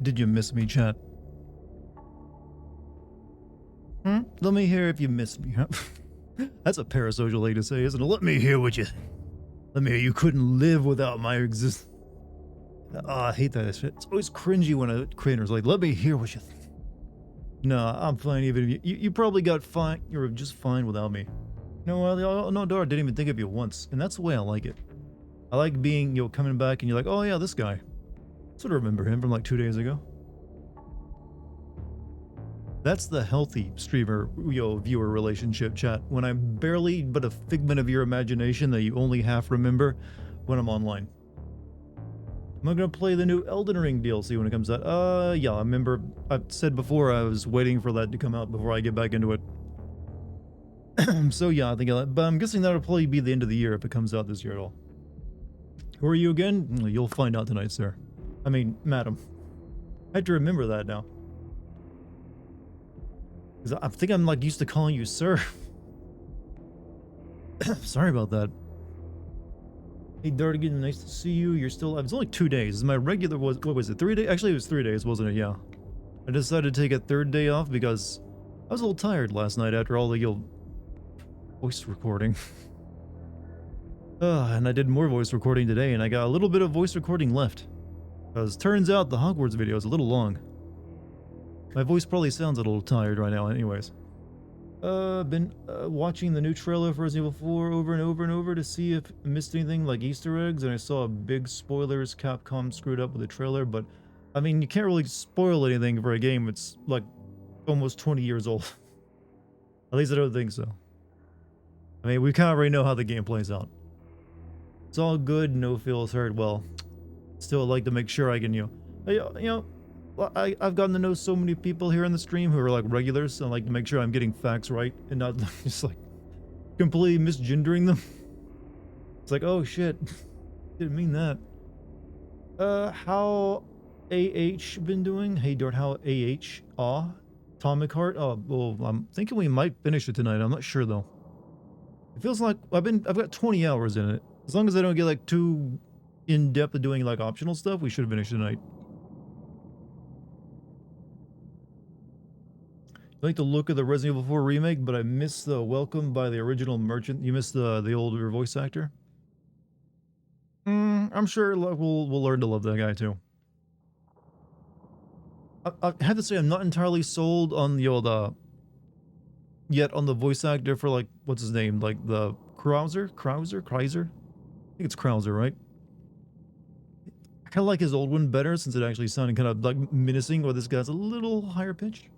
Did you miss me, chat? Let me hear if you miss me, huh? That's a parasocial thing to say, isn't it? Let me hear what you... Let me hear you couldn't live without my existence. Oh, I hate that shit. It's always cringy when a creator's like, let me hear what you think. No, I'm fine even if you probably got fine. You're just fine without me. No, Dart didn't even think of you once. And that's the way I like it. I like being, coming back and you're like, oh yeah, this guy. Sort of remember him from like 2 days ago. That's the healthy streamer, viewer relationship, chat. When I'm barely but a figment of your imagination that you only half remember when I'm online. Am I gonna play the new Elden Ring DLC when it comes out? Yeah, I remember I've said before I was waiting for that to come out before I get back into it. So yeah, I think but I'm guessing that'll probably be the end of the year if it comes out this year at all. Who are you again? You'll find out tonight, sir. I mean, madam. I had to remember that now. Because I think I'm like used to calling you sir. Sorry about that. Hey Dartigan, nice to see you. You're still... It's only 2 days. My regular was... What was it? 3 days? Actually, it was 3 days, wasn't it? Yeah. I decided to take a third day off because I was a little tired last night after all the voice recording. And I did more voice recording today, and I got a little bit of voice recording left. Because turns out the Hogwarts video is a little long. My voice probably sounds a little tired right now anyways. Been watching the new trailer for Resident Evil 4 over and over and over to see if I missed anything like Easter eggs, and I saw a big spoilers. Capcom screwed up with the trailer, but I mean, you can't really spoil anything for a game. It's like almost 20 years old. At least I don't think so. I mean, we kind of already know how the game plays out. It's all good, no feels hurt. Well, still like to make sure I can, I've gotten to know so many people here in the stream who are like regulars, so I like to make sure I'm getting facts right and not just like completely misgendering them. It's like, oh shit, didn't mean that. How AH been doing? Hey Dart, how AH? Atomic Heart? Oh, well, I'm thinking we might finish it tonight. I'm not sure though. It feels like I've got 20 hours in it. As long as I don't get like too in depth of doing like optional stuff, we should finish tonight. I like the look of the Resident Evil 4 remake, but I miss the welcome by the original merchant. You missed the older voice actor. I'm sure we'll learn to love that guy too. I have to say I'm not entirely sold on the old yet on the voice actor for like what's his name, like the Krauser. I think it's Krauser, right? I kind of like his old one better since it actually sounded kind of like menacing, or this guy's a little higher pitched.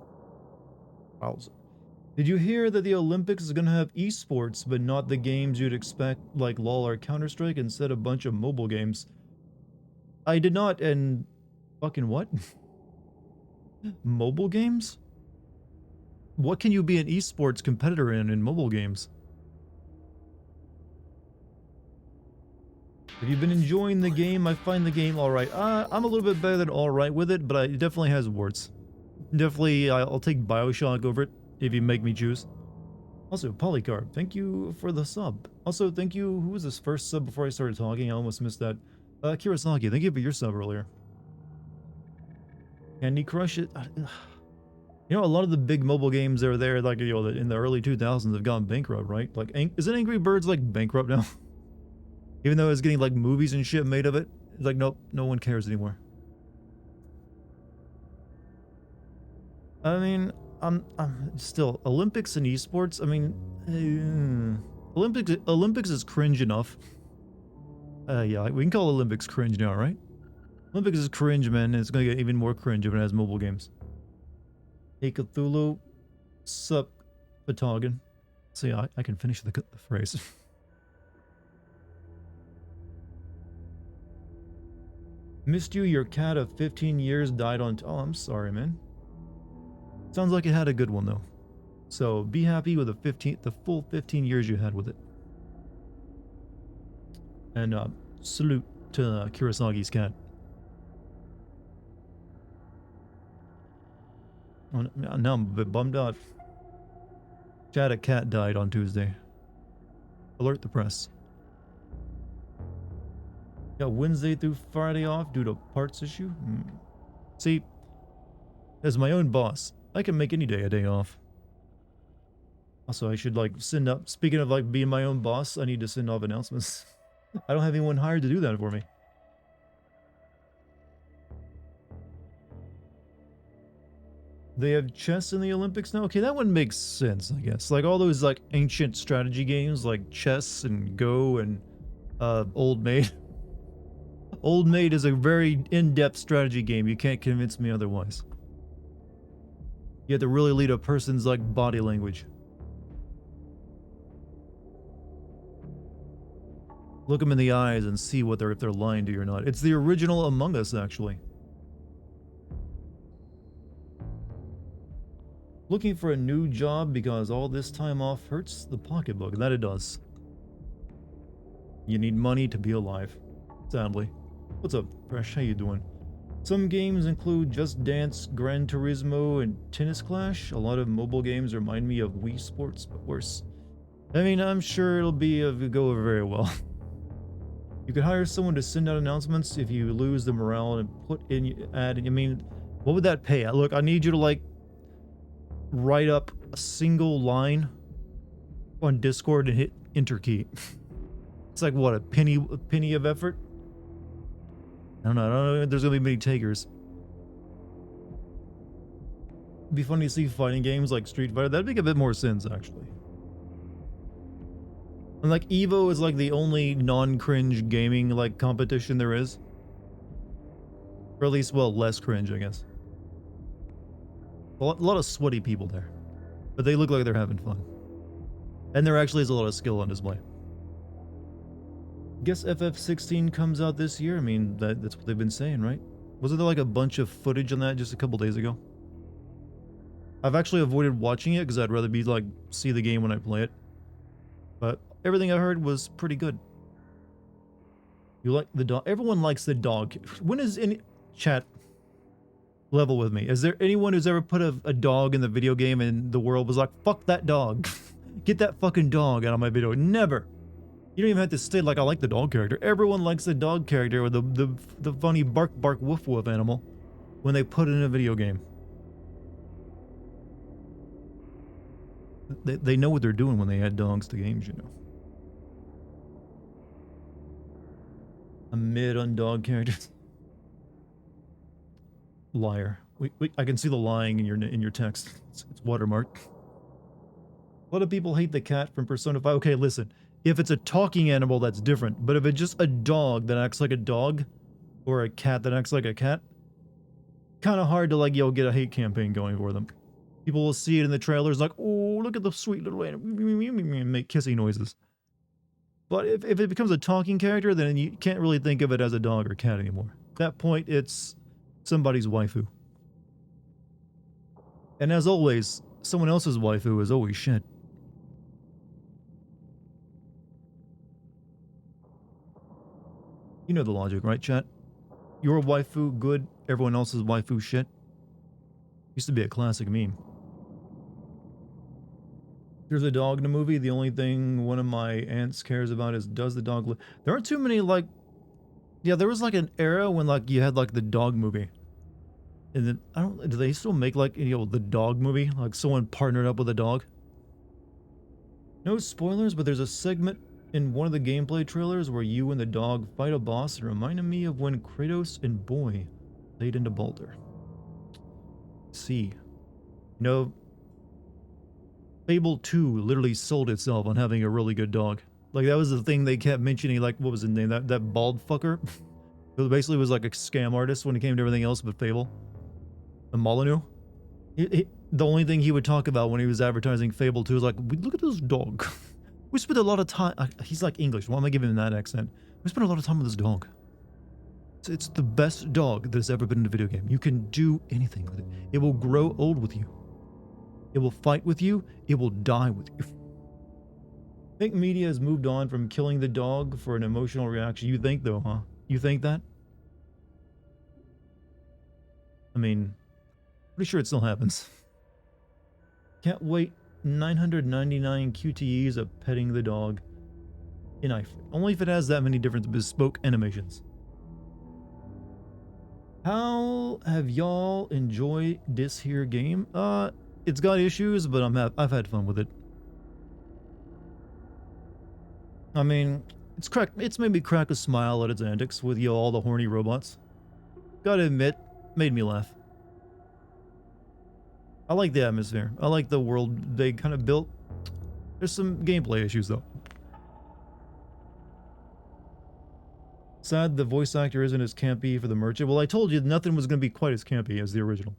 Did you hear that the Olympics is going to have esports, but not the games you'd expect like LoL or Counter-Strike, instead a bunch of mobile games? I did not, and fucking what? Mobile games? What can you be an esports competitor in mobile games? Have you been enjoying the game? I find the game alright. I'm a little bit better than alright with it, but it definitely has warts. Definitely, I'll take Bioshock over it if you make me choose. Also, Polycarp, thank you for the sub. Also, thank you. Who was this first sub before I started talking? I almost missed that. Kirasaki, thank you for your sub earlier. Candy Crush it. You know, a lot of the big mobile games that are there, like, in the early 2000s have gone bankrupt, right? Like, isn't Angry Birds, like, bankrupt now? Even though it's getting, like, movies and shit made of it. It's like, nope, no one cares anymore. I mean, I'm still Olympics and esports. I mean, Olympics is cringe enough. Yeah, we can call Olympics cringe now, right? Olympics is cringe, man. And it's gonna get even more cringe if it has mobile games. Hey Cthulhu, sup, Dartigan. See, I can finish the phrase. Missed you. Your cat of 15 years died on. Oh, I'm sorry, man. Sounds like it had a good one though. So be happy with the full 15 years you had with it. And salute to Kurasagi's cat. Oh, now I'm a bit bummed out. Chad, a cat died on Tuesday. Alert the press. Got Wednesday through Friday off due to parts issue. See, As my own boss, I can make any day a day off. Also, I should like send up, speaking of like being my own boss, I need to send off announcements. I don't have anyone hired to do that for me. They have chess in the Olympics now? Okay, that one makes sense, I guess. Like all those like ancient strategy games like chess and Go and Old Maid. Old Maid is a very in-depth strategy game. You can't convince me otherwise. You have to really lead a person's like body language. Look them in the eyes and see what if they're lying to you or not. It's the original Among Us, actually. Looking for a new job because all this time off hurts the pocketbook. That it does. You need money to be alive, sadly. What's up, Fresh? How you doing? Some games include Just Dance, Gran Turismo, and Tennis Clash. A lot of mobile games remind me of Wii Sports, but worse. I mean, I'm sure it'll go over very well. You could hire someone to send out announcements if you lose the morale and put in I mean, what would that pay? Look, I need you to like write up a single line on Discord and hit enter key. It's like what, a penny of effort? I don't know if there's gonna be many takers. It'd be funny to see fighting games like Street Fighter. That'd make a bit more sense, actually. And like Evo is like the only non-cringe gaming like competition there is. Or at least, well, less cringe, I guess. A lot of sweaty people there. But they look like they're having fun. And there actually is a lot of skill on display. Guess FF16 comes out this year. I mean, that's what they've been saying, right? Wasn't there like a bunch of footage on that just a couple days ago? I've actually avoided watching it because I'd rather be like, see the game when I play it. But everything I heard was pretty good. You like the dog? Everyone likes the dog. When is any chat level with me? Is there anyone who's ever put a dog in the video game and the world was like, fuck that dog. Get that fucking dog out of my video? Never. You don't even have to state like I like the dog character. Everyone likes the dog character or the funny bark bark woof woof animal when they put it in a video game. They know what they're doing when they add dogs to games, you know. A mid on dog characters. Liar. I can see the lying in your text. It's watermarked. A lot of people hate the cat from Persona 5. Okay, listen. If it's a talking animal, that's different. But if it's just a dog that acts like a dog, or a cat that acts like a cat, kind of hard to like, get a hate campaign going for them. People will see it in the trailers like, oh, look at the sweet little animal, make kissy noises. But if it becomes a talking character, then you can't really think of it as a dog or cat anymore. At that point, it's somebody's waifu. And as always, someone else's waifu is always shit. You know the logic, right, chat? Your waifu good, everyone else's waifu shit. Used to be a classic meme. There's a dog in the movie. The only thing one of my aunts cares about is does the dog live? There aren't too many like... Yeah, there was like an era when like you had like the dog movie. And then, do they still make like, the dog movie? Like someone partnered up with a dog? No spoilers, but there's a segment in one of the gameplay trailers where you and the dog fight a boss. It reminded me of when Kratos and Boy played into Baldur. See. Fable 2 literally sold itself on having a really good dog. Like, that was the thing they kept mentioning, like, what was his name? That bald fucker? Who basically was like a scam artist when it came to everything else but Fable. The Molyneux. The only thing he would talk about when he was advertising Fable 2 was like, look at this dog. We spent a lot of time... he's like English. Why am I giving him that accent? We spent a lot of time with this dog. It's the best dog that has ever been in a video game. You can do anything with it. It will grow old with you. It will fight with you. It will die with you. I think media has moved on from killing the dog for an emotional reaction. You think though, huh? You think that? I mean, pretty sure it still happens. Can't wait 999 QTEs of petting the dog in iPhone. Only if it has that many different bespoke animations. How have y'all enjoyed this here game? It's got issues, but I've had fun with it. I mean, it's made me crack a smile at its antics with all the horny robots. Gotta admit, made me laugh. I like the atmosphere. I like the world they kind of built. There's some gameplay issues though. Sad the voice actor isn't as campy for the merchant. Well, I told you nothing was going to be quite as campy as the original.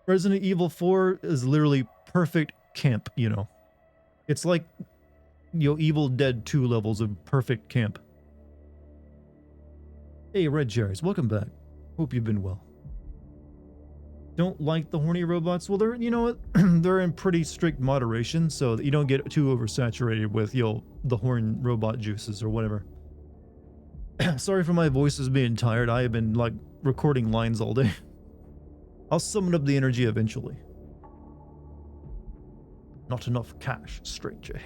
Resident Evil 4 is literally perfect camp, you know. It's like, Evil Dead 2 levels of perfect camp. Hey, Red Cherries, welcome back. Hope you've been well. Don't like the horny robots? Well, they're, you know what? They're in pretty strict moderation, so that you don't get too oversaturated with, the horn robot juices or whatever. Sorry for my voices being tired. I have been, like, recording lines all day. I'll summon up the energy eventually. Not enough cash, stranger.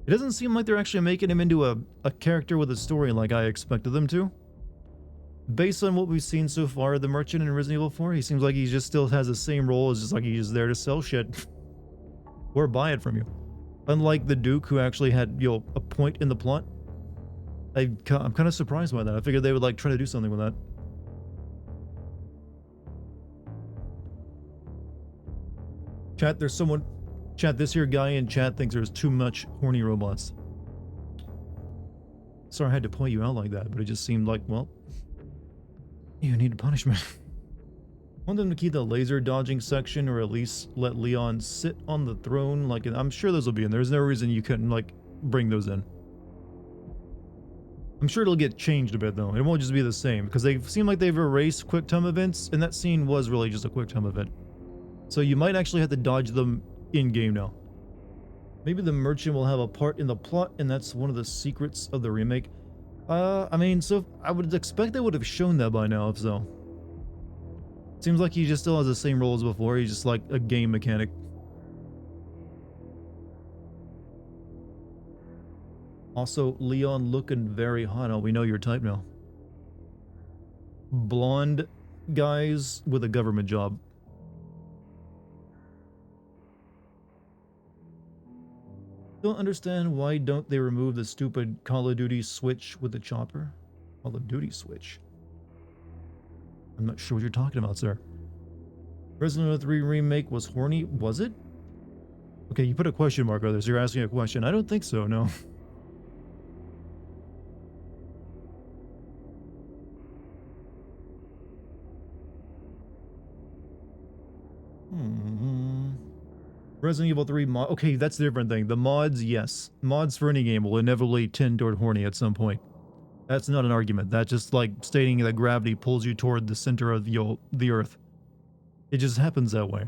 It doesn't seem like they're actually making him into a character with a story like I expected them to. Based on what we've seen so far, the merchant in Resident Evil 4, he seems like he just still has the same role as just like he's there to sell shit. Or buy it from you. Unlike the Duke, who actually had, a point in the plot. I'm kind of surprised by that. I figured they would, like, try to do something with that. Chat, there's someone... Chat, this here guy in chat thinks there's too much horny robots. Sorry I had to point you out like that, but it just seemed like, well... You need punishment. Want them to keep the laser dodging section, or at least let Leon sit on the throne. Like, I'm sure those will be in there. There's no reason you couldn't, like, bring those in. I'm sure it'll get changed a bit, though. It won't just be the same, because they seem like they've erased quick time events, and that scene was really just a quick time event. So you might actually have to dodge them in-game now. Maybe the merchant will have a part in the plot, and that's one of the secrets of the remake. I mean, so I would expect they would have shown that by now, if so. Seems like he just still has the same role as before. He's just like a game mechanic. Also, Leon looking very hot. Oh, we know your type now. Blonde guys with a government job. Don't understand why don't they remove the stupid Call of Duty switch with the chopper? Call of Duty switch. I'm not sure what you're talking about, sir. Resident Evil 3 remake was horny, was it? Okay, you put a question mark on this. You're asking a question. I don't think so, no. Resident Evil 3 mod. Okay, that's a different thing. The mods, yes. Mods for any game will inevitably tend toward horny at some point. That's not an argument. That's just like stating that gravity pulls you toward the center of the Earth. It just happens that way.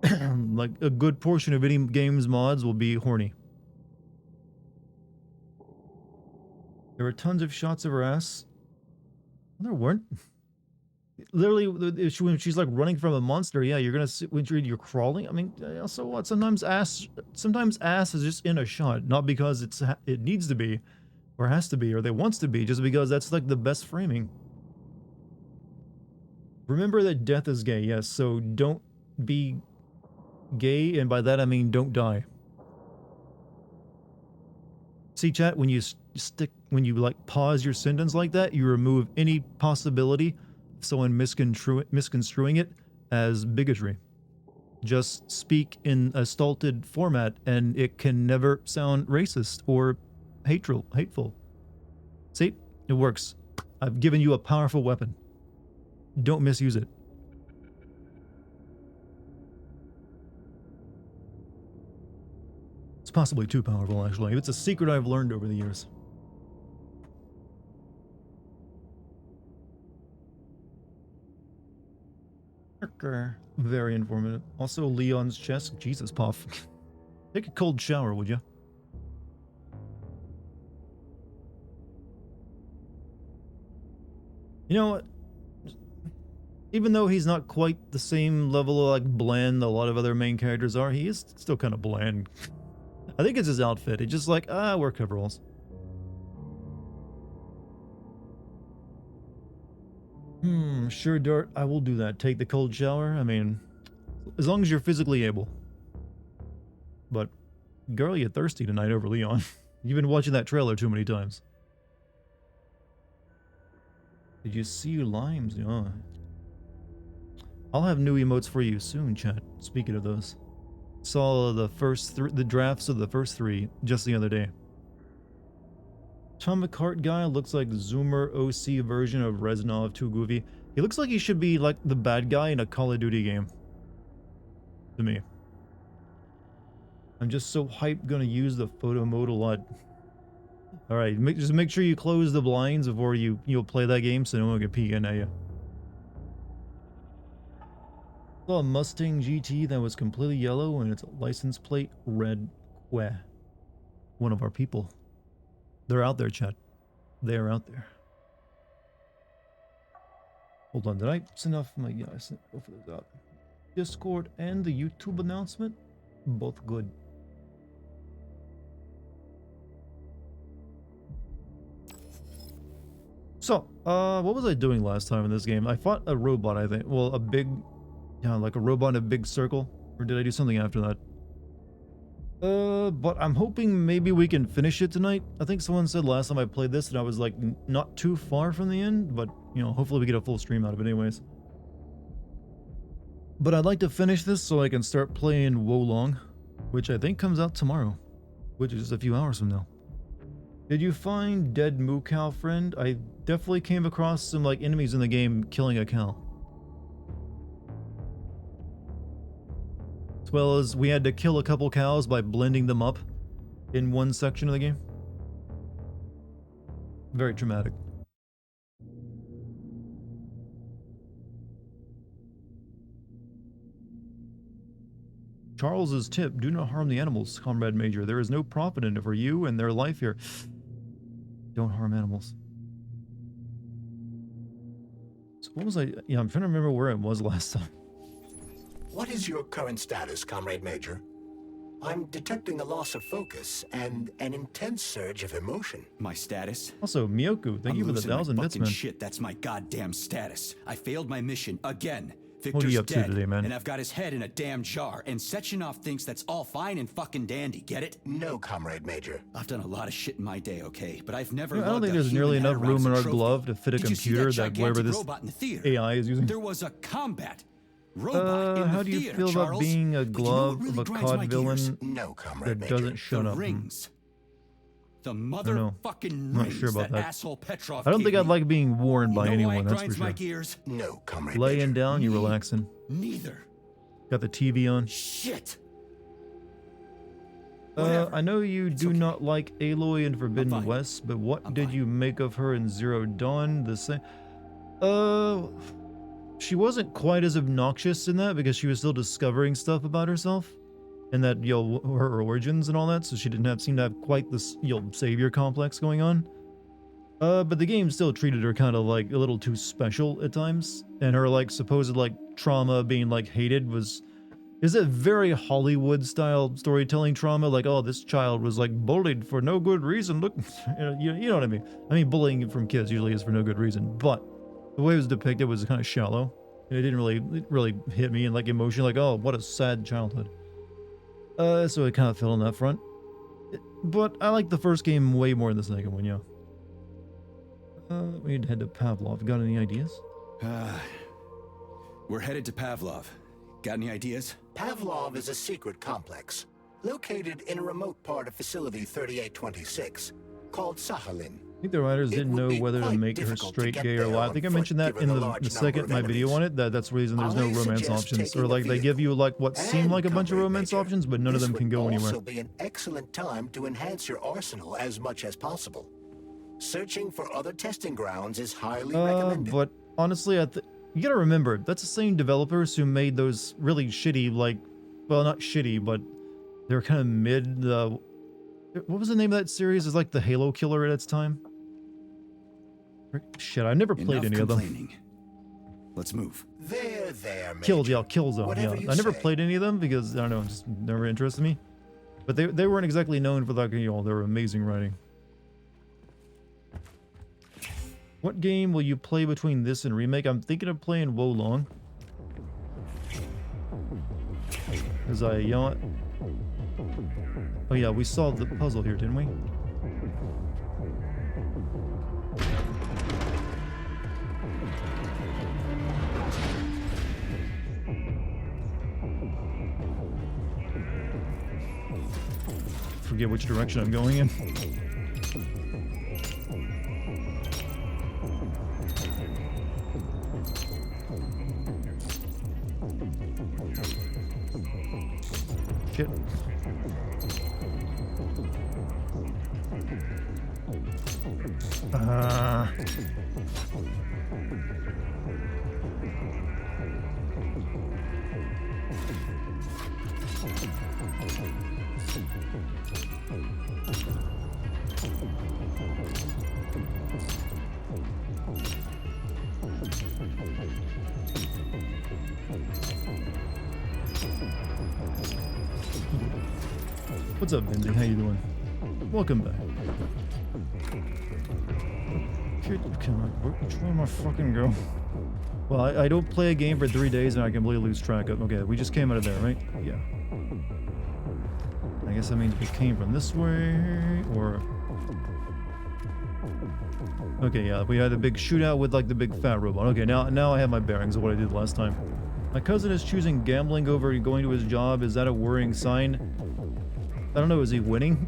Like, a good portion of any game's mods will be horny. There were tons of shots of her ass. There weren't. Literally, when she's like running from a monster, yeah, you're gonna see when you're crawling. I mean, so what? Sometimes ass is just in a shot, not because it needs to be, or has to be, or they wants to be, just because that's like the best framing. Remember that death is gay, yes. So don't be gay, and by that I mean don't die. See, chat, when you like pause your sentence like that, you remove any possibility of someone misconstruing it as bigotry. Just speak in a stulted format, and it can never sound racist or hateful. See, it works. I've given you a powerful weapon. Don't misuse it. It's possibly too powerful, actually. It's a secret I've learned over the years. Very informative. Also, Leon's chest. Jesus, Puff. Take a cold shower, would you? You know what? Even though he's not quite the same level of, like, bland a lot of other main characters are, he is still kind of bland. I think it's his outfit. It's just like, wear coveralls. Sure, Dart. I will do that. Take the cold shower. I mean, as long as you're physically able. But, girl, you're thirsty tonight over Leon. You've been watching that trailer too many times. Did you see limes? Yeah. I'll have new emotes for you soon, chat. Speaking of those. Saw the drafts of the first 3 just the other day. Atomic Heart guy looks like Zoomer OC version of Reznov too goofy. He looks like he should be like the bad guy in a Call of Duty game. To me. I'm just so hyped gonna use the photo mode a lot. Alright, just make sure you close the blinds before you'll play that game so no one can peek in at you. Saw a Mustang GT that was completely yellow and its license plate red. Queh. One of our people. They're out there, chat. They are out there. Hold on, did I send off my... Yeah, I sent both of those out. Discord and the YouTube announcement? Both good. So, what was I doing last time in this game? I fought a robot, I think. Well, a big... Yeah, like a robot in a big circle. Or did I do something after that? But I'm hoping maybe we can finish it tonight. I think someone said last time I played this that I was like not too far from the end, but you know, hopefully we get a full stream out of it anyways. But I'd like to finish this so I can start playing Wolong, which I think comes out tomorrow, which is just a few hours from now. Did you find dead moo cow, friend? I definitely came across some like enemies in the game killing a cow. As well as we had to kill a couple cows by blending them up in one section of the game. Very traumatic. Charles's tip, do not harm the animals, Comrade Major. There is no profit in it for you and their life here. Don't harm animals. So what was I... Yeah, I'm trying to remember where I was last time. What is your current status, Comrade Major? I'm detecting a loss of focus and an intense surge of emotion. My status? Also, Miyoku, thank you for the 1,000 bits, man. Shit, that's my goddamn status. I failed my mission again. What are you up to today, man? And I've got his head in a damn jar, and Sechenov thinks that's all fine and fucking dandy, get it? No, Comrade Major. I've done a lot of shit in my day, okay? But I've never... I don't think there's nearly enough room in our glove to fit a computer that whatever this AI is using. There was a combat robot in the how do you theater, feel about Charles? being a glove really of a grinds COD my villain gears? No, Comrade that Major. doesn't shut The up? rings. The know. motherfucking I'm not rings sure about that. asshole Petrov I don't think gave I'd me. like being worn by You know why anyone, it that's for grinds my sure. gears? No, Comrade Laying Major. down, you're relaxing. Neither. Got the TV on. Shit. I know you do okay. not like Aloy in Forbidden fine. West, but what I'm did fine. you make of her in Zero Dawn? The same. She wasn't quite as obnoxious in that because she was still discovering stuff about herself, and that her origins and all that. So she didn't seem to have quite this savior complex going on. But the game still treated her kind of like a little too special at times, and her like supposed like trauma being like hated is a very Hollywood style storytelling trauma. Like, oh, this child was like bullied for no good reason. Look, you know what I mean? I mean, bullying from kids usually is for no good reason, but the way it was depicted was kind of shallow, and it didn't really hit me in like emotion. Like, oh, what a sad childhood. So it kind of fell on that front. But I like the first game way more than the second one, yeah. We need to head to Pavlov. Got any ideas? We're headed to Pavlov. Got any ideas? Pavlov is a secret complex located in a remote part of Facility 3826 called Sakhalin. I think the writers didn't know whether to make her straight, gay, or li. I think I mentioned that in the second my video on it. That's the reason there's no romance options, or like they give you like what seem like a bunch of romance options, but none of them can go anywhere. This would also be an excellent time to enhance your arsenal as much as possible. Searching for other testing grounds is highly recommended. But honestly, you gotta remember that's the same developers who made those really shitty, like, well, not shitty, but they're kind of mid. What was the name of that series? It's like the Halo killer at its time. Shit, I never played any of them. Let's move. There, Major. Killzone. Yeah, I never played any of them because I don't know, it just never interested me. But they weren't exactly known for like their amazing writing. What game will you play between this and Remake? I'm thinking of playing Wo Long. As I yawn. Oh yeah, we solved the puzzle here, didn't we? Forget which direction I'm going in. Shit. What's up, Bendy? How you doing? Welcome back. Which way am I fucking go? Well, I don't play a game for 3 days and I completely lose track of. Okay, we just came out of there, right? Yeah. I guess that means we came from this way, or... Okay, yeah, we had a big shootout with like the big fat robot. Okay, now I have my bearings of what I did last time. My cousin is choosing gambling over going to his job. Is that a worrying sign? I don't know, is he winning?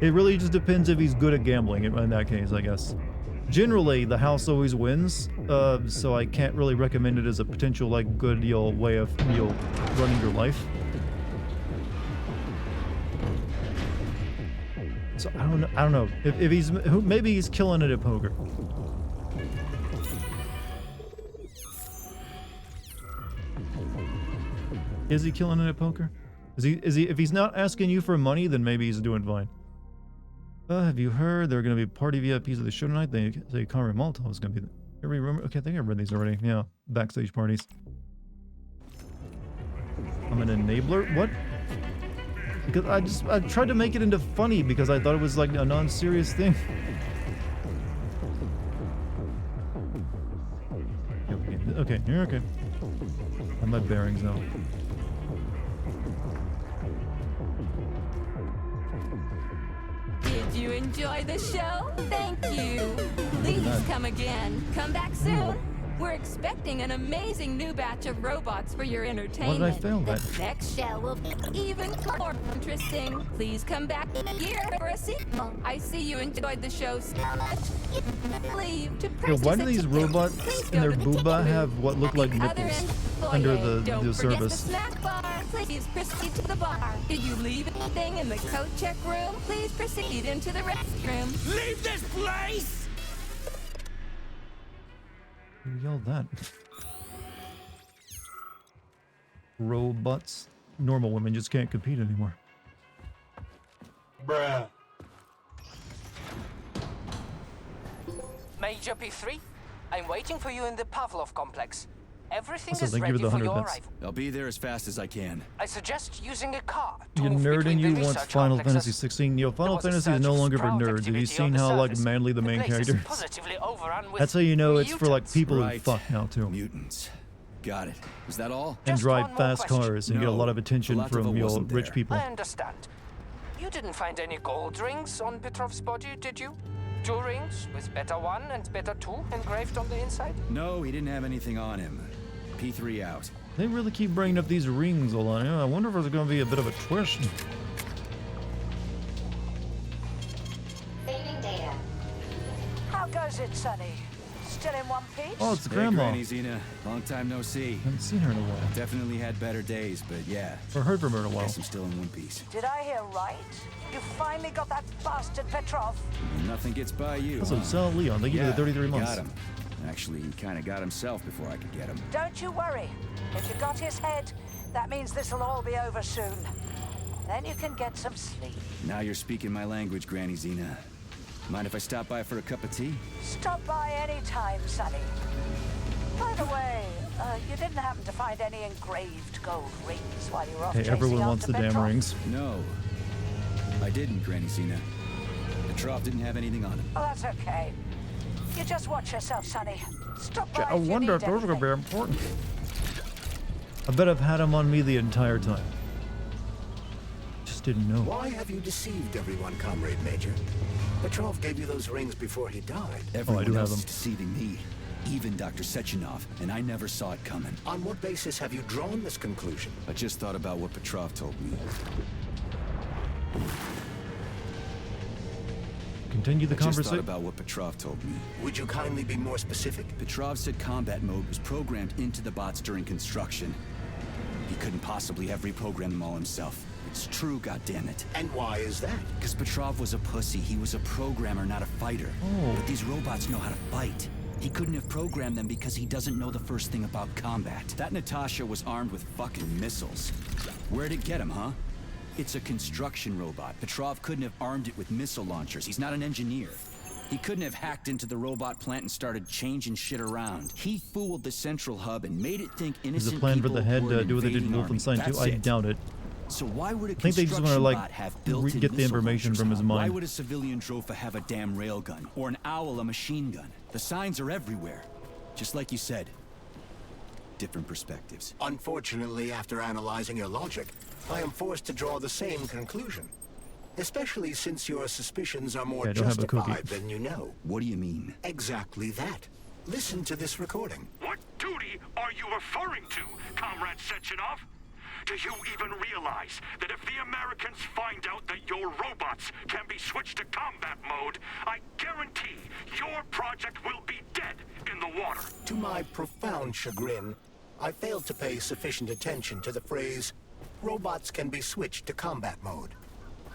It really just depends if he's good at gambling in that case, I guess. Generally, the house always wins, so I can't really recommend it as a potential, like, good, way of, running your life. So, I don't know. If he's, maybe he's killing it at poker. Is he killing it at poker? Is he, if he's not asking you for money, then maybe he's doing fine. Have you heard there are going to be party VIPs at the show tonight? They say Conrad Molotov is going to be there. Remember? Okay, I think I've read these already. Yeah, backstage parties. I'm an enabler? What? Because I tried to make it into funny because I thought it was like a non-serious thing. Okay, you're okay. I have my bearings now. Did you enjoy the show? Thank you. Please come again. Come back soon. We're expecting an amazing new batch of robots for your entertainment. Why did I fail that? The next show will be even more interesting. Please come back here for a sequel. I see you enjoyed the show so much. Leave to Yo, why do these robots in their booba have what look like nipples under the service? The snack bar. Please proceed to the bar. Did you leave anything in the coat check room? Please proceed into the restroom. Leave this place! Who yelled that? Robots. Normal women just can't compete anymore. Bruh. Major P3, I'm waiting for you in the Pavlov complex. Everything Also, is thank you ready for the for 100 your bits. arrival. I'll be there as fast as I can. I suggest using a car to You move nerd between in you the wants research Final complexes. Fantasy 16. Yo, Final There was a Fantasy is surge no of longer for sprout nerds. Have you activity seen on the how like surface. manly the main place is character is? positively overrun with That's how you know it's for like mutants. people who Right. fuck now too. Mutants. Got it. Is that all? And Just drive one more fast question. cars and get a No, lot of attention Filatova from wasn't rich there. people. I understand. You didn't find any gold rings on Petrov's body, did you? 2 rings with Beta 1 and Beta 2 engraved on the inside? No, he didn't have anything on him. P3 out. They really keep bringing up these rings a lot. I wonder if there's going to be a bit of a twist. Saving data. How goes it, Sonny? Still in one piece? Oh, it's Hey, Grandma. Granny Xena. Long time no see. Haven't seen her in a while. Definitely had better days, but yeah. Or heard from her in a while. Guess I'm still in one piece. Did I hear right? You finally got that bastard Petrov? Nothing gets by you. Also, huh? Sal Leon, thank you for the 33 months. Got him. Actually, he kind of got himself before I could get him. Don't you worry. If you got his head, that means this'll all be over soon. Then you can get some sleep. Now you're speaking my language, Granny Xena. Mind if I stop by for a cup of tea? Stop by any time, Sonny. By the way, you didn't happen to find any engraved gold rings while you were off Hey, chasing everyone wants after the damn Petrov? rings. No. I didn't, Granny Xena. Petrov didn't have anything on him. Oh, that's okay. You just watch yourself, Sonny. Stop by I if you wonder need if those are gonna be anything. important. I bet I've had him on me the entire time. Just didn't know. Why have you deceived everyone, Comrade Major? Petrov gave you those rings before he died. Everyone do have else them. is deceiving me, even Dr. Sechenov, and I never saw it coming. On what basis have you drawn this conclusion? I just thought about what Petrov told me. Continue the I just thought conversation. about what Petrov told me. Would you kindly be more specific? Petrov said combat mode was programmed into the bots during construction. He couldn't possibly have reprogrammed them all himself. It's true, goddammit. And why is that? Because Petrov was a pussy. He was a programmer, not a fighter. Oh. But these robots know how to fight. He couldn't have programmed them because he doesn't know the first thing about combat. That Natasha was armed with fucking missiles. Where'd it get him, huh? It's a construction robot. Petrov couldn't have armed it with missile launchers. He's not an engineer. He couldn't have hacked into the robot plant and started changing shit around. He fooled the central hub and made it think Is innocent the plan for people the head were an do what they did in invading Wolfenstein army. 2? That's I it. doubt it. So why would a I think they just wanna, construction like, bot have built-in get the missile information launchers, from his huh? Why mind. would a civilian Drofa have a damn railgun? Or an owl a machine gun? The signs are everywhere. Just like you said. Different perspectives. Unfortunately, after analyzing your logic, I am forced to draw the same conclusion. Especially since your suspicions are more Yeah, I don't have a cookie. justified than you know. What do you mean? Exactly that. Listen to this recording. What duty are you referring to, Comrade Sechenov? Do you even realize that if the Americans find out that your robots can be switched to combat mode, I guarantee your project will be dead in the water? To my profound chagrin, I failed to pay sufficient attention to the phrase, robots can be switched to combat mode.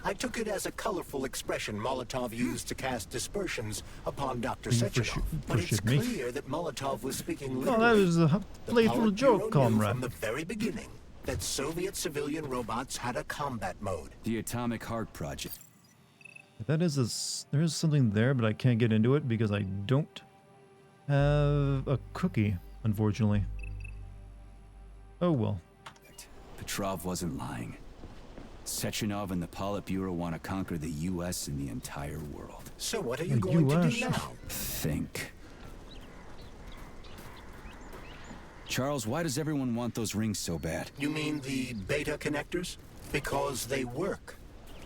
I took it as a colorful expression Molotov used to cast dispersions upon Dr. Sechenov. But it's shit me. clear that Molotov was speaking Oh, literally. that was a The playful Politburo joke, knew comrade. from the very beginning that Soviet civilian robots had a combat mode. The Atomic Heart Project. That is there is something there, but I can't get into it because I don't have a cookie, unfortunately. Oh well. Petrov wasn't lying. Sechenov and the Politburo want to conquer the U.S. and the entire world. So what are you The going to US. do now? Think. Charles, why does everyone want those rings so bad? You mean the beta connectors? Because they work,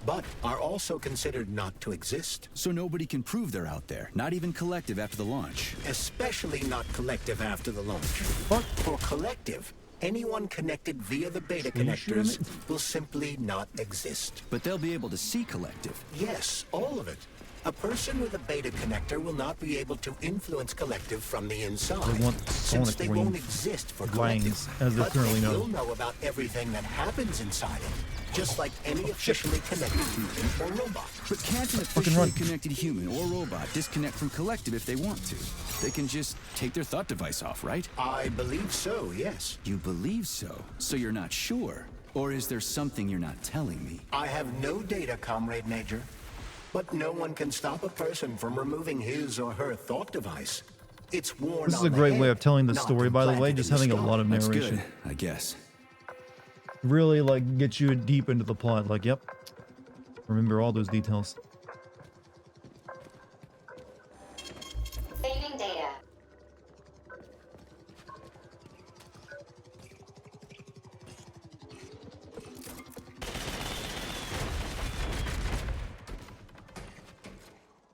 but are also considered not to exist. So nobody can prove they're out there, not even Collective after the launch. Especially not collective after the launch. What? For collective, anyone connected via the beta Are you sure, connectors mate? will simply not exist. But they'll be able to see Collective. Yes, all of it. A person with a beta connector will not be able to influence collective from the inside, They want since sonic they wing won't exist for wangs, collective. as they're but currently they known. will know about everything that happens inside it, just like any officially connected human or robot. But can't an officially connected human or robot disconnect from Collective if they want to? They can just take their thought device off, right? I believe so, yes. You believe so? So you're not sure? Or is there something you're not telling me? I have no data, Comrade Major. But no one can stop a person from removing his or her thought device. It's worn This is on a the great way head, of telling the not story, by the way, implanted just in the having a skull. lot of That's narration. good, I guess. Really, like, get you deep into the plot. Like, yep. Remember all those details. Saving data.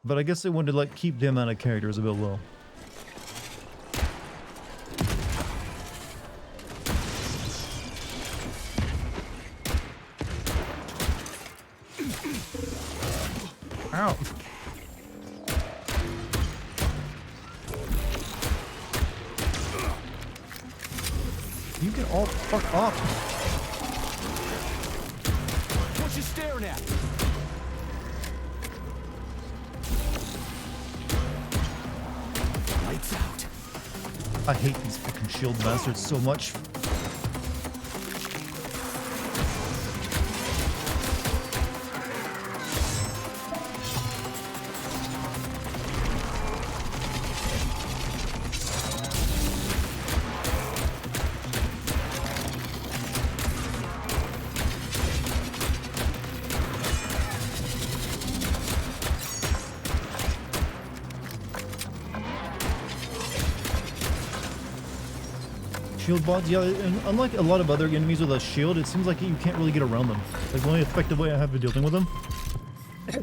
But I guess they wanted to, like, keep the amount of characters a bit low. Ow. You can all fuck off. What you staring at? Lights out. I hate these fucking shield bastards so much. shield bots, yeah, and unlike a lot of other enemies with a shield, it seems like you can't really get around them. Like, the only effective way I have been dealing with them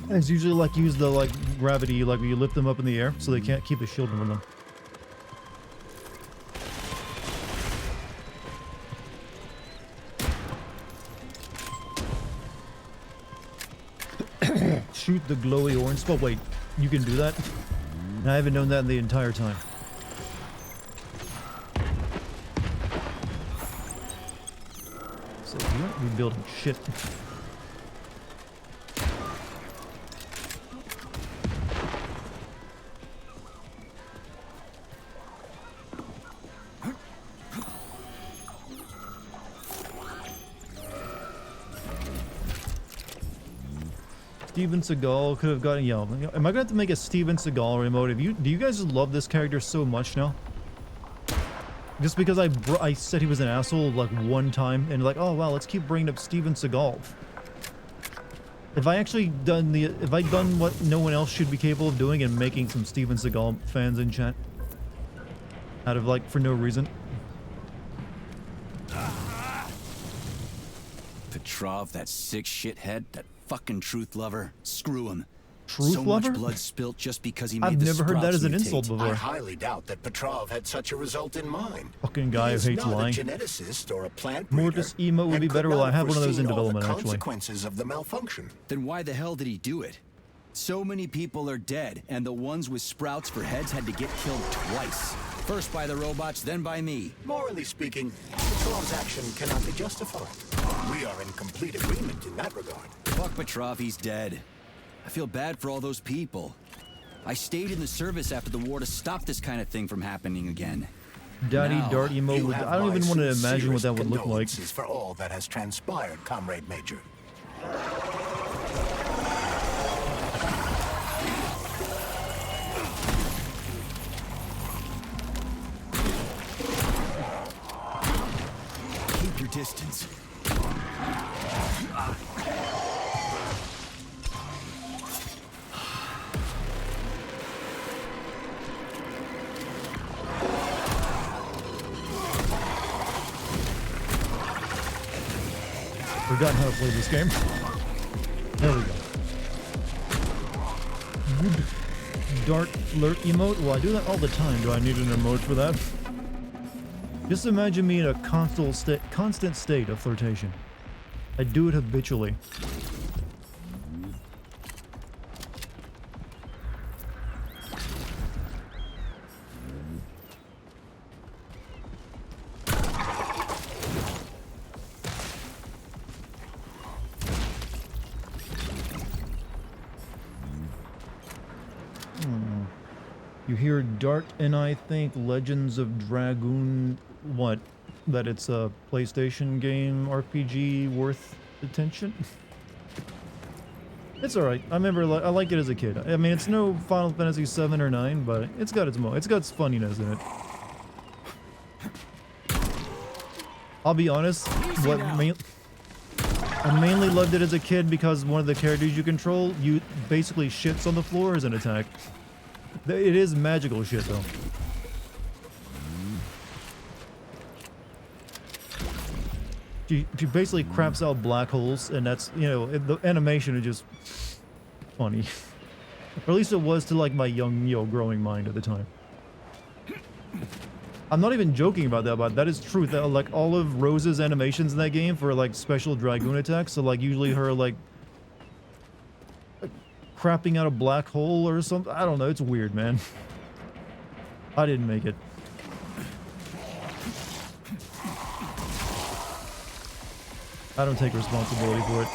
is usually, like, use the, like, gravity, like, when you lift them up in the air, so they can't keep the shield from them. Shoot the glowy orange spot. Wait, you can do that? I haven't known that in the entire time. So you won't be building shit. Steven Seagal could have gotten, yeah. Am I gonna have to make a Steven Seagal remote? Do you guys just love this character so much now? Just because I said he was an asshole like one time and like, oh wow, let's keep bringing up Steven Seagal. If I actually done what no one else should be capable of doing and making some Steven Seagal fans in chat out of like for no reason. Petrov, that sick shithead, that fucking truth lover. Screw him. Truth so lover? much blood spilt just because he made I've the never heard that sprouts as an mutate. insult before. I highly doubt that Petrov had such a result in mind. Fucking guy who hates lying. He is not a geneticist or a plant breeder. Mortis emo would be and better. could Well, I not have one of those in foreseen all the development actually. consequences of the malfunction. Then why the hell did he do it? So many people are dead, and the ones with sprouts for heads had to get killed twice. First by the robots, then by me. Morally speaking, Petrov's action cannot be justified. We are in complete agreement in that regard. Fuck Petrov, he's dead. I feel bad for all those people. I stayed in the service after the war to stop this kind of thing from happening again. Daddy Now, Dart emo You would, have I don't my even want to imagine what that would sincerest look like. condolences for all that has transpired, Comrade Major. Keep your distance. Forgotten how to play this game. There we go. Good Dart flirt emote. Well, I do that all the time. Do I need an emote for that? Just imagine me in a constant state of flirtation. I do it habitually. You hear Dart and I think Legends of Dragoon, what? That it's a PlayStation game RPG worth attention? It's alright. I remember I liked it as a kid. I mean, it's no Final Fantasy 7 or 9, but it's got its it's got its funniness in it. I'll be honest, I mainly loved it as a kid because one of the characters you control, you basically shits on the floor as an attack. It is magical shit, though. She basically craps out black holes, and that's, you know, the animation is just funny. Or at least it was to, like, my young, you know, growing mind at the time. I'm not even joking about that, but that is truth. That, like, all of Rose's animations in that game for, like, special Dragoon attacks, so, like, usually her, like crapping out a black hole or something. I don't know. It's weird, man. I didn't make it. I don't take responsibility for it.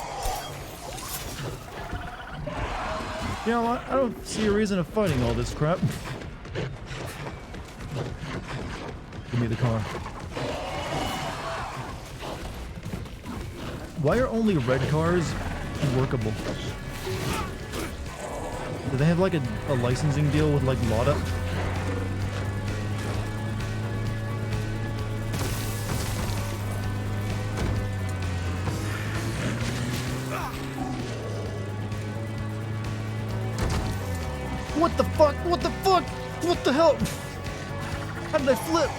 You know, I don't see a reason of fighting all this crap. Give me the car. Why are only red cars workable? Do they have like a licensing deal with like Lada? What the fuck? What the fuck? What the hell? How did I flip?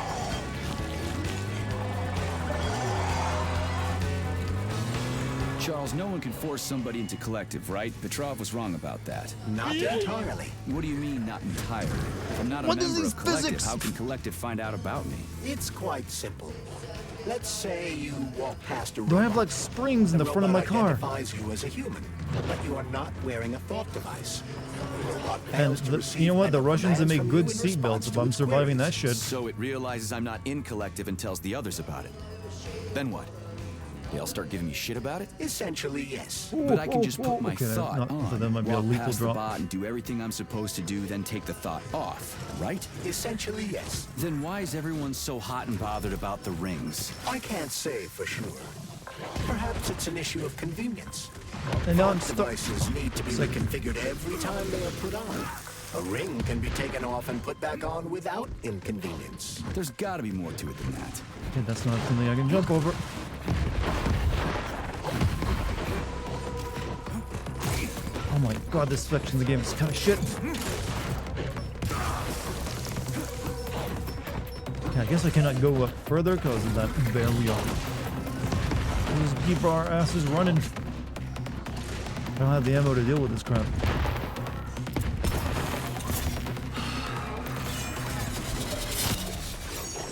Charles, no one can force somebody into collective, right? Petrov was wrong about that. Not entirely. What do you mean, not entirely? If I'm not a What is member this of collective, physics? how can collective find out about me? It's quite simple. Let's say you walk past a robot. Do I have like springs in the front of my car? Identifies you as a human, but you are not wearing a thought device. The robot And fails to you receive know what? The mental Russians they commands make from you good in response seatbelts if to I'm its surviving that queries. shit. So it realizes I'm not in collective and tells the others about it. Then what? They all start giving me shit about it? Essentially, yes. But I can just put my Okay, thought not- on, that might be a walk lethal past the drop. bot and do everything I'm supposed to do, then take the thought off, right? Essentially, yes. Then why is everyone so hot and bothered about the rings? I can't say for sure. Perhaps it's an issue of convenience. And now I'm Thought stuck. devices need to be Like- reconfigured every time they are put on. A ring can be taken off and put back on without inconvenience. There's gotta be more to it than that. Okay, that's not something I can jump over. Oh my god, this section of the game is kind of shit. Okay, I guess I cannot go further because of that barrier. Let's keep our asses running. I don't have the ammo to deal with this crap.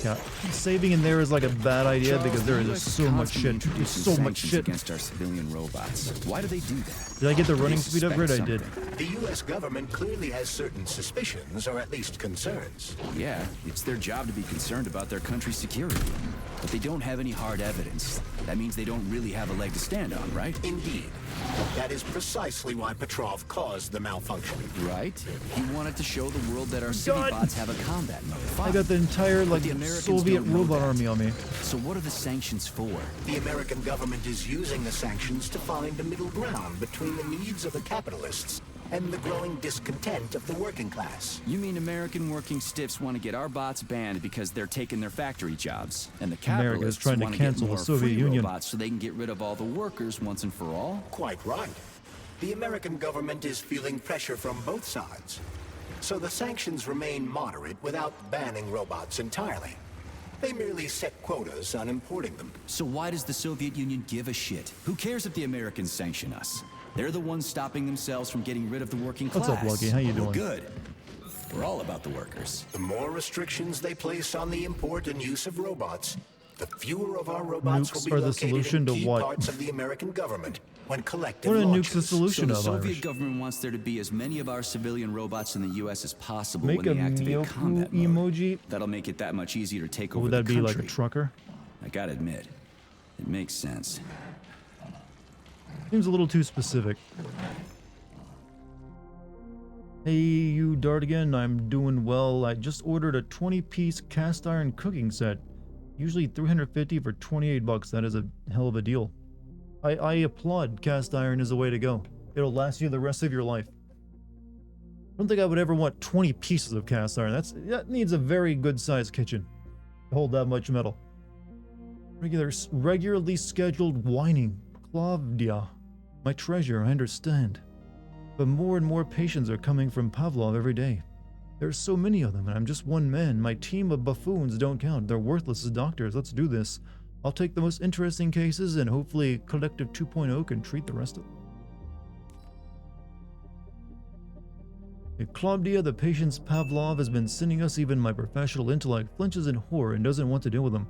Yeah, saving in there is like a bad idea because there is just so much shit. There's so much shit. Against our civilian robots. Why do they do that? Did I get the running They speed upgrade? I suspect did. something. The U.S. government clearly has certain suspicions, or at least concerns. Yeah, it's their job to be concerned about their country's security. But they don't have any hard evidence. That means they don't really have a leg to stand on, right? Indeed. That is precisely why Petrov caused the malfunction. Right? He wanted to show the world that our city God. bots have a combat mode. I got the entire like the Americans Soviet don't know robot that. army on me. So what are the sanctions for? The American government is using the sanctions to find a middle ground between the needs of the capitalists and the growing discontent of the working class. You mean American working stiffs want to get our bots banned because they're taking their factory jobs, and the America is capitalists trying to want cancel get the more Soviet free Union. robots so they can get rid of all the workers once and for all? Quite right. The American government is feeling pressure from both sides. So the sanctions remain moderate without banning robots entirely. They merely set quotas on importing them. So why does the Soviet Union give a shit? Who cares if the Americans sanction us? They're the ones stopping themselves from getting rid of the working class. What's up, Lucky? How you Well, doing? good. We're all about the workers. The more restrictions they place on the import and use of robots, the fewer of our robots Nukes will be are the located solution in to key what? parts of the American government when collective What are nukes launches. the So solution the of, Soviet Irish? government wants there to be as many of our civilian robots in the U.S. as possible Make a when they activate Myoku combat mode. emoji. That'll make it that much easier to take What over would the that be, country. like a trucker? I gotta admit, it makes sense. Seems a little too specific. Hey, you Dartigan, I'm doing well. I just ordered a 20-piece cast iron cooking set. Usually $350 for 28 bucks. That is a hell of a deal. I applaud cast iron is the way to go. It'll last you the rest of your life. I don't think I would ever want 20 pieces of cast iron. That needs a very good sized kitchen to hold that much metal. Regularly scheduled whining. Claudia, my treasure, I understand. But more and more patients are coming from Pavlov every day. There's so many of them, and I'm just one man. My team of buffoons don't count. They're worthless as doctors. Let's do this. I'll take the most interesting cases, and hopefully Collective 2.0 can treat the rest of them. Claudia, the patients Pavlov has been sending us, even my professional intellect flinches in horror and doesn't want to deal with them.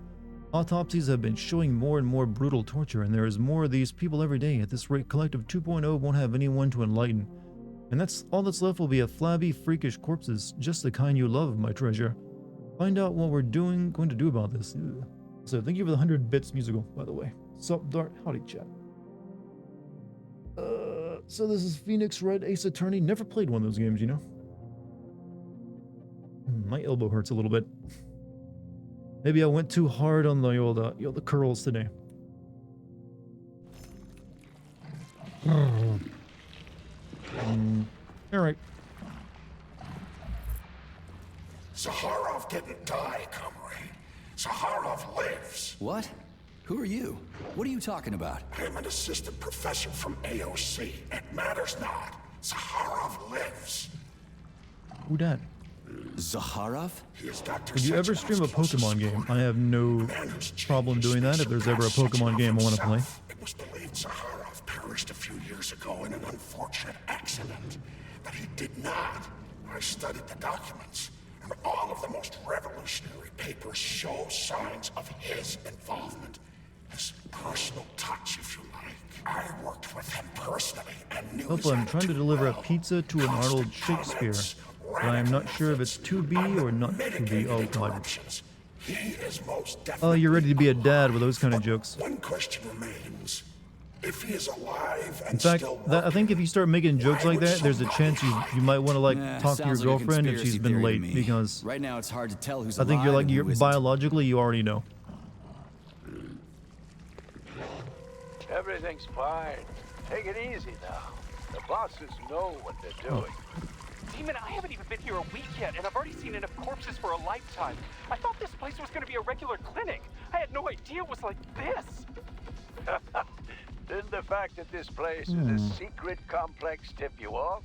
Autopsies have been showing more and more brutal torture, and there is more of these people every day. At this rate, Collective 2.0 won't have anyone to enlighten. And that's all that's left will be a flabby, freakish corpses, just the kind you love, my treasure. Find out what we're going to do about this. So thank you for the 100 bits musical, by the way. Sup, Dart? Howdy, chat. So this is Phoenix Red Ace Attorney. Never played one of those games, you know? My elbow hurts a little bit. Maybe I went too hard on the old, the curls today. Alright. Zaharov didn't die, comrade. Zaharov lives. What? Who are you? What are you talking about? I'm an assistant professor from AOC. It matters not. Zaharov lives. Who dat? Zaharov? He is Dr. Would you ever stream a Pokemon game? I have no problem doing that if there's ever a Pokemon game I want to play. It was believed Zaharov few years ago in an unfortunate accident. But he did not. I studied the documents, and all of the most revolutionary papers show signs of his involvement. His personal touch, if you like. I worked with him personally and knew his I'm trying to attitude deliver a well. pizza to an Arnold Shakespeare, but I am not sure if it's to be or not to be. Oh, God. He is most Oh, definitely you're ready to be a dad with those kind of but jokes. One question remains. If he is alive and In fact, still I think if you start making jokes why like would that, there's a somebody chance you might want to like talk to your Sounds like a girlfriend if she's conspiracy been theory to late, me. because Right now it's hard to tell who's I think you're alive like and who isn't. biologically you already know. Everything's fine. Take it easy now. The bosses know what they're doing. Demon, I haven't even been here a week yet, and I've already seen enough corpses for a lifetime. I thought this place was going to be a regular clinic. I had no idea it was like this. Didn't the fact that this place is a secret complex tip you off?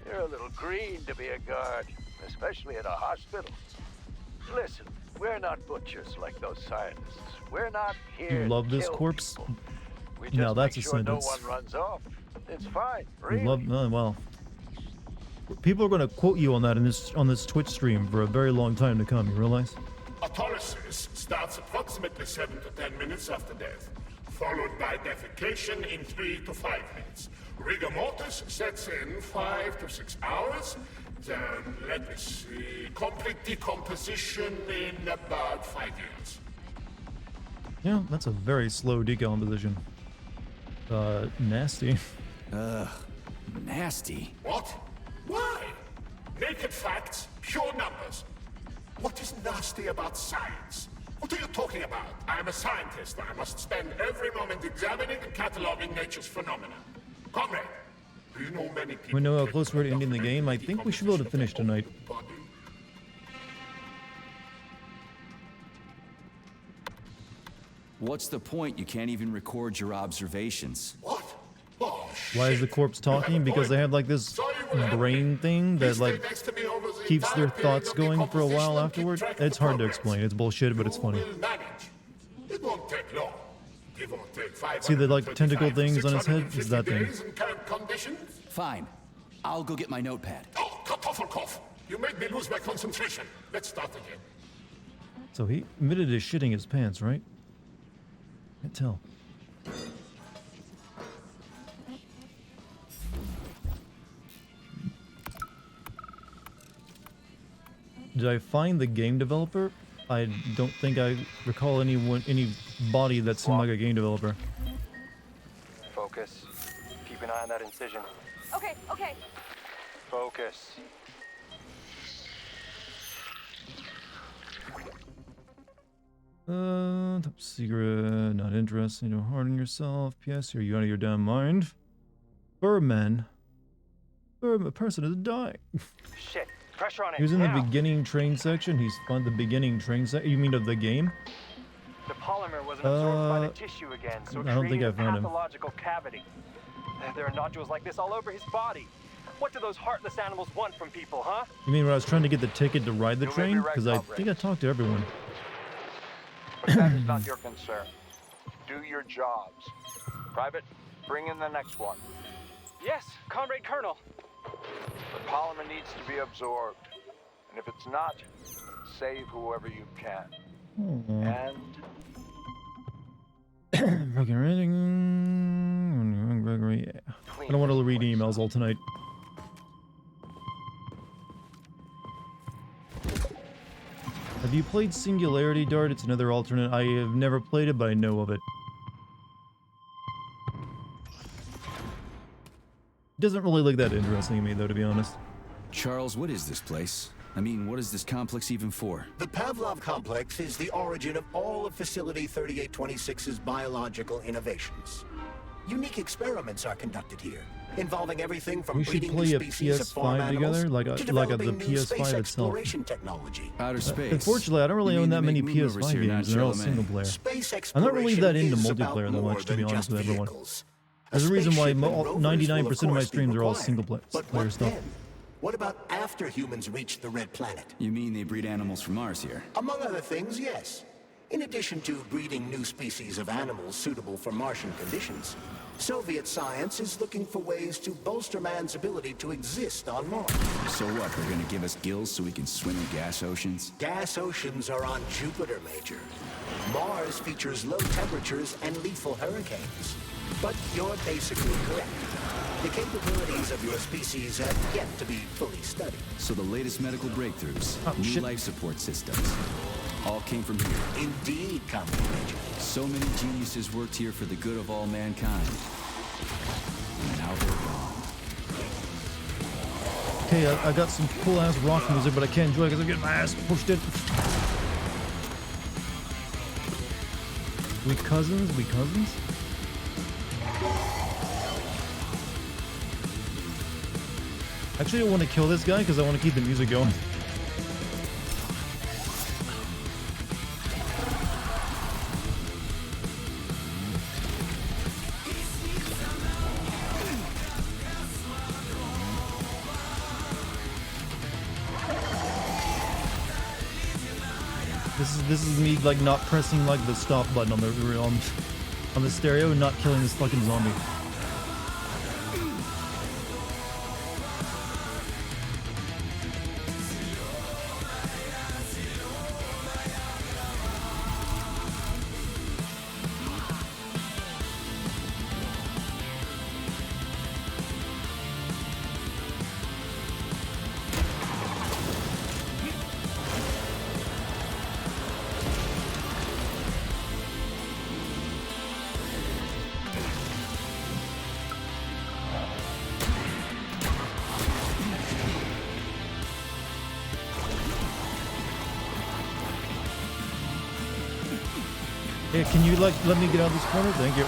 You're a little green to be a guard, especially at a hospital. Listen, we're not butchers like those scientists. We're not here You love to this kill corpse? people. We just Now that's make a sure sentence. no one runs off. It's fine. You Really. love, well, people are going to quote you on that in this Twitch stream for a very long time to come. You realize? Autolysis starts approximately 7 to 10 minutes after death, followed by defecation in 3 to 5 minutes. Rigor mortis sets in 5 to 6 hours. Then, let me see, complete decomposition in about 5 years. Yeah, that's a very slow decomposition. Nasty. Nasty. What? Why? Naked facts, pure numbers. What is nasty about science? What are you talking about? I'm a scientist. I must spend every moment examining and cataloging nature's phenomena. Comrade, do you know many people... We know how close we're to ending the game. I think we should be able to finish tonight. What's the point? You can't even record your observations. What? Oh, Why is the corpse talking? Because they have like this brain thing that like keeps their thoughts going for a while afterward. It's hard to explain. It's bullshit, but it's funny. It won't take long. Give or take See the like 525 tentacle things on his head? 650 It's that thing. days in current conditions? Fine. I'll go get my notepad. Oh, Kartoffelkopf! You made me lose my concentration. Let's start again. So he admitted to shitting his pants, right? Can't tell. Did I find the game developer? I don't think I recall anybody that seemed like a game developer. Focus. Keep an eye on that incision. Okay, okay. Focus. Top secret, not interested, don't harden yourself. P.S. Are you out of your damn mind? Furman. A person is dying. Shit. Pressure on it. He was in the now. beginning train section. He's found the beginning train section. You mean of the game? The polymer wasn't absorbed by the tissue again, so it I don't think created I found a him. pathological cavity. There are nodules like this all over his body. What do those heartless animals want from people, huh? You mean when I was trying to get the ticket to ride the You may be train? right, Because I comrade. think I talked to everyone. But that is not your concern. Do your jobs. Private, bring in the next one. Yes, Comrade Colonel. The polymer needs to be absorbed. And if it's not, save whoever you can. And Gregory. I don't want to read emails all tonight. Have you played Singularity, Dart? It's another alternate. I have never played it, but I know of it. Doesn't really look that interesting to me, though, to be honest. Charles, what is this place? I mean, what is this complex even for? The Pavlov complex is the origin of all of Facility 3826's biological innovations. Unique experiments are conducted here, involving everything from We should breeding play new a species of farm PS5 animals together, like to the developing new PS5 space itself. exploration technology. Outer space. Unfortunately, I don't really You own mean that they many make moon rovers PS5 here, not games. They're all Charlemagne? single player. Space I'm not really that into exploration is about multiplayer that more much, to be than honest just with everyone. vehicles. There's a A reason why spaceship and rovers will, 99% of my course, be streams are all required. single But player what stuff. then? What about after humans reach the Red Planet? You mean they breed animals from Mars here? Among other things, yes. In addition to breeding new species of animals suitable for Martian conditions, Soviet science is looking for ways to bolster man's ability to exist on Mars. So what, they're gonna give us gills so we can swim in gas oceans? Gas oceans are on Jupiter, Major. Mars features low temperatures and lethal hurricanes. But you're basically correct. The capabilities of your species have yet to be fully studied. So the latest medical breakthroughs, new life support systems, all came from here. Indeed, Commander Major. So many geniuses worked here for the good of all mankind. And now they're gone. Okay, I got some cool ass rock music, but I can't enjoy it because I'm getting my ass pushed in. We cousins? We cousins? Actually, I want to kill this guy because I want to keep the music going. This is me like not pressing like the stop button on the stereo and not killing this fucking zombie. Hey, can you like let me get out of this corner? Thank you.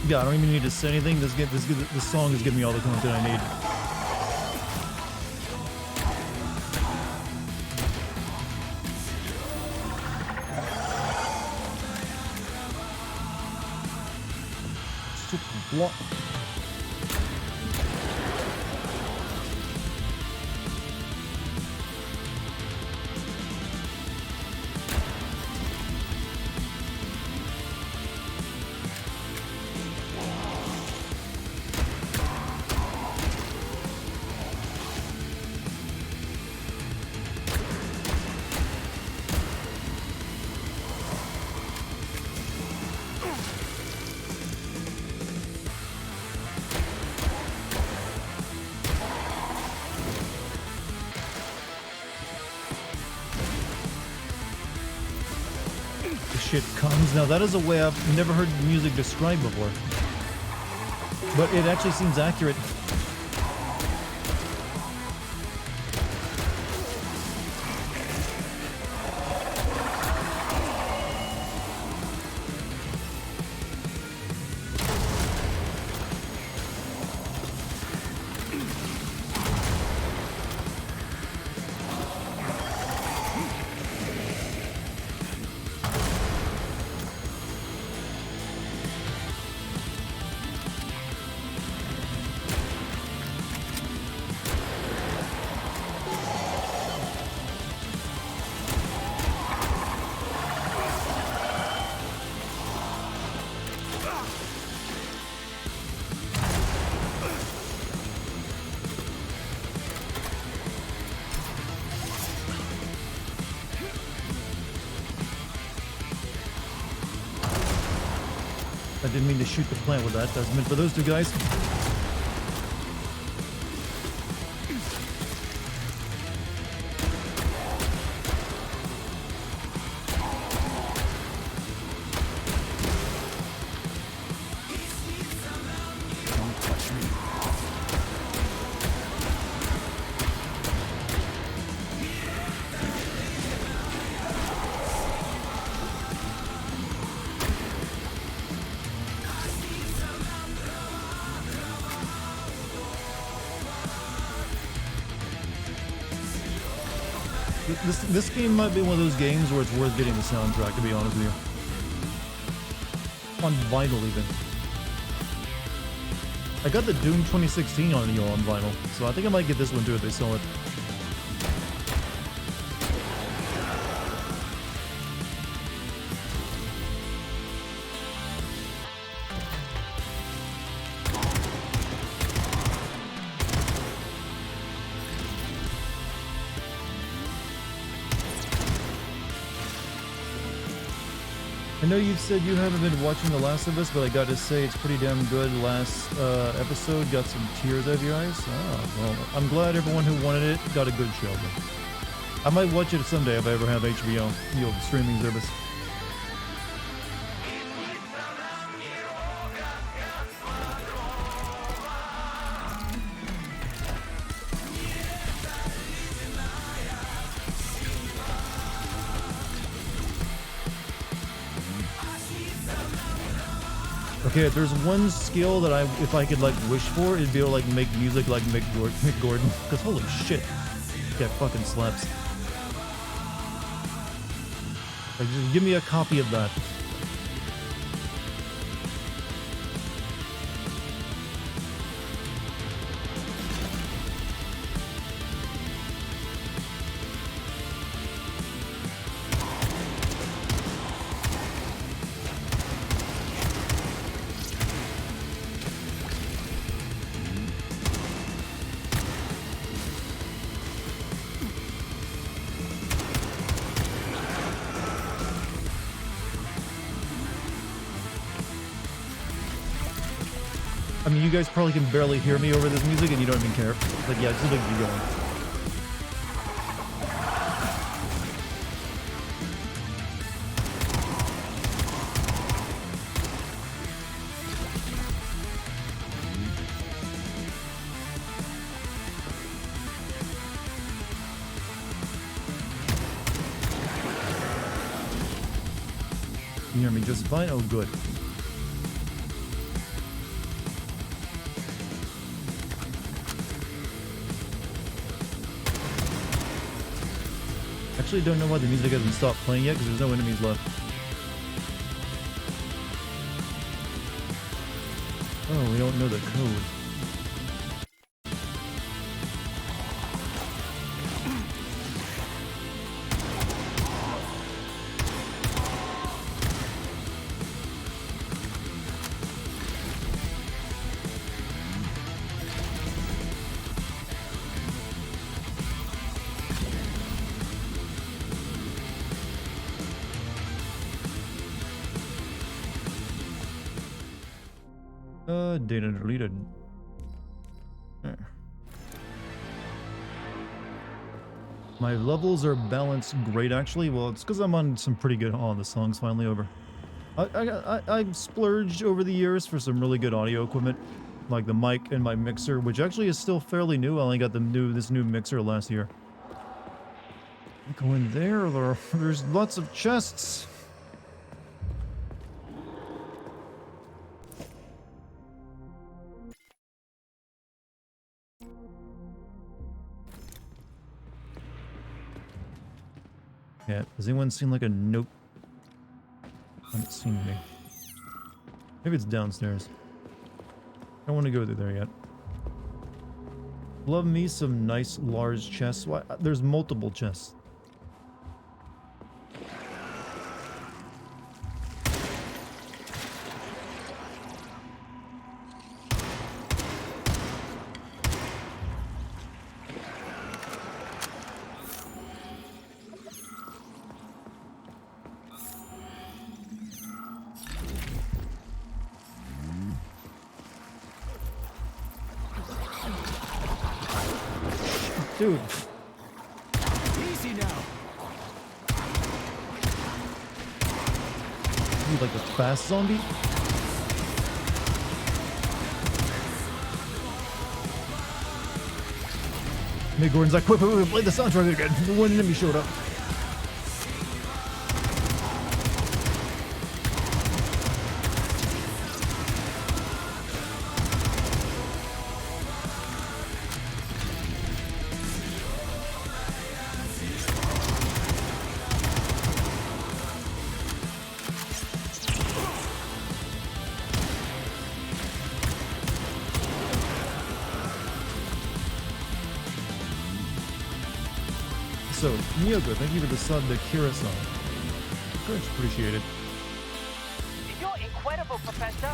Yeah, I don't even need to say anything. This song is giving me all the content I need. Super block. Shit comes. Now that is a way I've never heard music described before. But it actually seems accurate. I didn't mean to shoot the plant with that. That's meant for those two guys. Don't touch me. This game might be one of those games where it's worth getting the soundtrack, to be honest with you. On vinyl, even. I got the Doom 2016 on vinyl, so I think I might get this one too if they sell it. I know you've said you haven't been watching The Last of Us, but I gotta say it's pretty damn good. Last episode got some tears out of your eyes. Ah, well, I'm glad everyone who wanted it got a good show. I might watch it someday if I ever have HBO, the old streaming service. Okay, if there's one skill that if I could like wish for, it'd be able to like make music like Mick Gordon. Because holy shit, that fucking slaps. Like, just give me a copy of that. I mean, you guys probably can barely hear me over this music and you don't even care. Like, yeah, just like keep going. You hear me just fine? Oh, good. Actually, don't know why the music hasn't stopped playing yet because there's no enemies left. Oh, we don't know the code. Data deleted. My levels are balanced great, actually. Well, it's because I'm on some pretty good... Oh, the song's finally over. I've splurged over the years for some really good audio equipment, like the mic and my mixer, which actually is still fairly new. I only got this new mixer last year. Go in there. There's lots of chests. Yeah, has anyone seen like a note? I haven't seen any. Maybe it's downstairs. I don't want to go through there yet. Love me some nice large chests. Why? There's multiple chests. Dude. Easy now. You like a fast zombie? Mick Gordon's like, quick, play the soundtrack again. The one enemy showed up. Also, Miyoko, thank you for the sub to Kira-san. Much appreciated. You're incredible, Professor.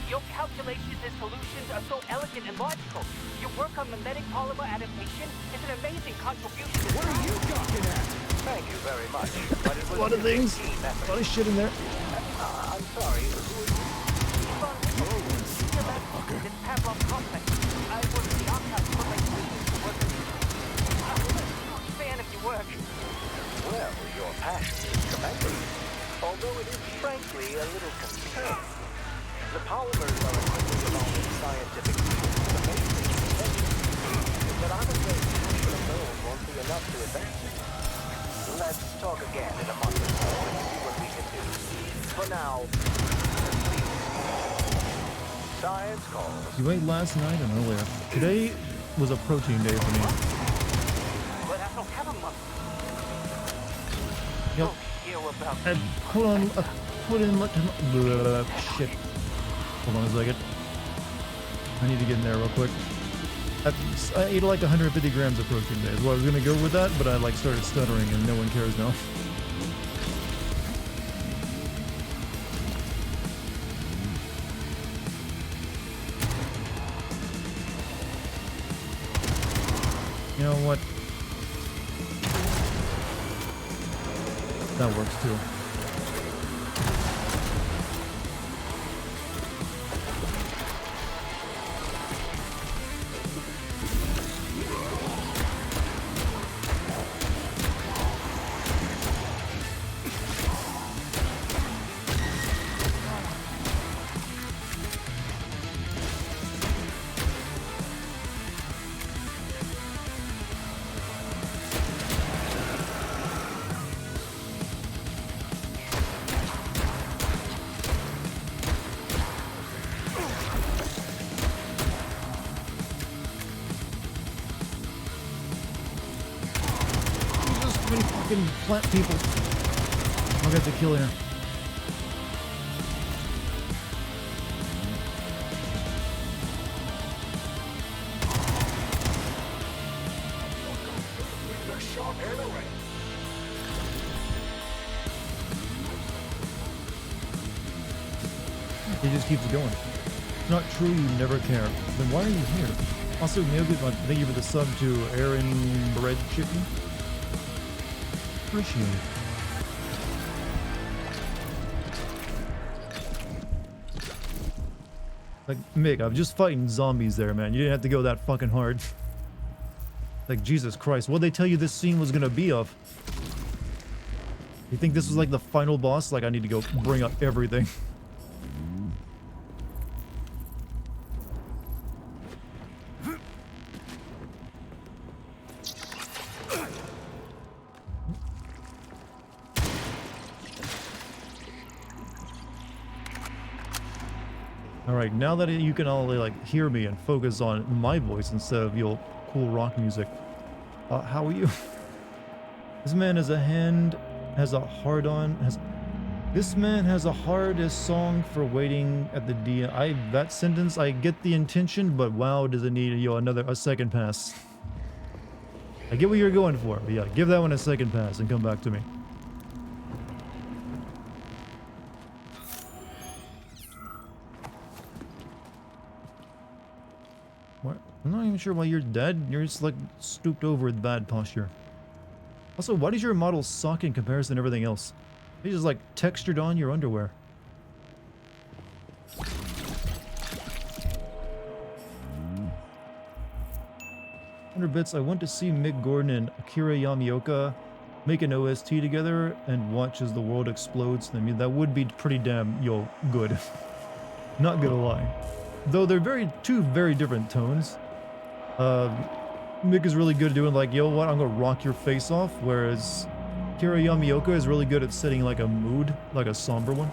Your calculations and solutions are so elegant and logical. Your work on mimetic polymer adaptation is an amazing contribution. What are you gawking at? Thank you very much. But it was A lot of things. a team effort. A lot of shit in there. I'm sorry. Who are you? This Pavlov complex. I work in the archives for my students to work with. I'm a huge fan of your work. Well, your passion is commendable. Although it is frankly a little concerning. The polymers are equivalent of all the scientific amazing inventions. But I'm afraid pushing them alone won't be enough to advance it. Let's talk again in a month or so and see what we can do. For now, science calls. You ate last night and earlier. Today was a protein day for me. But I don't have a month. Yep. Don't hear about I put in much shit. Hold on a second. I need to get in there real quick. I ate like 150 grams of protein days. Well, I was gonna go with that, but I like started stuttering and no one cares now. You know what? That works too. Fucking plant people. I'll get to kill her. He just keeps going. It's not true, you never care. Then why are you here? Also, Miyagi, thank you for the sub to Aaron Bread Chicken. Appreciate it. Like, Mick, I'm just fighting zombies there, man. You didn't have to go that fucking hard. Like, Jesus Christ, what'd they tell you this scene was gonna be of? You think this was like the final boss? Like, I need to go bring up everything. Alright, now that you can all like hear me and focus on my voice instead of your cool rock music. How are you? This man has a hard-on, this man has a hardest song for waiting at the D. That sentence, I get the intention, but wow, does it need a second pass. I get what you're going for, but yeah, give that one a second pass and come back to me. What? I'm not even sure why you're dead. You're just like stooped over with bad posture. Also, why does your model suck in comparison to everything else? They just like textured on your underwear. 100 bits. I went to see Mick Gordon and Akira Yamaoka make an OST together and watch as the world explodes. I mean, that would be pretty damn, good. Not gonna lie. Though they're two very different tones. Mick is really good at doing like, yo, what, I'm gonna rock your face off, whereas Akira Yamaoka is really good at setting like a mood, like a somber one.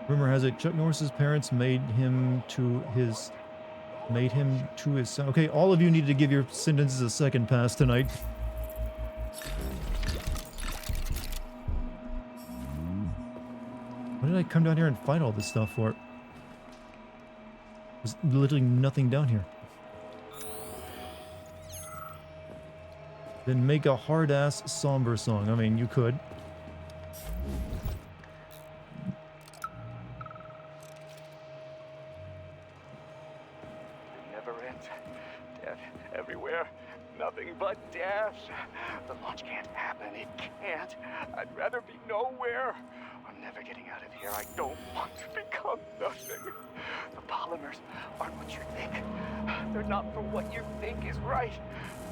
Rumor has it Chuck Norris's parents made him to his son. Okay, all of you need to give your sentences a second pass tonight. Why did I come down here and fight all this stuff for? There's literally nothing down here. Then make a hard-ass somber song. I mean, you could. It never ends. Death everywhere. Nothing but death. The launch can't happen. It can't. I'd rather be nowhere. I'm never getting out of here. I don't want to become nothing. The polymers aren't what you think. They're not for what you think is right.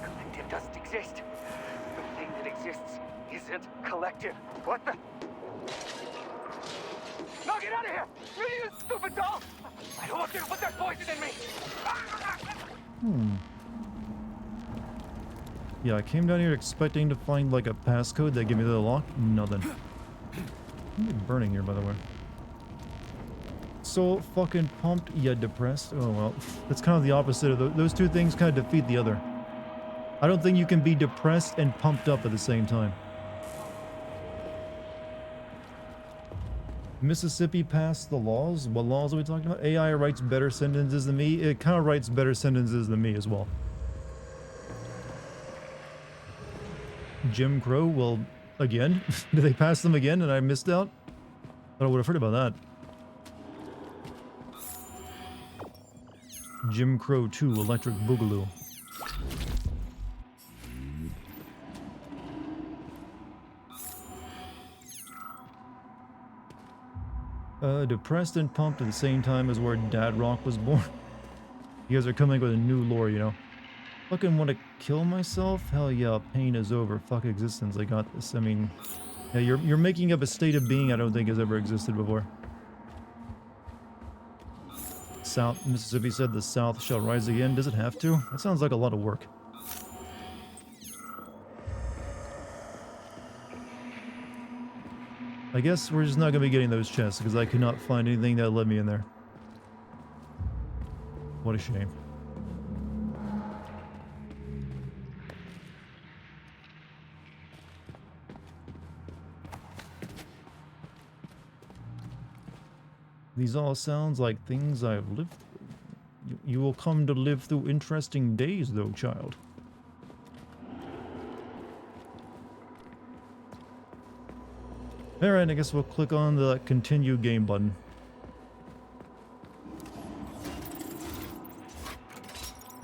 Collective doesn't exist. The thing that exists isn't collective. What the? No, get out of here! You stupid dog! I don't want you to put that poison in me! Yeah, I came down here expecting to find like a passcode that gave me the lock. Nothing. I'm burning here, by the way. So fucking pumped yet depressed. Oh well, that's kind of the opposite of those two things. Kind of defeat the other. I don't think you can be depressed and pumped up at the same time. Mississippi passed the laws. What laws are we talking about? AI writes better sentences than me. It kind of writes better sentences than me as well. Jim Crow, well, again? Did they pass them again and I missed out? I would have heard about that. Jim Crow 2, Electric Boogaloo. Depressed and pumped at the same time as where Dad Rock was born. You guys are coming with a new lore, you know. Fucking want to kill myself? Hell yeah, pain is over. Fuck existence, I got this. I mean, yeah, you're making up a state of being I don't think has ever existed before. South Mississippi said the South shall rise again. Does it have to? That sounds like a lot of work. I guess we're just not going to be getting those chests because I could not find anything that led me in there. What a shame. These all sounds like things I've lived through. You will come to live through interesting days, though, child. Alright, I guess we'll click on the continue game button.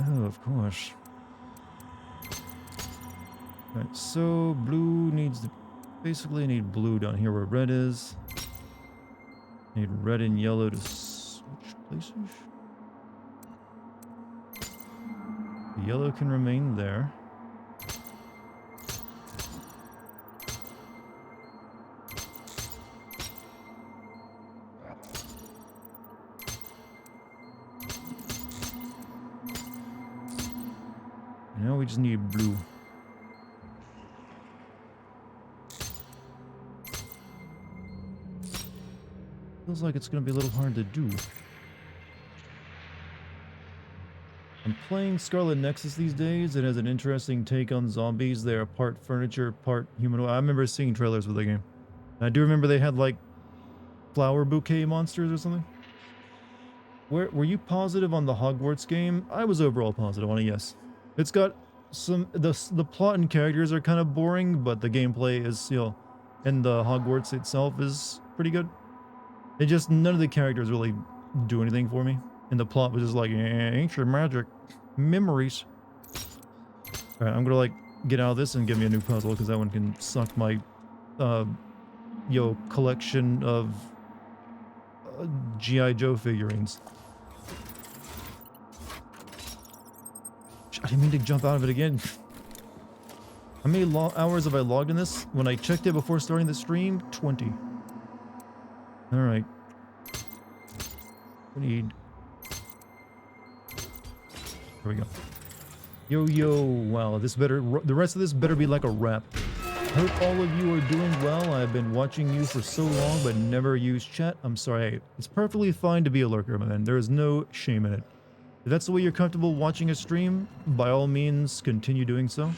Oh, of course. Alright, so blue needs to... Basically, I need blue down here where red is. Need red and yellow to switch places. The yellow can remain there. Now we just need blue. Feels like it's going to be a little hard to do. I'm playing Scarlet Nexus these days. It has an interesting take on zombies. They're part furniture, part humanoid. I remember seeing trailers for the game. And I do remember they had like flower bouquet monsters or something. Were you positive on the Hogwarts game? I was overall positive on it, yes. It's got some... The plot and characters are kind of boring, but the gameplay is, you know... And the Hogwarts itself is pretty good. It just... None of the characters really do anything for me. And the plot was just like, ancient magic. Memories. Alright, I'm gonna, like, get out of this and give me a new puzzle, because that one can suck my... collection of... G.I. Joe figurines. I didn't mean to jump out of it again. How many hours have I logged in this? When I checked it before starting the stream, 20. Alright. We need... There we go. Yo, wow, this better... The rest of this better be like a rap. Hope all of you are doing well. I've been watching you for so long, but never used chat. I'm sorry. It's perfectly fine to be a lurker, man. There is no shame in it. If that's the way you're comfortable watching a stream, by all means, continue doing so.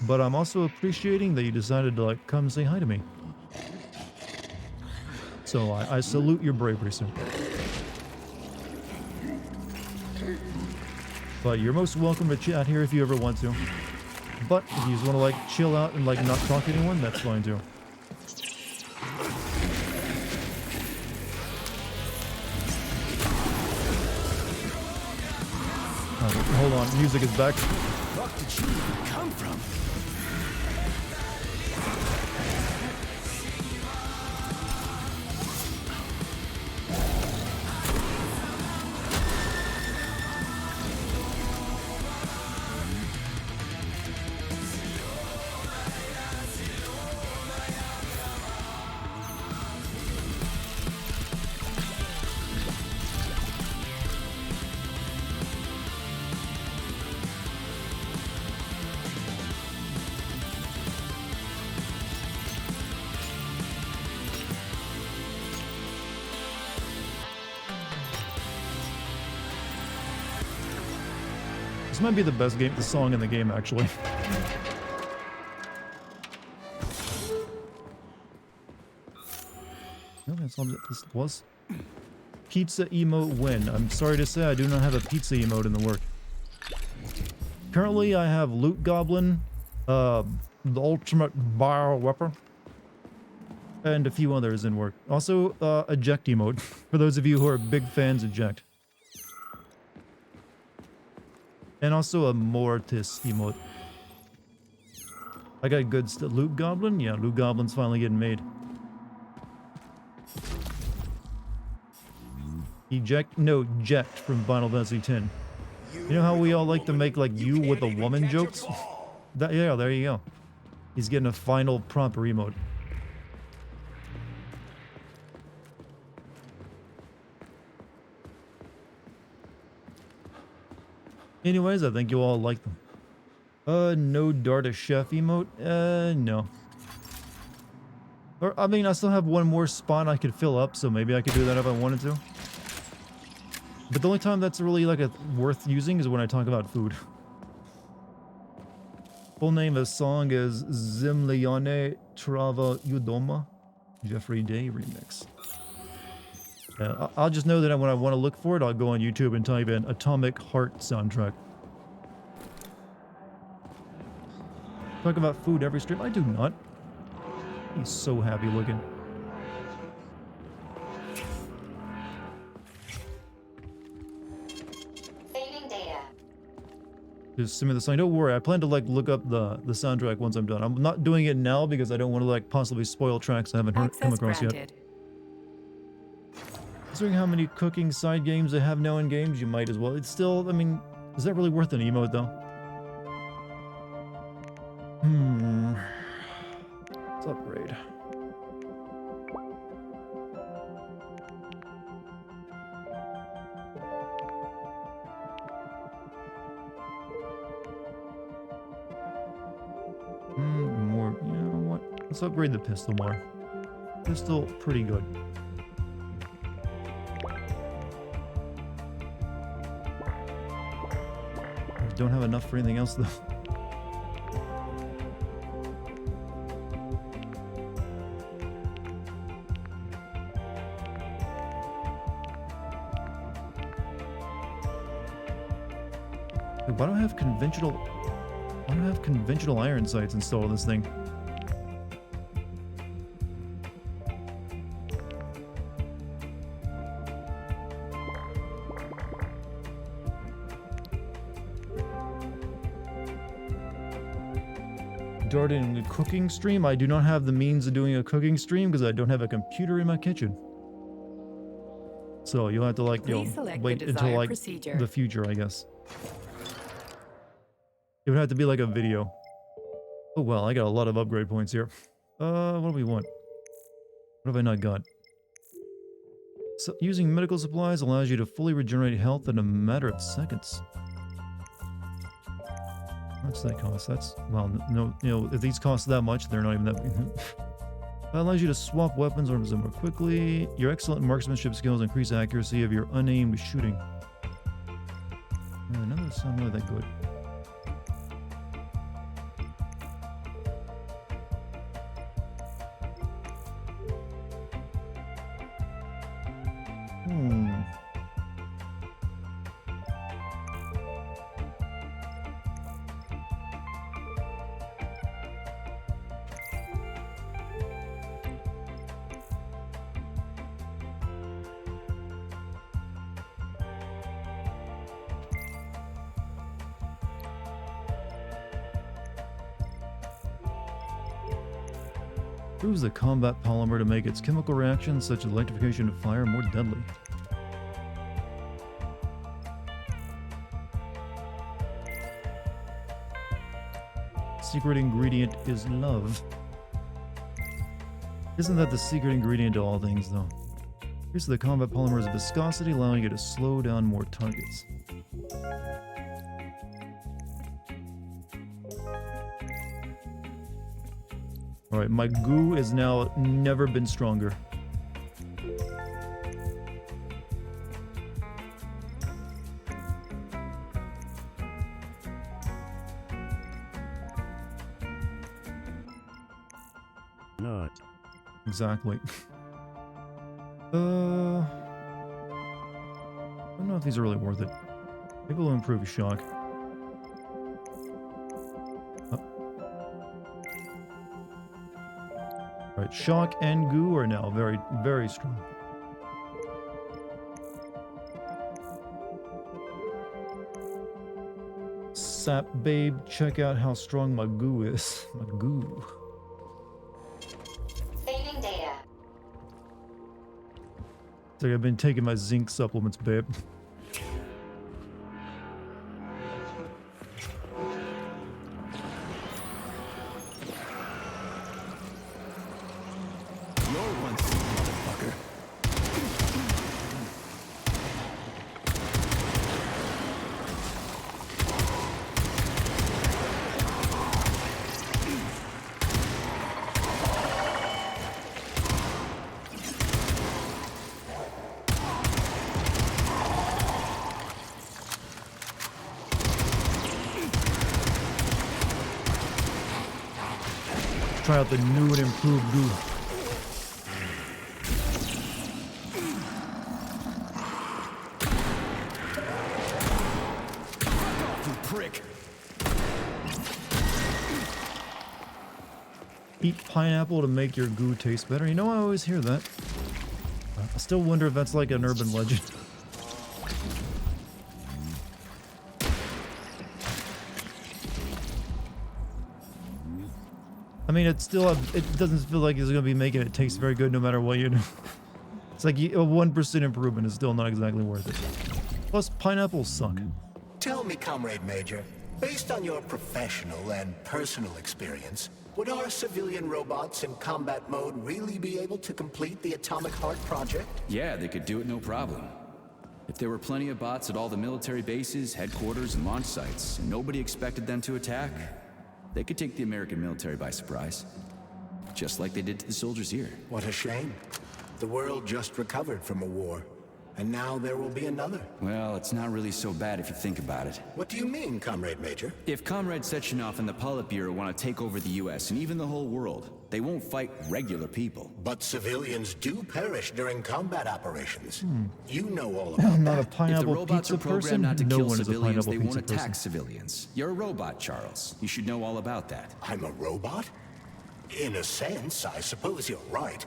But I'm also appreciating that you decided to, like, come say hi to me. So I salute your bravery, sir. But you're most welcome to chat here if you ever want to. But if you just want to like chill out and like not talk to anyone, that's fine too. Hold on, music is back. Where the fuck did you even come from? This might be the best song in the game, actually. No, that's all this was. Pizza emote win. I'm sorry to say I do not have a pizza emote in the work. Currently, I have Loot Goblin, the ultimate bioweapon, and a few others in work. Also, eject emote, for those of you who are big fans, eject. And also a Mortis emote. I got good stuff. Loot Goblin? Yeah, Loot Goblin's finally getting made. Eject? No, Jet from Final Fantasy X. You know how we all like to make like you with a woman jokes? Yeah, there you go. He's getting a final proper emote. Anyways, I think you all like them. No Darta Chef emote? No. Or, I mean, I still have one more spot I could fill up, so maybe I could do that if I wanted to. But the only time that's really, like, worth using is when I talk about food. Full name of the song is Zimliane Trava Udoma. Jeffrey Day remix. I'll just know that when I want to look for it, I'll go on YouTube and type in Atomic Heart soundtrack. Talk about food every stream? I do not. He's so happy looking. Saving data. Just send me the song. Don't worry, I plan to like look up the soundtrack once I'm done. I'm not doing it now because I don't want to like possibly spoil tracks I haven't come across yet. Considering how many cooking side games I have now in games, you might as well. It's still, I mean, is that really worth an emote though? Let's upgrade. More, you know what? Let's upgrade the pistol more. Pistol, pretty good. Don't have enough for anything else though. Why do I have conventional iron sights installed in this thing? Dartigan cooking stream? I do not have the means of doing a cooking stream because I don't have a computer in my kitchen. So you'll have to like, wait until like the future, I guess. It would have to be like a video. Oh well, I got a lot of upgrade points here. What do we want? What have I not got? So using medical supplies allows you to fully regenerate health in a matter of seconds. How much does that cost? That's, well, no, you know, if these cost that much, they're not even that big. That allows you to swap weapons or more quickly. Your excellent marksmanship skills increase accuracy of your unaimed shooting. None of those sound really that good. Improves the combat polymer to make its chemical reactions such as electrification and fire more deadly. Secret ingredient is love. Isn't that the secret ingredient to all things, though? Here's the combat polymer's viscosity, allowing it to slow down more targets. Alright, my goo is now never been stronger. Not. Exactly. I don't know if these are really worth it. Maybe we'll improve shock. Alright, shock and goo are now very, very strong. Sap babe, check out how strong my goo is. My goo. Saving data. It's like I've been taking my zinc supplements, babe. Try out the new and improved goo. You prick. Eat pineapple to make your goo taste better. You know, I always hear that. I still wonder if that's like an urban legend. I mean, it doesn't feel like it's going to be making it taste very good no matter what you do. It's like a 1% improvement is still not exactly worth it. Plus, pineapples suck. Tell me, Comrade Major, based on your professional and personal experience, would our civilian robots in combat mode really be able to complete the Atomic Heart project? Yeah, they could do it no problem. If there were plenty of bots at all the military bases, headquarters, and launch sites, and nobody expected them to attack, they could take the American military by surprise. Just like they did to the soldiers here. What a shame. The world just recovered from a war, and now there will be another. Well, it's not really so bad if you think about it. What do you mean, Comrade Major? If Comrade Sechenov and the Politburo want to take over the US and even the whole world, they won't fight regular people. But civilians do perish during combat operations. You know all I'm about not a that. If the pineapple robots pizza are programmed person. not to No kill one is a civilians, pineapple they won't pizza attack person. civilians. You're a robot, Charles. You should know all about that. I'm a robot? In a sense, I suppose you're right.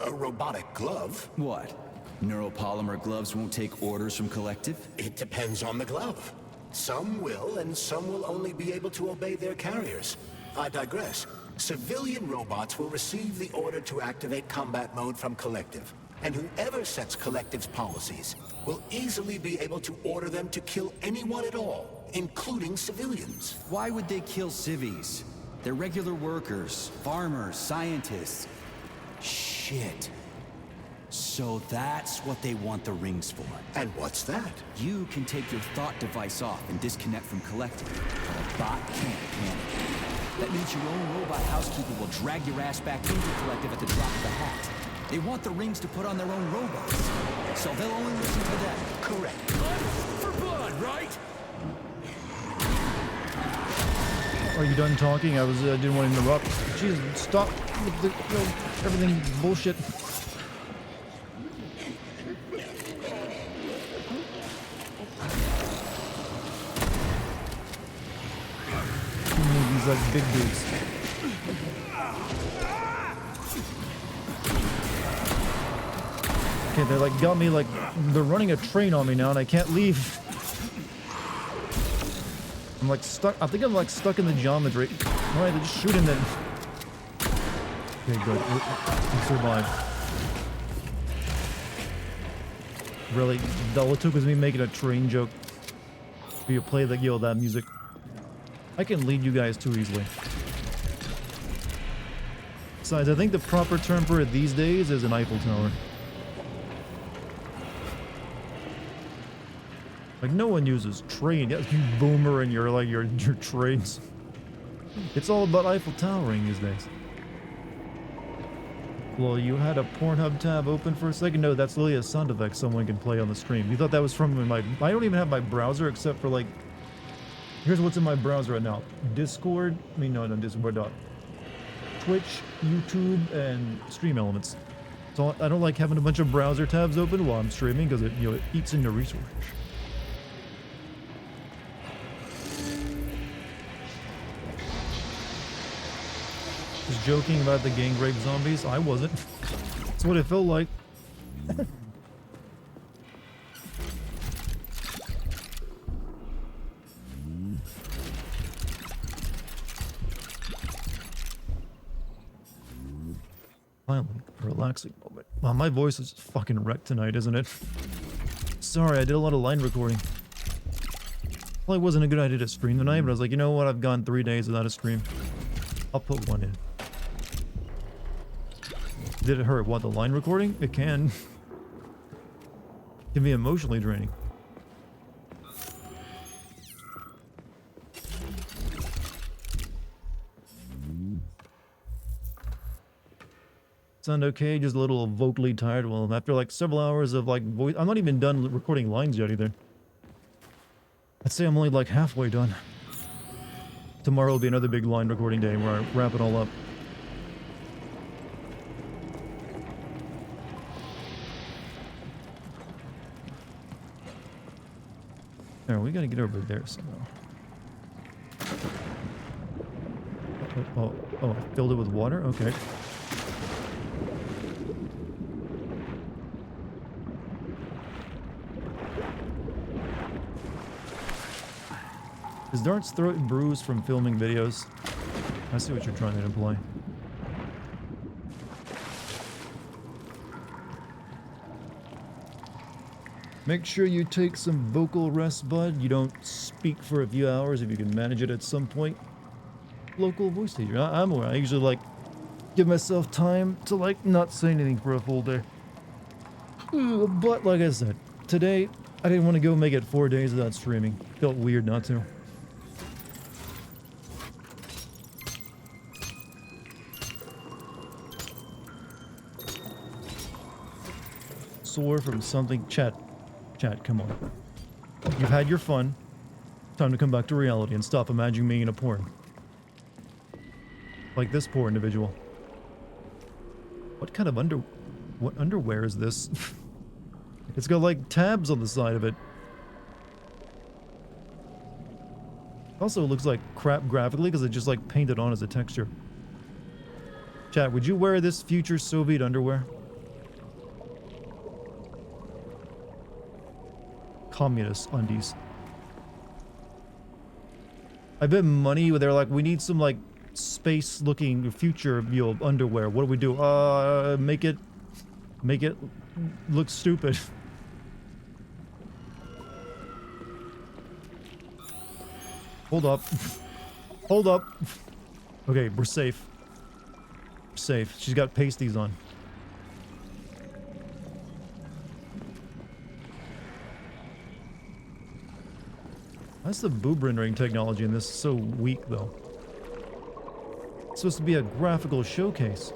A robotic glove? What? Neuropolymer gloves won't take orders from Collective? It depends on the glove. Some will, and some will only be able to obey their carriers. I digress. Civilian robots will receive the order to activate combat mode from Collective, and whoever sets Collective's policies will easily be able to order them to kill anyone at all, including civilians. Why would they kill civvies? They're regular workers, farmers, scientists. Shit. So that's what they want the rings for. And what's that? You can take your thought device off and disconnect from Collective, but a bot can't panic. That means your own robot housekeeper will drag your ass back into Collective at the drop of a hat. They want the rings to put on their own robots, so they'll only listen to them. Correct. For blood, right? Are you done talking? I didn't want to interrupt. Jesus, stop with the, everything bullshit. These like big dudes. Okay, they like got me like they're running a train on me now, and I can't leave. I'm like stuck. I think I'm like stuck in the geometry. All right, they're just shooting then. Okay, good. We survived. Really, all it took was me making a train joke. For you to play that music. I can lead you guys too easily. Besides, I think the proper term for it these days is an Eiffel Tower. Like, no one uses train. Yes, you boomer and your trains. It's all about Eiffel Towering these days. Well, you had a Pornhub tab open for a second? No, that's literally a sound effect someone can play on the stream. You thought that was from my... I don't even have my browser except for, like... Here's what's in my browser right now. Discord... I mean, no, Discord. Twitch, YouTube, and Stream Elements. So I don't like having a bunch of browser tabs open while I'm streaming because it eats into resources. Just joking about the gang rape zombies. I wasn't. That's what it felt like. Finally, a relaxing moment. Wow, my voice is fucking wrecked tonight, isn't it? Sorry, I did a lot of line recording. Probably wasn't a good idea to stream tonight, but I was like, you know what? I've gone 3 days without a stream. I'll put one in. Did it hurt? What, the line recording? It can. Can be emotionally draining. Sound okay? Just a little vocally tired. Well, after like several hours of like voice... I'm not even done recording lines yet either. I'd say I'm only like halfway done. Tomorrow will be another big line recording day where I wrap it all up. Alright, we gotta get over there somehow. Oh, I filled it with water? Okay. Is Dart's throat bruised from filming videos? I see what you're trying to imply. Make sure you take some vocal rest, bud. You don't speak for a few hours if you can manage it at some point. Local voice teacher. I'm aware. I usually like give myself time to like not say anything for a full day. But like I said, today I didn't want to go make it 4 days without streaming. Felt weird not to. Sore from something. Chat, come on. You've had your fun. Time to come back to reality and stop imagining me in a porn. Like this poor individual. What kind of what underwear is this? It's got like tabs on the side of it. Also, it looks like crap graphically because it just like painted on as a texture. Chat, would you wear this future Soviet underwear? Communist undies. I bet money where they're like, we need some like space looking future underwear. What do we do? Make it look stupid. Hold up. Hold up. Okay, we're safe. We're safe. She's got pasties on. That's the boob rendering technology in this is so weak, though. It's supposed to be a graphical showcase.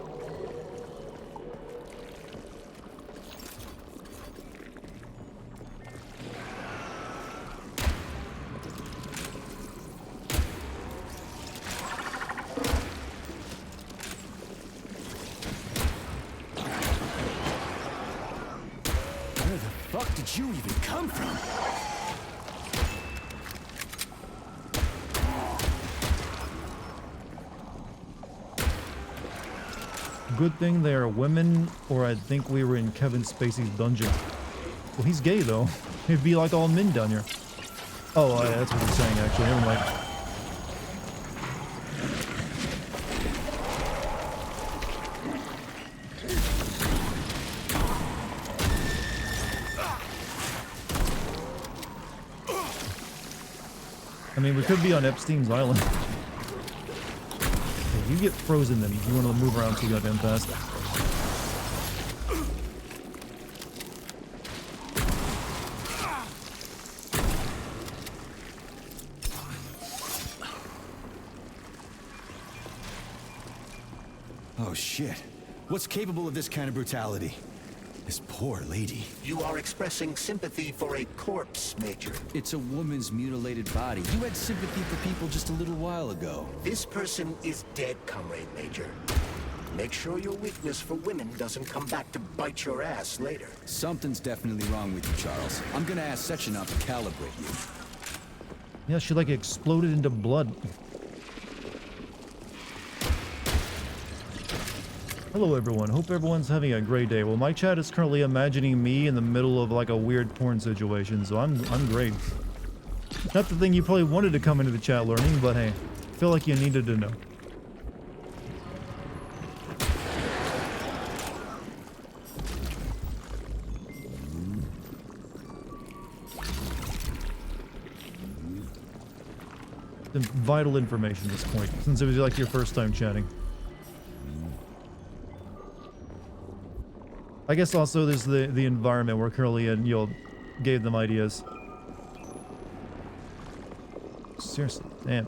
Where the fuck did you even come from? Good thing they are women, or I'd think we were in Kevin Spacey's dungeon. Well, he's gay, though. He'd be like all men down here. Oh, that's what he's saying, actually. Never mind. I mean, we could be on Epstein's Island. Okay, you get frozen then. You want to move around too goddamn fast. Oh shit. What's capable of this kind of brutality? This poor lady. You are expressing sympathy for a corpse, Major. It's a woman's mutilated body. You had sympathy for people just a little while ago. This person is dead, Comrade Major. Make sure your weakness for women doesn't come back to bite your ass later. Something's definitely wrong with you, Charles. I'm gonna ask Sechenov to calibrate you. Yeah, she like exploded into blood. Hello everyone, hope everyone's having a great day. Well, my chat is currently imagining me in the middle of like a weird porn situation, so I'm great. Not the thing you probably wanted to come into the chat learning, but hey, I feel like you needed to know. Some vital information at this point, since it was like your first time chatting. I guess also there's the environment we're currently in, gave them ideas. Seriously, damn.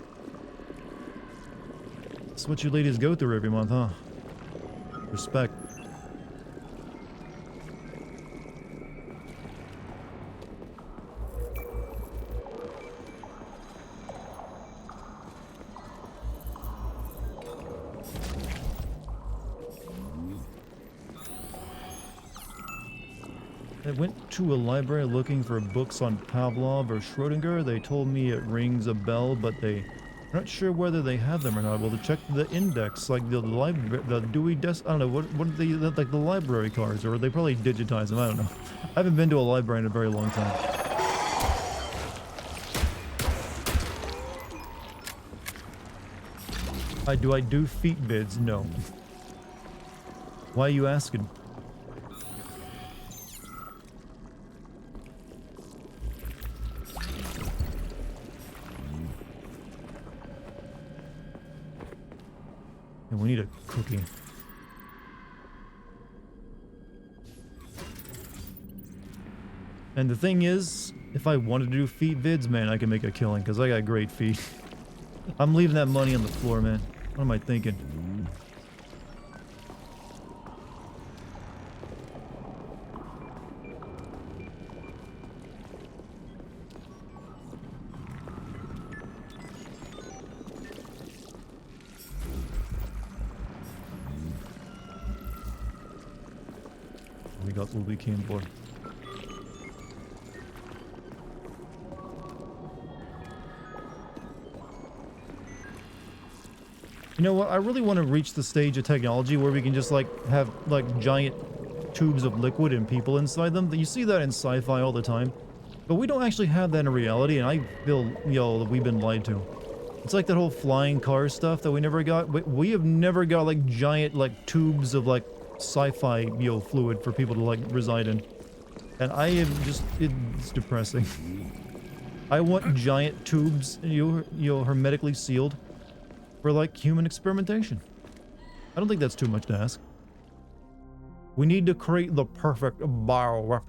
That's what you ladies go through every month, huh? Respect. I went to a library looking for books on Pavlov or Schrodinger. They told me it rings a bell, but they're not sure whether they have them or not. Well, to check the index, like the Dewey desk. I don't know what are they, like the library cards, or they probably digitize them. I don't know. I haven't been to a library in a very long time. Do I do feet vids? No. Why are you asking? And we need a cookie. And the thing is, if I wanted to do feet vids, man, I can make a killing because I got great feet. I'm leaving that money on the floor, man. What am I thinking? We got what we came for. You know what? I really want to reach the stage of technology where we can just like have like giant tubes of liquid and people inside them. You see that in sci-fi all the time, but we don't actually have that in reality, and I feel, that we've been lied to. It's like that whole flying car stuff that we never got. We have never got like giant like tubes of like sci-fi fluid for people to like reside in, and I am just, it's depressing. I want giant tubes, hermetically sealed for like human experimentation. I don't think that's too much to ask. We need to create the perfect bioweapon.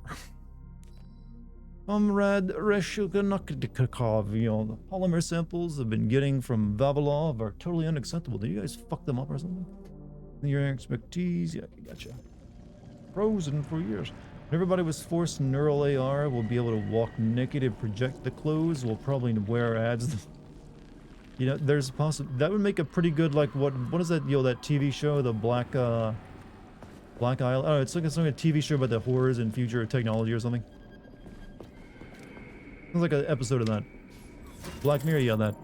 Comrade Reshukanaktikakov, the polymer samples I've been getting from Vavilov are totally unacceptable. Did you guys fuck them up or something? Your expertise, yeah, gotcha. Frozen for years. When everybody was forced neural AR, we'll be able to walk naked and project the clothes. We'll probably wear ads. There's a possible that would make a pretty good, like, what is that, that TV show, the Black Isle? Oh, it's like a TV show about the horrors and future technology or something. Sounds like an episode of that. Black Mirror, yeah, that.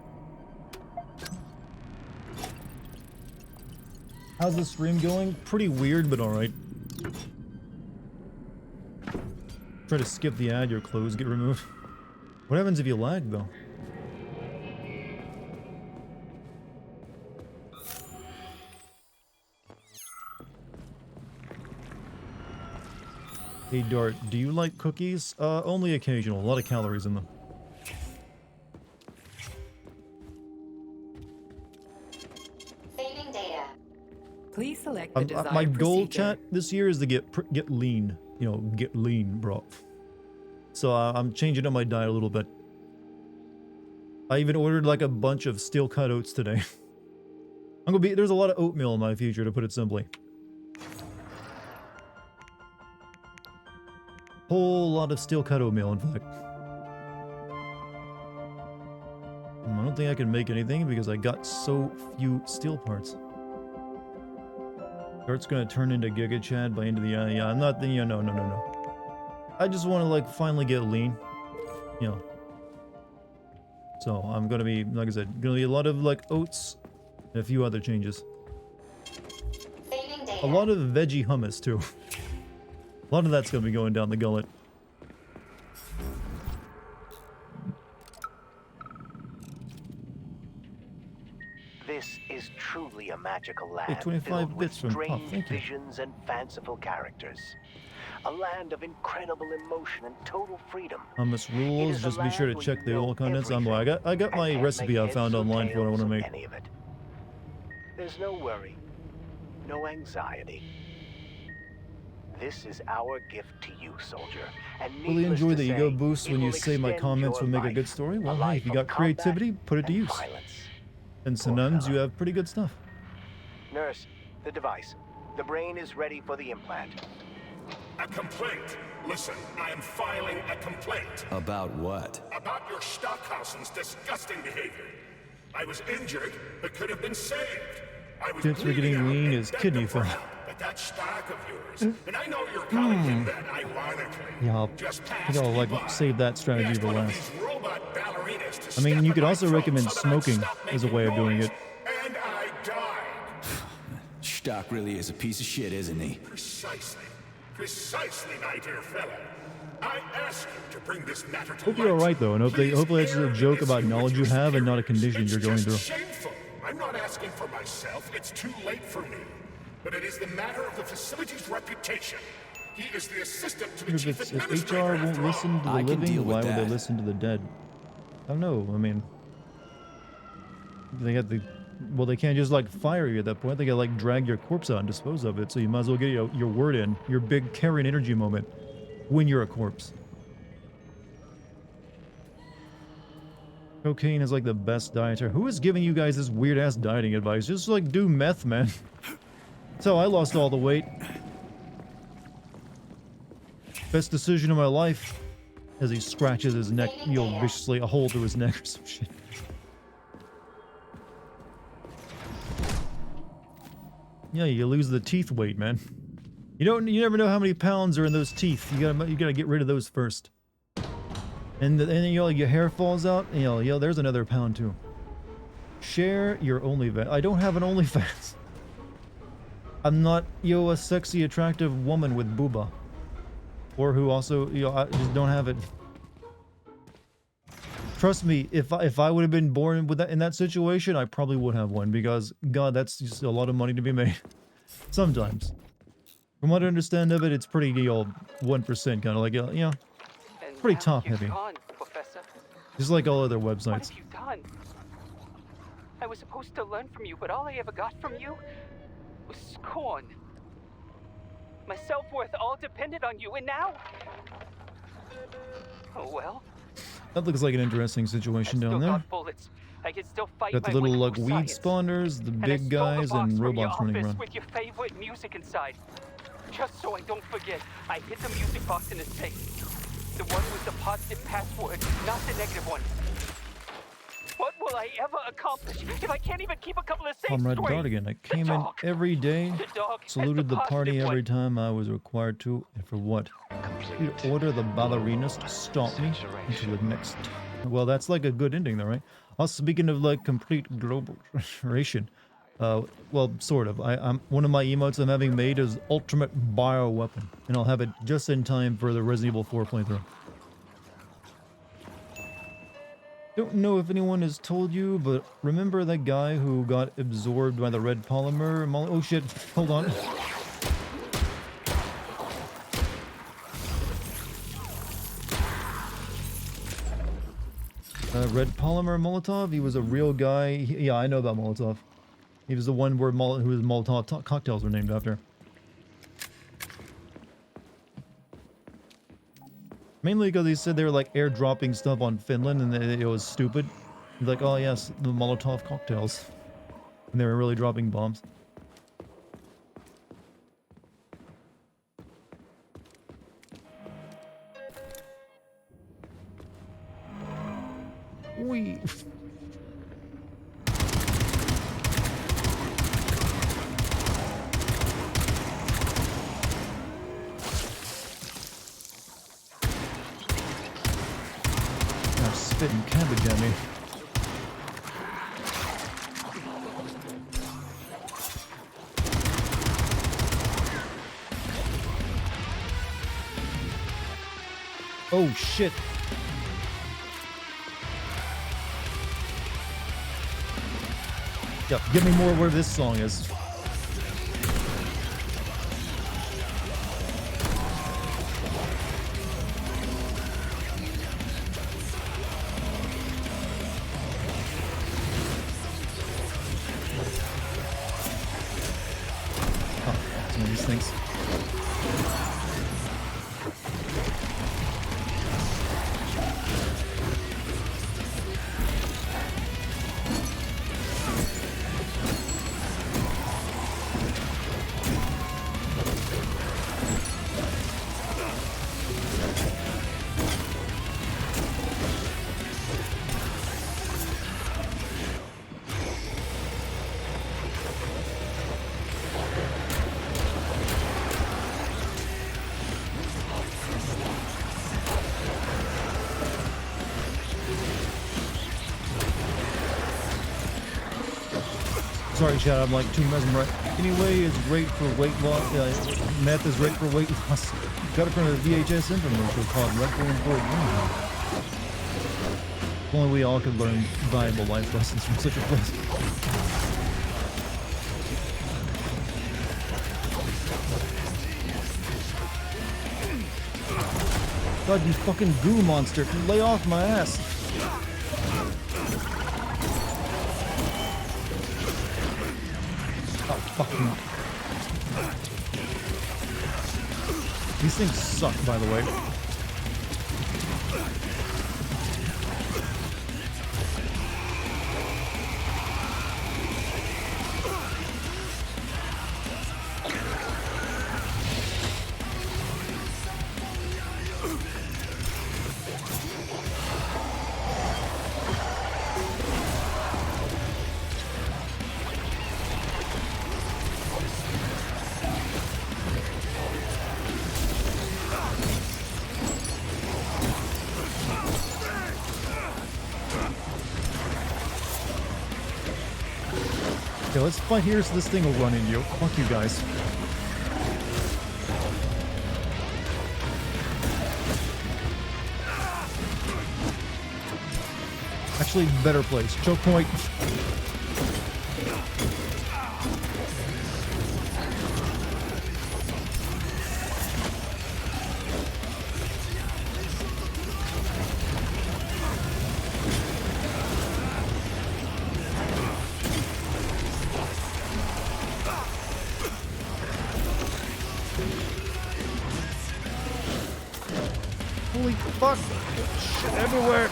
How's the stream going? Pretty weird, but alright. Try to skip the ad, your clothes get removed. What happens if you lag, though? Hey Dart, do you like cookies? Only occasional. A lot of calories in them. Please select the desired my goal, procedure. chat, this year is to get lean. You know, get lean, bro. So I'm changing up my diet a little bit. I even ordered like a bunch of steel cut oats today. There's a lot of oatmeal in my future, to put it simply. Whole lot of steel cut oatmeal, in fact. I don't think I can make anything because I got so few steel parts. Dart's gonna turn into Giga Chad by end of the yeah, I'm not thinking, no. I just want to like finally get lean, you know. So I'm gonna be, like I said, gonna be a lot of like oats and a few other changes. A lot of veggie hummus too. A lot of that's gonna be going down the gullet. This is truly a magical land, Hey, 25 filled with bits from Pop, strange thank you. visions and fanciful characters. A land of incredible emotion and total freedom. Hummus It rules. is a Just be sure to land check where the you oil know contents. I everything got my and can't recipe make I found heads or online for what I want to tails make. of any of it. There's no worry, no anxiety. This is our gift to you, soldier. And Really needless enjoy to the say, ego boost it when you will say my extend comments your will make a good life, story. Well, a hey, life if you of got combat creativity, put it to and use. violence. And Synonyms, you have pretty good stuff. Nurse, the device. The brain is ready for the implant. A complaint. Listen, I am filing a complaint. About what? About your Stockhausen's disgusting behavior. I was injured, but could have been saved. I was Tips for getting bleeding out lean and is begged kidney them for fail. help, but that stock of yours, and I know you're calling him that ironically. Yeah, I just think I'll like passed me by. save that strategy Asked for one of last. these robot ballerinas to I mean, step you in could my also throat recommend so that I'd smoking stop as a making way of doing noise, it. And I died. Stock really is a piece of shit, isn't he? Precisely, my dear fellow. I ask you to bring this matter to Hope you're light. alright though, and hopefully that's just a joke about knowledge you have and not a condition you're going through. Shameful. I'm not asking for myself. It's too late for me. But it is the matter of the facility's reputation. He is the assistant to the If, chief if administrator. HR won't after all. listen to the I can living, deal with why would they that. listen to the dead? I don't know. I mean, they got the. Well, they can't just like fire you at that point. They gotta like drag your corpse out and dispose of it. So you might as well get your word in, your big carrying energy moment, when you're a corpse. Cocaine is like the best dieter. Who is giving you guys this weird ass dieting advice? Just like do meth, man. That's how I lost all the weight. Best decision of my life. As he scratches his neck, viciously, a hole through his neck or some shit. Yeah, you lose the teeth weight, man. You never know how many pounds are in those teeth. You gotta get rid of those first. And then your hair falls out, and there's another pound too. Share your OnlyFans. I don't have an OnlyFans. I'm not, a sexy, attractive woman with booba. Or who also, I just don't have it. Trust me, if I would have been born with that in that situation, I probably would have one because God, that's just a lot of money to be made. Sometimes, from what I understand of it, it's pretty 1% kind of like pretty top heavy. Gone, Professor. Just like all other What websites. have you done? I was supposed to learn from you, but all I ever got from you was scorn. My self-worth all depended on you, and now... Oh well. That looks like an interesting situation down Still there. got bullets. I can still fight Got the my way little through weed science. spawners, the And I big stole the guys, box and from your robots running office around. with your favorite music inside. Just so I don't forget, I hid the music box in the safe. The one with the positive password, not the negative one. What will I ever accomplish if I can't even keep a couple of safes Comrade straight? Dartigan, I came in every day, The dog has saluted the party positive every one. time I was required to, and for what? You'd order the ballerinas to stop me until the next. Well, that's like a good ending, though, right? Also, speaking of like complete global restoration, well, sort of. I'm one of my emotes I'm having made is ultimate bioweapon, and I'll have it just in time for the Resident Evil 4 playthrough. Don't know if anyone has told you, but remember that guy who got absorbed by the red polymer? Oh shit, hold on. Red polymer Molotov? He was a real guy. Yeah, I know about Molotov. He was the one where who his Molotov cocktails were named after. Mainly because he said they were like airdropping stuff on Finland and it was stupid. He's like, oh yes, the Molotov cocktails. And they were really dropping bombs. Wee. Now spitting cabbage at me. Oh shit. Yep, give me more where this song is. Oh, some of these things. Sorry, chat, I'm like too mesmerized. Anyway, it's great for weight loss. Meth is great for weight loss. Got it from a VHS infomercial called Red Bull and Ford. If only we all could learn valuable life lessons from such a place. God, you fucking goo monster. Lay off my ass. Fucking. These things suck, by the way. Okay, let's fight here so this thing will run into you. Fuck you guys. Actually, better place. Choke point. Holy fuck! Shit everywhere!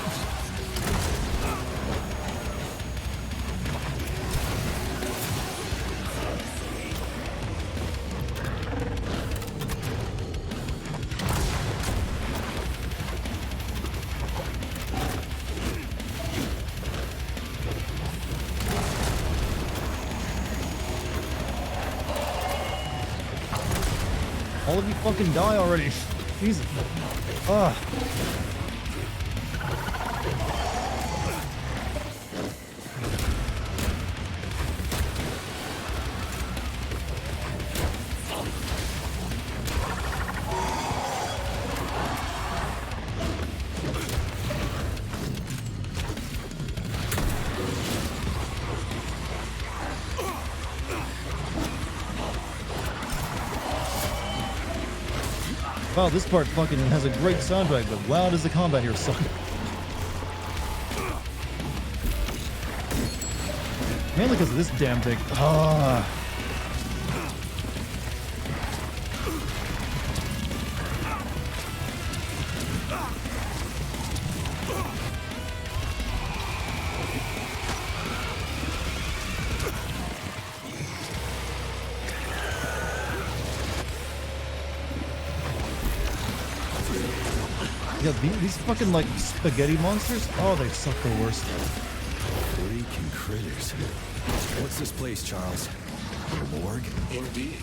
All of you fucking die already. Jesus. Ugh. Wow, this part fucking has a great soundtrack, but wow, does the combat here suck. Mainly because of this damn thing. Ah. Yeah, these fucking, like, spaghetti monsters? Oh, they suck the worst. Freaking critters. What's this place, Charles? A morgue? Indeed.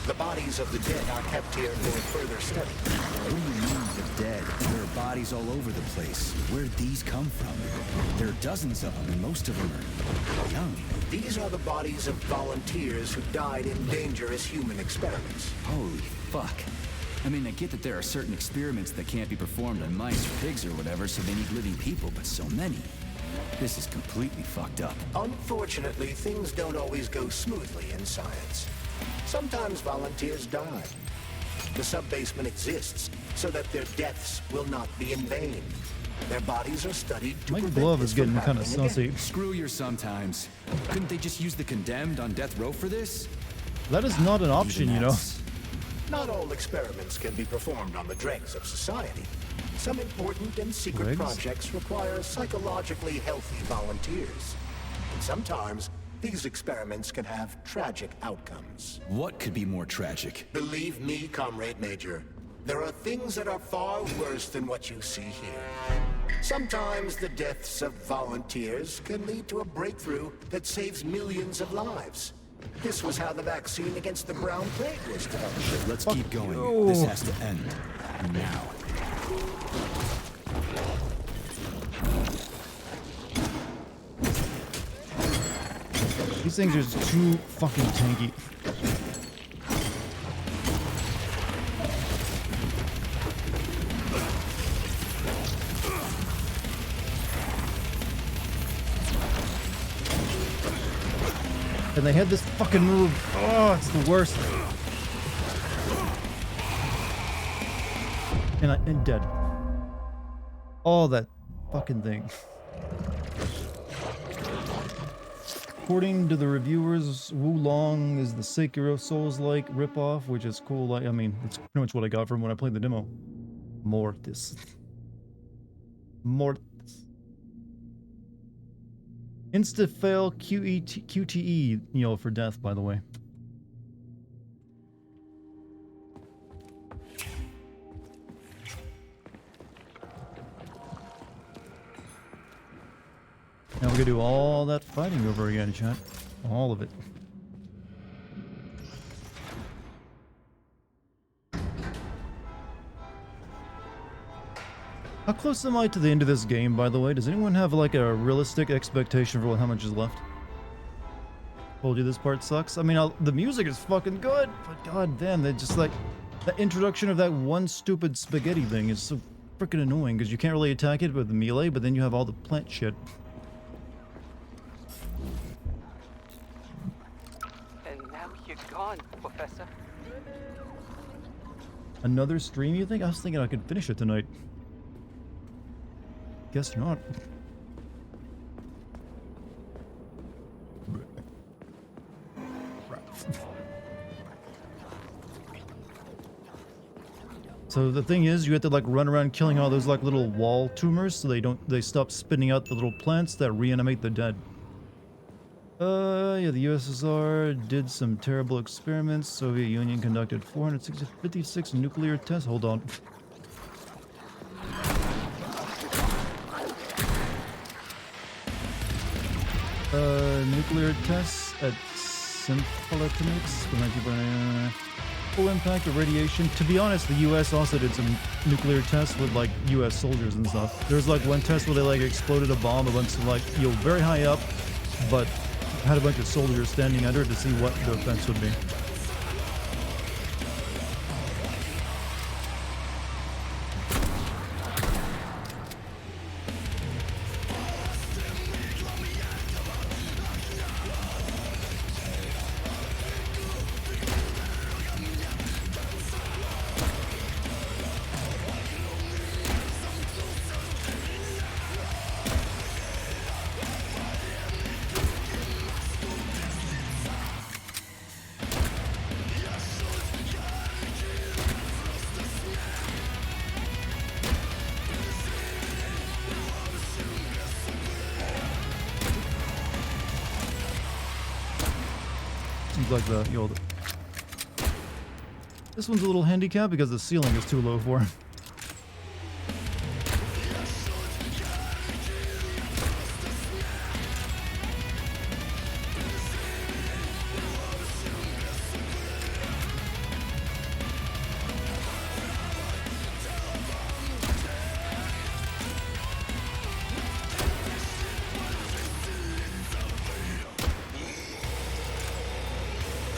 The bodies of the dead are kept here for further study. What do you mean, the dead? There are bodies all over the place. Where'd these come from? There are dozens of them, and most of them are young. These are the bodies of volunteers who died in dangerous human experiments. Holy fuck. I mean, I get that there are certain experiments that can't be performed on mice or pigs or whatever, so they need living people, but so many. This is completely fucked up. Unfortunately, things don't always go smoothly in science. Sometimes volunteers die. The subbasement exists so that their deaths will not be in vain. Their bodies are studied to My prevent glove this is getting from kind of happening sussy. again. Screw your sometimes. Couldn't they just use the condemned on death row for this? That is not an option, you know. That's- Not all experiments can be performed on the dregs of society. Some important and secret Dregs? projects require psychologically healthy volunteers. And sometimes, these experiments can have tragic outcomes. What could be more tragic? Believe me, Comrade Major, there are things that are far worse than what you see here. Sometimes the deaths of volunteers can lead to a breakthrough that saves millions of lives. This was how the vaccine against the brown plague was developed. Let's keep going. you. This has to end. Now. These things are just too fucking tanky. And they had this fucking move. Oh, it's the worst. And I'm dead. All that fucking thing. According to the reviewers, Wulong is the Sekiro Souls-like ripoff, which is cool. Like, I mean, it's pretty much what I got from when I played the demo. Mortis. Mortis. Insta-fail QTE, you know, for death, by the way. Now we're gonna do all that fighting over again, chat. All of it. How close am I to the end of this game, by the way? Does anyone have, like, a realistic expectation for how much is left? Told you this part sucks. I mean, the music is fucking good, but god damn, they just, like, the introduction of that one stupid spaghetti thing is so freaking annoying, because you can't really attack it with melee, but then you have all the plant shit. And now you're gone, Professor. Another stream, you think? I was thinking I could finish it tonight. Guess not. So the thing is, you have to like run around killing all those like little wall tumors so they stop spitting out the little plants that reanimate the dead. Yeah, the USSR did some terrible experiments. Soviet Union conducted 456 nuclear tests. Hold on. Nuclear tests at Sympholytinics with full impact of radiation. To be honest, the US also did some nuclear tests with like US soldiers and stuff. There was like one test where they like exploded a bomb a bunch of like, very high up, but had a bunch of soldiers standing under it to see what the effects would be. Seems like this one's a little handicapped because the ceiling is too low for him.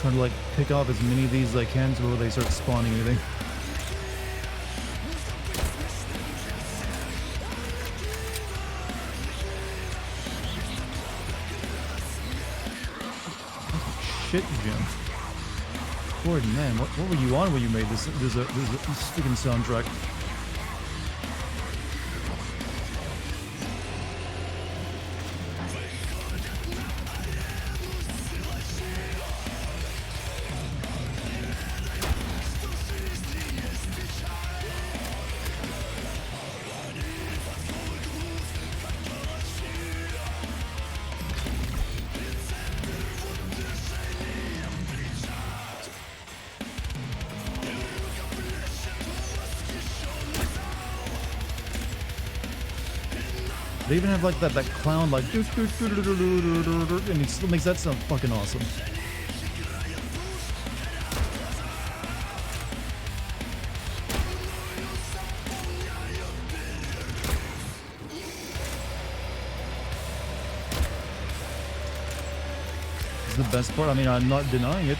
Trying to like pick off as many of these as I can before they start spawning anything. Shit, Jim. Lord, man, what were you on when you made this sticking soundtrack? They even have like that clown like and it still makes that sound fucking awesome. This is the best part. I mean, I'm not denying it.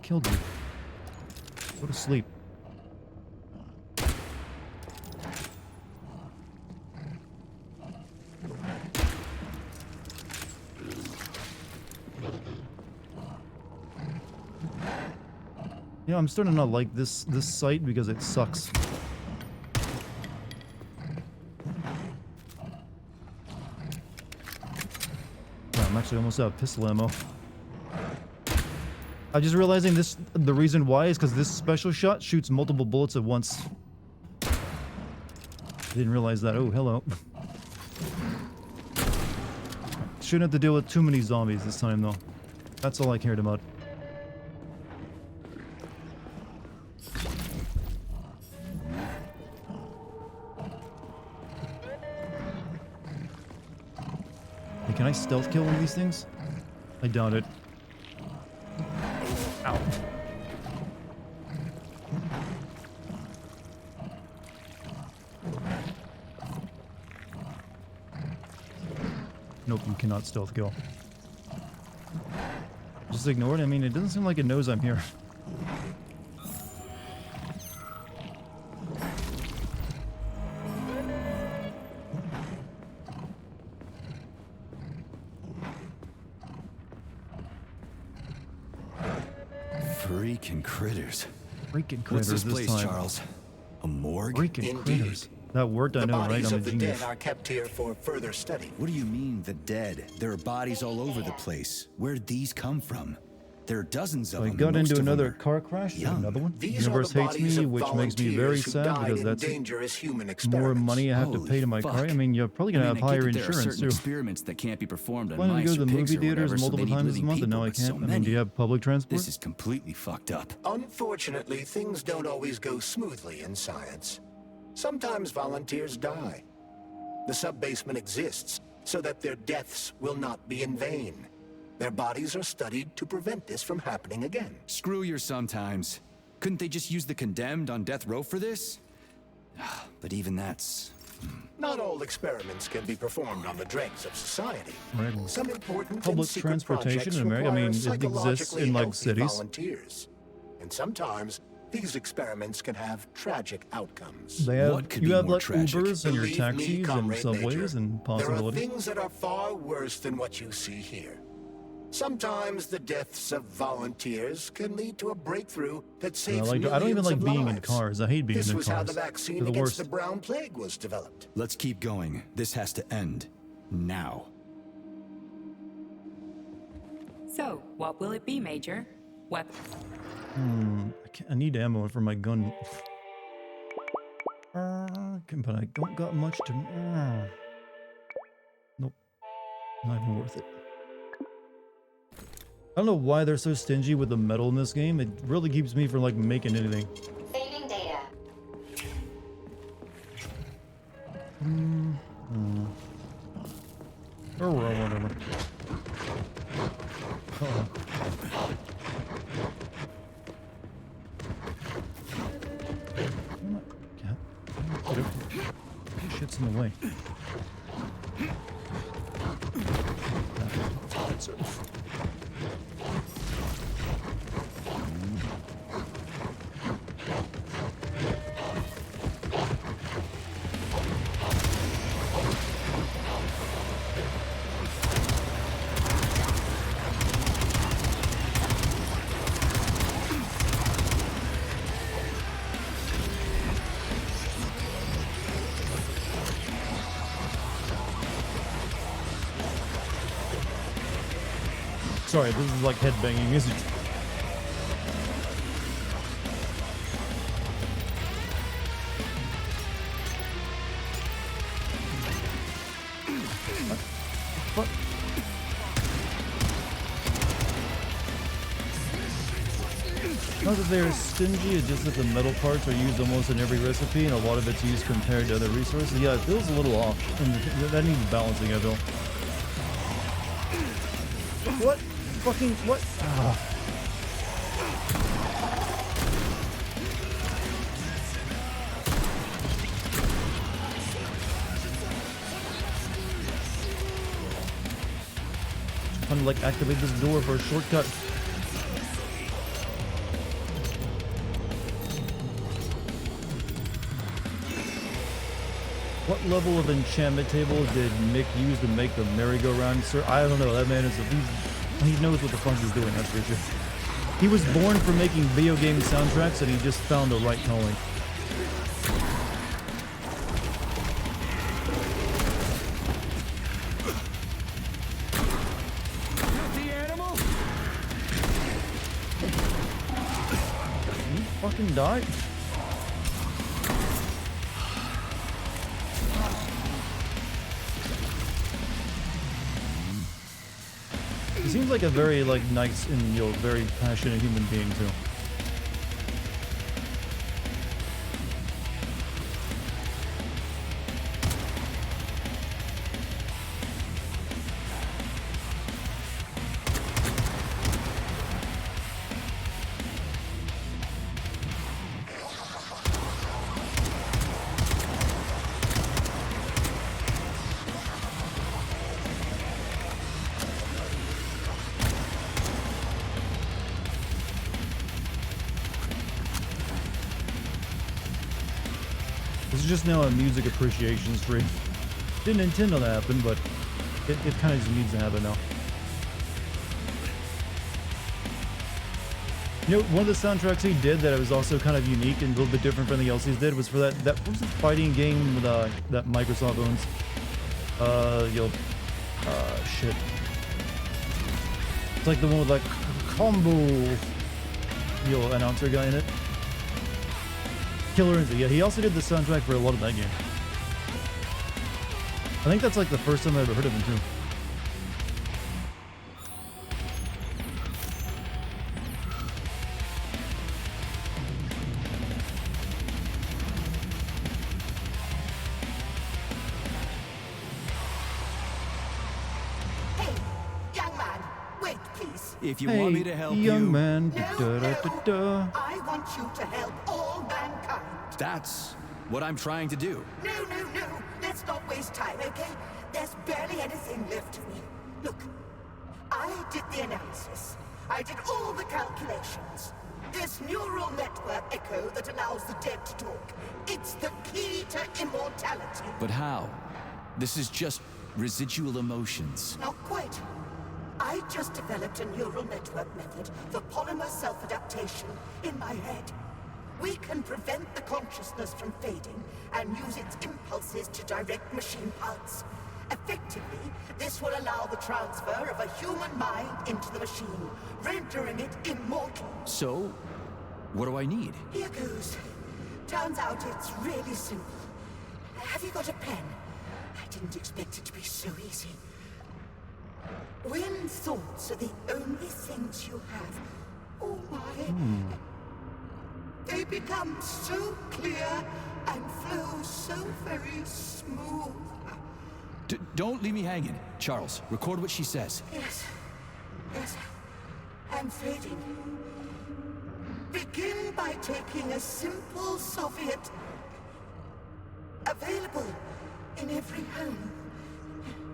Killed you. Go to sleep. You know, I'm starting to not like this site because it sucks. Yeah, I'm actually almost out of pistol ammo. I'm just realizing the reason why is because this special shot shoots multiple bullets at once. Didn't realize that. Oh, hello. Shouldn't have to deal with too many zombies this time, though. That's all I cared about. Hey, can I stealth kill one of these things? I doubt it. Ow. Nope, you cannot stealth kill. Just ignore it. I mean, it doesn't seem like it knows I'm here. Freaking critters. Freaking critters. What's this place, time. Charles? A morgue? Freaking critters. That worked, I know, right? The bodies I'm a of the genius. dead are kept here for further study. What do you mean, the dead? There are bodies all over the place. Where'd these come from? There are dozens of I them. got and most into of them another are car crash. young. Another one. These Universe are the hates bodies me, of which makes me very volunteers who sad died because in that's dangerous human more experiments. money I have to Holy pay to my car. fuck. I mean, you're probably gonna I have mean, I get higher that there are insurance certain too. experiments that can't be performed on Planning to mice go to or the pigs movie or theaters whatever, so multiple they need times this living month, and now people, I but so can't. I mean, many. do you have public transport? This is completely fucked up. Unfortunately, things don't always go smoothly in science. Sometimes volunteers die. The sub-basement exists so that their deaths will not be in vain. Their bodies are studied to prevent this from happening again. Screw your sometimes. Couldn't they just use the condemned on death row for this? But even that's... Not all experiments can be performed on the dregs of society. Right. Some important Public and secret transportation projects in America, I mean, require it exists in, psychologically like, healthy cities. volunteers. And sometimes these experiments can have tragic outcomes. They have, What could you be have more like tragic? Ubers and your Believe me, taxis and Comrade subways Major, and there are possibilities. things that are far worse than what you see here. Sometimes the deaths of volunteers can lead to a breakthrough that saves I don't even millions like of being in lives. cars. I hate being This in was how cars. the vaccine They're the against worst. the brown plague was developed. Let's keep going. This has to end. Now. So, what will it be, Major? What? I need ammo for my gun. But I don't got much to... Nope. Not even worth it. I don't know why they're so stingy with the metal in this game. It really keeps me from, like, making anything. Saving data. Or whatever. Shit's in the way. That's it. Sorry, this is like headbanging, isn't it? What? Not that they're stingy, it's just that the metal parts are used almost in every recipe, and a lot of it's used compared to other resources. Yeah, it feels a little off, and that needs balancing, I feel. What? Fucking what? Oh. Trying to like activate this door for a shortcut. What level of enchantment table did Mick use to make the merry-go-round, sir? I don't know. That man is he knows what the fuck he's doing, that's for sure. He was born for making video game soundtracks, and he just found the right calling. The animal? You fucking die? He seems like a very like nice and very passionate human being too. This is just now a music appreciation stream. Didn't intend on that happen, but it kind of just needs to happen now. You know, one of the soundtracks he did that was also kind of unique and a little bit different from anything else he did was for that what was the fighting game with, that Microsoft owns? Shit. It's like the one with like combo, announcer guy in it. Killer Instinct. Yeah, he also did the soundtrack for a lot of that game. I think that's like the first time I ever heard of him too. Hey, young man, wait, please. If you want me to help young man. No, I want you to help all mankind. That's what I'm trying to do. No. Let's not waste time, okay? There's barely anything left of me. Look, I did the analysis. I did all the calculations. This neural network echo that allows the dead to talk. It's the key to immortality. But how? This is just residual emotions. Not quite. I just developed a neural network method for polymer self-adaptation in my head. We can prevent the consciousness from fading and use its impulses to direct machine parts. Effectively, this will allow the transfer of a human mind into the machine, rendering it immortal. So, what do I need? Here goes. Turns out it's really simple. Have you got a pen? I didn't expect it to be so easy. When thoughts are the only things you have, oh my, they become so clear and flow so very smooth. Don't leave me hanging. Charles, record what she says. Yes, I'm fading. Begin by taking a simple Soviet, available in every home.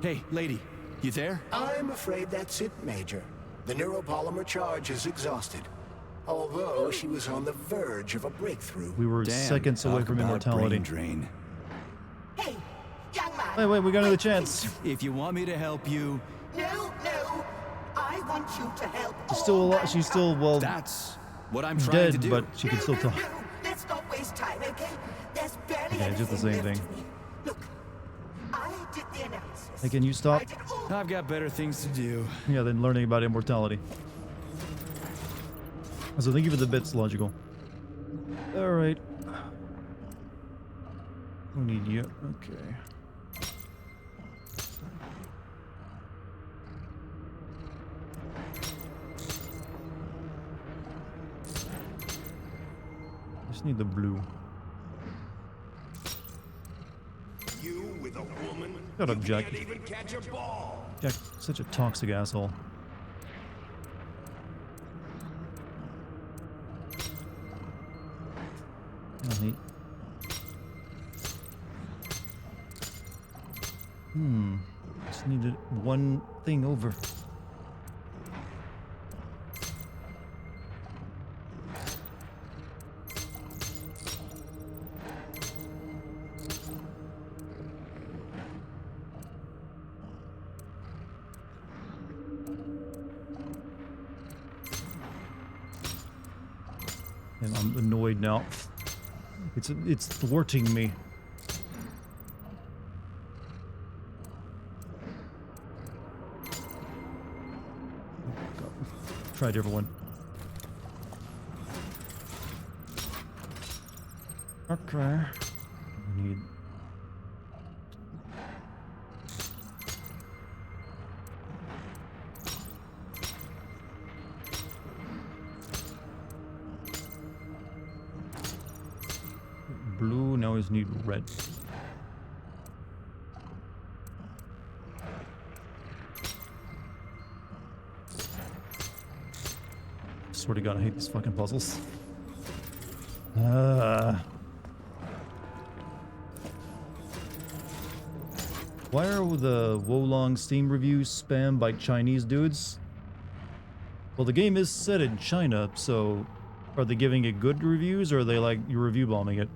Hey, lady, you there? I'm afraid that's it, Major. The neuropolymer charge is exhausted. Although she was on the verge of a breakthrough. We were seconds away from immortality. Drain. Hey, young man. Wait, we got another chance. If you want me to help you... No. I want you to help. She's still alive. She's still, well... That's what I'm trying to do. Dead, but she can still talk. No. Let's not waste time, okay? There's barely Okay, just the same thing. Look, I did the analysis. Hey, can you stop? I've got better things to do. Yeah, than learning about immortality. So thank you for the bits, Logical. Alright. We need you. Okay. Just need the blue. You with a woman? Shut up, Jack. Can't even catch a ball. Jack, such a toxic asshole. Oh, neat. Just needed one thing over. And I'm annoyed now. It's thwarting me. God. Try a different one. Okay. We need... blue, now we just need red. Swear to God, I hate these fucking puzzles. Why are the Wolong Steam reviews spammed by Chinese dudes? Well, the game is set in China, so are they giving it good reviews, or are they like you review bombing it?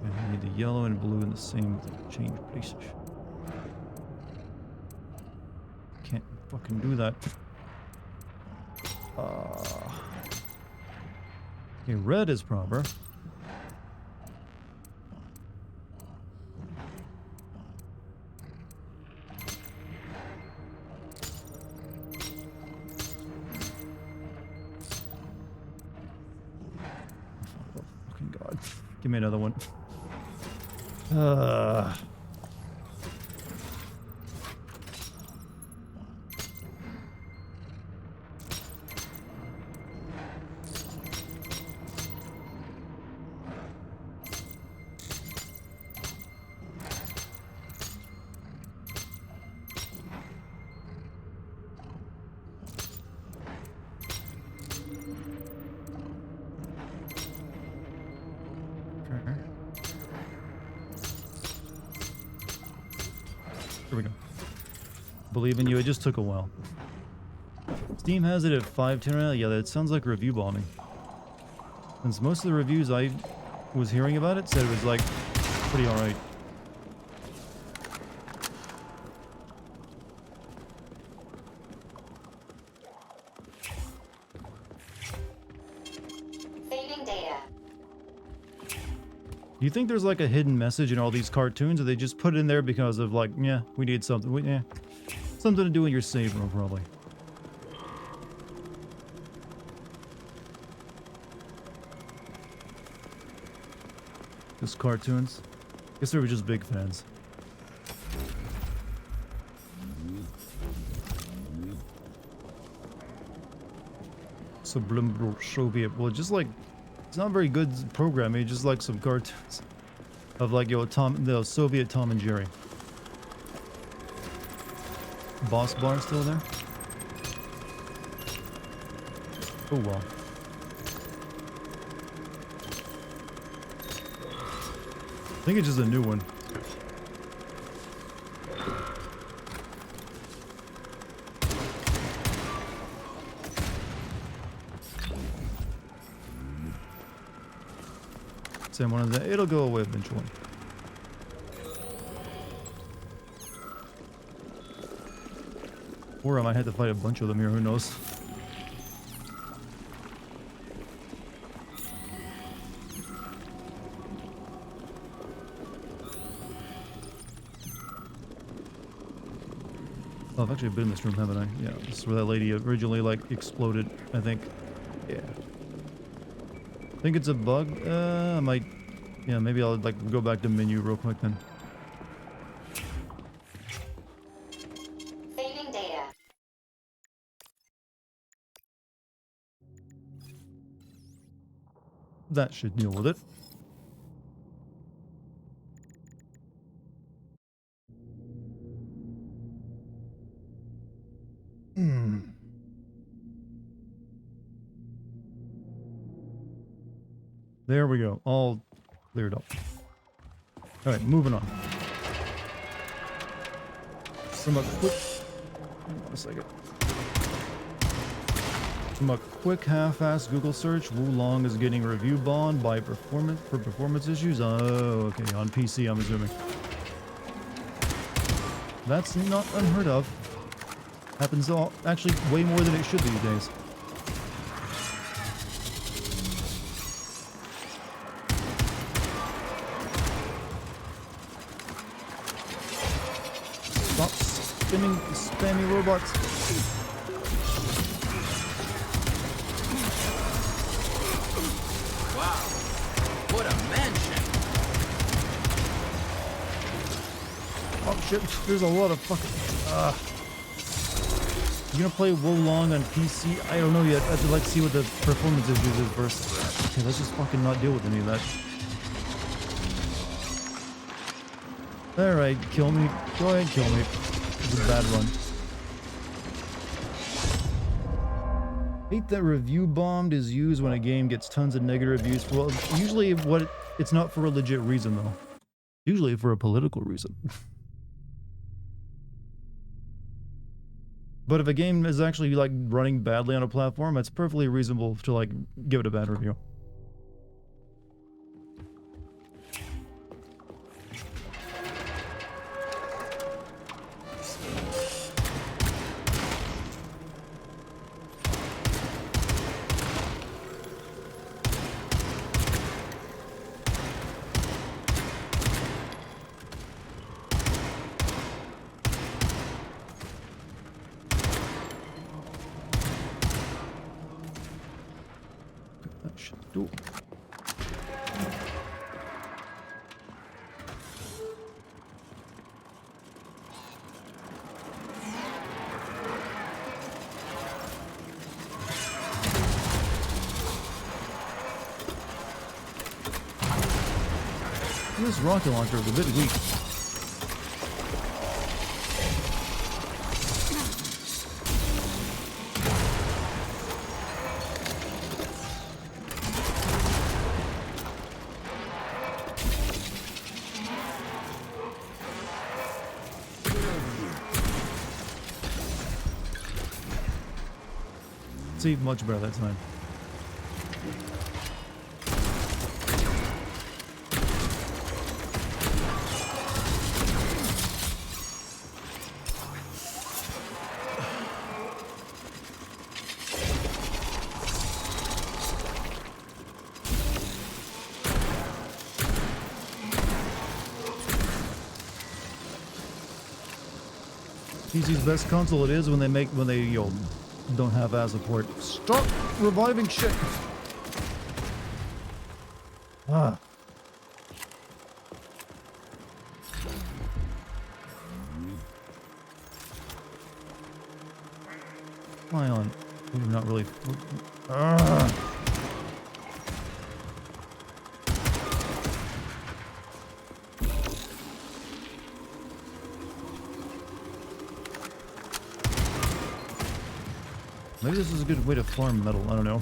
I need the yellow and blue in the same change places. Can't fucking do that. Okay, red is proper. Oh, fucking God. Give me another one. Here we go. Believe in you, it just took a while. Steam has it at 510 right now. Yeah, that sounds like review bombing. Since most of the reviews I was hearing about it said it was like pretty alright. Saving data. Do you think there's like a hidden message in all these cartoons, or they just put it in there because of like, yeah, we need something, something to do in your save room, probably. Just cartoons. Guess they were just big fans. Subliminal Soviet. Well, just like, it's not very good programming, just like some cartoons of like, the Soviet Tom and Jerry. Boss bar still there? Oh well. I think it's just a new one. Same one as that. It'll go away eventually. Or I might have to fight a bunch of them here, who knows? Oh, I've actually been in this room, haven't I? Yeah, this is where that lady originally, like, exploded, I think. Yeah. I think it's a bug. I might... Yeah, maybe I'll, like, go back to menu real quick then. Saving data. That should deal with it. There we go. All cleared up. Alright, moving on. From a quick... Hang on a second. From a quick half-assed Google search, Wulong is getting review bond for performance issues. Oh, okay, on PC, I'm assuming. That's not unheard of. Happens actually way more than it should these days. Stop spinning spammy robots. Wow, what a mansion! Oh shit, there's a lot of fucking... You gonna play Wulong on PC? I don't know yet. I'd like to see what the performance issues is first. Okay, let's just fucking not deal with any of that. Alright, kill me. Go ahead, kill me. It's a bad run. Hate that review bombed is used when a game gets tons of negative reviews. Well, usually it's not for a legit reason though. Usually for a political reason. But if a game is actually like running badly on a platform, it's perfectly reasonable to like give it a bad review. Do. This rocket launcher is a bit weak. See, much better that time. PC's best console it is when they don't have as support. Stop reviving shit. Ah. Fly on. We're not really. Maybe this is a good way to farm metal. I don't know.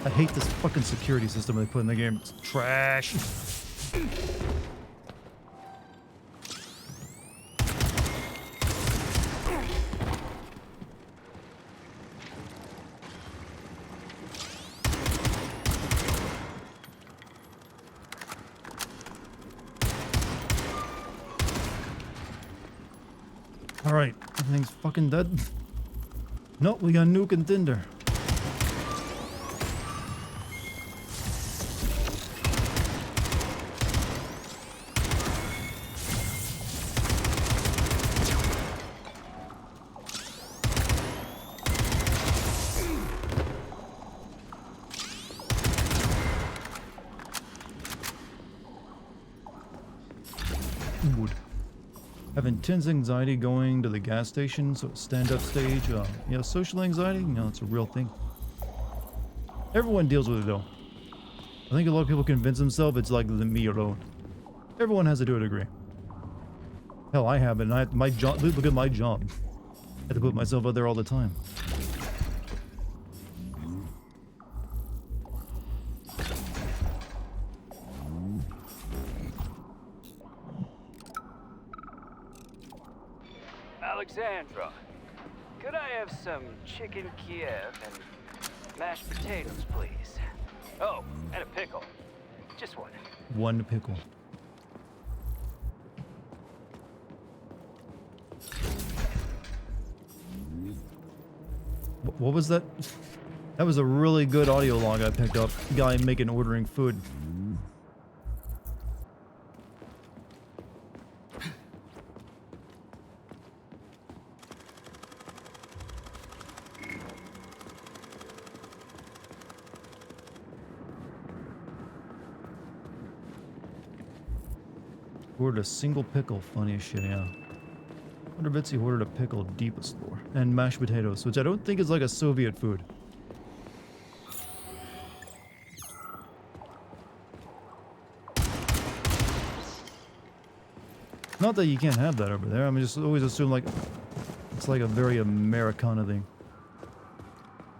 I hate this fucking security system they put in the game. It's trash. Alright, everything's fucking dead. Nope, we got nuke and tinder. Have intense anxiety going to the gas station, so stand-up stage. Social anxiety, it's a real thing. Everyone deals with it though. I think a lot of people convince themselves it's like me alone. Everyone has to do a degree. Hell, I have it. And my job. Look at my job. I have to put myself out there all the time. Alexandra, could I have some chicken Kiev and mashed potatoes, please? Oh, and a pickle. Just one. One pickle. What was that? That was a really good audio log I picked up. Guy ordering food. Ordered a single pickle. Funny as shit, yeah. Wonder Bitsy ordered a pickle deepest lore. And mashed potatoes, which I don't think is like a Soviet food. Not that you can't have that over there. I mean, just always assume like it's like a very Americana thing.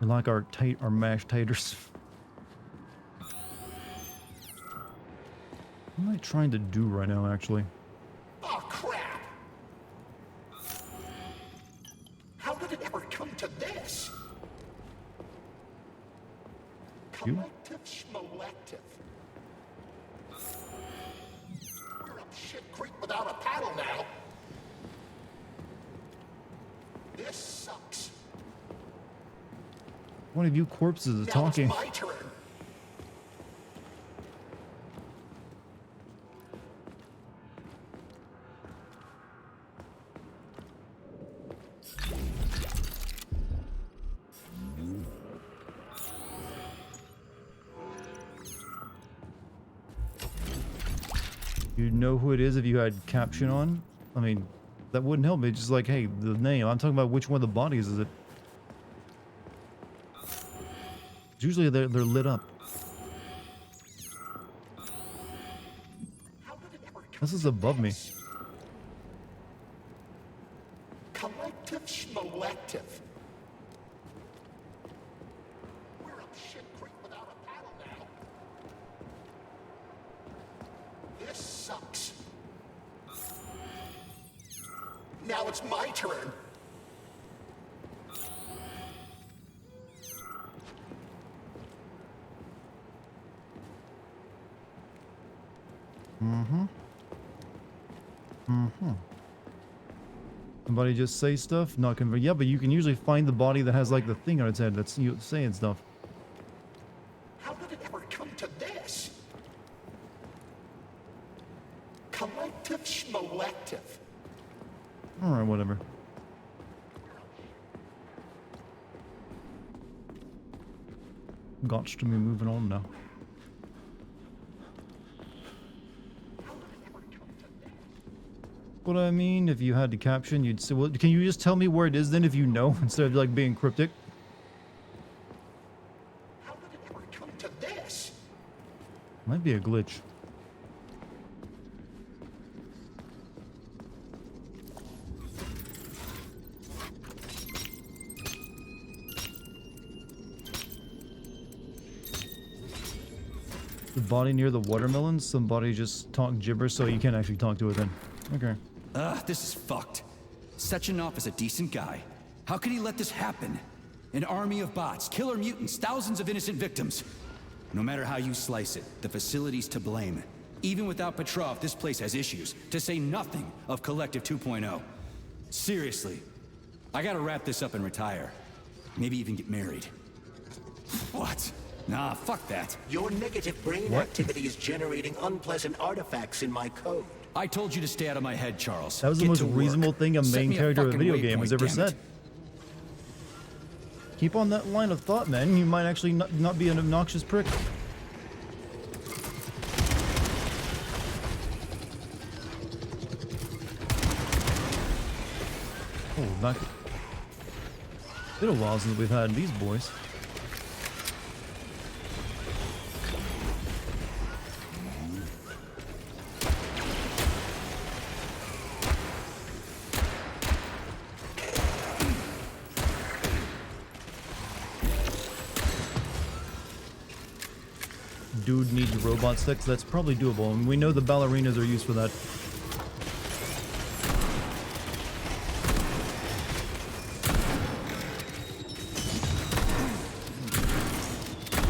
We like our mashed taters. What am I trying to do right now, actually? Oh, crap! How did it ever come to this? You? Collective schmolective. We're up shit creek without a paddle now. This sucks. One of you corpses is talking. Now it's my turn. You'd know who it is if you had caption on? I mean, that wouldn't help me. It's just like, hey, the name. I'm talking about which one of the bodies is it. Usually they're lit up. This is above me. Collective schmolective. We're up shit creek without a paddle now. This sucks. Now it's my turn. Mm-hmm. Somebody just say stuff? Not convert. Yeah, but you can usually find the body that has like the thing on its head that's saying stuff. How did it ever come to this? Collective schmolective. Alright, whatever. Gots to be moving on now. What I mean, if you had to caption, you'd say, well, can you just tell me where it is then if you know, instead of like being cryptic? How did it ever come to this? Might be a glitch. The body near the watermelons, somebody just talked gibberish so you can't actually talk to it then. Okay. This is fucked. Sechenov is a decent guy. How could he let this happen? An army of bots, killer mutants, thousands of innocent victims. No matter how you slice it, the facility's to blame. Even without Petrov, this place has issues, to say nothing of Collective 2.0. Seriously, I gotta wrap this up and retire. Maybe even get married. What? Nah, fuck that. Your negative brain activity is generating unpleasant artifacts in my code. I told you to stay out of my head, Charles. That was the most reasonable thing a main character of a video game has ever said. Keep on that line of thought, man. You might actually not be an obnoxious prick. Oh, back. Been a while since we've had these boys. Dude needs robot sticks. That's probably doable, and we know the ballerinas are used for that.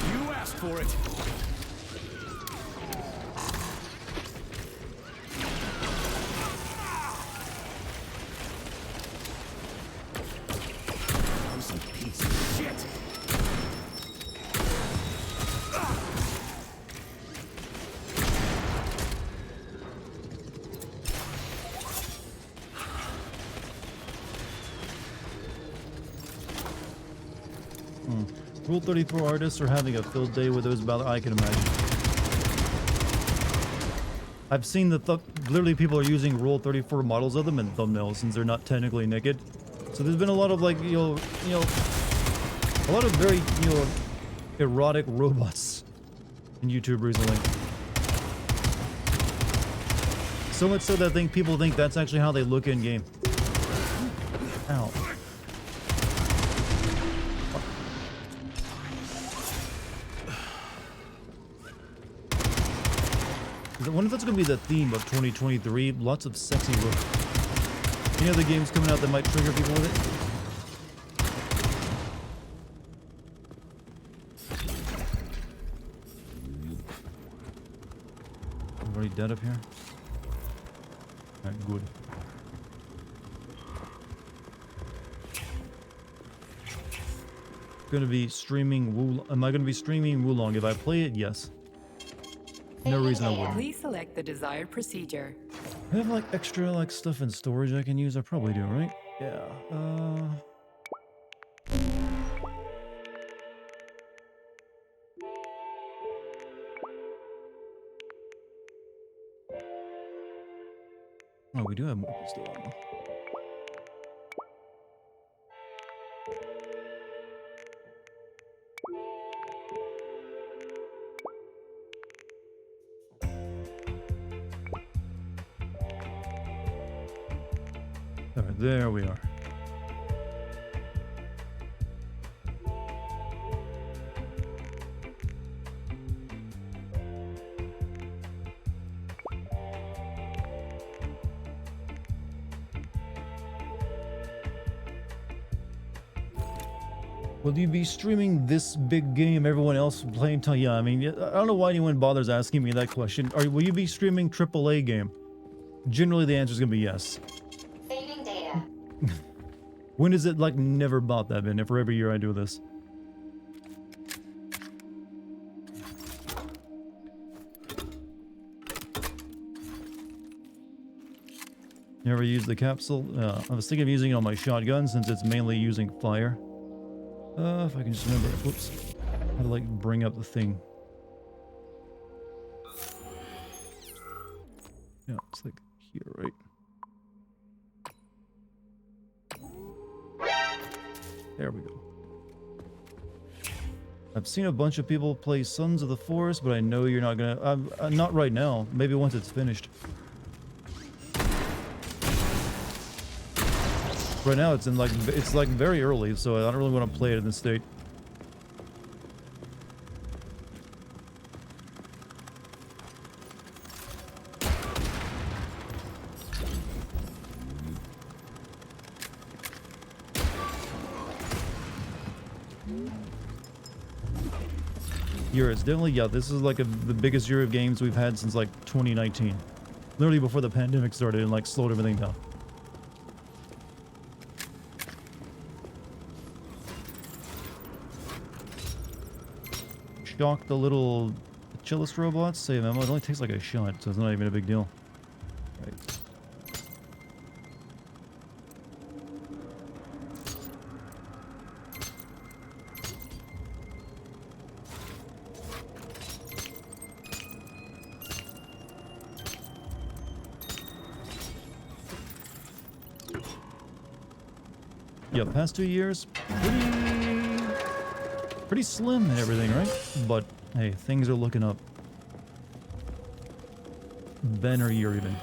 You asked for it. Some piece of shit. Rule 34 artists are having a field day with those I can imagine. I've seen literally people are using Rule 34 models of them in thumbnails since they're not technically naked. So there's been a lot of like, a lot of very, erotic robots in YouTube recently. So much so that I think people think that's actually how they look in game. Ow. I wonder if that's going to be the theme of 2023. Lots of sexy look. Any other games coming out that might trigger people with it? Everybody dead up here? Alright, good. Gonna be streaming am I gonna be streaming Wulong? If I play it, yes. No reason I wouldn't. Please select the desired procedure. I have like extra like stuff in storage I can use. I probably do, right? Yeah. Oh, we do have more still on them. Alright, there we are. Will you be streaming this big game everyone else playing? Yeah, I mean, I don't know why anyone bothers asking me that question. Will you be streaming AAA game? Generally, the answer is gonna be yes. Saving data. When is it like never bought that bin? For every year I do this. You ever use the capsule? I was thinking of using it on my shotgun since it's mainly using fire. If I can just remember. Whoops. How to like bring up the thing. Yeah, it's like here, right? There we go. I've seen a bunch of people play Sons of the Forest, but I know you're not gonna. Not right now. Maybe once it's finished. Right now, it's like very early, so I don't really want to play it in this state. Year is definitely, yeah, this is like the biggest year of games we've had since like 2019. Literally before the pandemic started and like slowed everything down. Shock the little chillest robots, save ammo. It only takes like a shot, so it's not even a big deal. Right. Yeah, past 2 years, pretty slim and everything, right? But hey, things are looking up. Banner year even.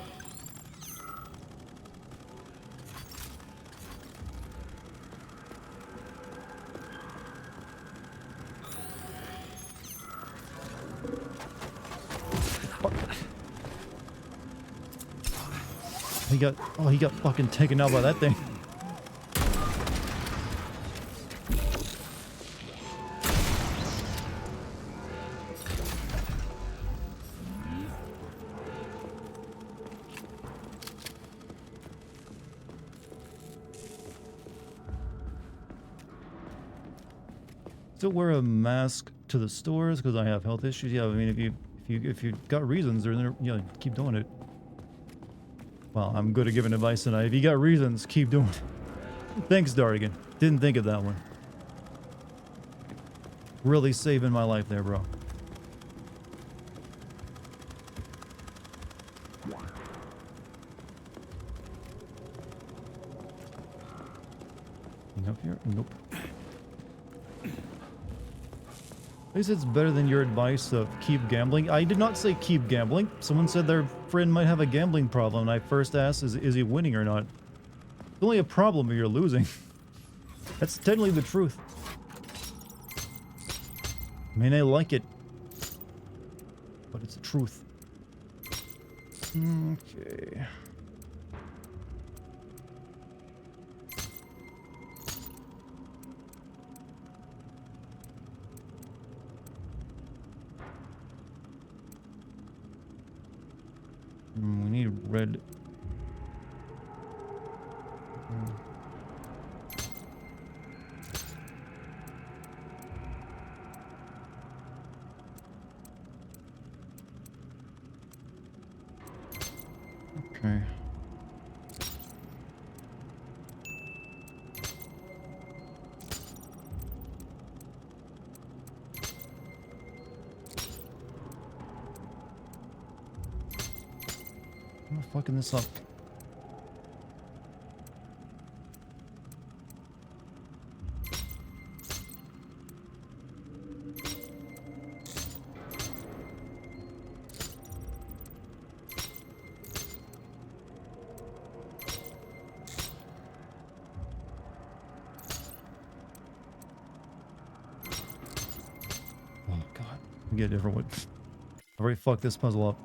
He got fucking taken out by that thing. Still wear a mask to the stores because I have health issues. Yeah, I mean, if you got reasons, or yeah, keep doing it. Well, I'm good at giving advice tonight. If you got reasons, keep doing it. Thanks, Dartigan. Didn't think of that one. Really saving my life there, bro. Anything up here? Nope. At least it's better than your advice of keep gambling. I did not say keep gambling. Someone said their friend might have a gambling problem, and I first asked, is he winning or not? It's only a problem if you're losing. That's technically the truth. I mean, I like it, but it's the truth. Okay. We need red. Okay. I'm fucking this up. Oh god. Get a different one. I've already fucked this puzzle up.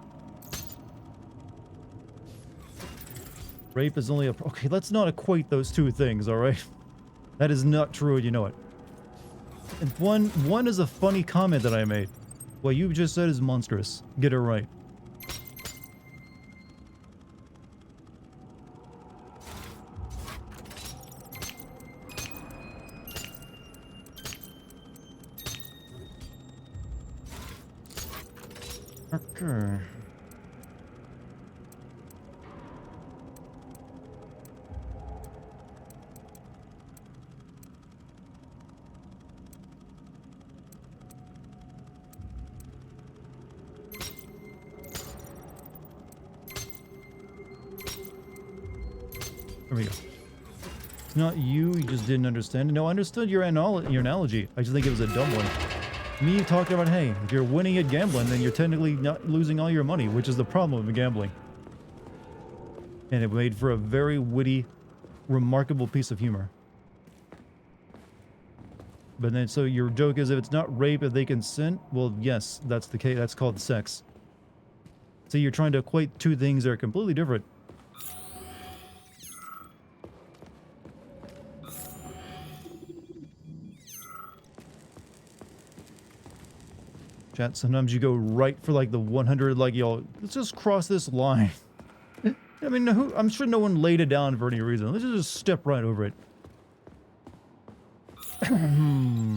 Rape is only a... Okay, let's not equate those two things, alright? That is not true, and you know it. And one is a funny comment that I made. What you just said is monstrous. Get it right. Okay. There we go. It's not you just didn't understand. No, I understood your analogy. I just think it was a dumb one. Me talking about, hey, if you're winning at gambling, then you're technically not losing all your money, which is the problem with gambling. And it made for a very witty, remarkable piece of humor. But then, so your joke is if it's not rape, if they consent? Well, yes, that's the case. That's called sex. So you're trying to equate two things that are completely different. Chat, sometimes you go right for like the 100, like, yo, let's just cross this line. I mean, I'm sure no one laid it down for any reason. Let's just step right over it. Oh,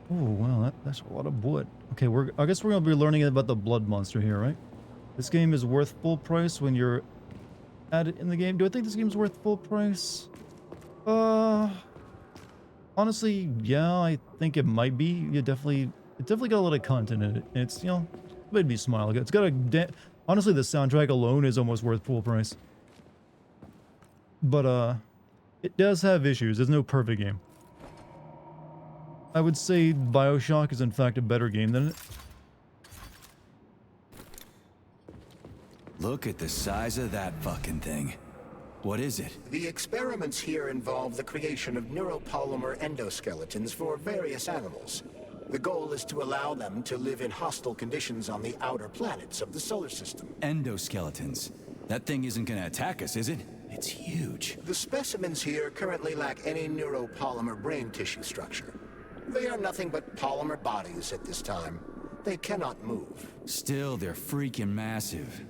wow, that's a lot of blood. Okay, I guess we're going to be learning about the blood monster here, right? This game is worth full price when you're at it in the game. Do I think this game's worth full price? Honestly, yeah, I think it might be. It definitely got a lot of content in it. It's, you know, it made me smile. It's got honestly, the soundtrack alone is almost worth full price. But, it does have issues. There's no perfect game. I would say BioShock is in fact a better game than it. Look at the size of that fucking thing. What is it? The experiments here involve the creation of neuropolymer endoskeletons for various animals. The goal is to allow them to live in hostile conditions on the outer planets of the solar system. Endoskeletons. That thing isn't gonna attack us, is it? It's huge. The specimens here currently lack any neuropolymer brain tissue structure. They are nothing but polymer bodies at this time. They cannot move. Still, they're freaking massive.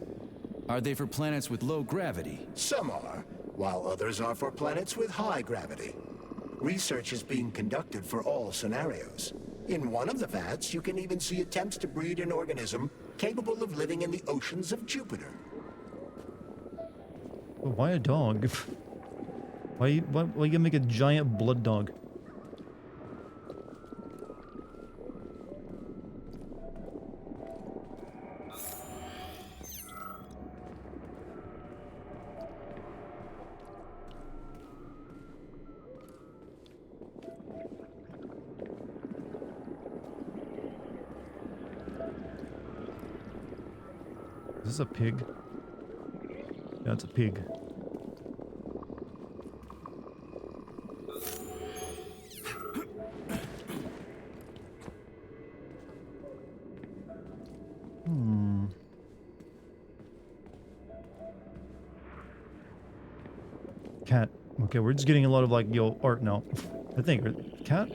Are they for planets with low gravity? Some are, while others are for planets with high gravity. Research is being conducted for all scenarios. In one of the vats, you can even see attempts to breed an organism capable of living in the oceans of Jupiter. Why a dog? Why you gonna make a giant blood dog? Is this a pig? Yeah, it's a pig. Cat. Okay, we're just getting a lot of like, yo, art now. I think. Cat?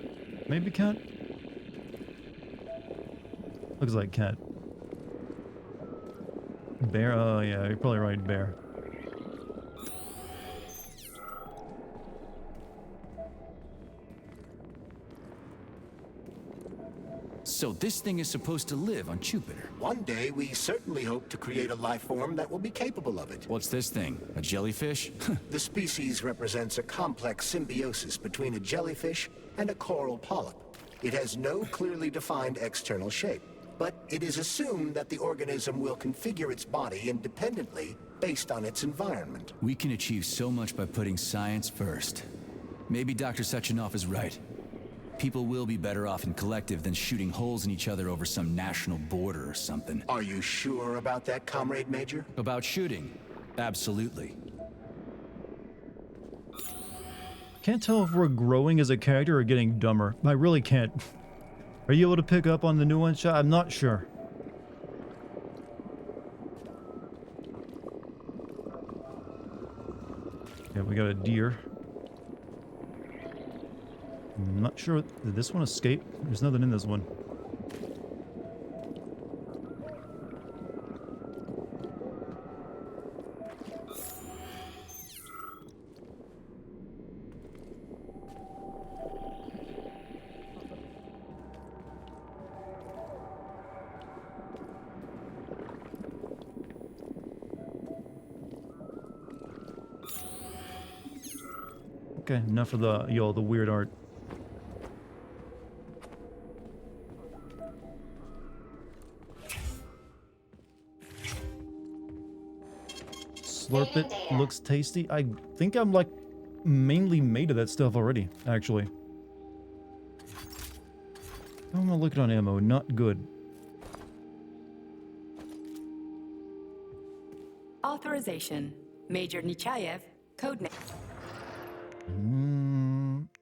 Maybe cat? Looks like cat. Bear? Oh, yeah, you're probably right, bear. So this thing is supposed to live on Jupiter. One day, we certainly hope to create a life form that will be capable of it. What's this thing? A jellyfish? The species represents a complex symbiosis between a jellyfish and a coral polyp. It has no clearly defined external shape, but it is assumed that the organism will configure its body independently based on its environment. We can achieve so much by putting science first. Maybe Dr. Sechenov is right. People will be better off in collective than shooting holes in each other over some national border or something. Are you sure about that, Comrade Major? About shooting? Absolutely. Can't tell if we're growing as a character or getting dumber. I really can't. Are you able to pick up on the new one shot? I'm not sure. Okay, we got a deer. I'm not sure. Did this one escape? There's nothing in this one. Okay, enough of the weird art. Slurp it, looks tasty. I think I'm like mainly made of that stuff already, actually. I'm gonna look on ammo, not good. Authorization. Major Nechayev, codename.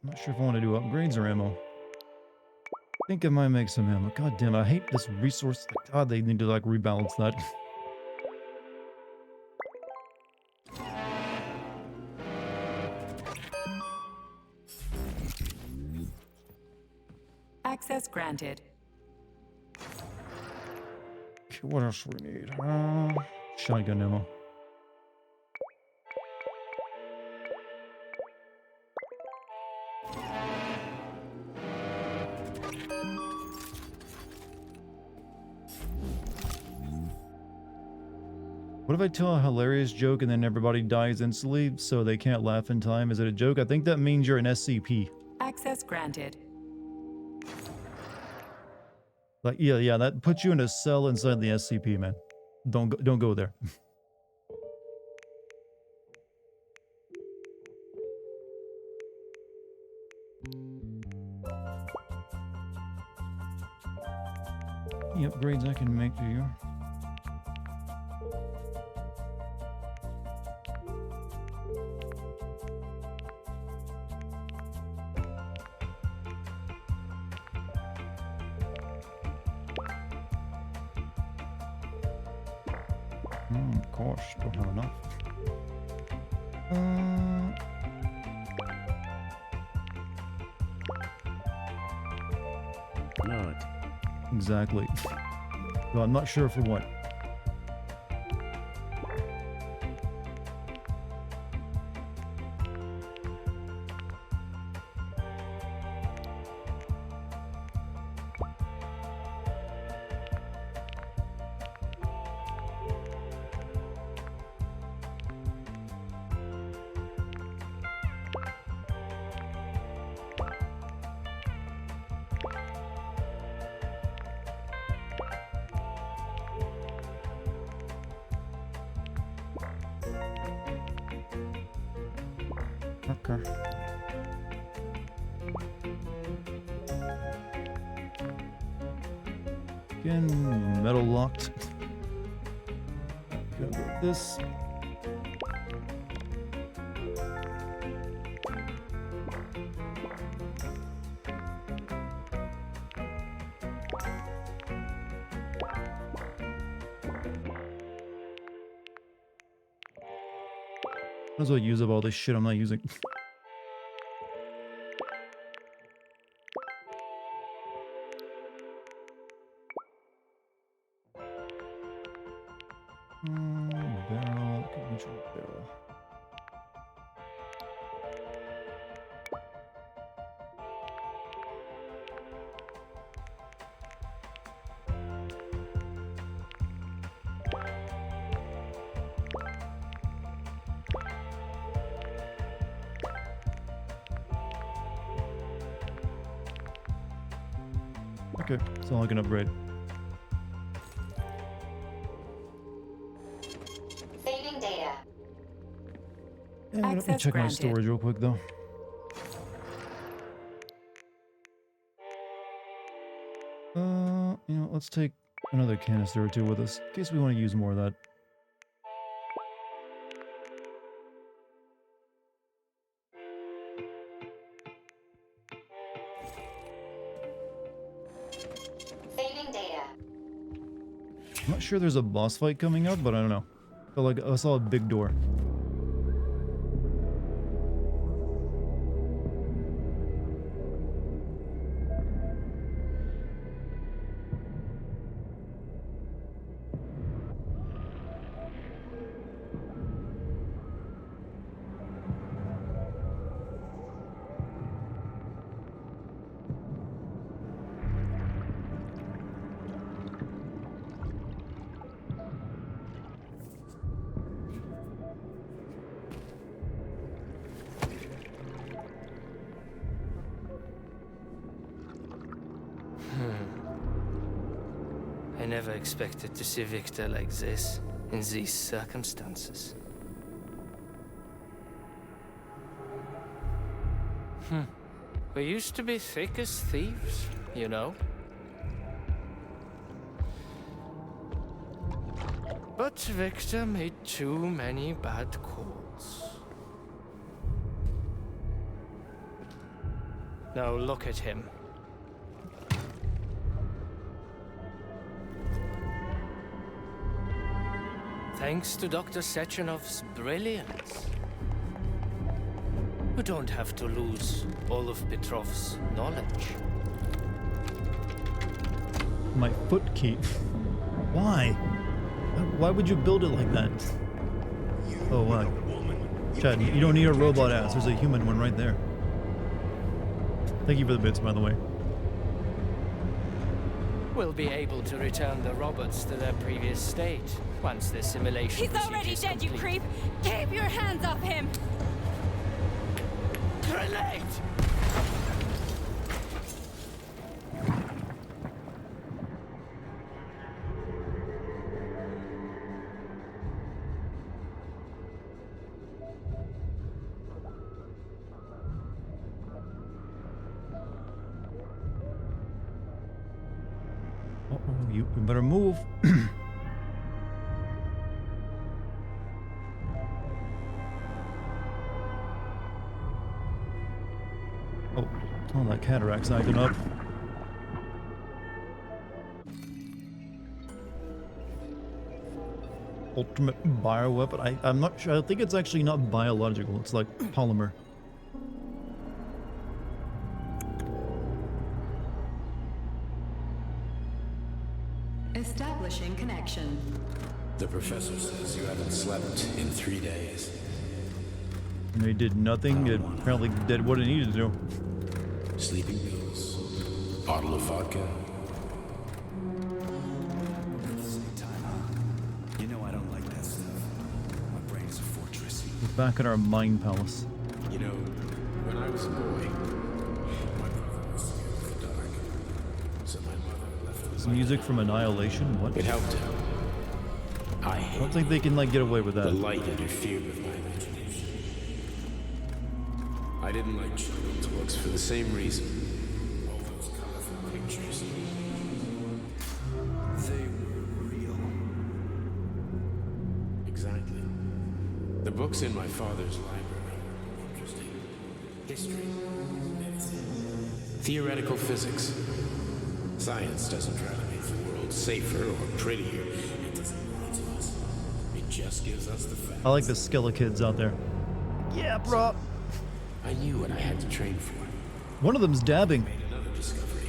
Not sure if I want to do upgrades or ammo. I think I might make some ammo. God damn, I hate this resource. God, they need to like rebalance that. Access granted. Okay, what else do we need? Shotgun ammo. What if I tell a hilarious joke and then everybody dies instantly so they can't laugh in time? Is it a joke? I think that means you're an SCP. Access granted. Like, yeah, that puts you in a cell inside the SCP, man. Don't go there. Any upgrades I can make to you? Gosh, don't have enough. Not exactly. Well, I'm not sure for what. Okay. Again, metal locked. Go with this. Might as well use up all this shit I'm not using. Barrel, conventional barrel. Okay, that's all I can upgrade. Saving data. Yeah, let me check my storage real quick though. You know, let's take another canister or two with us in case we want to use more of that. Saving data. I'm not sure there's a boss fight coming up, but I don't know. Felt like I saw a big door. I never expected to see Victor like this, in these circumstances. We used to be thick as thieves, you know? But Victor made too many bad calls. Now look at him. Thanks to Dr. Sechenov's brilliance, we don't have to lose all of Petrov's knowledge. My foot key. Why? Why would you build it like that? Oh, wow. Chad, you don't need a robot ass. There's a human one right there. Thank you for the bits, by the way. We'll be able to return the robots to their previous state once the simulation He's already dead, you creep! Keep your hands off him! Grenade! Uh-oh, you better move. Oh, that cataract's acting up. Ultimate bioweapon. I'm not sure. I think it's actually not biological. It's like polymer. Establishing connection. The professor says you haven't slept in 3 days. And they did nothing. It apparently did what it needed to do. Sleeping pills, bottle of vodka. At the same time, you know I don't like that stuff. My brain is a fortress. We're back at our mind palace. You know, when I was a boy, my brother was scared of the dark. So my mother left This music from Annihilation? What? It helped him. I don't think they can like get away with that. The light interfered with my imagination. I didn't like children's books for the same reason. All those colorful pictures. They were real. Exactly. The books in my father's library were interesting. History, medicine, theoretical physics. Science doesn't try to make the world safer or prettier. It doesn't lie to us. It just gives us the facts. I like the Skella kids out there. Yeah, bro. I knew what I had to train for. One of them's dabbing. Made another discovery.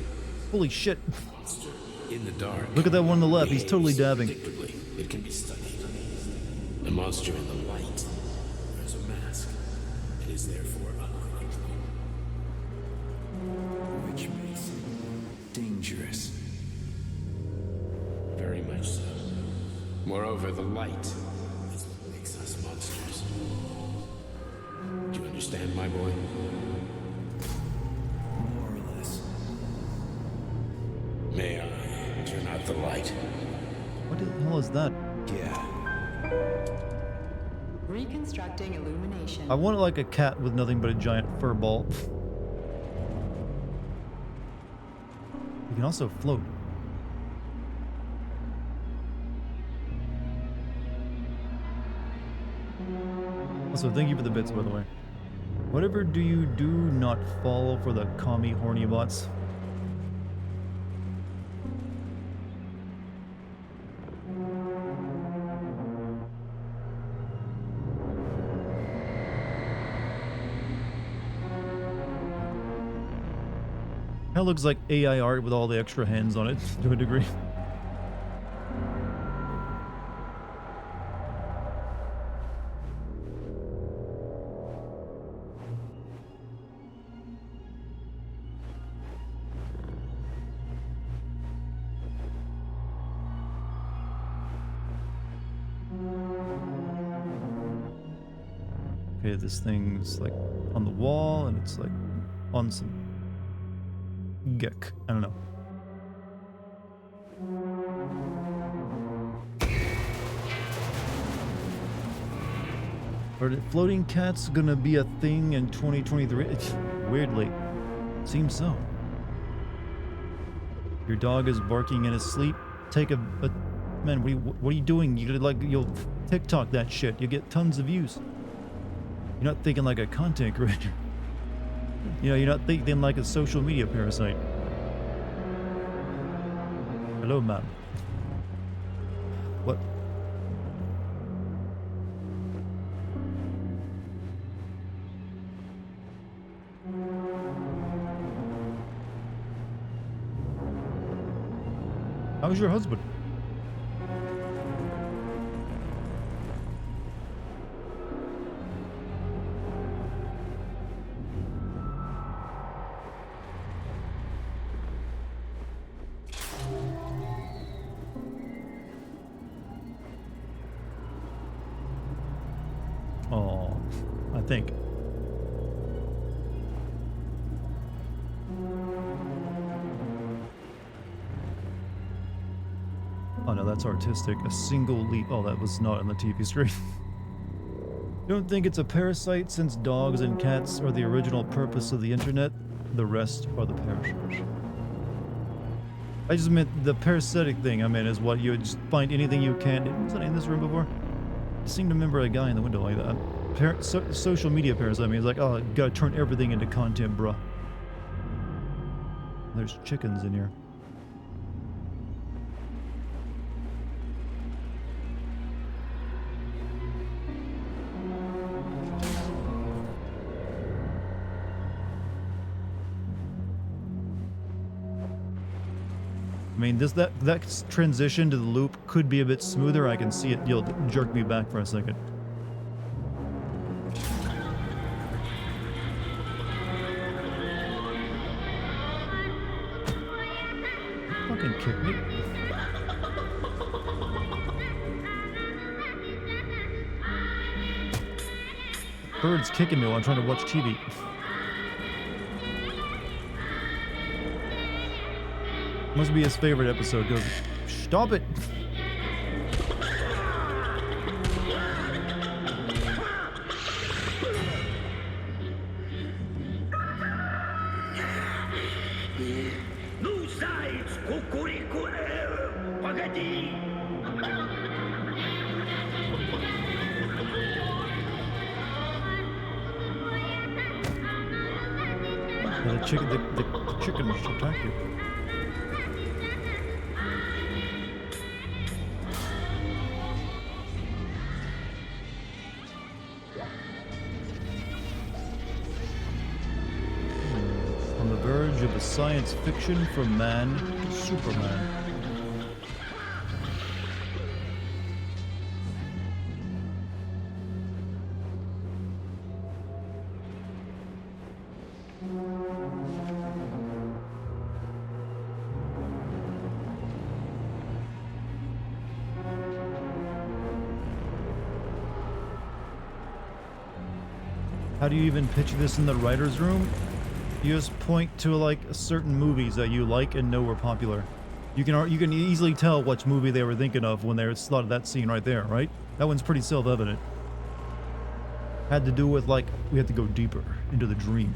Holy shit. Monster in the dark. Look at that one on the left. He's totally dabbing. Predictably, it can be studied. The monster in the light wears a mask and is therefore unpredictable. Which makes it dangerous. Very much so. Moreover, the light is what makes us monsters. Do you understand, my boy? More or less. May I turn out the light? What the hell is that? Yeah. Reconstructing illumination. I want it like a cat with nothing but a giant fur ball. You can also float. Also, thank you for the bits, by the way. Whatever do you do not follow for the commie horny bots? That looks like AI art with all the extra hands on it, to a degree. Okay, this thing's like on the wall and it's like on some geck. I don't know. Are the floating cats gonna be a thing in 2023? Weirdly, seems so. Your dog is barking in his sleep. Take a man. What are you doing? You'll TikTok that shit. You get tons of views. You're not thinking like a content creator. You know, you're not thinking like a social media parasite. Hello, ma'am. What? How's your husband? Oh, I think. Oh no, that's artistic. A single leap. Oh, that was not on the TV screen. Don't think it's a parasite since dogs and cats are the original purpose of the internet. The rest are the parasites. I just meant the parasitic thing, I meant, is what you would just find anything you can. Was that in this room before? I seem to remember a guy in the window like that. Social media parasite, I mean, it's like, oh, gotta turn everything into content, bruh. There's chickens in here. I mean, that transition to the loop could be a bit smoother. I can see it. You'll jerk me back for a second. Fucking kick me. Bird's kicking me while I'm trying to watch TV. Must be his favorite episode. Goes, stop it! The chicken should attack you. On the verge of a science fiction from man to Superman. How do you even pitch this in the writer's room? You just point to like certain movies that you like and know were popular. You can easily tell which movie they were thinking of when they slotted that scene right there, right? That one's pretty self-evident. Had to do with like, we had to go deeper into the dream.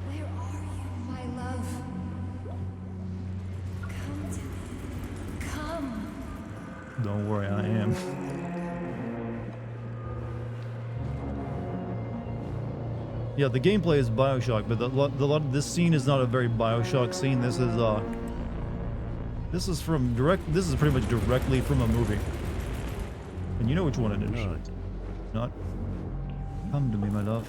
Where are you, my love? Come to me. Come. Don't worry, I am. Yeah, the gameplay is BioShock, but this scene is not a very BioShock scene. This is pretty much directly from a movie. And you know which one it is. Not. Come to me, my love.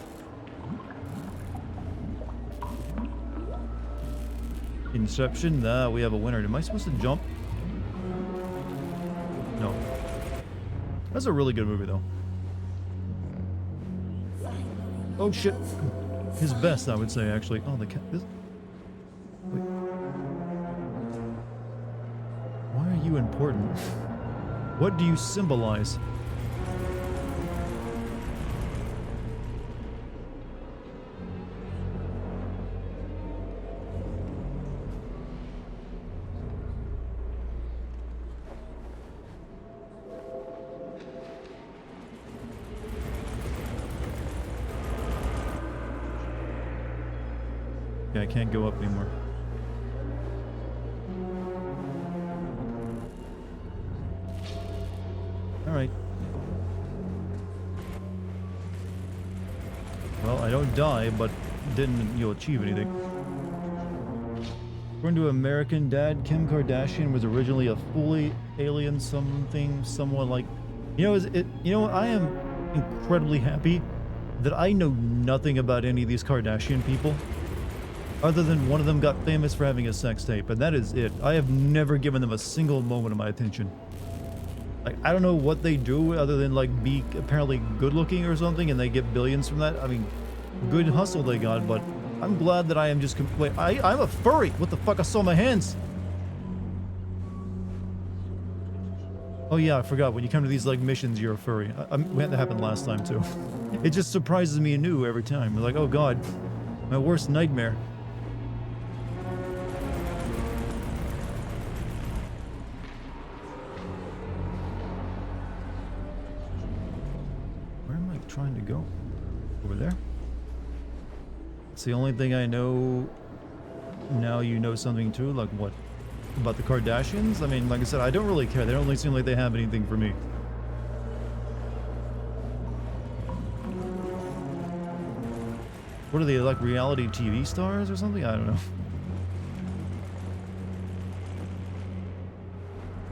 Inception. We have a winner. Am I supposed to jump? No. That's a really good movie, though. Oh shit. His best, I would say, actually. Oh, the cat. Wait. Why are you important? What do you symbolize? Okay, I can't go up anymore. Alright. Well, I don't die, but didn't, achieve anything. According to American Dad, Kim Kardashian was originally a fully alien something, someone like... You know, I am incredibly happy that I know nothing about any of these Kardashian people. Other than one of them got famous for having a sex tape, and that is it. I have never given them a single moment of my attention. Like, I don't know what they do other than, like, be apparently good looking or something, and they get billions from that. I mean, good hustle they got, but I'm glad that I am just... Wait, I'm a furry! What the fuck? I saw my hands! Oh yeah, I forgot. When you come to these, like, missions, you're a furry. That happened last time, too. It just surprises me anew every time. Like, oh god, my worst nightmare. Where am I trying to go? Over there? It's the only thing I know. Now you know something too? Like what? About the Kardashians? I mean, like I said, I don't really care. They don't really seem like they have anything for me. What are they, like reality TV stars or something? I don't know.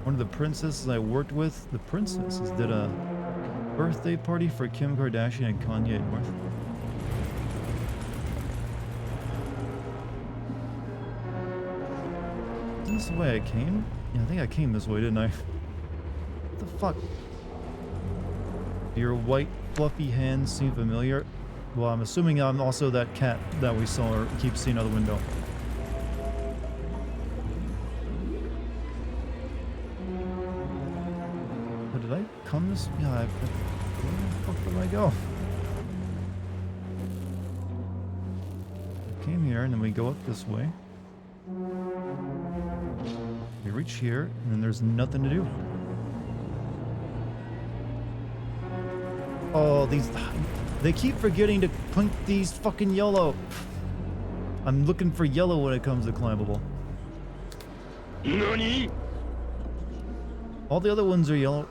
One of the princesses I worked with, the princesses, did a birthday party for Kim Kardashian and Kanye North. Isn't this the way I came? Yeah, I think I came this way, didn't I? What the fuck? Your white, fluffy hands seem familiar. Well, I'm assuming I'm also that cat that we saw or keep seeing out the window. But did I come this? Yeah, where the fuck did I go? I came here and then we go up this way. We reach here and then there's nothing to do. Oh, these... They keep forgetting to point these fucking yellow. I'm looking for yellow when it comes to climbable. NANI? All the other ones are yellow.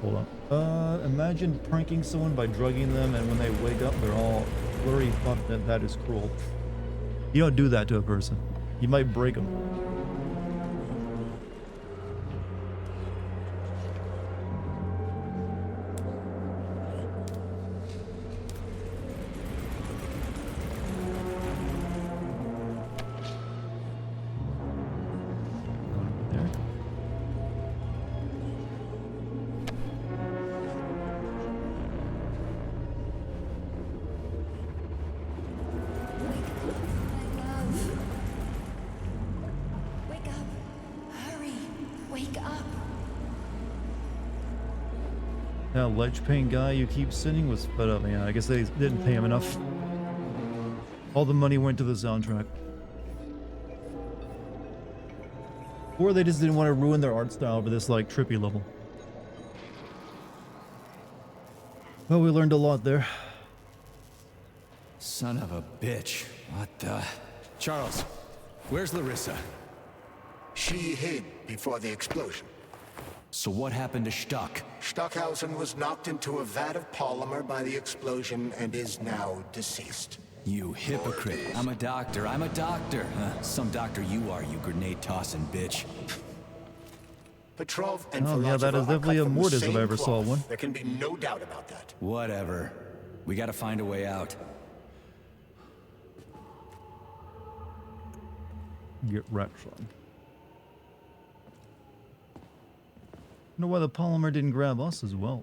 Hold on. Imagine pranking someone by drugging them and when they wake up they're all blurry. Fuck, that is cruel. You don't do that to a person. You might break them. That ledge paint guy you keep sending was fed up. Yeah, I guess they didn't pay him enough. All the money went to the soundtrack. Or they just didn't want to ruin their art style for this, like, trippy level. Well, we learned a lot there. Son of a bitch. What the... Charles, where's Larissa? She hid before the explosion. So what happened to Stuck? Stockhausen was knocked into a vat of polymer by the explosion and is now deceased. You hypocrite. I'm a doctor. I'm a doctor. Some doctor you are, you grenade-tossing bitch. Petrov and oh, yeah, that is definitely a mortis if I ever saw one. There can be no doubt about that. Whatever. We gotta find a way out. Get wrecked, son. I don't know why the polymer didn't grab us as well.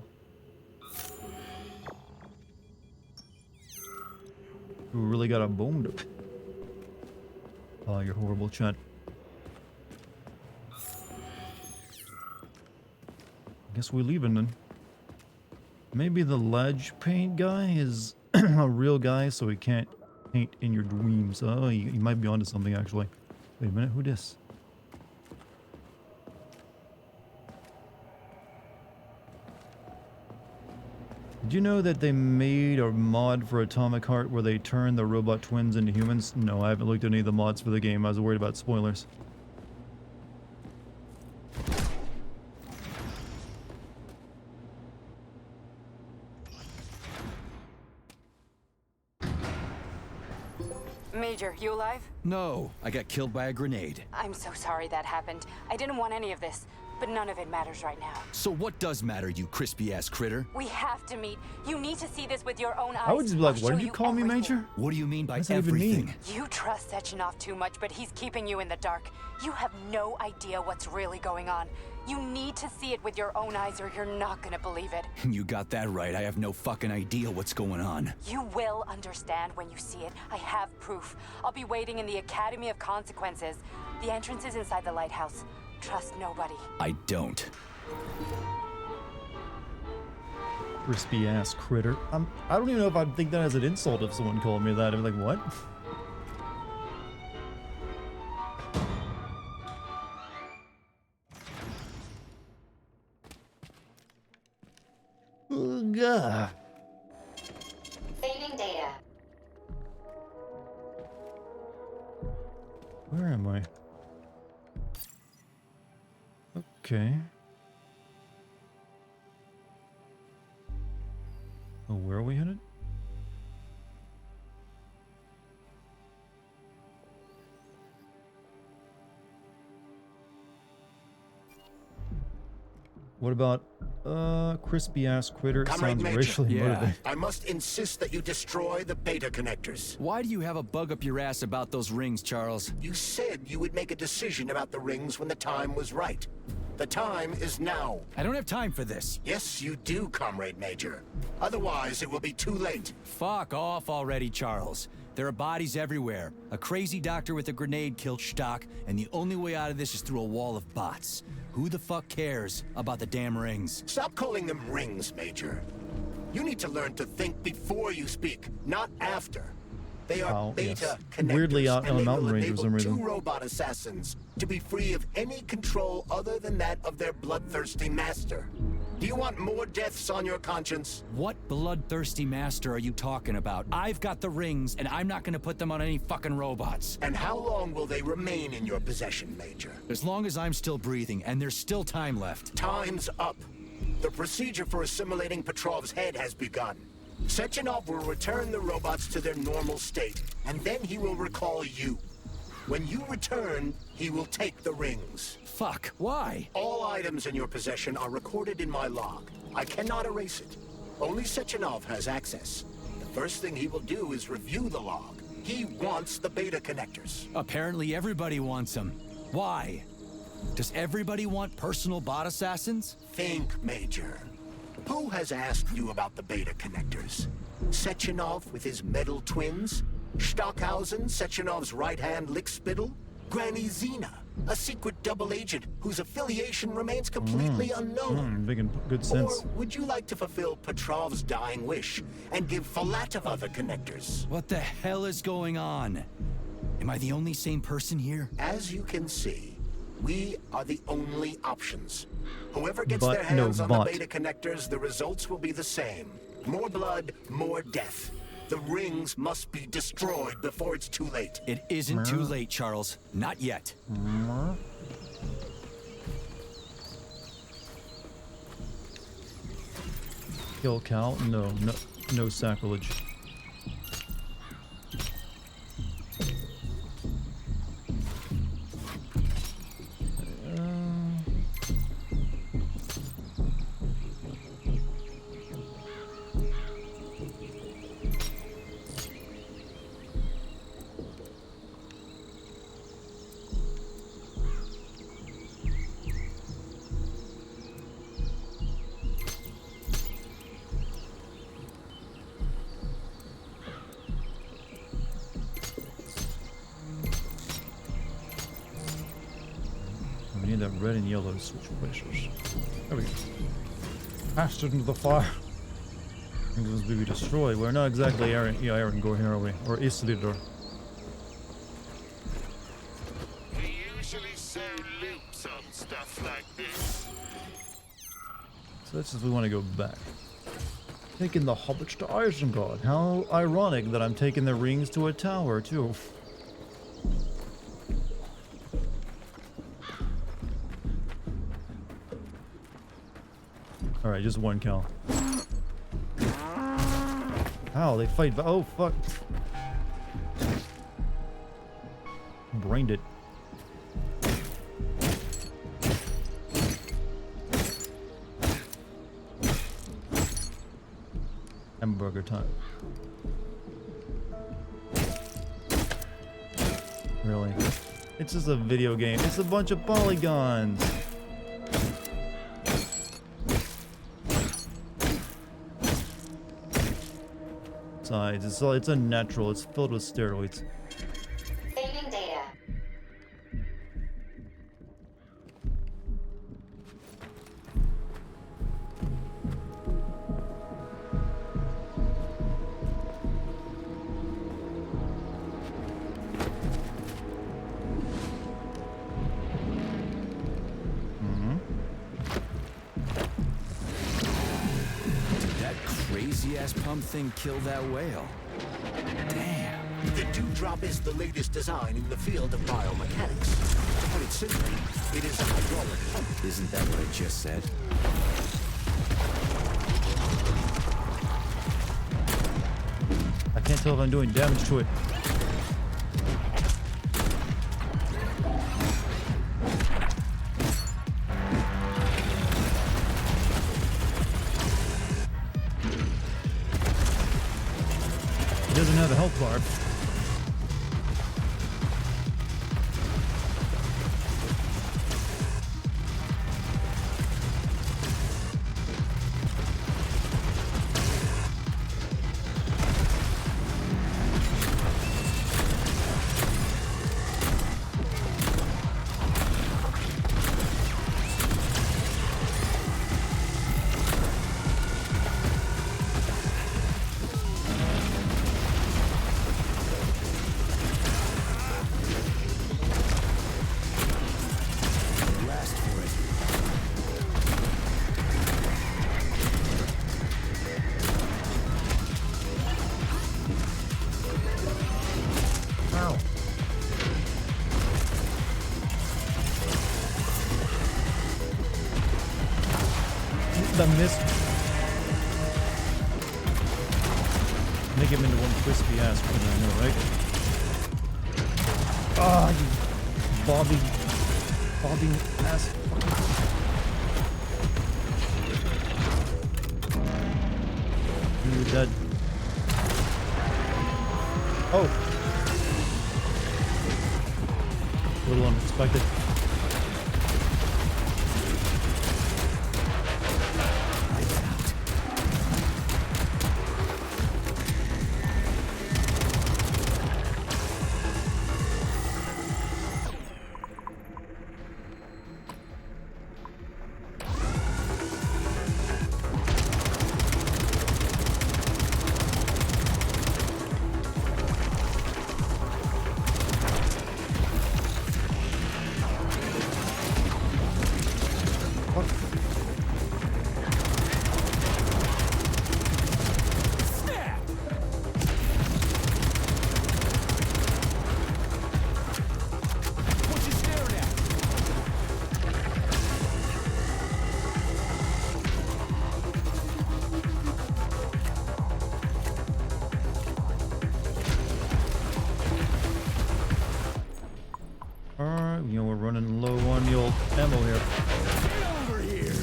We really got a boned up. Oh, you're horrible, chat. Guess we're leaving then. Maybe the ledge paint guy is a real guy, so he can't paint in your dreams. Oh, he might be onto something actually. Wait a minute, who this? Did you know that they made a mod for Atomic Heart where they turn the robot twins into humans? No, I haven't looked at any of the mods for the game. I was worried about spoilers. Major, you alive? No, I got killed by a grenade. I'm so sorry that happened. I didn't want any of this, but none of it matters right now. So what does matter, you crispy-ass critter? We have to meet. You need to see this with your own eyes. I would just be like, what did you call me, Major? What do you mean by What does that even everything? mean? You trust Sechenov too much, but he's keeping you in the dark. You have no idea what's really going on. You need to see it with your own eyes or you're not gonna believe it. You got that right. I have no fucking idea what's going on. You will understand when you see it. I have proof. I'll be waiting in the Academy of Consequences. The entrance is inside the lighthouse. Trust nobody. I don't. Crispy ass critter. I don't even know if I'd think that as an insult if someone called me that. I'd be like, what? Ugh. Saving data. Where am I? Okay. Oh, where are we headed? What about, crispy ass critter? Comrade Sounds Major. racially motivated. I must insist that you destroy the beta connectors. Why do you have a bug up your ass about those rings, Charles? You said you would make a decision about the rings when the time was right. The time is now. I don't have time for this. Yes, you do, Comrade Major. Otherwise, it will be too late. Fuck off already, Charles. There are bodies everywhere. A crazy doctor with a grenade killed Stock, and the only way out of this is through a wall of bots. Who the fuck cares about the damn rings? Stop calling them rings, Major. You need to learn to think before you speak, not after. They are beta connectors, Weirdly out and on they Mountain will Range for enable some reason. two robot assassins to be free of any control other than that of their bloodthirsty master. Do you want more deaths on your conscience? What bloodthirsty master are you talking about? I've got the rings, and I'm not gonna put them on any fucking robots. And how long will they remain in your possession, Major? As long as I'm still breathing, and there's still time left. Time's up. The procedure for assimilating Petrov's head has begun. Sechenov will return the robots to their normal state, and then he will recall you. When you return, he will take the rings. Fuck, why? All items in your possession are recorded in my log. I cannot erase it. Only Sechenov has access. The first thing he will do is review the log. He wants the beta connectors. Apparently everybody wants them. Why? Does everybody want personal bot assassins? Think, Major. Who has asked you about the beta connectors? Sechenov with his metal twins? Stockhausen, Sechenov's right-hand lickspittle? Granny Zena, a secret double agent whose affiliation remains completely unknown? Making good sense. Or would you like to fulfill Petrov's dying wish and give Filatova the connectors? What the hell is going on? Am I the only sane person here? As you can see, we are the only options. Whoever gets But their hands no on bot. the beta connectors, the results will be the same. More blood, more death. The rings must be destroyed before it's too late. It isn't too late, Charles. Not yet. Kill Cal? No sacrilege. We need that red and yellow switch places. There we go. Passed it into the fire. Things must be destroyed. We're not exactly Aaron. Yeah, Aaron, go here, are we? Or Isildur. We usually sew loops on stuff like this. So that's if we want to go back. Taking the hobbits to Isengard. How ironic that I'm taking the rings to a tower, too. Alright, just one kill. Ow, they fight. Oh, fuck. Brained it. Hamburger time. Really? It's just a video game. It's a bunch of polygons. Besides, it's unnatural. It's filled with steroids. Saving data. Crazy-ass pump thing kill that whale. Damn. The dewdrop is the latest design in the field of biomechanics. Put it simply, it is a hydraulic pump. Isn't that what I just said? I can't tell if I'm doing damage to it. It doesn't have a health bar. The mist. Make him into one crispy ass one, I know, right? Ah, you bobbing ass. You're dead. Oh. A little unexpected. You know, we're running low on the old ammo here. Get over here!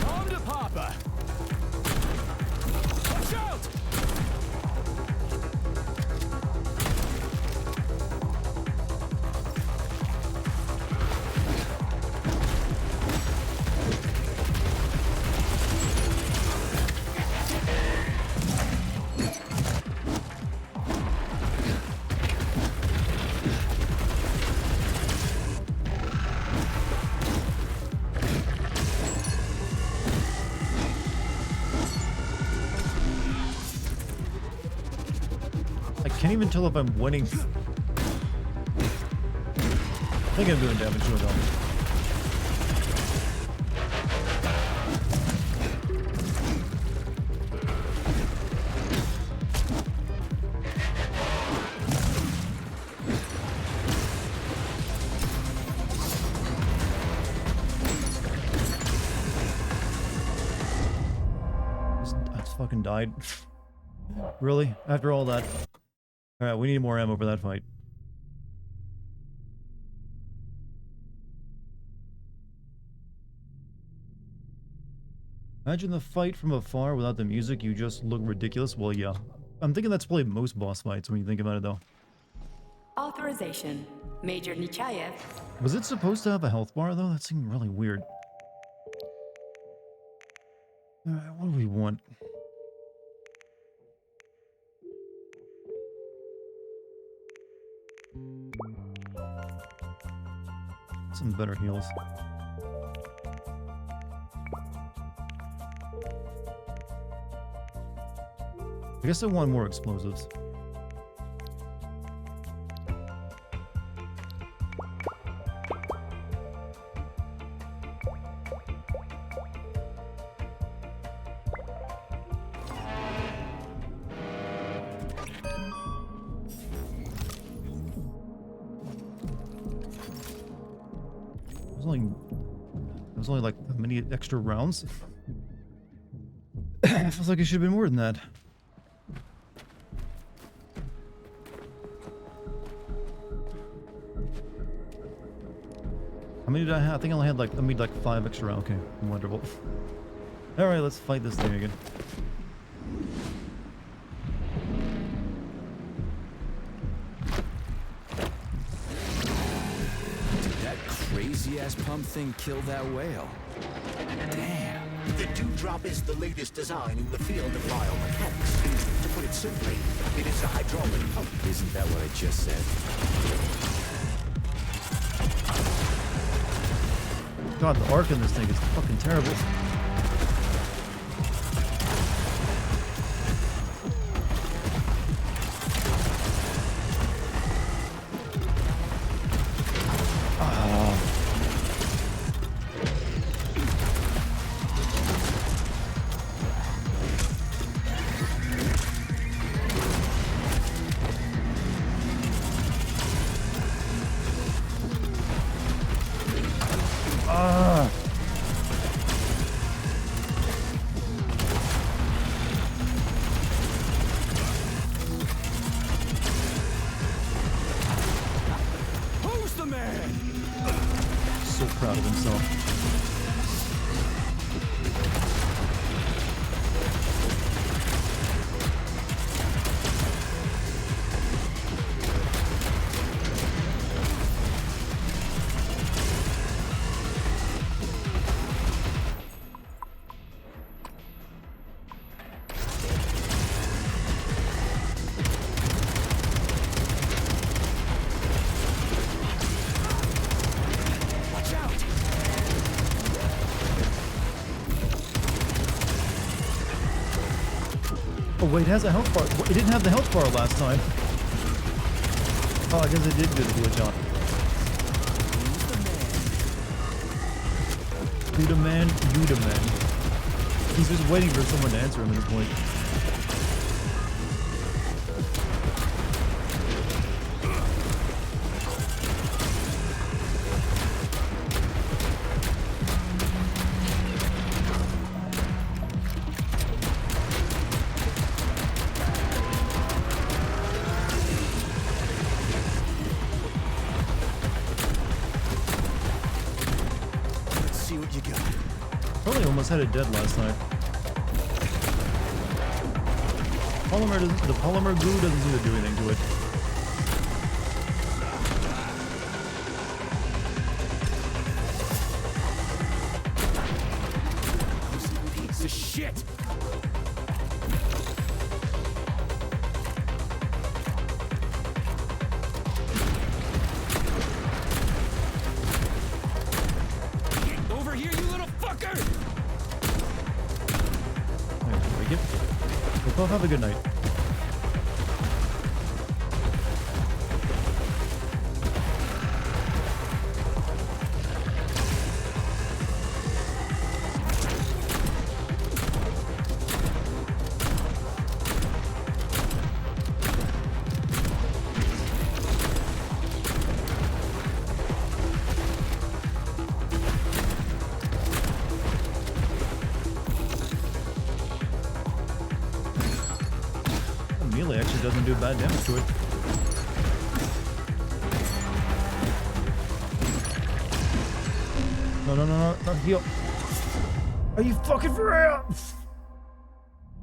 On to Papa! Watch out! I can't even tell if I'm winning. think I'm doing damage to it though. I just fucking died. Really? After all that? Alright, we need more ammo for that fight. Imagine the fight from afar without the music, you just look ridiculous. Well, yeah. I'm thinking that's probably most boss fights when you think about it, though. Authorization. Major Nechayev. Was it supposed to have a health bar, though? That seemed really weird. Alright, what do we want? Some better heals. I guess I want more explosives. It was only like how many extra rounds? It feels like it should have been more than that. How many did I have? I think I only had like, I made like 5 extra rounds. Okay, wonderful. Alright, let's fight this thing again. Crazy-ass pump thing killed that whale. Damn. The dewdrop is the latest design in the field of biomechanics. To put it simply, it is a hydraulic pump. Isn't that what I just said? God, the arc in this thing is fucking terrible. Proud of himself. Oh wait, it has a health bar. It didn't have the health bar last time. Oh, I guess it did do the glitch on. You the man, you the man. He's just waiting for someone to answer him at this point. Had it dead last time. The polymer glue doesn't seem to do anything to it. Piece of shit. Get over here, you little fucker! Well, have a good night. melee actually doesn't do bad damage to it. No, not heal. Are you fucking for real?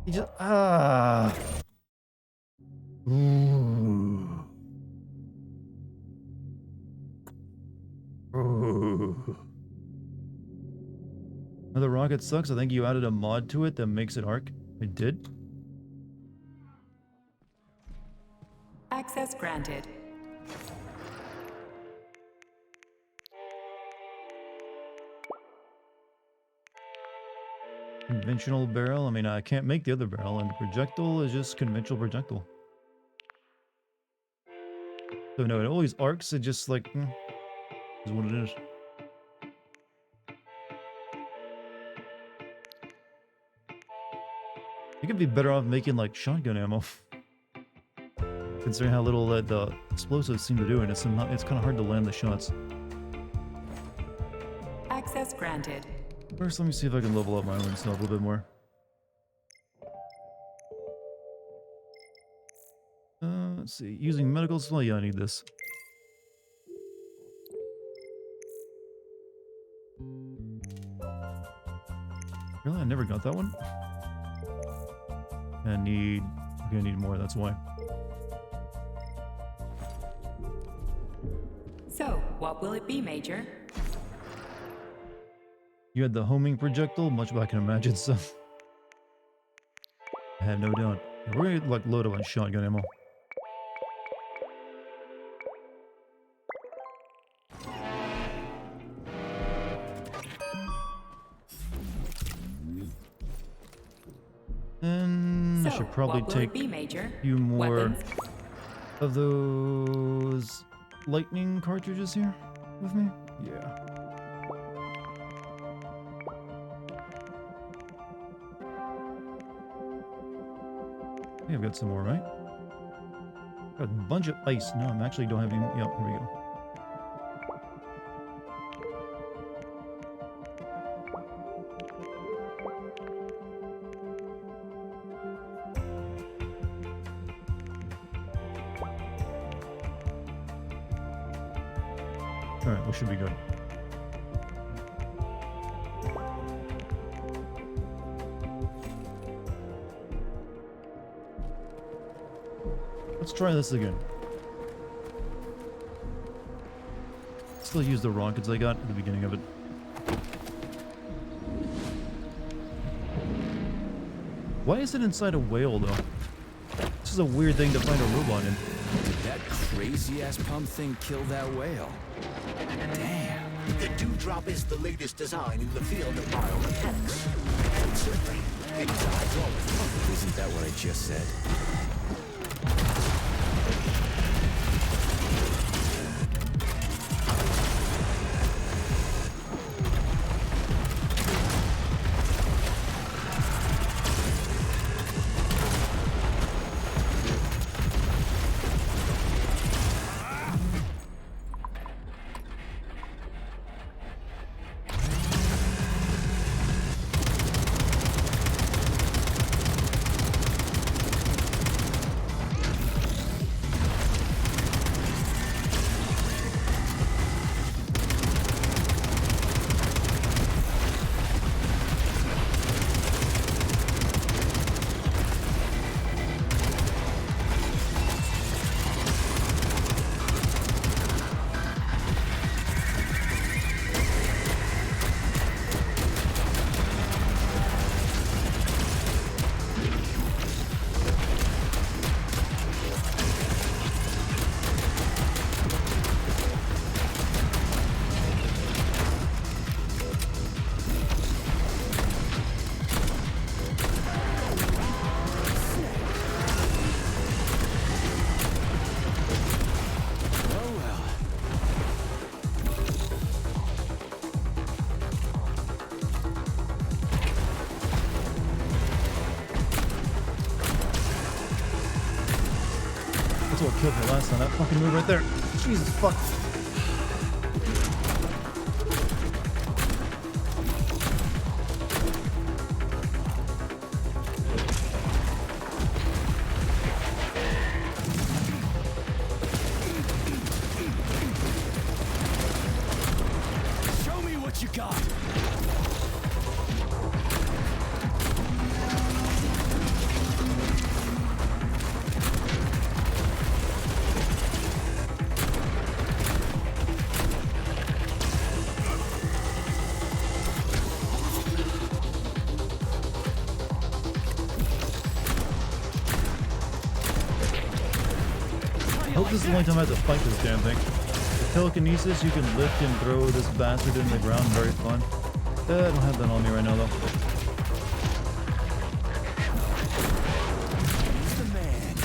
He just Ooh. Ooh. The rocket sucks. I think you added a mod to it that makes it arc. I did. Access granted. Conventional barrel. I mean, I can't make the other barrel, and the projectile is just conventional projectile. So no, it always arcs. It just like is what it is. You could be better off making like shotgun ammo, considering how little that the explosives seem to do, and it's kind of hard to land the shots. Access granted. First, let me see if I can level up my own stuff a little bit more. Let's see. Using medical supply. Yeah, I need this. Really? I never got that one? I need more, that's why. So, what will it be, Major? You had the homing projectile, much like I can imagine, so I have no doubt. Yeah, we're gonna like load up on shotgun ammo. And I should probably take a few more of those lightning cartridges here with me. Yeah. I think I've got some more, right? Got a bunch of ice. No, I actually don't have any. Yep, here we go. Alright, we should be good. Let's try this again. Still use the rockets I got at the beginning of it. Why is it inside a whale, though? This is a weird thing to find a robot in. Did that crazy-ass pump thing kill that whale? Damn. The Dewdrop is the latest design in the field of biomechanics. And certainly, it drives all the fun. Isn't that what I just said? That's what killed me last time. That fucking move right there. Jesus fuck. God! I hope this is the only time I have to fight this damn thing. With telekinesis, you can lift and throw this bastard into the ground. Very fun. I don't have that on me right now, though. He's the man.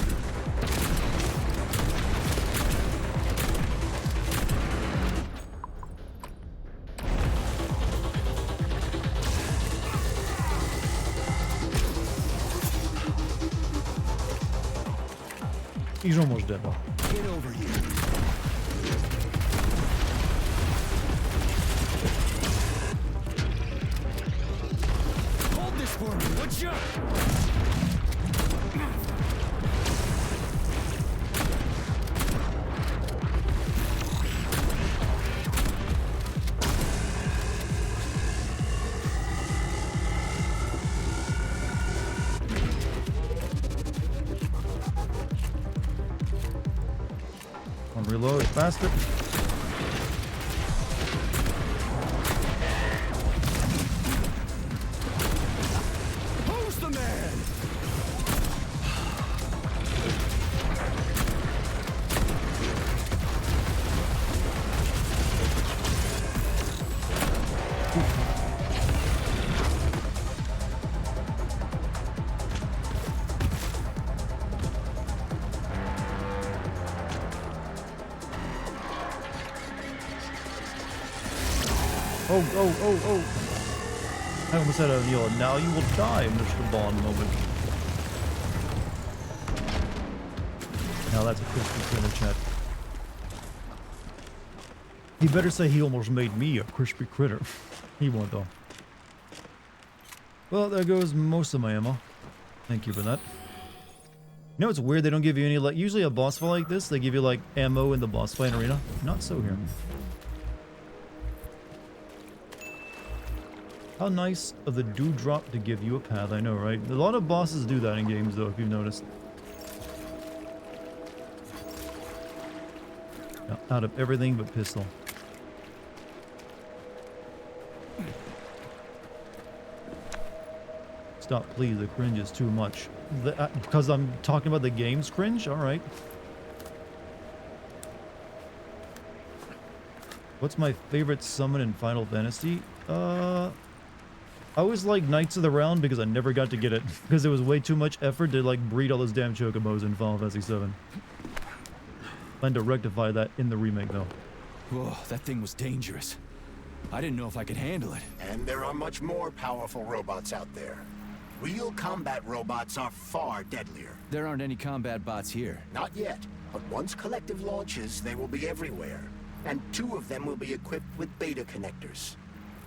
He's almost dead, though. Get over here. Hold this for me, would you? I'll reload faster. Who's the man? Oh. I almost had a yell, now you will die, Mr. Bond moment. Now that's a crispy critter, chat. He better say he almost made me a crispy critter. He won't, though. Well, there goes most of my ammo. Thank you for that. You know, it's weird they don't give you any, like, usually a boss fight like this, they give you, like, ammo in the boss fight arena. Not so here. How nice of the dewdrop to give you a path, I know, right? A lot of bosses do that in games, though, if you've noticed. Now, out of everything but pistol. Stop, please, the cringe is too much. Because I'm talking about the game's cringe? Alright. What's my favorite summon in Final Fantasy? I always like Knights of the Round because I never got to get it. Because it was way too much effort to like breed all those damn chocobos in Final Fantasy 7. Plan to rectify that in the remake though. Whoa, that thing was dangerous. I didn't know if I could handle it. And there are much more powerful robots out there. Real combat robots are far deadlier. There aren't any combat bots here. Not yet, but once Collective launches, they will be everywhere. And 2 of them will be equipped with beta connectors.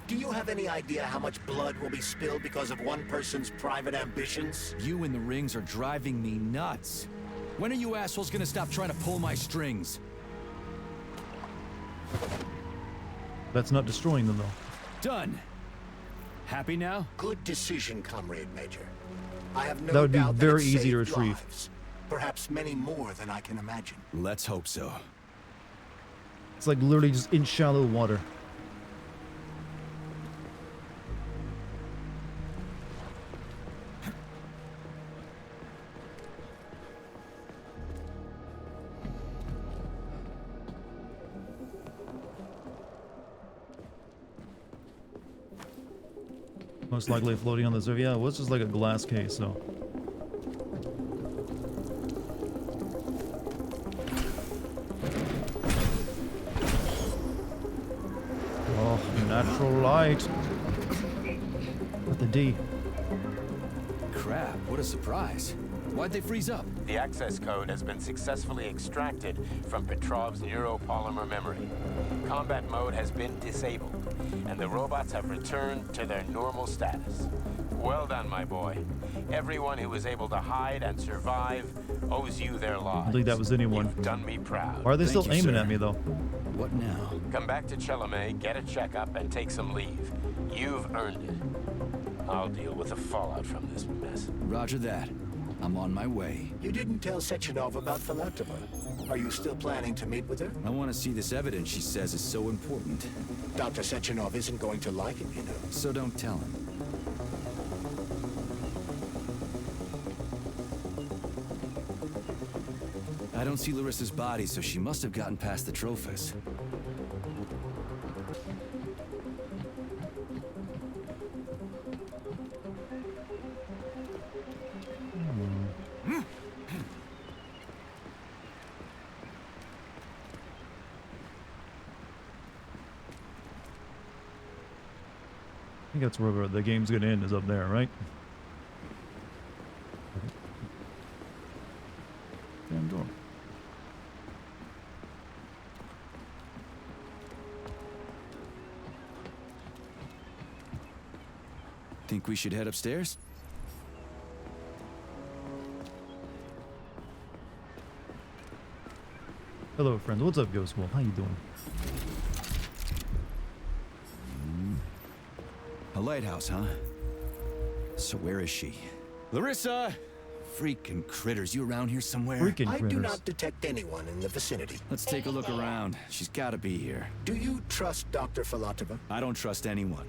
Do you have any idea how much blood will be spilled because of one person's private ambitions? You in the rings are driving me nuts. When are you assholes gonna stop trying to pull my strings? That's not destroying them though. Done. Happy now? Good decision, Comrade Major. I have no That would be doubt very it easy to saved retrieve. lives. Perhaps many more than I can imagine. Let's hope so. It's like literally just in shallow water. Most likely floating on the surface. Yeah, it was just like a glass case, so. Oh, natural light. With the D. Crap, what a surprise. Why'd they freeze up? The access code has been successfully extracted from Petrov's neuropolymer memory. Combat mode has been disabled, and the robots have returned to their normal status. Well done, my boy. Everyone who was able to hide and survive owes you their lives. I don't think that was anyone. You've done me proud. Why are they Thank still you, aiming sir. at me though? What now? Come back to Chalamet, get a checkup, and take some leave. You've earned it. I'll deal with the fallout from this mess. Roger that. I'm on my way. You didn't tell Sechenov about Filatova. Are you still planning to meet with her? I want to see this evidence she says is so important. Dr. Sechenov isn't going to like it, you know. So don't tell him. I don't see Larissa's body, so she must have gotten past the Trophus. I think that's where the game's gonna end, is up there, right? Damn door. Think we should head upstairs? Hello, friends. What's up, Ghost Wolf? How you doing? A lighthouse, huh? So where is she? Larissa! Freaking critters, you around here somewhere? Freaking I critters. do not detect anyone in the vicinity. Let's take a look around. She's gotta be here. Do you trust Dr. Filatova? I don't trust anyone.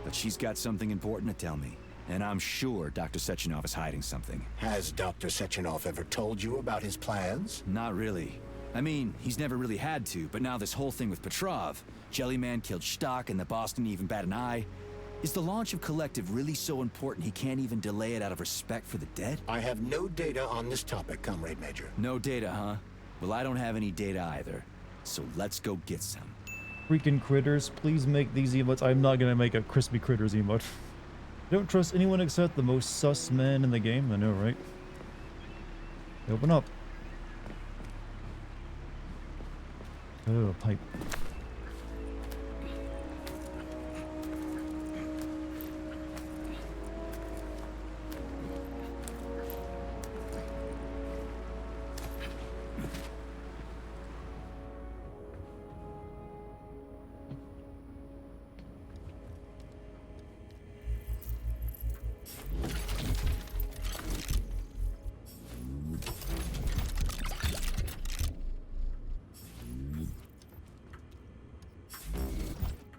But she's got something important to tell me. And I'm sure Dr. Sechenov is hiding something. Has Dr. Sechenov ever told you about his plans? Not really. I mean, he's never really had to, but now this whole thing with Petrov, Jellyman killed Stock and the boss didn't even bat an eye. Is the launch of Collective really so important he can't even delay it out of respect for the dead? I have no data on this topic, Comrade Major. No data, huh? Well, I don't have any data either. So let's go get some. Freaking critters, please make these emotes. I'm not gonna make a crispy critters emote. I don't trust anyone except the most sus man in the game. I know, right? Open up. Oh, pipe.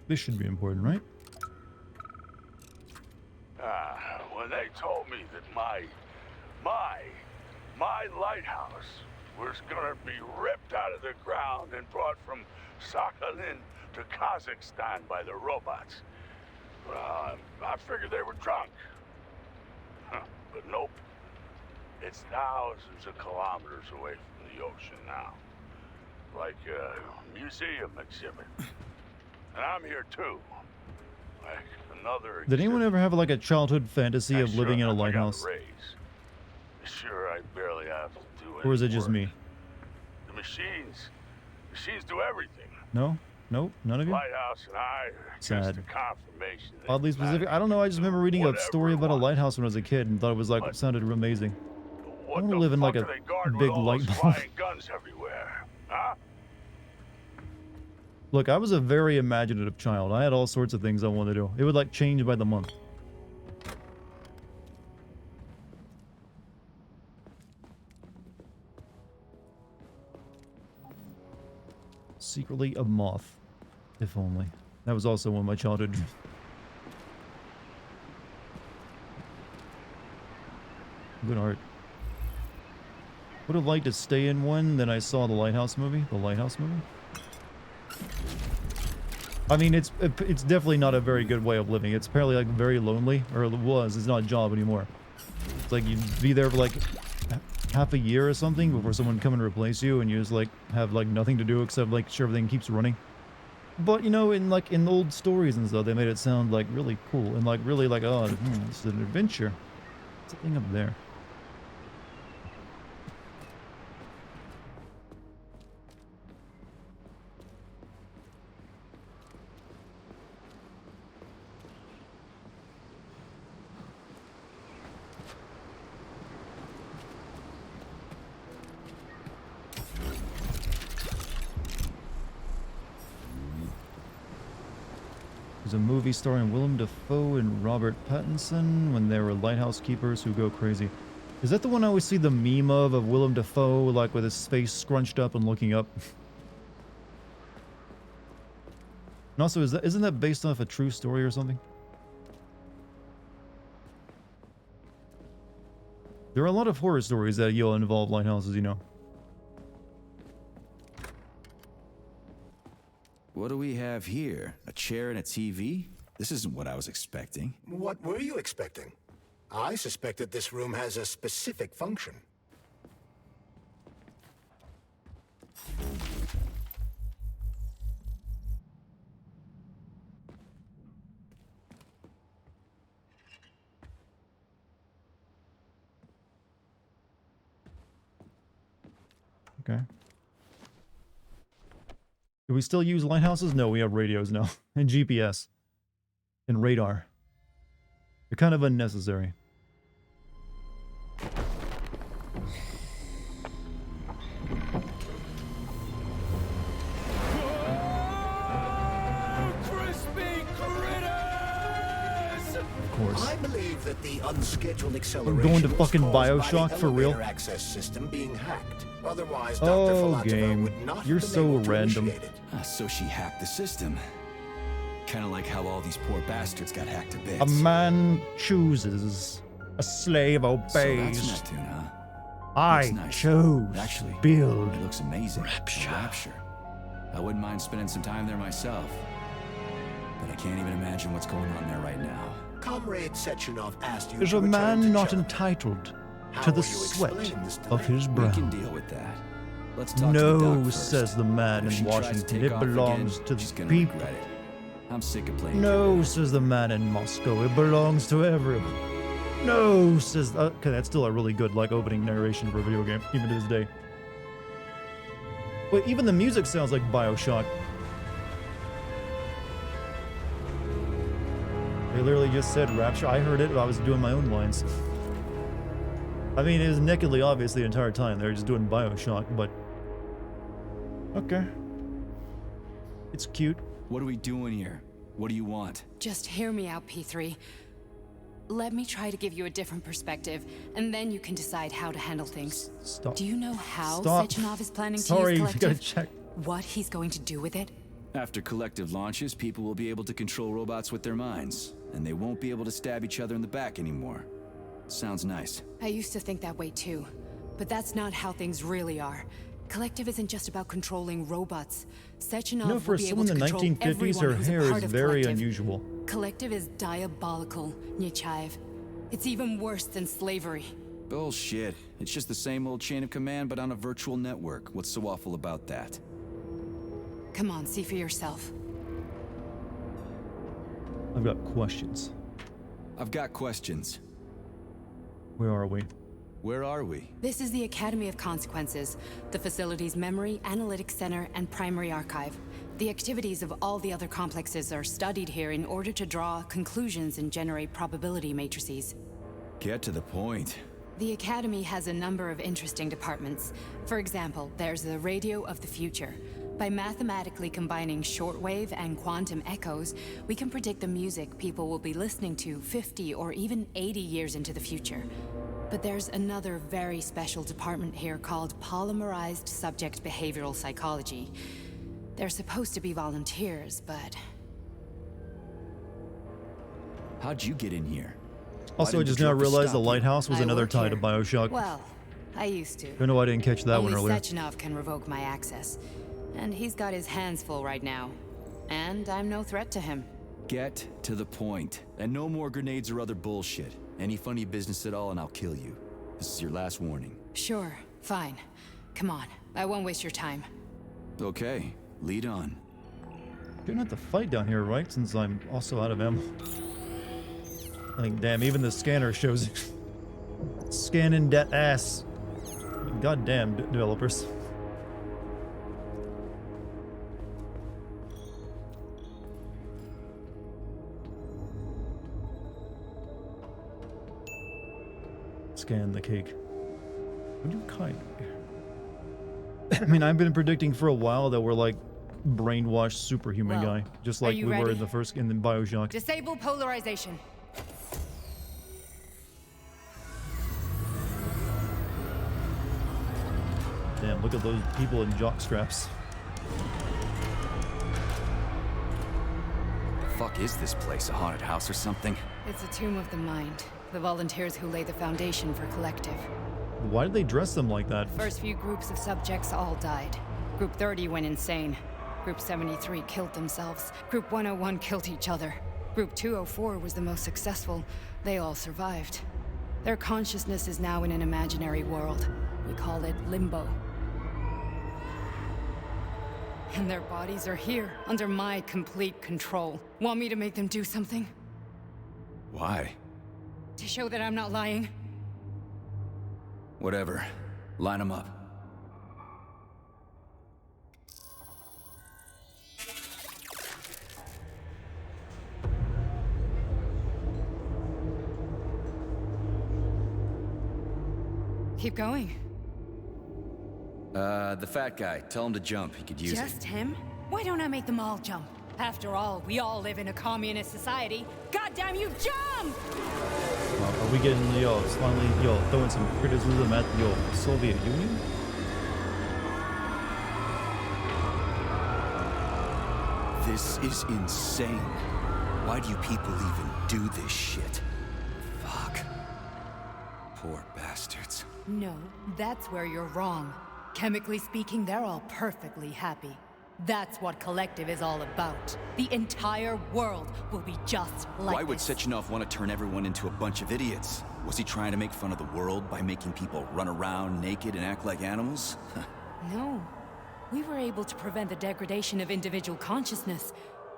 This should be important, right? When they told me that my lighthouse was gonna be ripped out of the ground and brought from Sakhalin to Kazakhstan by the robots, I figured they were drunk. But nope. It's thousands of kilometers away from the ocean now. Like a museum exhibit. And I'm here too. Like another Did anyone ever have like a childhood fantasy of living in a I got lighthouse? raise. Sure, I barely have to do it. Or is it just me? The machines do everything. No? Nope? None of you? Lighthouse and I are Sad. just a confirmation. that Oddly specific. I don't know, I just remember reading a story about a lighthouse when I was a kid and thought it was like, it sounded amazing. I want to live in like a big light bulb. flying guns everywhere, huh? Look, I was a very imaginative child. I had all sorts of things I wanted to do. It would like change by the month. Secretly a moth. If only. That was also one of my childhood dreams. Good art. Would have liked to stay in one, then I saw the Lighthouse movie. The Lighthouse movie? I mean, it's definitely not a very good way of living. It's apparently like very lonely, or it was. It's not a job anymore. It's like you'd be there for like half a year or something before someone come and replace you, and you just like have like nothing to do except like sure everything keeps running. But you know, in old stories and stuff, they made it sound like really cool and like really like, oh, it's an adventure. What's the thing up there? There's a movie starring Willem Dafoe and Robert Pattinson when they were lighthouse keepers who go crazy. Is that the one I always see the meme of Willem Dafoe, like with his face scrunched up and looking up? And also, isn't that based off a true story or something? There are a lot of horror stories that involve lighthouses, you know. What do we have here? A chair and a TV? This isn't what I was expecting. What were you expecting? I suspected this room has a specific function. Okay. Do we still use lighthouses? No, we have radios now. And GPS. And radar. They're kind of unnecessary. Of course. I believe that the unscheduled acceleration I'm going to was fucking caused by Bioshock the for real. elevator access system being hacked. Otherwise, Dr. Oh, Filatova game. would not have You're been so able to random. initiate it. So she hacked the system. Kind of like how all these poor bastards got hacked to bits. A man chooses, a slave obeys. So that's Neptune, huh? I Looks nice. chose. Actually, build. It looks amazing. Rapture. I wouldn't mind spending some time there myself. But I can't even imagine what's going on there right now. Comrade Sechenov asked you Is to a return man to not China. entitled How to the will you sweat explain this of delay? his brow? We can deal with that. Let's talk to the No, doc first. says the man If in she tries to Washington. take It off belongs again, to she's the gonna people. regret it. I'm sick of playing. No, says the man in Moscow. It belongs to everyone. No, says... okay, that's still a really good, like, opening narration for a video game, even to this day. Wait, even the music sounds like Bioshock. They literally just said Rapture. I heard it, I was doing my own lines. I mean, it was nakedly obvious the entire time. They were just doing Bioshock, but... okay. It's cute. What are we doing here? What do you want? Just hear me out, P3. Let me try to give you a different perspective, and then you can decide how to handle things. Stop. Do you know how Stop. Sechenov is planning to Sorry, use you Collective? gotta check. What he's going to do with it? After Collective launches, people will be able to control robots with their minds, and they won't be able to stab each other in the back anymore. Sounds nice. I used to think that way too, but that's not how things really are. Collective isn't just about controlling robots. Sechenov You know, will for be someone able in to the control 1950s, everyone her who's a hair part is of very Collective. unusual. Collective is diabolical, Nechayev. It's even worse than slavery. Bullshit. It's just the same old chain of command, but on a virtual network. What's so awful about that? Come on, see for yourself. I've got questions. I've got questions. Where are we? Where are we? This is the Academy of Consequences, the facility's memory, analytics center, and primary archive. The activities of all the other complexes are studied here in order to draw conclusions and generate probability matrices. Get to the point. The Academy has a number of interesting departments. For example, there's the Radio of the Future. By mathematically combining shortwave and quantum echoes, we can predict the music people will be listening to 50 or even 80 years into the future. But there's another very special department here called Polymerized Subject Behavioral Psychology. They're supposed to be volunteers, but... How'd you get in here? Also, I Why didn't just the now trucker realized the stop you? lighthouse was I another work tie to here. Bioshock. Well, I used to. I know I didn't catch that Only one earlier. Sechenov can revoke my access. And he's got his hands full right now. And I'm no threat to him. Get to the point. And no more grenades or other bullshit. Any funny business at all and I'll kill you. This is your last warning. Sure, fine. Come on, I won't waste your time. Okay, lead on. Shouldn't have to fight down here, right? Since I'm also out of ammo. I think, damn, even the scanner shows it. Scanning that ass. Goddamn, developers. Scan the cake. What do you kind? I mean, I've been predicting for a while that we're like brainwashed superhuman Well, guy, just are like you we were ready? in the Bioshock. Disable polarization. Damn, look at those people in jock straps. Fuck is this place? A haunted house or something? It's a tomb of the mind. The volunteers who lay the foundation for Collective. Why did they dress them like that? First few groups of subjects all died. Group 30 went insane. Group 73 killed themselves. Group 101 killed each other. Group 204 was the most successful. They all survived. Their consciousness is now in an imaginary world. We call it Limbo. And their bodies are here, under my complete control. Want me to make them do something? Why? To show that I'm not lying? Whatever. Line them up. Keep going. The fat guy. Tell him to jump. He could use it. Just him? Why don't I make them all jump? After all, we all live in a communist society. Goddamn you, jump! Are we getting, finally, throwing some criticism at, the Soviet Union? This is insane. Why do you people even do this shit? Fuck. Poor bastards. No, that's where you're wrong. Chemically speaking, they're all perfectly happy. That's what Collective is all about. The entire world will be just like Why would this. Sechenov want to turn everyone into a bunch of idiots? Was he trying to make fun of the world by making people run around naked and act like animals? No. We were able to prevent the degradation of individual consciousness.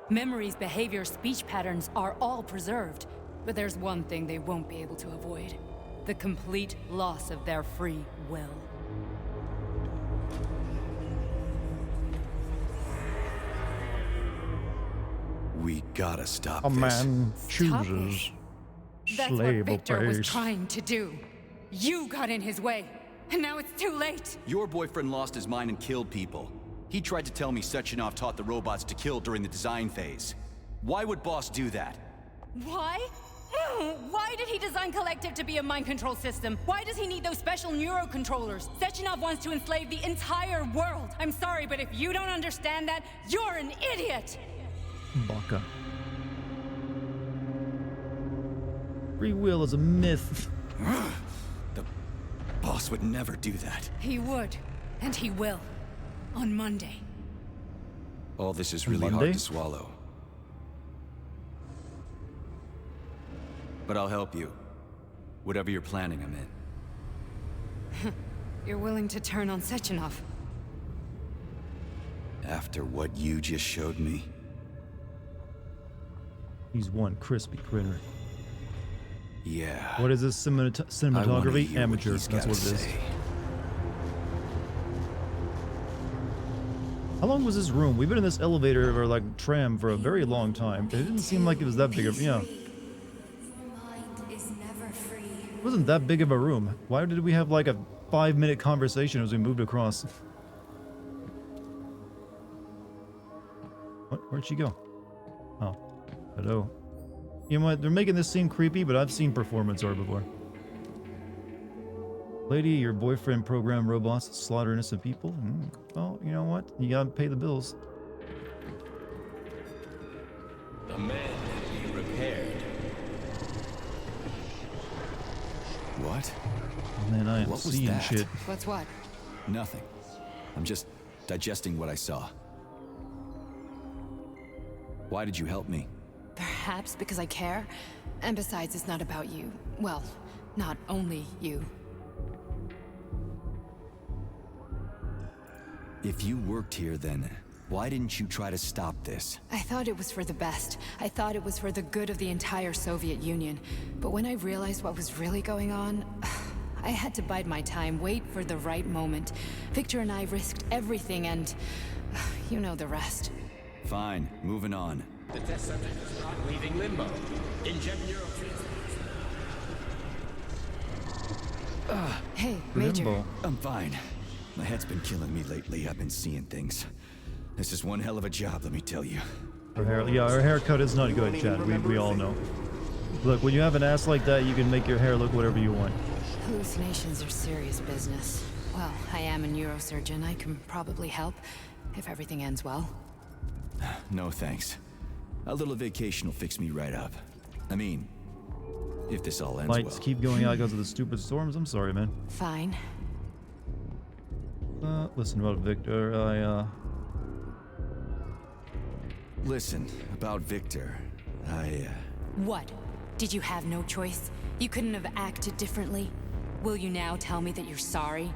Memories, behavior, speech patterns are all preserved. But there's one thing they won't be able to avoid. The complete loss of their free will. We gotta stop A this. man Stop chooses That's what slave Victor was obeys. trying to do. You got in his way, and now it's too late. Your boyfriend lost his mind and killed people. He tried to tell me Sechenov taught the robots to kill during the design phase. Why would Boss do that? Why? Why did he design Collective to be a mind control system? Why does he need those special neurocontrollers? Sechenov wants to enslave the entire world. I'm sorry, but if you don't understand that, you're an idiot! Baka. Free will is a myth. The Boss would never do that. He would, and he will. On Monday. All this is really Monday? hard to swallow. But I'll help you. Whatever you're planning, I'm in. You're willing to turn on Sechenov? After what you just showed me? He's one crispy critter. Yeah. What is this cinematography? Amateur. That's what it is. How long was this room? We've been in this elevator or like tram for a very long time. It didn't seem like it was that big of, yeah. It wasn't that big of a room. Why did we have like a 5-minute conversation as we moved across? What? Where'd she go? Oh. Hello. You know what? They're making this seem creepy, but I've seen performance art before. Lady, your boyfriend programmed robots to slaughter innocent people? Well, you know what? You gotta pay the bills. The man can be repaired. What? Man, I am What was seeing that? shit. What's what? Nothing. I'm just digesting what I saw. Why did you help me? Perhaps because I care. And besides, it's not about you. Well, not only you. If you worked here, then why didn't you try to stop this? I thought it was for the best. I thought it was for the good of the entire Soviet Union. But when I realized what was really going on, I had to bide my time, wait for the right moment. Victor and I risked everything and you know the rest. Fine, moving on. The test subject is not leaving limbo. Inject neurotransmitters. Hey, Major. Limbo. I'm fine. My head's been killing me lately. I've been seeing things. This is one hell of a job, let me tell you. Her hair, yeah, her haircut is not good, Chad. We all know. Look, when you have an ass like that, you can make your hair look whatever you want. Hallucinations are serious business. Well, I am a neurosurgeon. I can probably help if everything ends well. No thanks. A little vacation will fix me right up. I mean, if this all ends Lights well. keep going out because of the stupid storms. I'm sorry, man. Fine. Listen about Victor. Listen, about Victor, What? Did you have no choice? You couldn't have acted differently? Will you now tell me that you're sorry?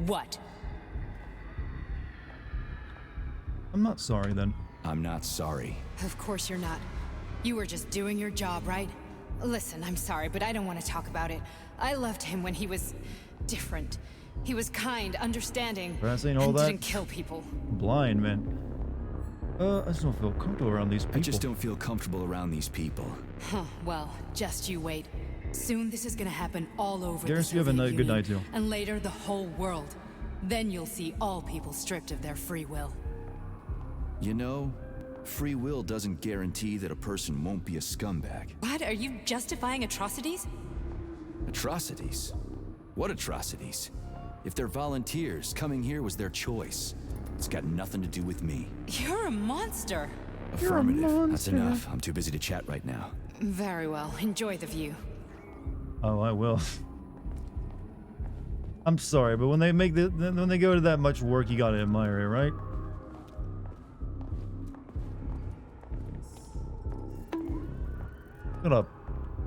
What? I'm not sorry then. I'm not sorry. Of course you're not. You were just doing your job, right? Listen, I'm sorry, but I don't want to talk about it. I loved him when he was different. He was kind, understanding, Saying all and that? didn't kill people. Blind, man. I just don't feel comfortable around these people. I just don't feel comfortable around these people. Huh, well, just you wait. Soon this is gonna happen all over the Garrus, you have a Soviet good Union, night too. and later the whole world. Then you'll see all people stripped of their free will. You know, free will doesn't guarantee that a person won't be a scumbag. What? Are you justifying atrocities? Atrocities? What atrocities? If they're volunteers, coming here was their choice. It's got nothing to do with me. You're a monster. Affirmative. That's enough. I'm too busy to chat right now. Very well. Enjoy the view. Oh, I will. I'm sorry, but when they make when they go to that much work, you gotta admire it, right? Shut up.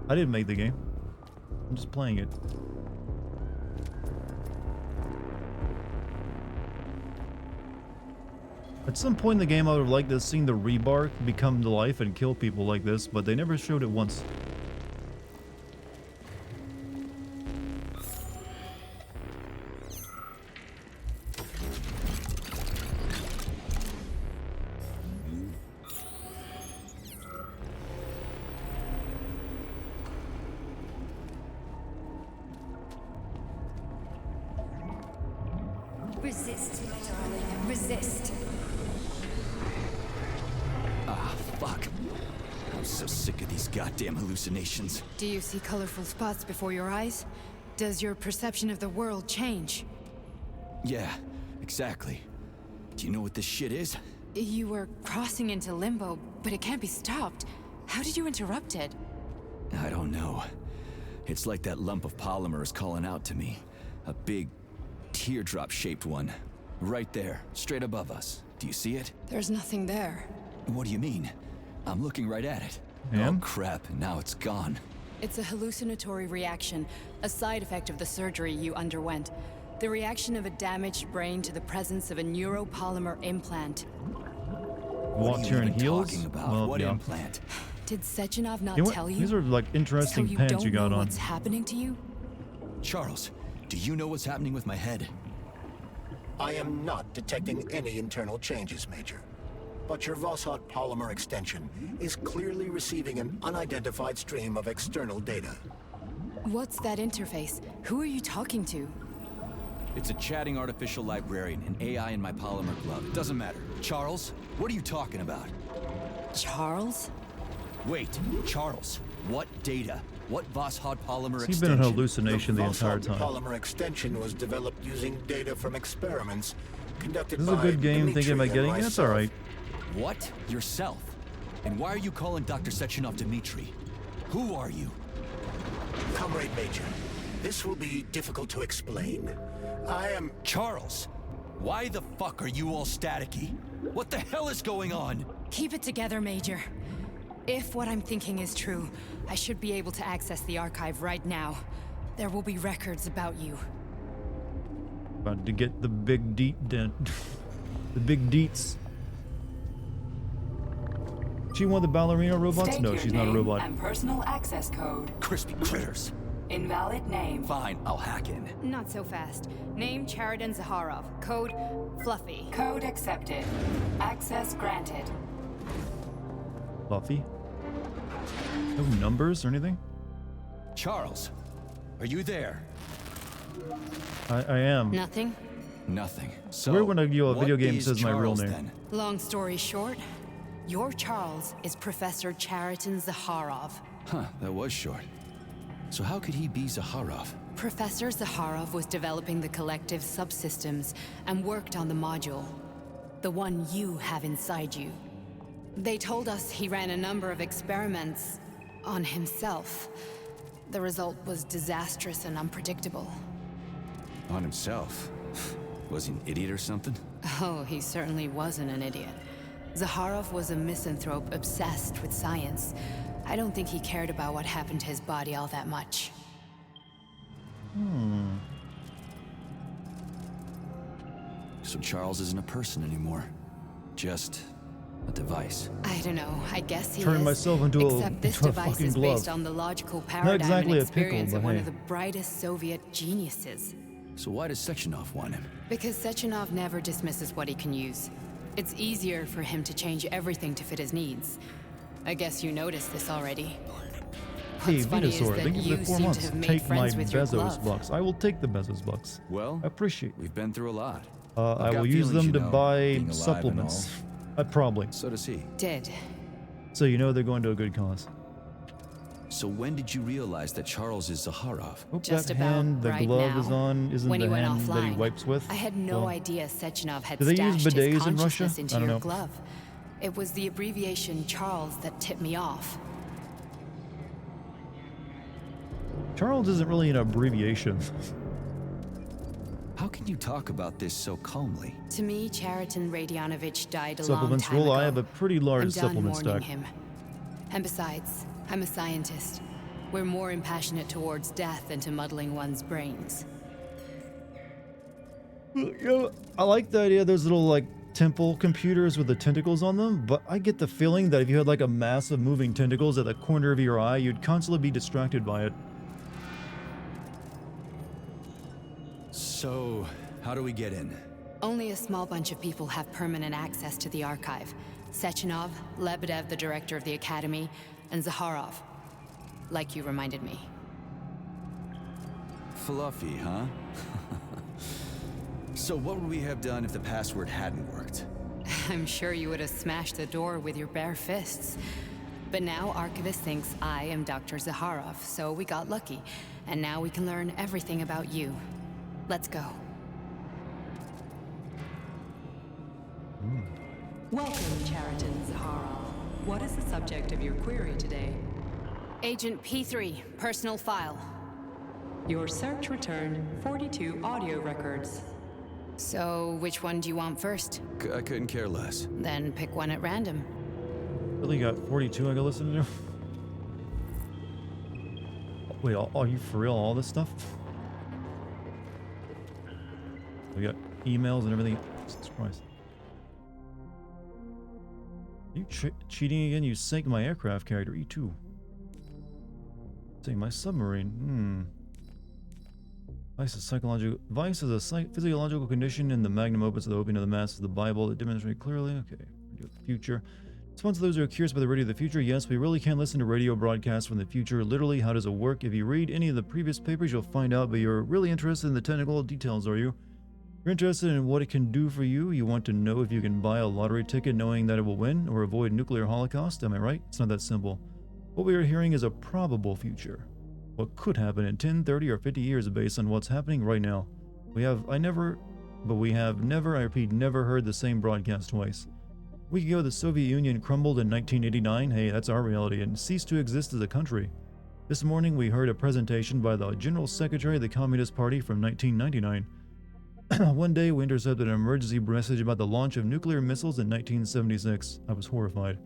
I didn't make the game. I'm just playing it. At some point in the game, I would have liked to see the rebar become to life and kill people like this, but they never showed it once. Resist, my darling. Resist. Ah, fuck. I'm so sick of these goddamn hallucinations. Do you see colorful spots before your eyes? Does your perception of the world change? Yeah, exactly. Do you know what this shit is? You were crossing into limbo, but it can't be stopped. How did you interrupt it? I don't know. It's like that lump of polymer is calling out to me. A big, teardrop-shaped one. Right there, straight above us. Do you see it? There's nothing there. What do you mean? I'm looking right at it. And? Oh crap, now it's gone. It's a hallucinatory reaction, a side effect of the surgery you underwent. The reaction of a damaged brain to the presence of a neuropolymer implant. What are you even heels? talking about? Well, What yeah. implant? Did Sechenov not You know what? tell you? These are like interesting so you pants don't you got know on. what's happening to you? Charles, do you know what's happening with my head? I am not detecting any internal changes, Major. But your Vossot polymer extension is clearly receiving an unidentified stream of external data. What's that interface? Who are you talking to? It's a chatting artificial librarian, an AI in my polymer glove. Doesn't matter. Charles, what are you talking about? Charles? Wait, Charles, what data? What Vossot polymer He's extension? been an hallucination the entire Vossot time. polymer extension was developed using data from experiments conducted This is a by good game, thinking about Dmitri getting and it. It's alright. What? Yourself? And why are you calling Dr. Sechenov Dmitri? Who are you? Comrade Major, this will be difficult to explain. I am... Charles, why the fuck are you all staticky? What the hell is going on? Keep it together, Major. If what I'm thinking is true, I should be able to access the archive right now. There will be records about you. About to get the big deet dent. The big deets. She one of the ballerina robots? State No, your she's not a name robot. and personal access code. Crispy critters. Invalid name. Fine, I'll hack in. Not so fast. Name Cheridan Zaharov. Code Fluffy. Code accepted. Access granted. Fluffy? No numbers or anything? Charles, are you there? I am. Nothing? Nothing. So, weird when a video what game is says my real Charles, name. then? Long story short, your Charles is Professor Chariton Zaharov. Huh, that was short. So how could he be Zaharov? Professor Zaharov was developing the collective subsystems and worked on the module. The one you have inside you. They told us he ran a number of experiments on himself. The result was disastrous and unpredictable. On himself? Was he an idiot or something? Oh, he certainly wasn't an idiot. Zaharov was a misanthrope obsessed with science. I don't think he cared about what happened to his body all that much. So Charles isn't a person anymore. Just a device. I don't know. I guess he Turn is. myself into Except this into a device fucking is glove. based on the logical Not paradigm exactly and a pickle, experience but of one hey. of the brightest Soviet geniuses. So why does Sechenov want him? Because Sechenov never dismisses what he can use. It's easier for him to change everything to fit his needs. I guess you noticed this already. Hey, What's funny is Venusaur, that thank you for you the 4 seem months. to have made Take my friends with your Bezos glove. bucks. I will take the Bezos bucks. Well, I appreciate. We've been through a lot. I I've got will use feelings, them to you know, buy being alive and supplements. all. Probably. So does he. Did. So you know they're going to a good cause. So when did you realize that Charles is Zaharov? Hope Just that about hand the right glove now, is on isn't when the he went hand that he offline. wipes with. I had no Well, idea Sechenov had do they use stashed bidets his in Russia? consciousness into I don't your know. glove. It was the abbreviation Charles that tipped me off. Charles isn't really an abbreviation. How can you talk about this so calmly? To me, Chariton Radionovich died a long Supplements time rule. ago. I have a pretty large I'm done supplement mourning stack. him. And besides, I'm a scientist. We're more impassionate towards death than to muddling one's brains. You know, I like the idea of those little like temple computers with the tentacles on them, but I get the feeling that if you had like a mass of moving tentacles at the corner of your eye, you'd constantly be distracted by it. So, how do we get in? Only a small bunch of people have permanent access to the archive. Sechenov, Lebedev, the director of the academy, and Zaharov. Like you reminded me. Fluffy, huh? So what would we have done if the password hadn't worked? I'm sure you would have smashed the door with your bare fists. But now Archivist thinks I am Dr. Zaharov, so we got lucky. And now we can learn everything about you. Let's go. Welcome, Chariton Zaharov. What is the subject of your query today? Agent P3, personal file. Your search returned 42 audio records. So, which one do you want first? I couldn't care less. Then pick one at random. Really got 42 I gotta listen to? Wait, are you for real? All this stuff? We got emails and everything. Jesus Christ. You cheating again? You sank my aircraft carrier, E2. Sank my submarine. Vice is a physiological condition in the magnum opus of the opening of the mass of the Bible that demonstrate clearly. Okay, radio of the future. Response to those who are curious about the radio of the future. Yes, we really can't listen to radio broadcasts from the future. Literally, how does it work? If you read any of the previous papers, you'll find out, but you're really interested in the technical details, are you? You're interested in what it can do for you. You want to know if you can buy a lottery ticket knowing that it will win or avoid nuclear holocaust. Am I right? It's not that simple. What we are hearing is a probable future. What could happen in 10, 30, or 50 years based on what's happening right now. We have never, I repeat, never heard the same broadcast twice. A week ago, the Soviet Union crumbled in 1989. Hey, that's our reality, and ceased to exist as a country. This morning, we heard a presentation by the General Secretary of the Communist Party from 1999. One day, we intercepted an emergency message about the launch of nuclear missiles in 1976. I was horrified.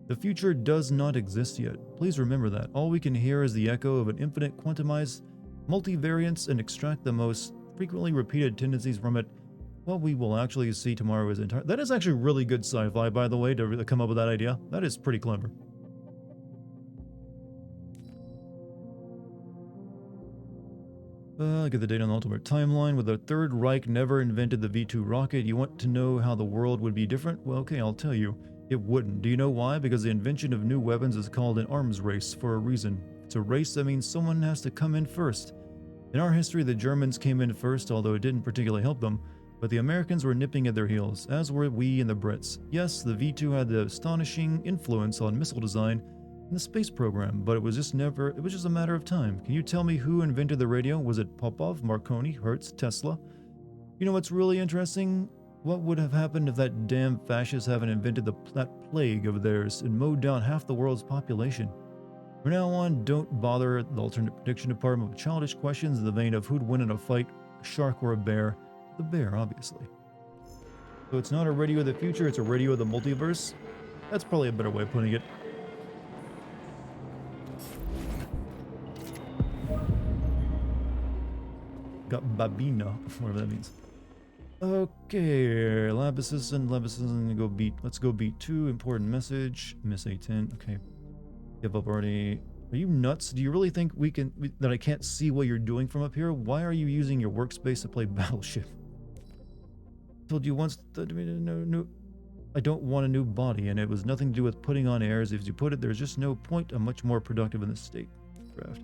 The future does not exist yet. Please remember that. All we can hear is the echo of an infinite quantumized multivariance and extract the most frequently repeated tendencies from it. What we will actually see tomorrow is entire. That is actually really good sci-fi, by the way, to really come up with that idea. That is pretty clever. Get the date on the ultimate timeline. With the Third Reich never invented the V2 rocket, you want to know how the world would be different? Well, okay, I'll tell you. It wouldn't. Do you know why? Because the invention of new weapons is called an arms race for a reason. It's a race that means someone has to come in first. In our history, the Germans came in first, although it didn't particularly help them, but the Americans were nipping at their heels, as were we and the Brits. Yes, the V2 had the astonishing influence on missile design in the space program, but it was just a matter of time. Can you tell me who invented the radio? Was it Popov, Marconi, Hertz, Tesla? You know what's really interesting? What would have happened if that damn fascists haven't invented that plague of theirs and mowed down half the world's population? From now on, don't bother the alternate prediction department with childish questions in the vein of who'd win in a fight, a shark or a bear. The bear, obviously. So it's not a radio of the future, it's a radio of the multiverse? That's probably a better way of putting it. Got Babina, whatever that means. Okay, Labisus and let's go beat 2, important message, miss A10, okay. Give up already. Are you nuts? Do you really think that I can't see what you're doing from up here? Why are you using your workspace to play Battleship? Told you once that I don't want a new body, and it was nothing to do with putting on airs. If you put it, there's just no point. I'm much more productive in this state. Draft.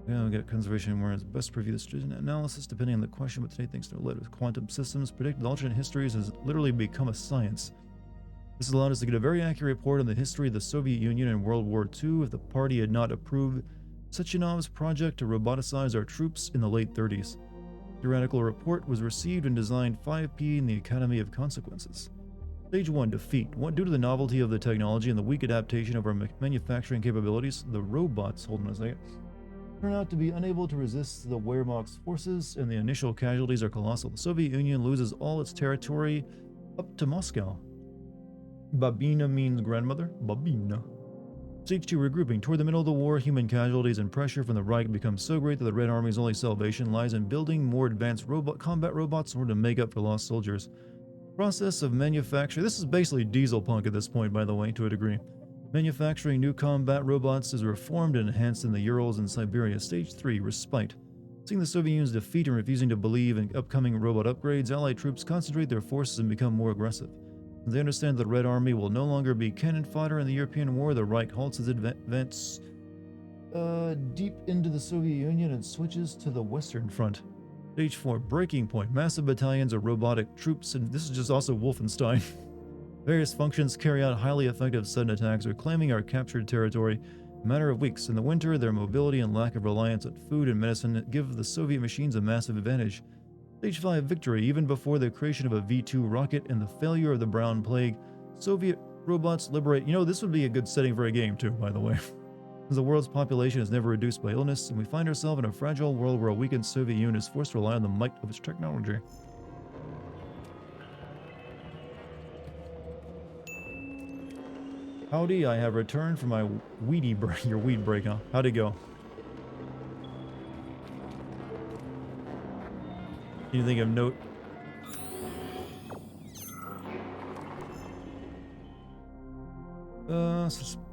Yeah, we got conservation where it's best preview the stringent analysis depending on the question, but today thanks to with quantum systems, predicted alternate histories has literally become a science. This allowed us to get a very accurate report on the history of the Soviet Union in World War II if the party had not approved Sechenov's project to roboticize our troops in the late 30s. The theoretical report was received and designed 5P in the Academy of Consequences. Stage 1, defeat. Due to the novelty of the technology and the weak adaptation of our manufacturing capabilities, the robots, hold on a second, turn out to be unable to resist the Wehrmacht's forces, and the initial casualties are colossal. The Soviet Union loses all its territory up to Moscow. Babina means grandmother. Babina. Stage 2, regrouping. Toward the middle of the war, human casualties and pressure from the Reich become so great that the Red Army's only salvation lies in building more advanced combat robots in order to make up for lost soldiers. Process of manufacture. This is basically diesel punk at this point, by the way, to a degree. Manufacturing new combat robots is reformed and enhanced in the Urals and Siberia. Stage 3, respite. Seeing the Soviet Union's defeat and refusing to believe in upcoming robot upgrades, Allied troops concentrate their forces and become more aggressive. They understand the Red Army will no longer be cannon fodder in the European war. The Reich halts its advance deep into the Soviet Union and switches to the Western Front. Stage 4, breaking point. Massive battalions of robotic troops, and this is just also Wolfenstein. Various functions carry out highly effective sudden attacks, reclaiming our captured territory in a matter of weeks. In the winter, their mobility and lack of reliance on food and medicine give the Soviet machines a massive advantage. Stage 5, victory. Even before the creation of a V2 rocket and the failure of the Brown Plague, Soviet robots liberate. You know, this would be a good setting for a game too, by the way. As the world's population is never reduced by illness, and we find ourselves in a fragile world where a weakened Soviet Union is forced to rely on the might of its technology. Howdy, I have returned from my your weed break, huh? How'd it go? Anything of note?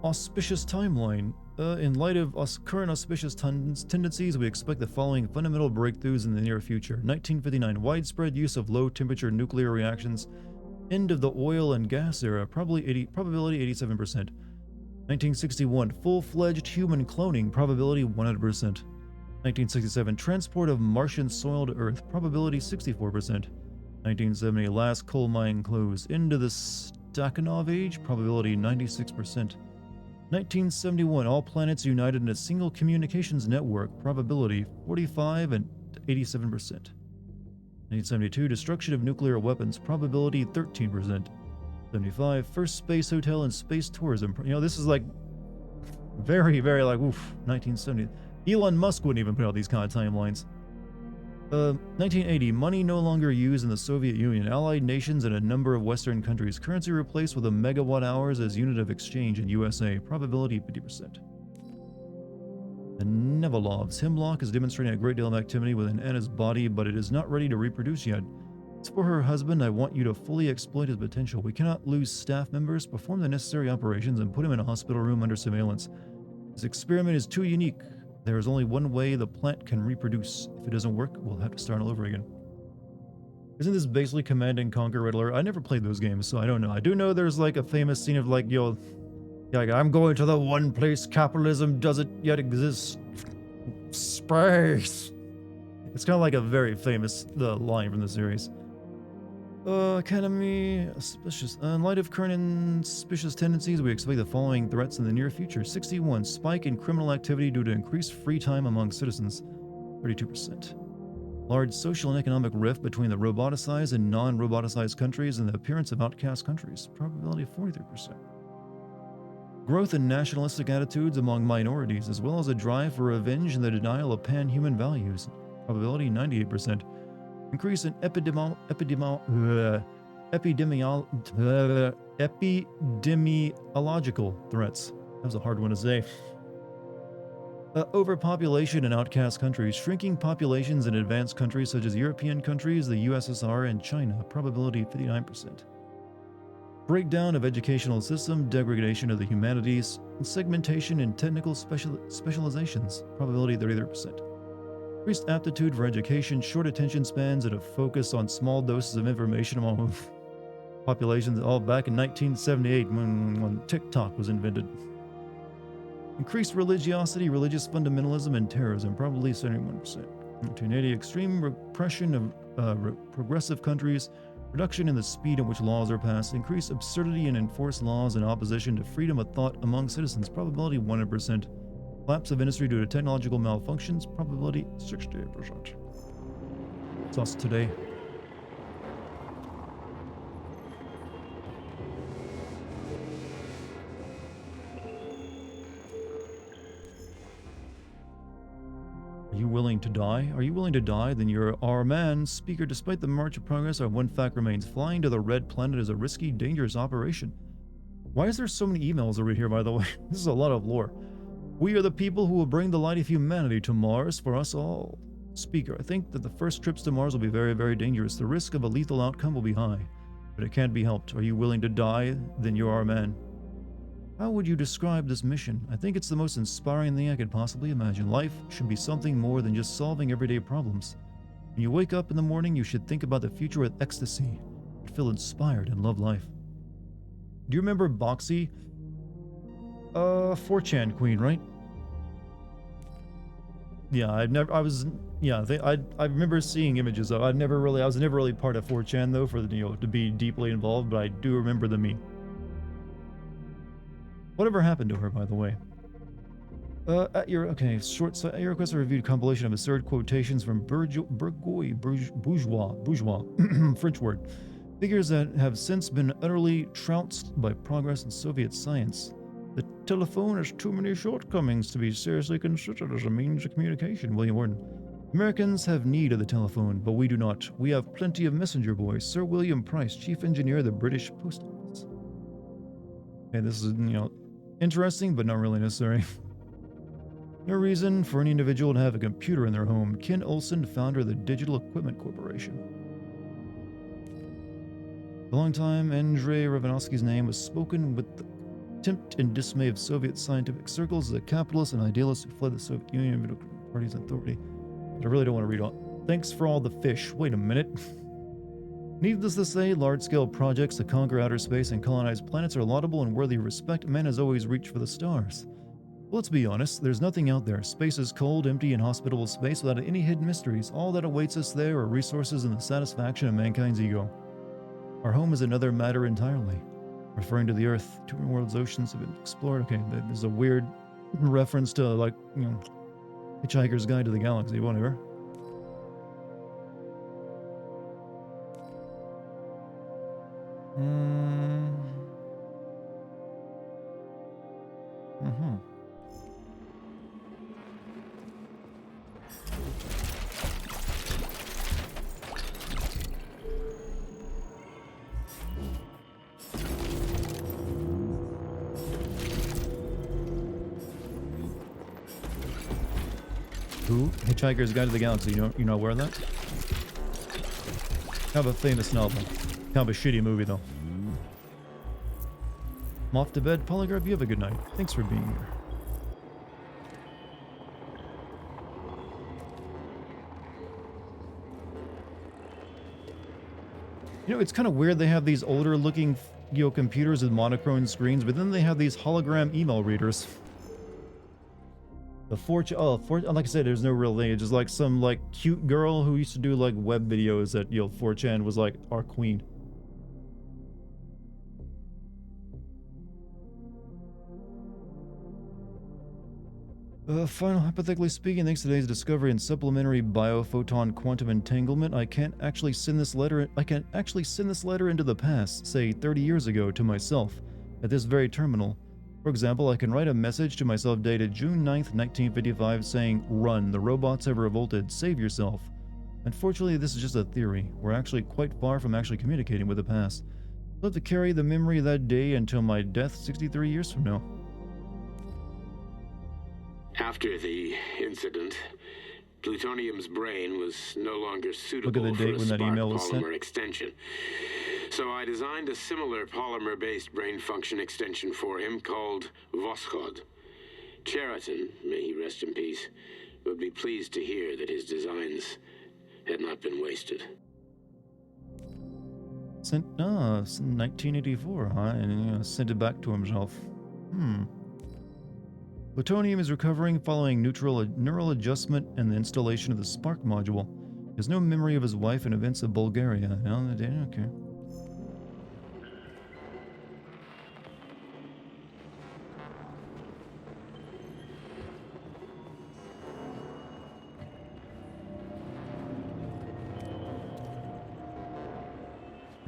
Auspicious timeline. In light of current auspicious tendencies, we expect the following fundamental breakthroughs in the near future. 1959, widespread use of low-temperature nuclear reactions. End of the oil and gas era, probability 87%. 1961, full-fledged human cloning, probability 100%. 1967, transport of Martian soil to Earth, probability 64%. 1970, last coal mine closed. Into the Stakhanov age, probability 96%. 1971, all planets united in a single communications network, probability 45 and 87%. 1972, destruction of nuclear weapons, probability 13%. 75, first space hotel and space tourism. You know, this is like very, very like, oof, 1970. Elon Musk wouldn't even put out these kind of timelines. 1980, money no longer used in the Soviet Union. Allied nations and a number of Western countries. Currency replaced with a megawatt hours as unit of exchange in USA. Probability 50%. The Nevelovs. Hemlock is demonstrating a great deal of activity within Anna's body, but it is not ready to reproduce yet. As for her husband, I want you to fully exploit his potential. We cannot lose staff members, perform the necessary operations, and put him in a hospital room under surveillance. This experiment is too unique. There is only one way the plant can reproduce. If it doesn't work, we'll have to start all over again. Isn't this basically Command and Conquer Red Alert? I never played those games, so I don't know. I do know there's like a famous scene of like, yo, like, I'm going to the one place capitalism doesn't yet exist. Space. It's kind of like a very famous line from the series. Academy, suspicious. In light of current and suspicious tendencies, we expect the following threats in the near future. 61. Spike in criminal activity due to increased free time among citizens. 32%. Large social and economic rift between the roboticized and non-roboticized countries and the appearance of outcast countries. Probability 43%. Growth in nationalistic attitudes among minorities, as well as a drive for revenge and the denial of pan-human values. Probability 98%. Increase in epidemiological threats. That was a hard one to say. Overpopulation in outcast countries. Shrinking populations in advanced countries such as European countries, the USSR, and China. Probability 59%. Breakdown of educational system, degradation of the humanities, and segmentation in technical specializations. Probability 33%. Increased aptitude for education, short attention spans, and a focus on small doses of information among populations, all back in 1978 when TikTok was invented. Increased religiosity, religious fundamentalism, and terrorism, probably 71%. 1980, extreme repression of progressive countries, reduction in the speed at which laws are passed, increased absurdity in enforced laws in opposition to freedom of thought among citizens, probability 100%. Collapse of industry due to technological malfunctions, probability 68%. That's us today. Are you willing to die? Are you willing to die? Then you're our man. Speaker, despite the march of progress, our one fact remains. Flying to the red planet is a risky, dangerous operation. Why is there so many emails over here, by the way? This is a lot of lore. We are the people who will bring the light of humanity to Mars for us all. Speaker, I think that the first trips to Mars will be very, very dangerous. The risk of a lethal outcome will be high, but it can't be helped. Are you willing to die? Then you're our man. How would you describe this mission? I think it's the most inspiring thing I could possibly imagine. Life should be something more than just solving everyday problems. When you wake up in the morning, you should think about the future with ecstasy. You feel inspired and love life. Do you remember Boxy? 4chan queen, right? Yeah, I remember seeing images of. I was never really part of 4chan though, for to be deeply involved, but I do remember the meme. Whatever happened to her, by the way? At your request, I reviewed a compilation of absurd quotations from bourgeois French word, figures that have since been utterly trounced by progress in Soviet science. The telephone has too many shortcomings to be seriously considered as a means of communication. William Warden. Americans have need of the telephone, but we do not. We have plenty of messenger boys. Sir William Price, chief engineer of the British Post Office. Okay, this is, interesting, but not really necessary. No reason for any individual to have a computer in their home. Ken Olsen, founder of the Digital Equipment Corporation. For a long time, Andrei Ravanovsky's name was spoken with the contempt and dismay of Soviet scientific circles as a capitalist and idealist who fled the Soviet Union and the party's authority. But I really don't want to read all. Thanks for all the fish. Wait a minute. Needless to say, large-scale projects to conquer outer space and colonize planets are laudable and worthy of respect. Man has always reached for the stars. Well, let's be honest, there's nothing out there. Space is cold, empty, and hospitable space without any hidden mysteries. All that awaits us there are resources and the satisfaction of mankind's ego. Our home is another matter entirely. Referring to the Earth, 2 world's oceans have been explored. Okay, there's a weird reference to, Hitchhiker's Guide to the Galaxy, whatever. Who? Hitchhiker's Guide to the Galaxy. You know aware of that? Kind of a famous novel. Kind of a shitty movie, though. I'm off to bed. Polygraph, you have a good night. Thanks for being here. It's kind of weird they have these older looking, computers with monochrome screens, but then they have these hologram email readers. The like I said, there's no real thing. It's just like some like cute girl who used to do like web videos at 4chan was like our queen. Final, hypothetically speaking, thanks to today's discovery in supplementary biophoton quantum entanglement, I can actually send this letter into the past, say 30 years ago, to myself, at this very terminal. For example, I can write a message to myself dated June 9th, 1955, saying, "Run, the robots have revolted, save yourself." Unfortunately, this is just a theory. We're actually quite far from actually communicating with the past. I'll have to carry the memory of that day until my death 63 years from now. After the incident, plutonium's brain was no longer suitable Look at the date for a when that spark email was sent. polymer extension. So I designed a similar polymer-based brain function extension for him called Voschod. Cheriton, may he rest in peace, would be pleased to hear that his designs had not been wasted. Sent 1984, huh? And sent it back to himself. Plutonium is recovering following neural adjustment and the installation of the Spark module. He has no memory of his wife and events of Bulgaria. Okay.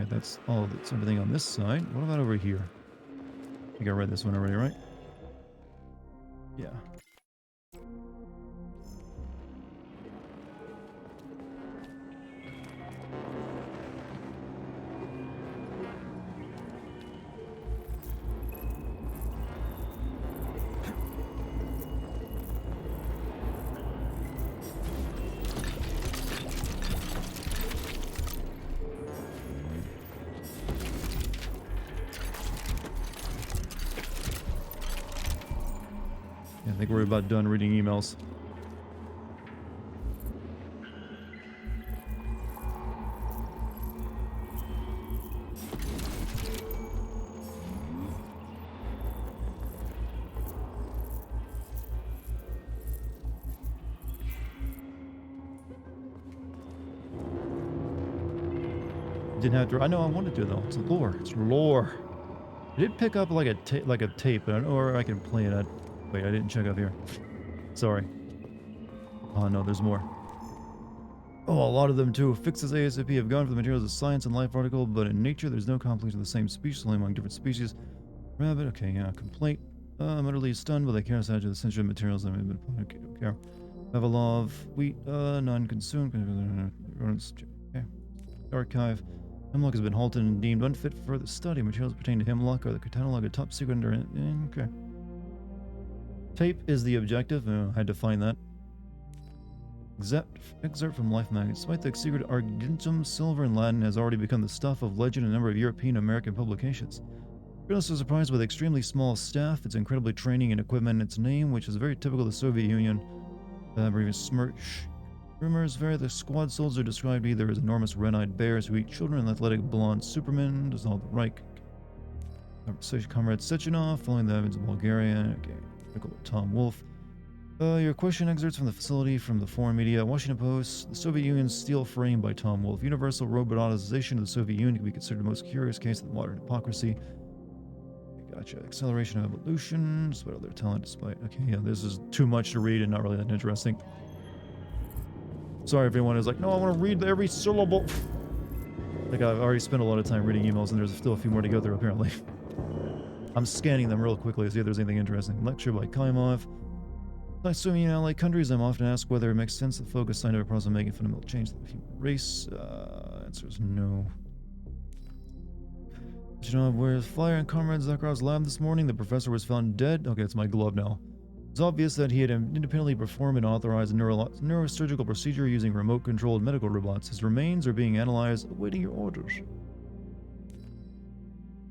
Okay, that's everything on this side. What about over here? I think I read this one already, right? Yeah. I think we're about done reading emails. Didn't have to. I know I wanted to though. It's lore. It's lore. I did pick up like a tape, or I can play it. Wait, I didn't check up here. Sorry. Oh no, there's more. Oh, a lot of them too. Fixes ASAP have gone for the materials of science and life article, but in nature there's no conflict of the same species, only among different species. Rabbit, okay, yeah. Complaint. I'm utterly stunned by the chaos edge of the sensitive materials that have been applied. Okay, don't care. Pavlov, wheat, non-consumed. Okay. Archive. Hemlock has been halted and deemed unfit for further study. Materials pertaining to hemlock are the catalog of top secret under. Okay. Tape is the objective. I had to find that. Excerpt from Life magazine. Despite the secret, argentum silver in Latin has already become the stuff of legend in a number of European and American publications. We're also surprised with extremely small staff, its incredibly training and equipment, and its name, which is very typical of the Soviet Union. Or even smirch. Rumors vary. The squad soldiers are described either as enormous red-eyed bears who eat children and athletic blonde supermen. Does all the Reich. Conversation Comrade Sechenov, following the events of Bulgaria. Okay. Tom Wolfe. Your question excerpts from the facility from the foreign media. Washington Post. The Soviet Union's steel frame by Tom Wolfe. Universal robotization of the Soviet Union can be considered the most curious case of modern hypocrisy. Okay, gotcha. Acceleration of evolution. Despite other talent, despite. Okay, yeah, this is too much to read and not really that interesting. Sorry, everyone is like, no, I want to read every syllable. Like, I've already spent a lot of time reading emails, and there's still a few more to go through, apparently. I'm scanning them real quickly to see if there's anything interesting. Lecture by Kaimov. Like so many allied countries, I'm often asked whether it makes sense to focus scientific process on making fundamental change to the human race. Answer is no. But you know, where's Flyer and Comrade Zakharov's lab this morning? The professor was found dead. Okay, it's my glove now. It's obvious that he had independently performed and authorized a neurosurgical procedure using remote-controlled medical robots. His remains are being analyzed, awaiting your orders.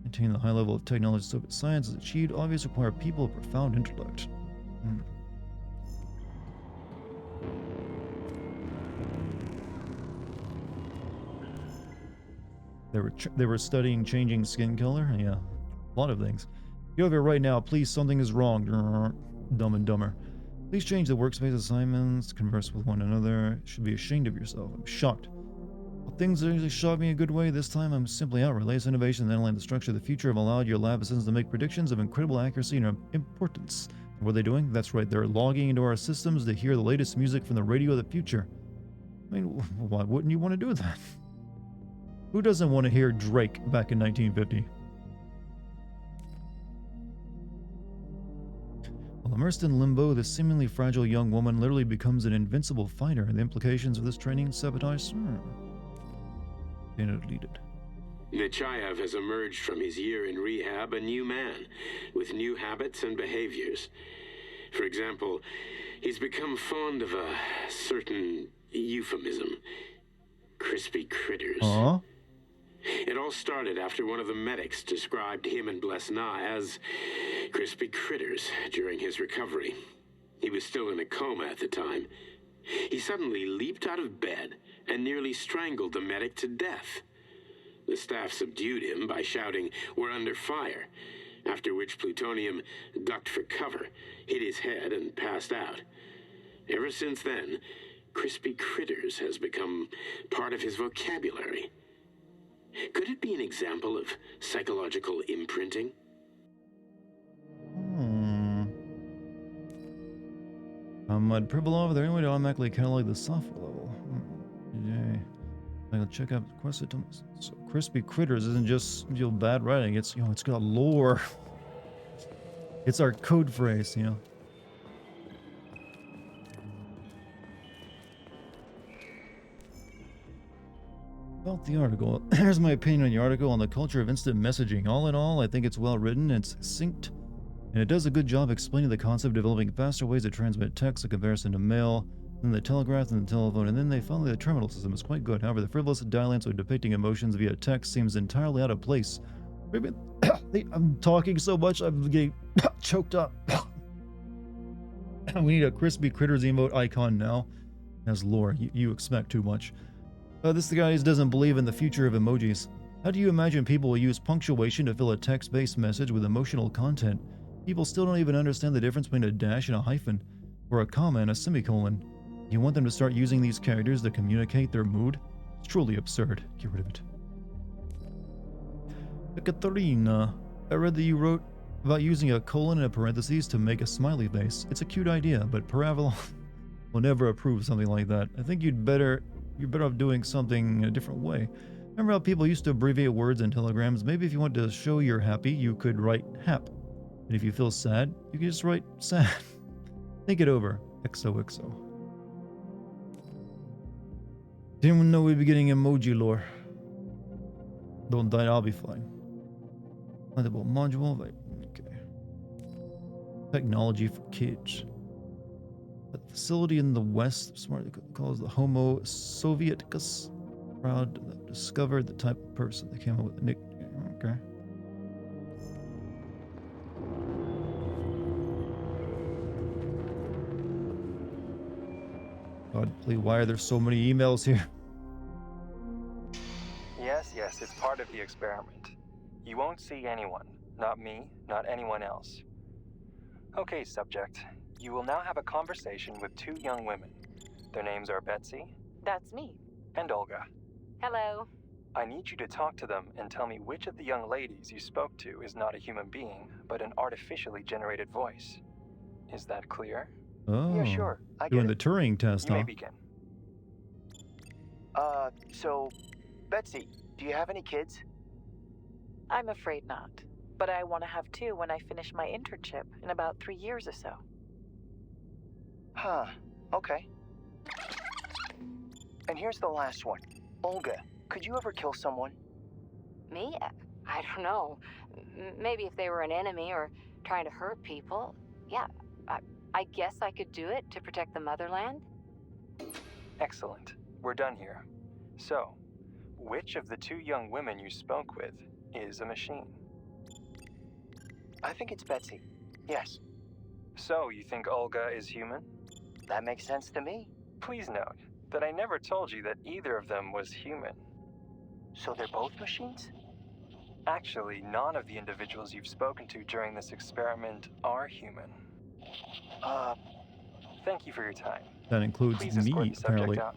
Maintaining the high level of technology Soviet science has achieved obviously require people of profound intellect. They were studying changing skin color. Yeah, a lot of things. Get over here right now, please. Something is wrong. Dumb and Dumber. Please change the workspace assignments, converse with one another. Should be ashamed of yourself. I'm shocked. Well, things usually shock me in a good way. This time I'm simply out. Relays innovation and analyze the structure of the future have allowed your lab assistants to make predictions of incredible accuracy and importance. What are they doing? That's right, they're logging into our systems to hear the latest music from the radio of the future. I mean, why wouldn't you want to do that? Who doesn't want to hear Drake back in 1950? While immersed in limbo, this seemingly fragile young woman literally becomes an invincible fighter. The implications of this training sabotage? Deleted. Nechayev has emerged from his year in rehab a new man, with new habits and behaviors. For example, he's become fond of a certain euphemism. Crispy critters. Aww. It all started after one of the medics described him and Blesna as crispy critters during his recovery. He was still in a coma at the time. He suddenly leaped out of bed and nearly strangled the medic to death. The staff subdued him by shouting, "We're under fire," after which Plutonium ducked for cover, hit his head, and passed out. Ever since then, crispy critters has become part of his vocabulary. Could it be an example of psychological imprinting? I'd Privilov, there any way to automatically catalog the software level? Yay. I'll check out the quest items. So crispy critters isn't just bad writing, it's it's got lore. It's our code phrase, About the article. Here's my opinion on the article on the culture of instant messaging. All in all, I think it's well written, it's succinct, and it does a good job explaining the concept of developing faster ways to transmit text in comparison to mail, then the telegraph, and the telephone, and then finally the terminal system is quite good. However, the frivolous dialects of depicting emotions via text seems entirely out of place. Maybe I'm talking so much, I'm getting choked up. We need a crispy critters emote icon now. As lore, you expect too much. This guy doesn't believe in the future of emojis. How do you imagine people will use punctuation to fill a text-based message with emotional content? People still don't even understand the difference between a dash and a hyphen, or a comma and a semicolon. You want them to start using these characters to communicate their mood? It's truly absurd. Get rid of it. Ekaterina, I read that you wrote about using a colon and a parentheses to make a smiley face. It's a cute idea, but Paravel will never approve something like that. I think you're better off doing something a different way. Remember how people used to abbreviate words in telegrams? Maybe if you want to show you're happy, you could write hap. And if you feel sad, you can just write sad. Think it over. XOXO. Didn't know we'd be getting emoji lore. Don't die, I'll be fine. Landable module, okay. Technology for kids. A facility in the West, smart calls the Homo Sovieticus, proud to have discovered the type of person that came up with the nickname. Okay. God, please, why are there so many emails here? Yes, it's part of the experiment. You won't see anyone. Not me, not anyone else. Okay, subject. You will now have a conversation with two young women. Their names are Betsy. That's me. And Olga. Hello. I need you to talk to them and tell me which of the young ladies you spoke to is not a human being, but an artificially generated voice. Is that clear? Oh, yeah, sure. I get doing it. the Turing test, You huh? may begin. So, Betsy, do you have any kids? I'm afraid not. But I want to have two when I finish my internship in about 3 years or so. Huh. Okay. And here's the last one. Olga, could you ever kill someone? Me? I don't know. Maybe if they were an enemy or trying to hurt people. Yeah, I guess I could do it to protect the motherland. Excellent. We're done here. So, which of the two young women you spoke with is a machine? I think it's Betsy. Yes. So, you think Olga is human? That makes sense to me. Please note that I never told you that either of them was human. So they're both machines? Actually, none of the individuals you've spoken to during this experiment are human. Thank you for your time. That includes Please escort me, the subject apparently. out.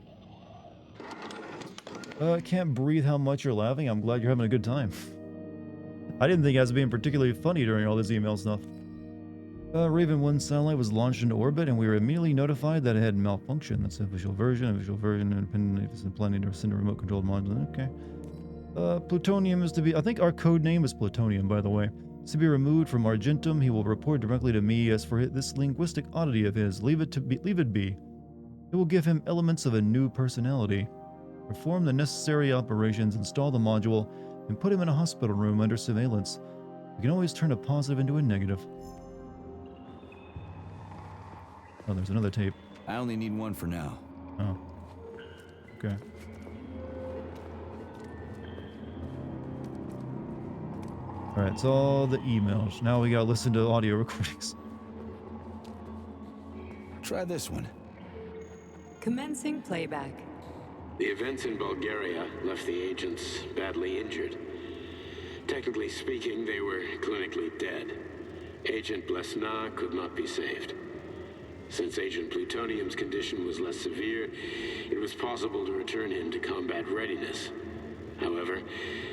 I can't breathe how much you're laughing. I'm glad you're having a good time. I didn't think I was being particularly funny during all this email stuff. Raven 1 satellite was launched into orbit, and we were immediately notified that it had malfunctioned. That's the official version. Independent of planning to send a remote controlled module. Okay. Plutonium is to be... I think our code name is Plutonium, by the way. It's to be removed from Argentum. He will report directly to me. As for this linguistic oddity of his, leave it be. It will give him elements of a new personality. Perform the necessary operations, install the module, and put him in a hospital room under surveillance. We can always turn a positive into a negative. Oh, there's another tape. I only need one for now. Oh. Okay. Alright, it's all the emails. Now we gotta listen to audio recordings. Try this one. Commencing playback. The events in Bulgaria left the agents badly injured. Technically speaking, they were clinically dead. Agent Blesna could not be saved. Since Agent Plutonium's condition was less severe, it was possible to return him to combat readiness. However,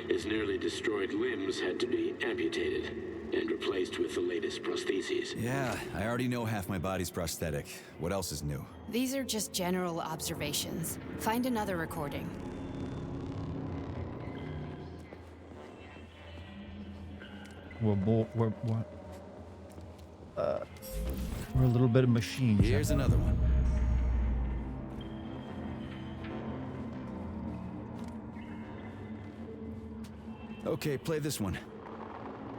his nearly destroyed limbs had to be amputated and replaced with the latest prostheses. Yeah, I already know half my body's prosthetic. What else is new? These are just general observations. Find another recording. We're a little bit of machines. Here's another one. Okay, play this one.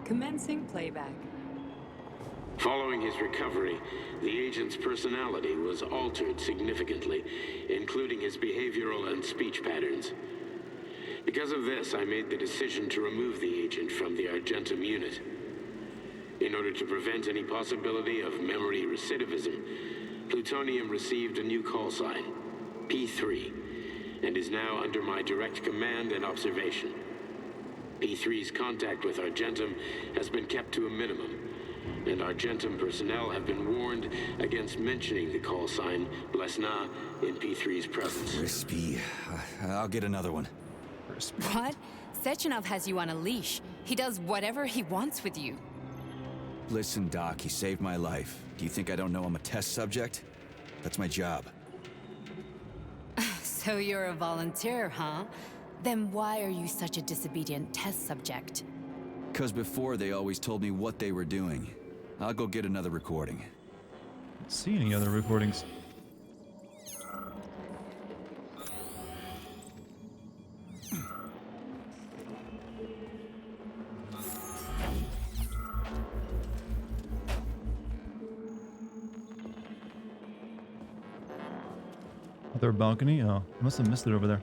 Commencing playback. Following his recovery, the agent's personality was altered significantly, including his behavioral and speech patterns. Because of this, I made the decision to remove the agent from the Argentum unit. In order to prevent any possibility of memory recidivism, Plutonium received a new call sign, P3, and is now under my direct command and observation. P3's contact with Argentum has been kept to a minimum, and Argentum personnel have been warned against mentioning the call sign Blesna in P3's presence. Crispy. I'll get another one. What? Sechenov has you on a leash. He does whatever he wants with you. Listen, Doc, he saved my life. Do you think I don't know I'm a test subject? That's my job. So you're a volunteer, huh? Then why are you such a disobedient test subject? 'Cause before they always told me what they were doing. I'll go get another recording. Don't see any other recordings. Their balcony? Oh, I must have missed it over there.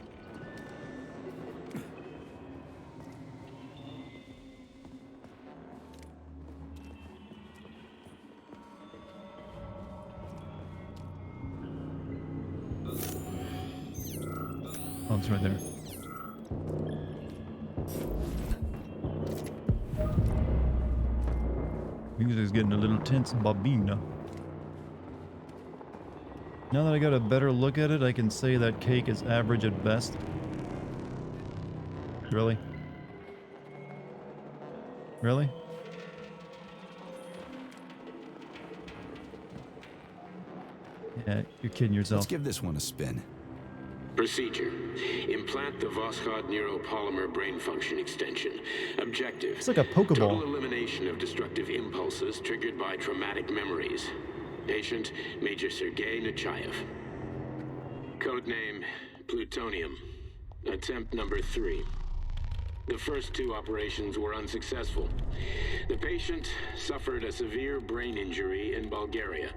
Oh, it's right there. Music's getting a little tense, Bobina. Now that I got a better look at it, I can say that cake is average at best. Really? Really? Yeah, you're kidding yourself. Let's give this one a spin. Procedure. Implant the Voskhod neuropolymer brain function extension. Objective. It's like a Pokeball. Total elimination of destructive impulses triggered by traumatic memories. Patient, Major Sergei Nechayev. Codename, Plutonium. Attempt number 3. The first 2 operations were unsuccessful. The patient suffered a severe brain injury in Bulgaria,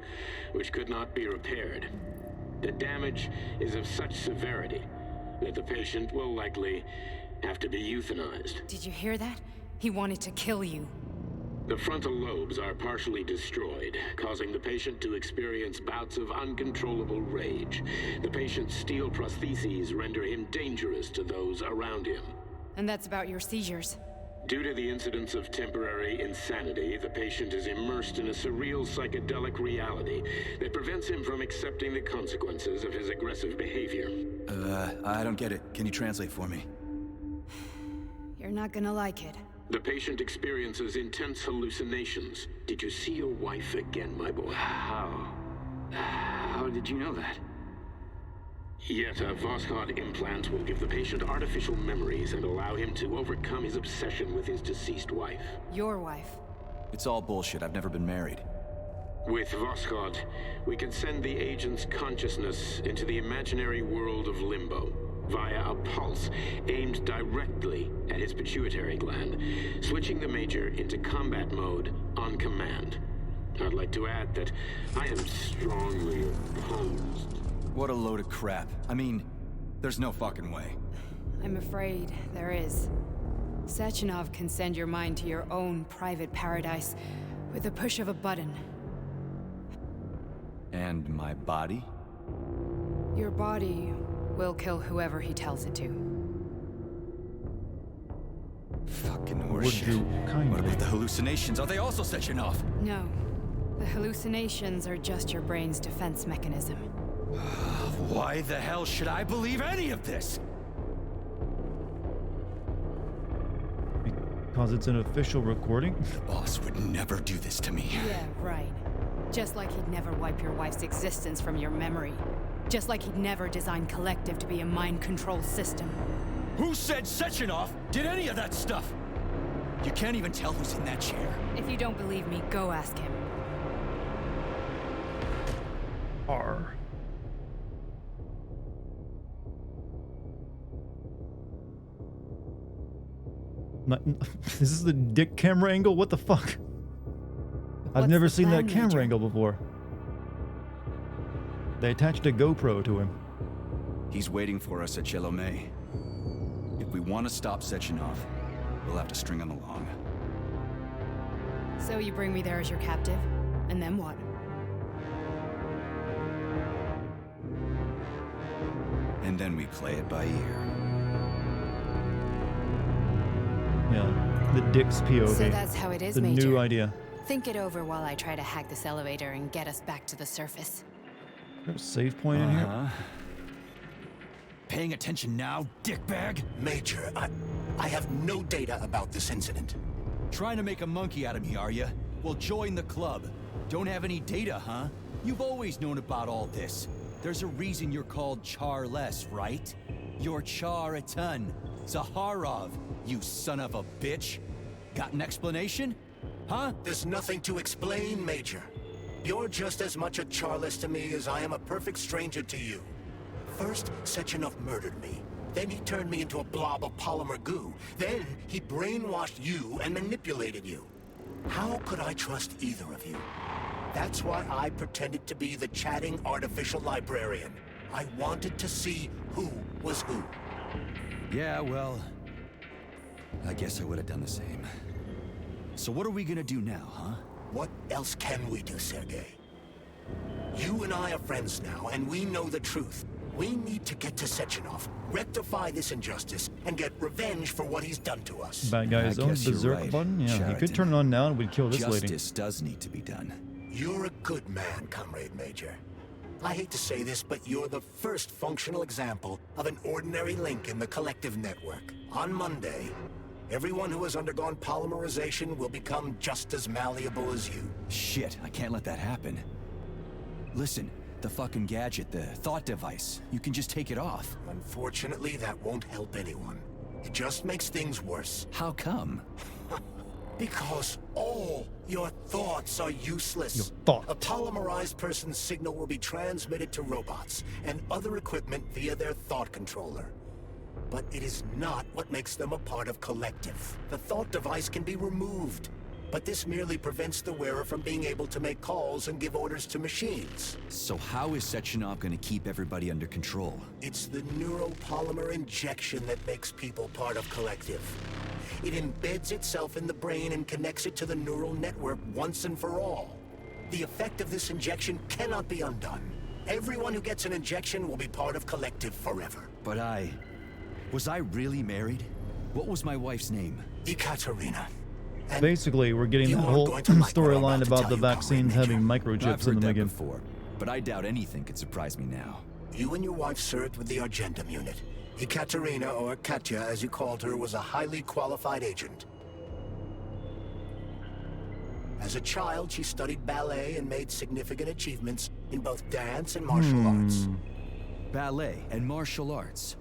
which could not be repaired. The damage is of such severity that the patient will likely have to be euthanized. Did you hear that? He wanted to kill you. The frontal lobes are partially destroyed, causing the patient to experience bouts of uncontrollable rage. The patient's steel prostheses render him dangerous to those around him. And that's about your seizures. Due to the incidence of temporary insanity, the patient is immersed in a surreal psychedelic reality that prevents him from accepting the consequences of his aggressive behavior. I don't get it. Can you translate for me? You're not gonna like it. The patient experiences intense hallucinations. Did you see your wife again, my boy? How did you know that? Yet a Voskhod implant will give the patient artificial memories and allow him to overcome his obsession with his deceased wife. Your wife. It's all bullshit. I've never been married. With Voskhod, we can send the agent's consciousness into the imaginary world of limbo via a pulse aimed directly at his pituitary gland, switching the Major into combat mode on command. I'd like to add that I am strongly opposed. What a load of crap. I mean, there's no fucking way. I'm afraid there is. Sechenov can send your mind to your own private paradise with the push of a button. And my body? Your body will kill whoever he tells it to. Fucking horseshit. What about the hallucinations? Are they also Sechenov? No. The hallucinations are just your brain's defense mechanism. Why the hell should I believe any of this? Because it's an official recording? The boss would never do this to me. Yeah, right. Just like he'd never wipe your wife's existence from your memory. Just like he'd never design Collective to be a mind control system. Who said Sechenov did any of that stuff? You can't even tell who's in that chair. If you don't believe me, go ask him. R. Is this the dick camera angle? What the fuck? I've never seen that camera angle before. They attached a GoPro to him. He's waiting for us at Chelomey. If we want to stop Sechenov, we'll have to string him along. So you bring me there as your captive, and then what? And then we play it by ear. Yeah, the dick's POV. So that's how it is, the Major. new idea. Think it over while I try to hack this elevator and get us back to the surface. There's a save point in here. Paying attention now, dickbag? Major, I have no data about this incident. Trying to make a monkey out of me, are you? Well, join the club. Don't have any data, huh? You've always known about all this. There's a reason you're called Charless, right? You're Char a ton. Zaharov, you son of a bitch. Got an explanation? Huh? There's nothing to explain, Major. You're just as much a Charless to me as I am a perfect stranger to you. First, Sechenov murdered me. Then he turned me into a blob of polymer goo. Then he brainwashed you and manipulated you. How could I trust either of you? That's why I pretended to be the chatting artificial librarian. I wanted to see who was who. Yeah, well, I guess I would have done the same. So what are we gonna do now, huh? What else can we do, Sergei? You and I are friends now, and we know the truth. We need to get to Sechenov, rectify this injustice, and get revenge for what he's done to us. Bad guy's own berserk button? Yeah, he could turn it on now and we'd kill this lady. Justice does need to be done. You're a good man, Comrade Major. I hate to say this, but you're the first functional example of an ordinary link in the Collective network. On Monday, everyone who has undergone polymerization will become just as malleable as you. Shit, I can't let that happen. Listen, the fucking gadget, the thought device, you can just take it off. Unfortunately, that won't help anyone. It just makes things worse. How come? Because all your thoughts are useless. Your thought. A polymerized person's signal will be transmitted to robots and other equipment via their thought controller. But it is not what makes them a part of Collective. The thought device can be removed, but this merely prevents the wearer from being able to make calls and give orders to machines. So how is Sechenov gonna keep everybody under control? It's the neuropolymer injection that makes people part of Collective. It embeds itself in the brain and connects it to the neural network once and for all. The effect of this injection cannot be undone. Everyone who gets an injection will be part of Collective forever. But was I really married? What was my wife's name? Ekaterina. Basically, we're getting the whole storyline about the vaccines having microchips in them again. Before, but I doubt anything could surprise me now. You and your wife served with the Argentum unit. Ekaterina, or Katya as you called her, was a highly qualified agent. As a child, she studied ballet and made significant achievements in both dance and martial arts. Ballet and martial arts.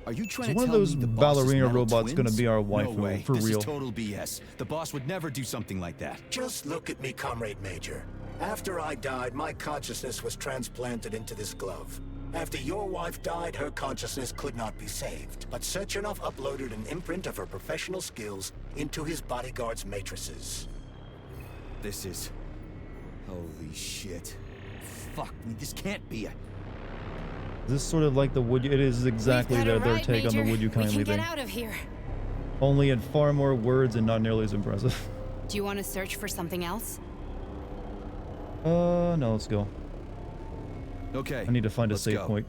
Are you trying to one tell of those me the boss's ballerina metal robots twins? gonna be our wife No way. for this real. is total BS. The boss would never do something like that. Just look at me, Comrade Major. After I died, my consciousness was transplanted into this glove. After your wife died, her consciousness could not be saved. But Sechenov uploaded an imprint of her professional skills into his bodyguard's matrices. This is... Holy shit. Fuck me, this can't be a... This is sort of like the would you, it is exactly their take on the would you kindly we can thing. get out of here. Only in far more words and not nearly as impressive. Do you want to search for something else? No, let's go. Okay. I need to find a save point.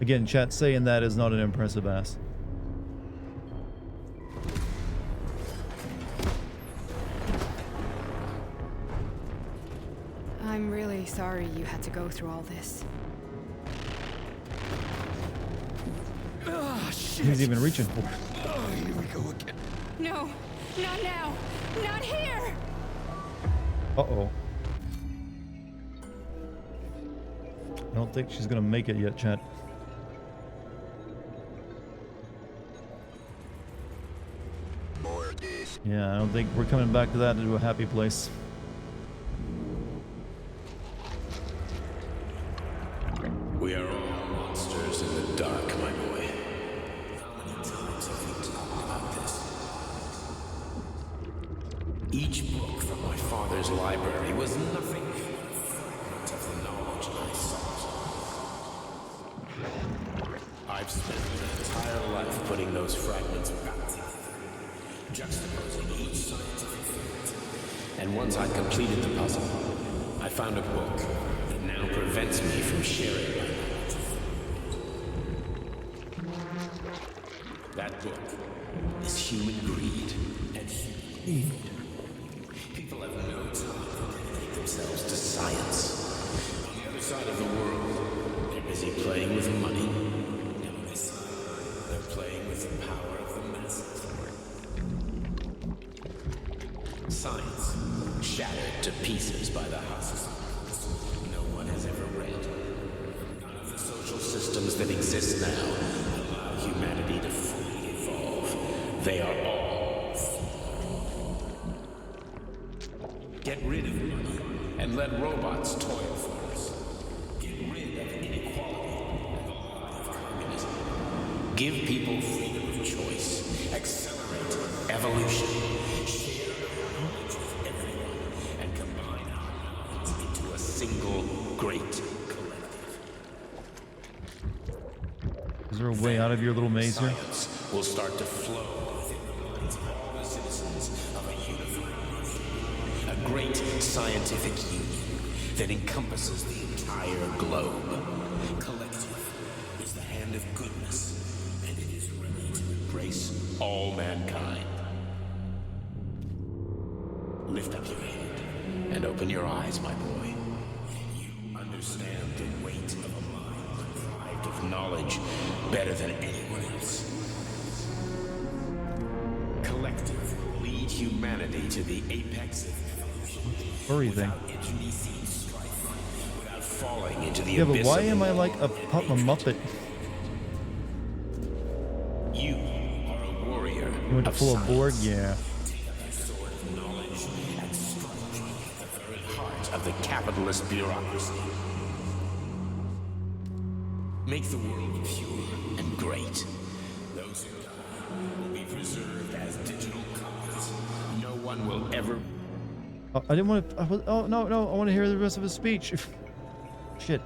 Again, chat, saying that is not an impressive ass. I'm really sorry you had to go through all this. Oh, shit. He's even reaching for it. Oh, here we go again. No, not now. Not here. Uh-oh. I don't think she's gonna make it yet, chat. Yeah, I don't think we're coming back to that into a happy place. We are all monsters in the dark, my boy. How many times have we talked about this? Each book from my father's library was nothing but a fragment of the knowledge I sought. I've spent my entire life putting those fragments back together, juxtaposing each scientific fact. And once I'd completed the puzzle, I found a book that now prevents me from sharing my knowledge. That book is Human Greed and Human Need. People have no time to dedicate themselves to science. On the other side of the world, they're busy playing with money. And on this side, they're playing with the power of the masses. Science, shattered to pieces by the houses no one has ever read. None of the social systems that exist now allow humanity to fully evolve. They are all flawed. Get rid of money and let robots toil for us. Get rid of inequality and the lie of communism. Give people freedom of choice. Accelerate evolution. Share knowledge with everyone and combine our minds into a single great collective. Is there a way out of your little maze here? Science will start to flow within the minds of all the citizens of a unified nation. A great scientific union that encompasses the entire globe. Collective is the hand of goodness, and it is ready to embrace all mankind. Lift up your head and open your eyes, my boy. You understand the weight of a mind deprived of knowledge better than anyone else. Collective will lead humanity to the apex of evolution. Furry thing. Without internecine strife, without falling into the Yeah, but abyss why of am I war. like a Muppet? You are a warrior You went of full of science. Borg? Yeah. Take up your sword of knowledge and strike at the very heart of the capitalist bureaucracy. Make the world pure and great. Those who die will be preserved as digital copies. No one will ever... Oh, I didn't want to. Oh, no, no. I want to hear the rest of his speech. Shit.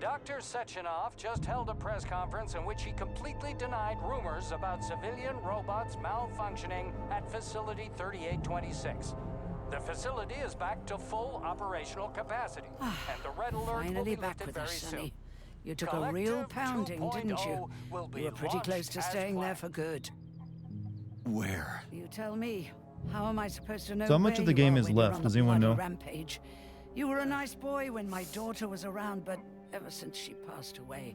Dr. Sechenov just held a press conference in which he completely denied rumors about civilian robots malfunctioning at Facility 3826. The facility is back to full operational capacity, and the red alert will Finally be back lifted with very us, soon. Sonny. You took a real pounding, didn't you? You were pretty close to staying there for good. Where? You tell me. How am I supposed to know So how much where of the you game are is when you're left? on Does the anyone bloody know? Rampage. You were a nice boy when my daughter was around, but ever since she passed away,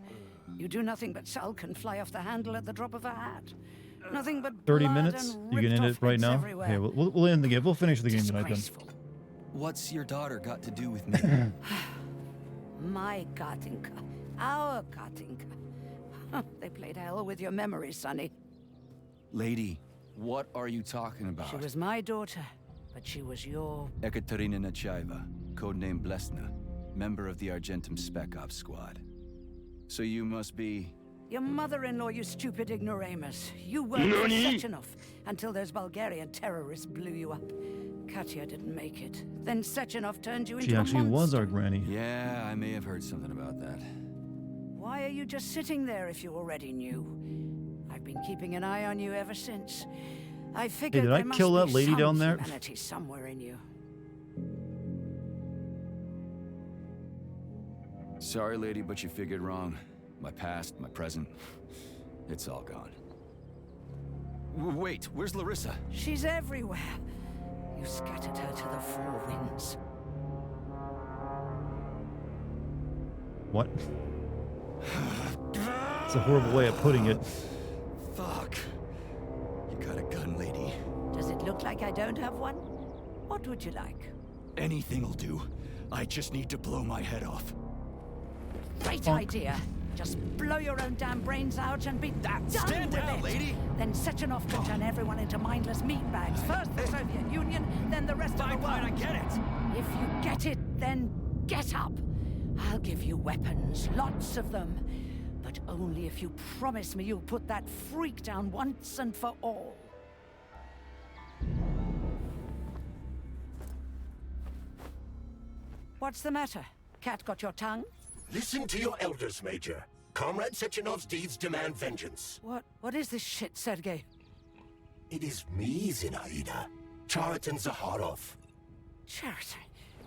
you do nothing but sulk and fly off the handle at the drop of a hat. Nothing but 30 blood minutes? and You can end ripped it right off now? heads everywhere. Okay, we'll end the game. We'll finish the game tonight then. What's your daughter got to do with me? My Katinka. Our Katinka. They played hell with your memories, Sonny. Lady, what are you talking about? She was my daughter, but she was your... Ekaterina Nechaeva, codename Blesna, member of the Argentum Spec Ops squad. So you must be... Your mother-in-law, you stupid ignoramus. You worked for Sechenov until those Bulgarian terrorists blew you up. Katya didn't make it. Then Sechenov turned you into She a actually monster. was our granny. Yeah, I may have heard something about that. Why are you just sitting there if you already knew? I've been keeping an eye on you ever since. I figured did there I must kill be that lady some down there? humanity somewhere in you. Sorry, lady, but you figured wrong. My past, my present, it's all gone. Wait, where's Larissa? She's everywhere. You scattered her to the four winds. What? It's a horrible way of putting it. Fuck. You got a gun, lady. Does it look like I don't have one? What would you like? Anything'll do. I just need to blow my head off. Great idea. Just blow your own damn brains out and be done Stand with down, it. lady. Then Sechenov could turn everyone into mindless meatbags. First the Soviet Union, then the rest of the world. I get it. If you get it, then get up. I'll give you weapons, lots of them. But only if you promise me you'll put that freak down once and for all. What's the matter? Cat got your tongue? Listen to your elders, Major. Comrade Sechenov's deeds demand vengeance. What is this shit, Sergei? It is me, Zinaida. Chariton Zaharov. Chariton,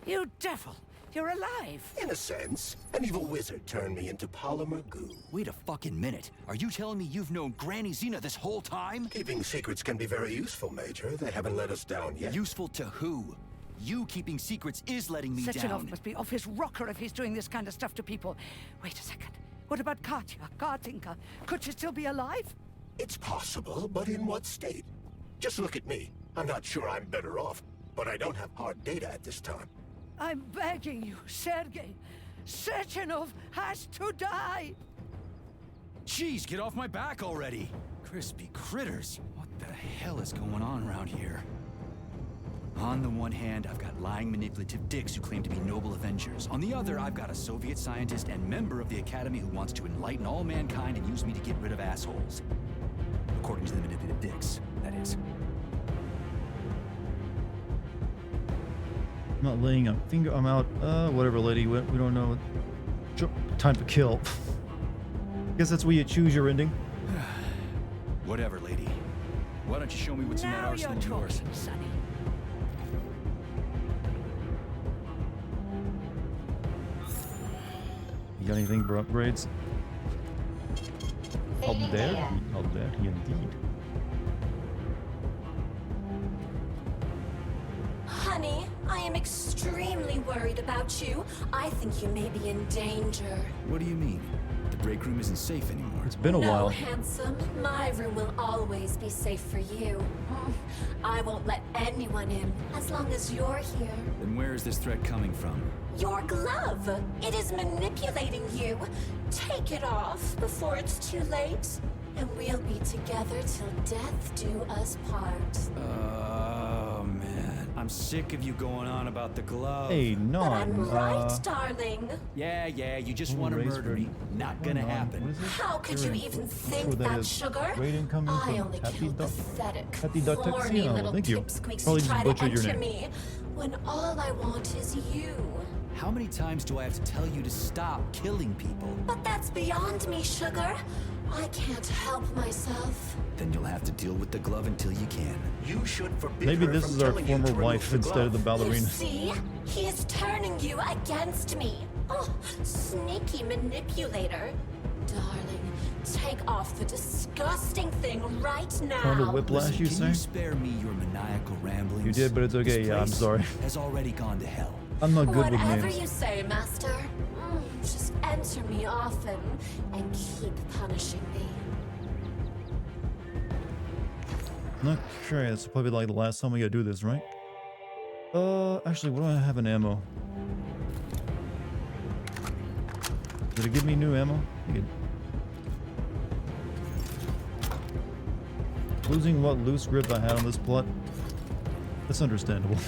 you devil! You're alive! In a sense, an evil wizard turned me into polymer goo. Wait a fucking minute. Are you telling me you've known Granny Zena this whole time? Keeping secrets can be very useful, Major. They haven't let us down yet. Useful to who? You keeping secrets is letting me Sechenov down. must be off his rocker if he's doing this kind of stuff to people. Wait a second. What about Katya, Katinka? Could she still be alive? It's possible, but in what state? Just look at me. I'm not sure I'm better off, but I don't have hard data at this time. I'm begging you, Sergei. Sechenov has to die! Jeez, get off my back already! Crispy critters. What the hell is going on around here? On the one hand, I've got lying, manipulative dicks who claim to be noble avengers. On the other, I've got a Soviet scientist and member of the Academy who wants to enlighten all mankind and use me to get rid of assholes. According to the manipulative dicks, that is. I'm not laying a finger. I'm out. Whatever, lady. We don't know. Time to kill. Guess that's where you choose your ending. Whatever, lady. Why don't you show me what's in that Now you're arsenal of yours? talking, Sonny. You got anything for upgrades? How dare he indeed. Honey, I am extremely worried about you. I think you may be in danger. What do you mean? The break room isn't safe anymore. It's been a No, while. handsome. My room will always be safe for you. I won't let anyone in as long as you're here. Then where is this threat coming from? Your glove. It is manipulating you. Take it off before it's too late, and we'll be together till death do us part. Oh, man. I'm sick of you going on about the glove. Hey, no. But I'm right, darling. Yeah, you just want to murder me. Not gonna happen. How could you even think that, sugar? Great income I from only Happy killed pathetic, Happy horny Dartigan. little Thank you. pipsqueaks Probably who just try to butchered your enter name. me when all I want is you. How many times do I have to tell you to stop killing people? But that's beyond me, Sugar. I can't help myself. Then you'll have to deal with the glove until you can. You should forbid Maybe her this from is our telling you former to remove wife the instead of the glove. You ballerina. see? He is turning you against me. Oh, sneaky manipulator. Darling, take off the disgusting thing right now. Kind of whiplash, Listen, you can say? you spare me your maniacal ramblings? You did, but it's okay. This Yeah, I'm place sorry. Has already gone to hell. I'm not good with Whatever names. you say, Master. Just enter me often and keep punishing me. Okay, that's probably like the last time we gotta do this, right? Actually, what do I have in ammo? Did it give me new ammo? Losing what loose grip I had on this plot? That's understandable.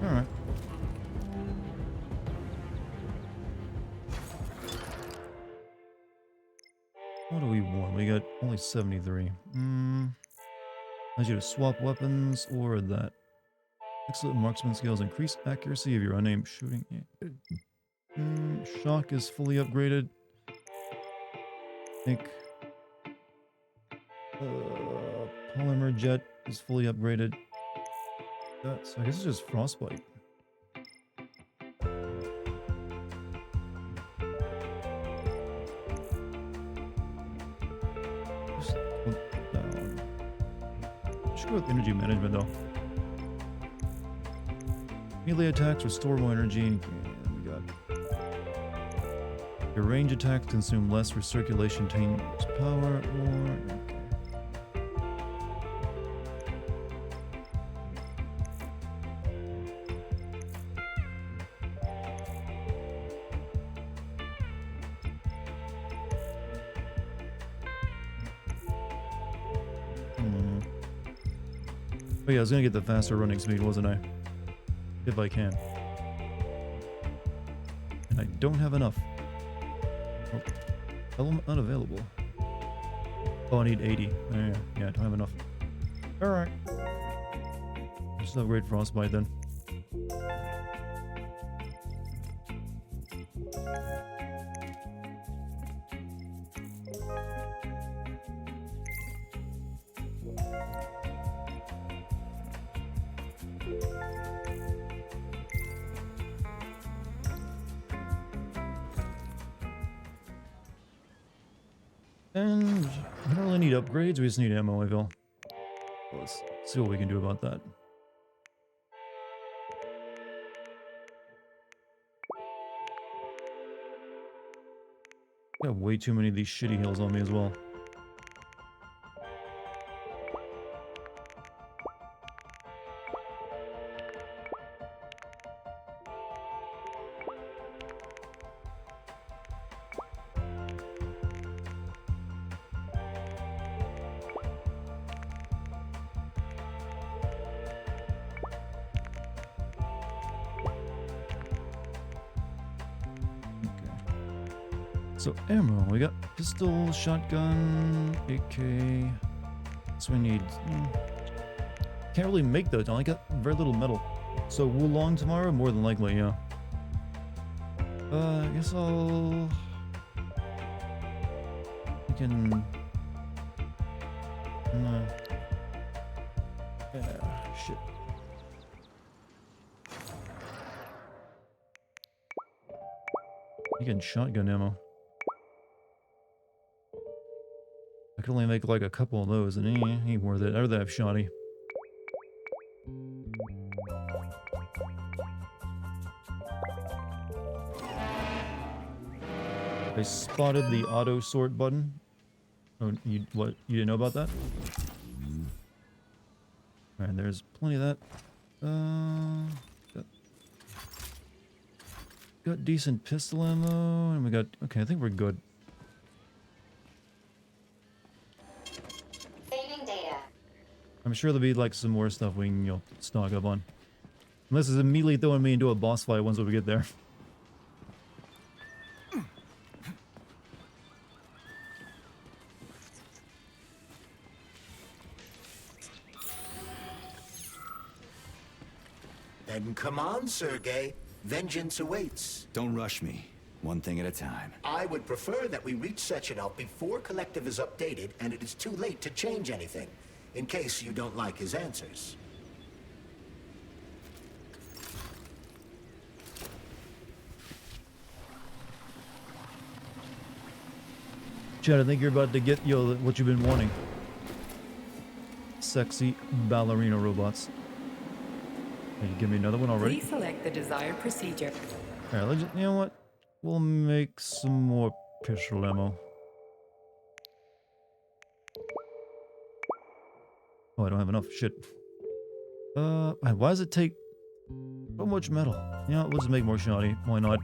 Alright. What do we want? We got only 73. Allows you to swap weapons or that. Excellent marksman skills increase accuracy of your unaimed shooting. Shock is fully upgraded. I think polymer jet is fully upgraded. So I guess it's just frostbite. Just put down. Should go with energy management though. Melee attacks restore more energy, and we got your range attacks consume less recirculation tank's power, or okay. Oh yeah, I was gonna get the faster running speed, wasn't I? If I can. And I don't have enough. Oh, element unavailable. Oh, I need 80. Yeah, I don't have enough. Alright. Just upgrade frostbite then. And we don't really need upgrades, we just need ammo, I feel. Let's see what we can do about that. I have way too many of these shitty heals on me as well. So ammo, we got pistol, shotgun, AK. So we need... Can't really make those, I got very little metal. So Wulong tomorrow? More than likely, yeah. I guess I'll... I can... Yeah, shit. You can shotgun ammo. I can only make like a couple of those, and ain't worth it. I'd rather have shoddy. I spotted the auto sort button. Oh, what? You didn't know about that? Alright, there's plenty of that. Got decent pistol ammo, and we got... Okay, I think we're good. I'm sure there'll be like some more stuff we can, stock up on. Unless it's immediately throwing me into a boss fight once we get there. Then come on, Sergei. Vengeance awaits. Don't rush me. One thing at a time. I would prefer that we reach Sechenov before Collective is updated and it is too late to change anything, in case you don't like his answers. Chad, I think you're about to get what you've been wanting. Sexy ballerina robots. Can you give me another one already? Please select the desired procedure. Alright, let's just, you know what? We'll make some more pistol ammo. Oh, I don't have enough. Shit. Why does it take so much metal? You know, let's make more shoddy. Why not?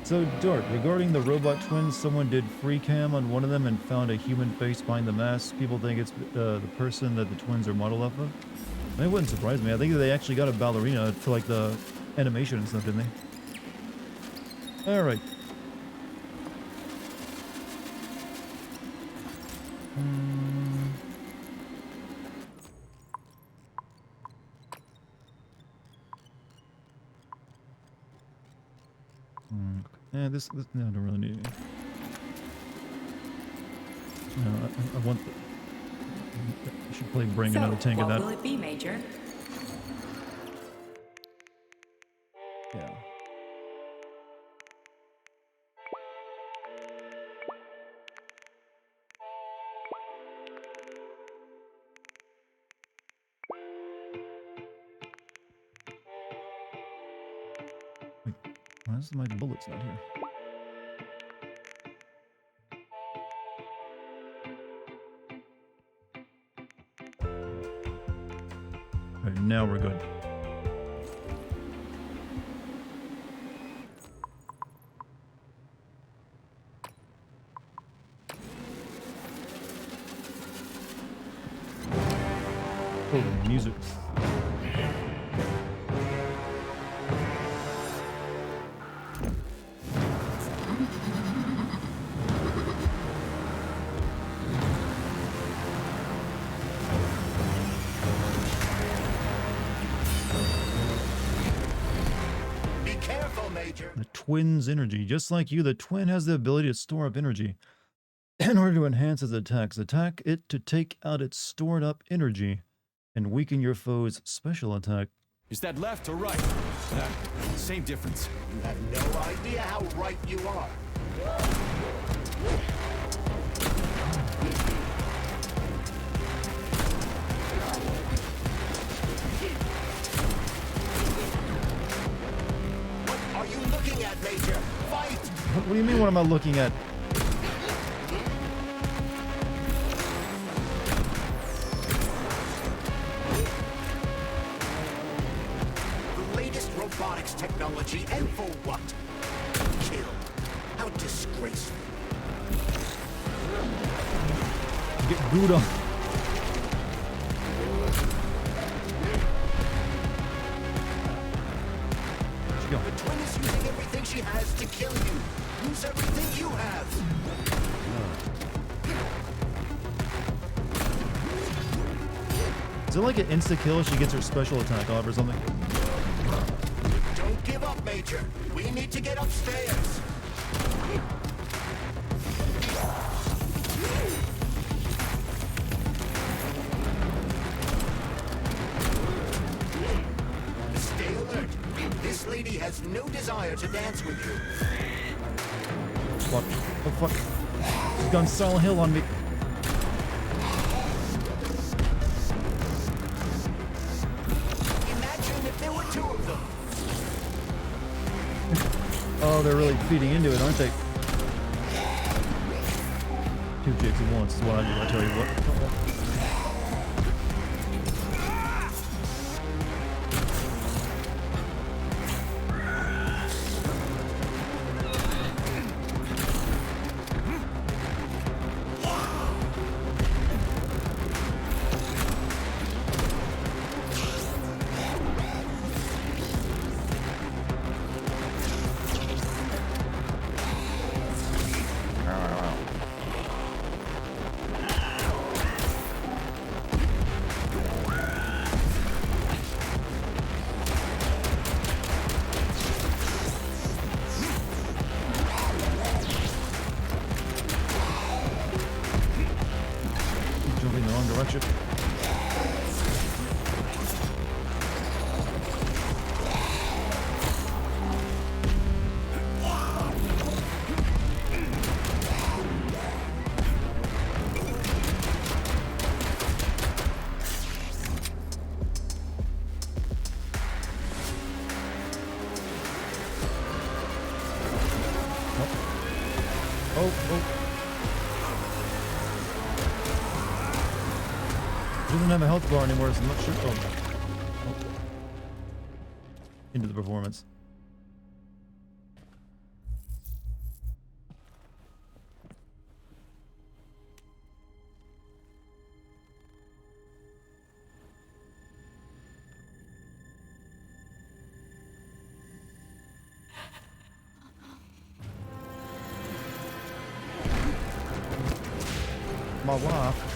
So, Dart, regarding the robot twins, someone did free cam on one of them and found a human face behind the mask. People think it's the person that the twins are modeled off of. I mean, it wouldn't surprise me. I think they actually got a ballerina for like the animation and stuff, didn't they? Alright. Yeah, this no, I don't really need it. No, I want the... I should play bring another tank of that. What will it be, Major? Yeah. Wait, why is my bullets not here? Alright, now we're good. Oh, music. The twin's energy. Just like you, the twin has the ability to store up energy. In order to enhance its attacks, attack it to take out its stored up energy and weaken your foe's special attack. Is that left or right? Same difference. You have no idea how right you are. What are you looking at, Major? Fight! What do you mean, what am I looking at? Robotics technology, and for what? Kill. How disgraceful. Get booed on. The twin is using everything she has to kill you. Use everything you have. Is it like an insta-kill if she gets her special attack off or something? Don't give up, Major. We need to get upstairs. Stay alert. This lady has no desire to dance with you. Fuck. Oh, fuck. She's gone Silent Hill on me. Imagine if there were two of them. Oh, they're really feeding into it, aren't they? Two jigs at once is what I do, I tell you what. Jumping in the wrong direction. Doesn't have a health bar anymore, so I'm not sure. Oh. Into the performance. My wife.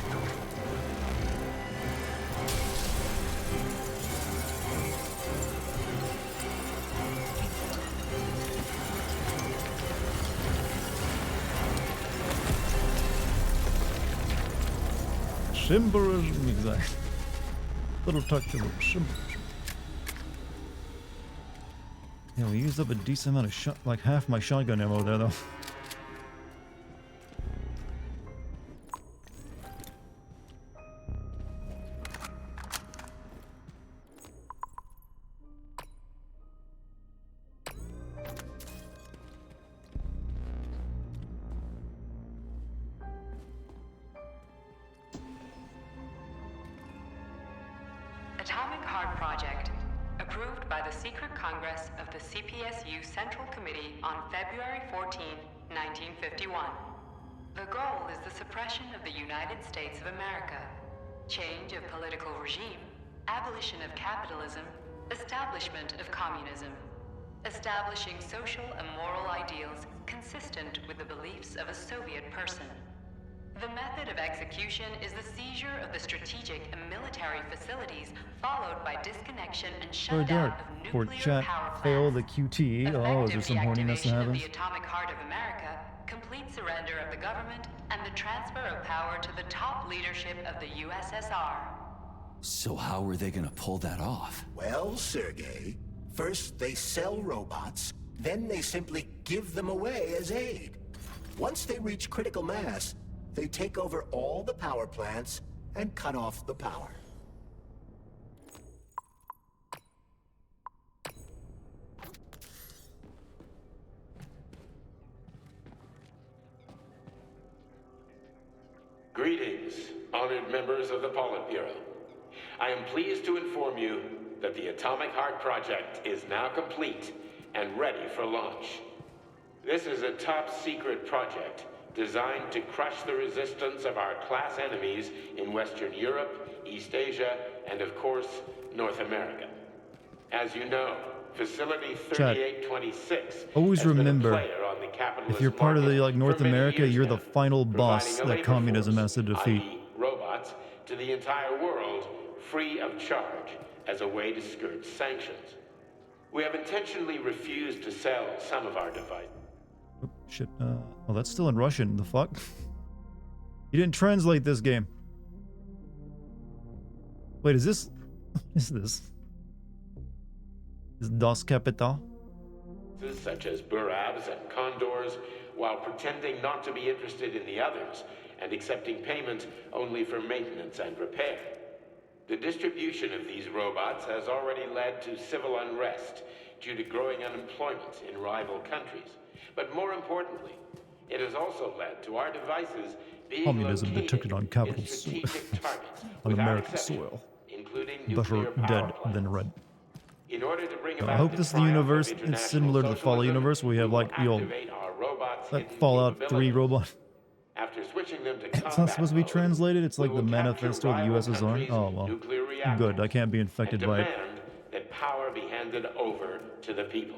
Symbolism, exactly. Little touch of symbolism. Yeah, we used up a decent amount of shot, like half my shotgun ammo there, though. Atomic Heart Project, approved by the Secret Congress of the CPSU Central Committee on February 14, 1951. The goal is the suppression of the United States of America, change of political regime, abolition of capitalism, establishment of communism, establishing social and moral ideals consistent with the beliefs of a Soviet person. The method of execution is the seizure of the strategic and military facilities, followed by disconnection and shutdown of Or nuclear chat power plants. fail the QT. Oh, is there some horniness that Deactivation of happens? the atomic heart of America, complete surrender of the government, and the transfer of power to the top leadership of the USSR. So how are they gonna pull that off? Well, Sergei, first they sell robots, then they simply give them away as aid. Once they reach critical mass, they take over all the power plants and cut off the power. Greetings, honored members of the Politburo. I am pleased to inform you that the Atomic Heart Project is now complete and ready for launch. This is a top-secret project designed to crush the resistance of our class enemies in Western Europe, East Asia, and of course, North America. As you know, Facility 3826 always has been a remember, player on the capitalist if you're part of the market North for many America, years you're now, the final boss providing a that labor communism force, has to defeat. i.e. robots, to the entire world free of charge as a way to skirt sanctions. We have intentionally refused to sell some of our devices. Oh, shit. Well, that's still in Russian. The fuck? You didn't translate this game. Wait, is this... Is this... Is Das Kapital? Such as Buravs and Condors, while pretending not to be interested in the others and accepting payment only for maintenance and repair. The distribution of these robots has already led to civil unrest due to growing unemployment in rival countries. But more importantly, it has also led to our devices being Communism located depicted on capital in strategic targets on without American exception, soil. including Better nuclear power dead plants. than red. In order to bring I about hope the this is the triumph of universe. It's international similar to the Fallout socialism, universe where we have like the old activate our robots' that hidden Fallout 3 capabilities. robot. After switching them to It's not combat supposed to be mode, translated. It's like we the will capture manifesto of the rival USSR. countries' Oh well. nuclear reactors Good. I can't be infected and by it. demand that power be handed over to the people.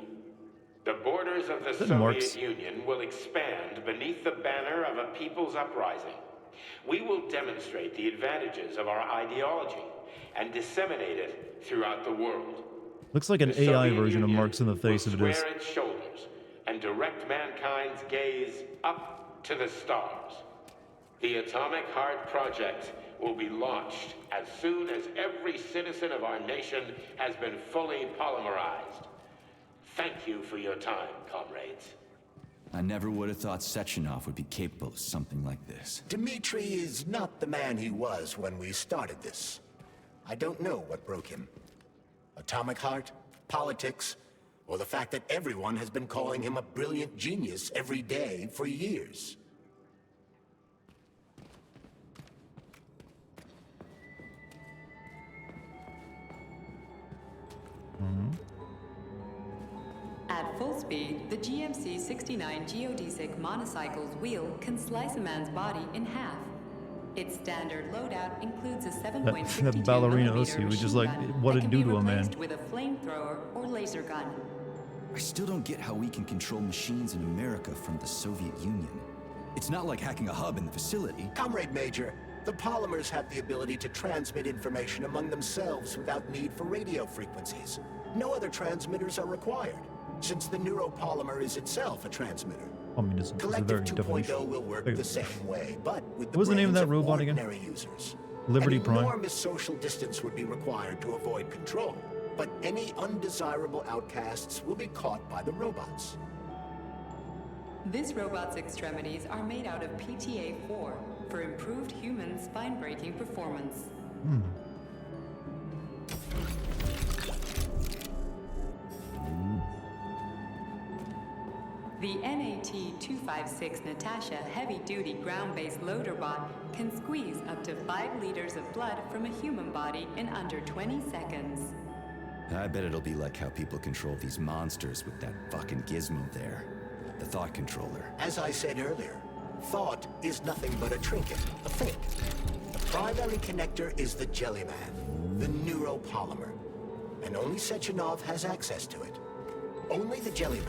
The borders of the Good Soviet marks. Union will expand beneath the banner of a people's uprising. We will demonstrate the advantages of our ideology and disseminate it throughout the world. Looks like an The AI Soviet version of Union Marks in the face will if it is. square its shoulders and direct mankind's gaze up to the stars. The Atomic Heart Project will be launched as soon as every citizen of our nation has been fully polymerized. Thank you for your time, comrades. I never would have thought Sechenov would be capable of something like this. Dmitri is not the man he was when we started this. I don't know what broke him. Atomic Heart, politics, or the fact that everyone has been calling him a brilliant genius every day for years. At full speed, the GMC-69 geodesic monocycle's wheel can slice a man's body in half. Its standard loadout includes a 7.62 That ballerina Osi was just like, what it do to a man. with a flamethrower or laser gun. I still don't get how we can control machines in America from the Soviet Union. It's not like hacking a hub in the facility. Comrade Major, the polymers have the ability to transmit information among themselves without need for radio frequencies. No other transmitters are required, since the neuropolymer is itself a transmitter. I mean, it's a Collective very 2.0 definition. will work the same way, but with the What was the name of brains that robot again? ordinary users. Liberty An Prime. enormous social distance would be required to avoid control, but any undesirable outcasts will be caught by the robots. This robot's extremities are made out of PTA-4 for improved human spine-breaking performance. The NAT-256 Natasha heavy-duty ground-based loader bot can squeeze up to 5 liters of blood from a human body in under 20 seconds. I bet it'll be like how people control these monsters with that fucking gizmo there. The thought controller. As I said earlier, thought is nothing but a trinket, a fake. The primary connector is the Jellyman, the neuropolymer, and only Sechenov has access to it. Only the Jellyman,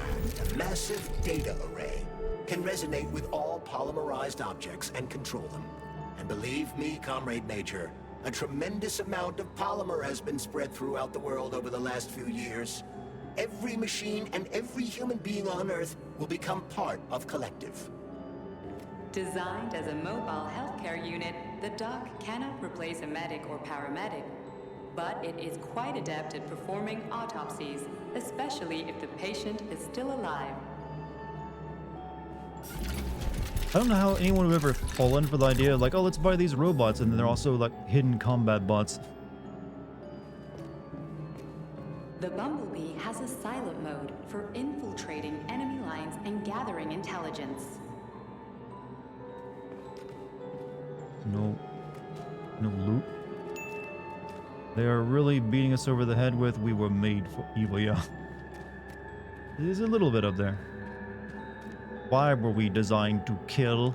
a massive data array, can resonate with all polymerized objects and control them. And believe me, Comrade Major, a tremendous amount of polymer has been spread throughout the world over the last few years. Every machine and every human being on Earth will become part of Collective. Designed as a mobile healthcare unit, the doc cannot replace a medic or paramedic, but it is quite adept at performing autopsies, especially if the patient is still alive. I don't know how anyone would ever fallen for the idea of like, oh, let's buy these robots, and then they're also like hidden combat bots. The Bumblebee has a silent mode for infiltrating enemy lines and gathering intelligence. No loot. They are really beating us over the head with, we were made for evil, yeah. There's a little bit up there. Why were we designed to kill?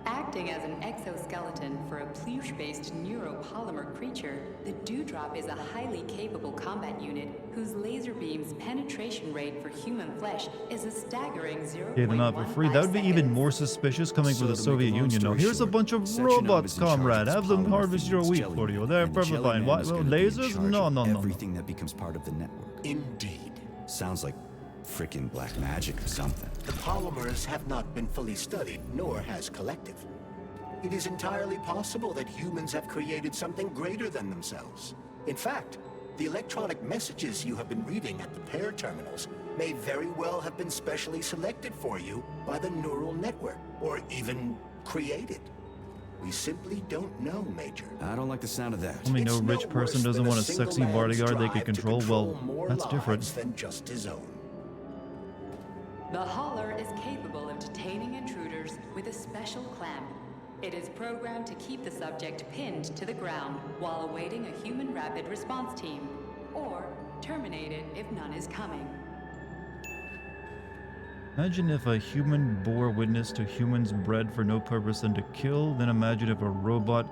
Acting as an exoskeleton for a pluche-based neuropolymer creature, the Dewdrop is a highly capable combat unit whose laser beam's penetration rate for human flesh is a staggering 0.15 Gave them out for free. That would be even more suspicious coming from the Soviet Union. Now, here's a bunch of robots, comrade. Have them harvest your wheat for you. They're perfectly fine. Why? Well, lasers? No. Everything that becomes part of the network. Indeed. Sounds like frickin' black magic or something. The polymers have not been fully studied, nor has Collective. It is entirely possible that humans have created something greater than themselves. In fact, the electronic messages you have been reading at the pair terminals may very well have been specially selected for you by the neural network, or even created. We simply don't know, Major. I don't like the sound of that. I mean, no rich person doesn't want a sexy bodyguard they could control. Well, that's different. Than just his own. The Hauler is capable of detaining intruders with a special clamp. It is programmed to keep the subject pinned to the ground while awaiting a human rapid response team, or terminated if none is coming. Imagine if a human bore witness to humans bred for no purpose than to kill. Then imagine if a robot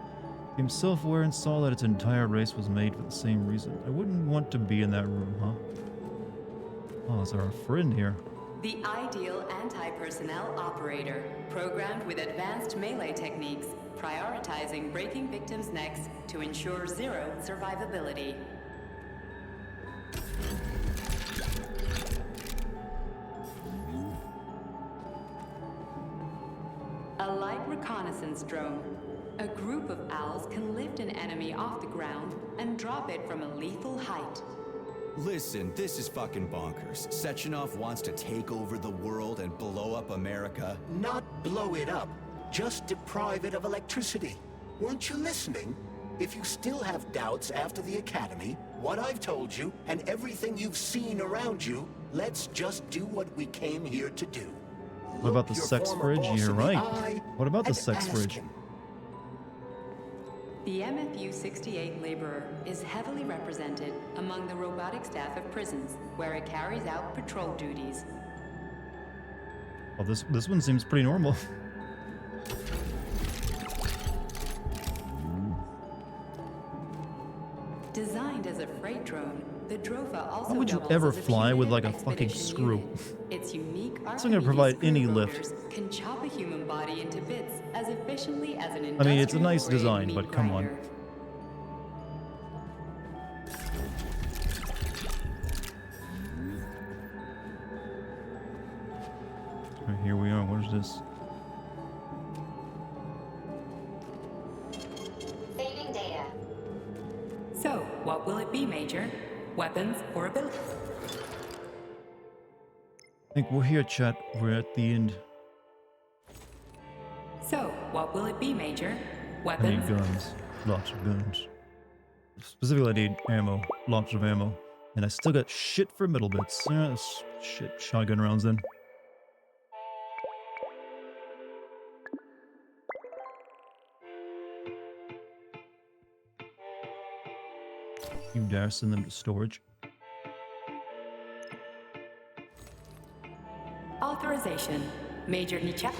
became self-aware and saw that its entire race was made for the same reason. I wouldn't want to be in that room, huh? Oh, is our friend here? The ideal anti-personnel operator, programmed with advanced melee techniques, prioritizing breaking victims' necks to ensure zero survivability. A light reconnaissance this drone. A group of owls can lift an enemy off the ground and drop it from a lethal height. Listen, this is fucking bonkers. Sechenov wants to take over the world and blow up America. Not blow it up, just deprive it of electricity. Weren't you listening? If you still have doubts after the Academy, what I've told you, and everything you've seen around you, let's just do what we came here to do. What about the sex fridge? You're right. What about the sex fridge? The MFU-68 laborer is heavily represented among the robotic staff of prisons, where it carries out patrol duties. Well, this one seems pretty normal. Designed as a freight drone, the Drofa also How would you doubles ever as a fly with like a punitive fucking expedition screw? unit. Its unique It's not gonna provide any lift. rotors can chop a human body into bits as efficiently as an I mean, it's a nice industrial-grade design, meat but come on. grinder. Right, here we are. What is this? Saving data. So, what will it be, Major? Weapons or ability? I think we're here, chat. We're at the end. So, what will it be, Major? I need Weapons? guns. Lots of guns. Specifically, I need ammo. Lots of ammo. And I still got shit for middle bits. Shit. Shotgun rounds then. You dare send them to storage? Authorization. Major Nichek.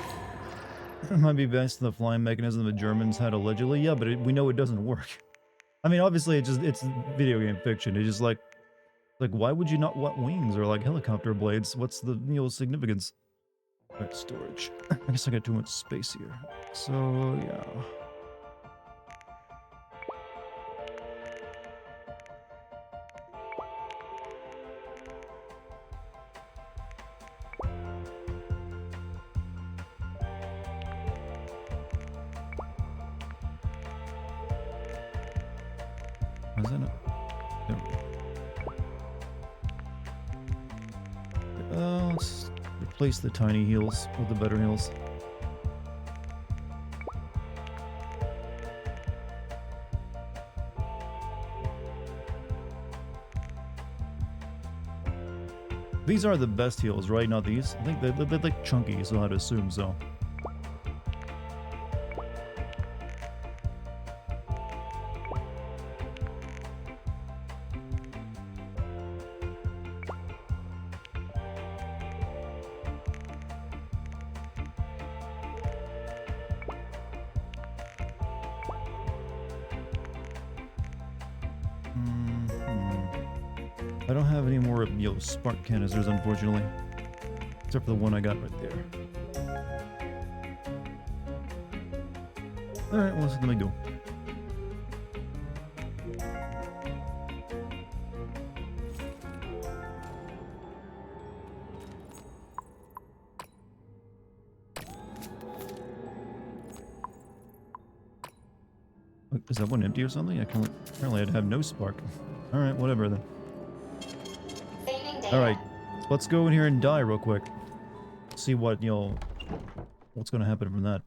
It might be based on the flying mechanism the Germans had allegedly. Yeah, but we know it doesn't work. I mean, obviously, it's video game fiction. It's just like why would you not want wings or like helicopter blades? What's the significance? Alright, storage. I guess I got too much space here. So yeah. Is that not? Let's replace the tiny heals with the better heals. These are the best heals, right? Not these? I think they're like chunky, so I'd assume so. I don't have any more spark canisters, unfortunately. Except for the one I got right there. Alright, well, let me go. Is that one empty or something? Apparently I'd have no spark. Alright, whatever then. Alright, let's go in here and die real quick. See what, what's gonna happen from that.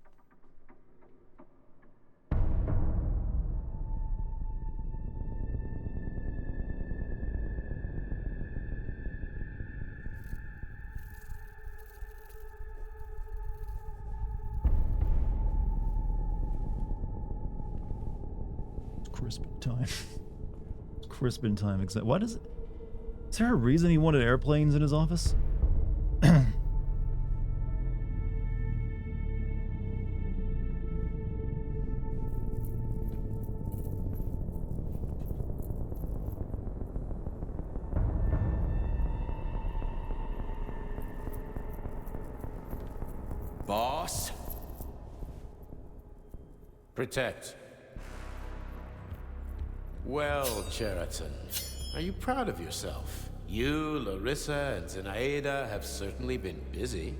Crisp in time. Crisp in time, exactly. Why does it... Is there a reason he wanted airplanes in his office? Boss? Protect. Well, Cheriton, are you proud of yourself? You, Larissa, and Zenaida have certainly been busy.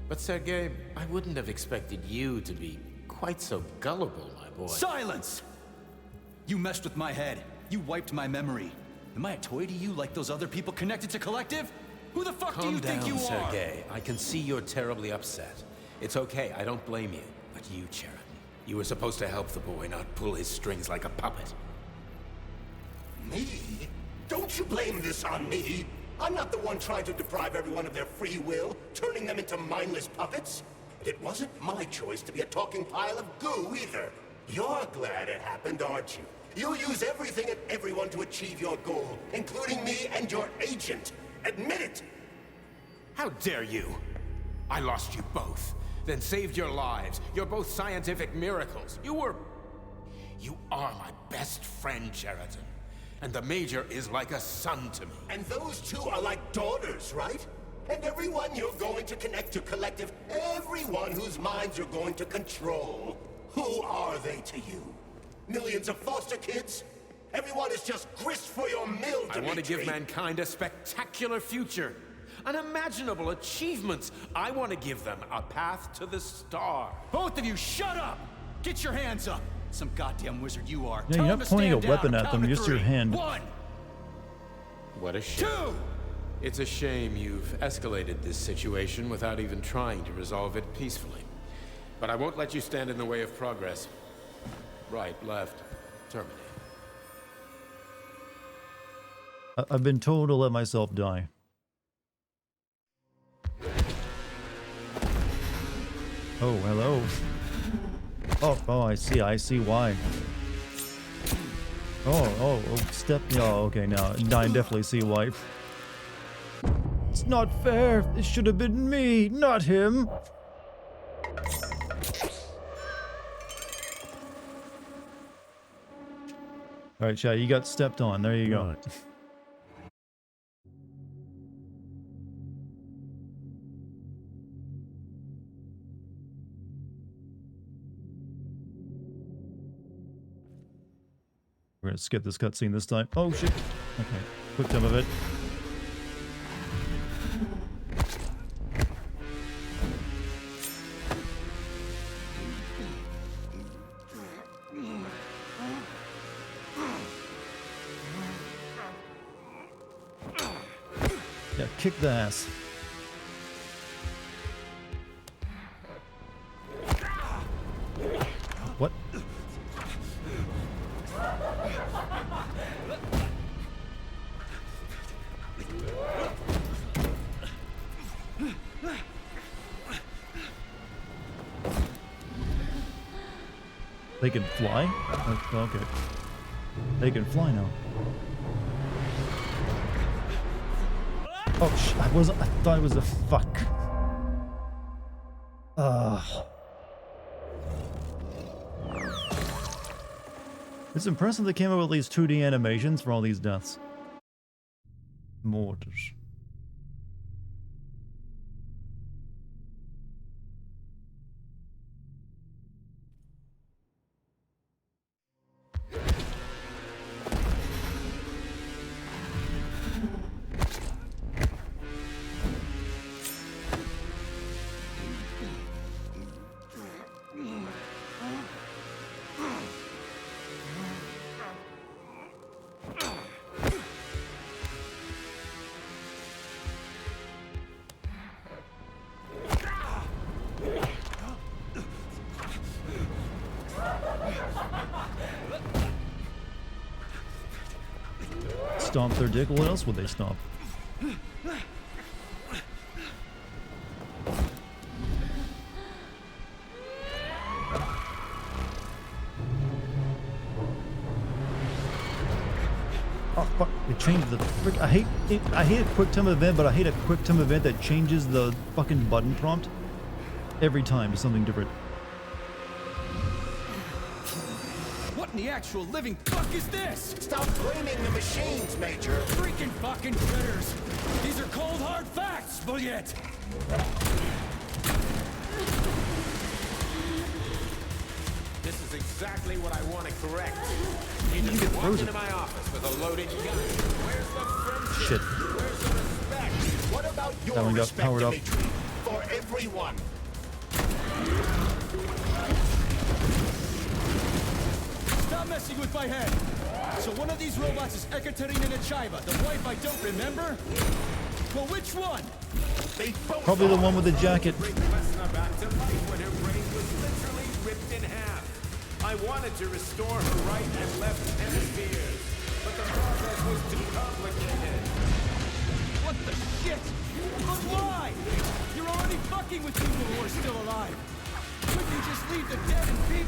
But Sergei, I wouldn't have expected you to be quite so gullible, my boy. Silence! You messed with my head. You wiped my memory. Am I a toy to you like those other people connected to Collective? Who the fuck do you think you are? Calm down, Sergei. I can see you're terribly upset. It's okay, I don't blame you. But you, Cheriton, you were supposed to help the boy, not pull his strings like a puppet. Me? Don't you blame this on me? I'm not the one trying to deprive everyone of their free will, turning them into mindless puppets. It wasn't my choice to be a talking pile of goo either. You're glad it happened, aren't you? You'll use everything and everyone to achieve your goal, including me and your agent. Admit it! How dare you? I lost you both, then saved your lives. You're both scientific miracles. You are my best friend, Cheriton. And the Major is like a son to me. And those two are like daughters, right? And everyone you're going to connect to Collective, everyone whose minds you're going to control. Who are they to you? Millions of foster kids? Everyone is just grist for your mill, Dimitri. I want to give mankind a spectacular future. Unimaginable achievements. I want to give them a path to the star. Both of you, shut up! Get your hands up! Some goddamn wizard you are. Yeah, you're not pointing a weapon at them, just your hand. 1. What a shame. 2. It's a shame you've escalated this situation without even trying to resolve it peacefully. But I won't let you stand in the way of progress. Right, left, terminate. I've been told to let myself die. Oh, hello. Oh, I see why. Oh, step. Oh, okay, now I definitely see why. It's not fair. It should have been me, not him. All right, Chad, you got stepped on. There you go. We're gonna skip this cutscene this time. Oh shit. Okay, quick time of it. Yeah, kick the ass. What? They can fly? Okay. They can fly now. Oh, I thought it was a fuck. It's impressive they came up with these 2D animations for all these deaths. Mortars. Stomp their dick? What else would they stomp? Oh fuck, it changed the frick. I hate a quick time event, but I hate a quick time event that changes the fucking button prompt every time to something different. What in the actual living fuck is this? Stop blaming the machines, Major. Freaking fucking critters. These are cold hard facts, Bullet. This is exactly what I want to correct. You just walked into my office with a loaded gun. Where's the friendship? Shit. Where's the respect? What about your That one got respect, powered up. Dimitri? For everyone. Stop messing with my head! So one of these robots is Ekaterina Nechaeva, the wife I don't remember? Well, which one? Probably the one with the jacket. Back to life when her brain was literally ripped in half. I wanted to restore her right and left hemispheres, but the process was too complicated. What the shit? But why? You're already fucking with people who are still alive. Couldn't you just leave the dead and be...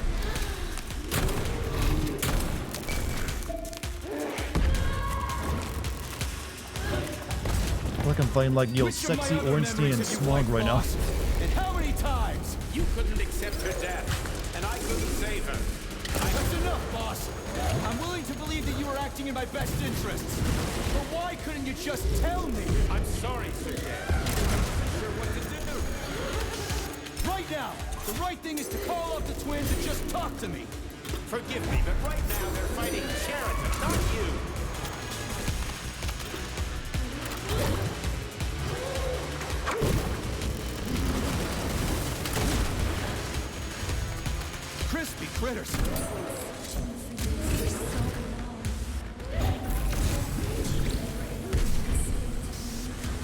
Like I'm playing like sexy Ornstein and Smog right now. And how many times? You couldn't accept her death, and I couldn't save her. That's enough, boss. I'm willing to believe that you were acting in my best interests. But why couldn't you just tell me? I'm sorry, Sergei. I'm not sure what to do. Right now, the right thing is to call up the twins and just talk to me. Forgive me, but right now they're fighting Sheraton, not you. Crispy critters.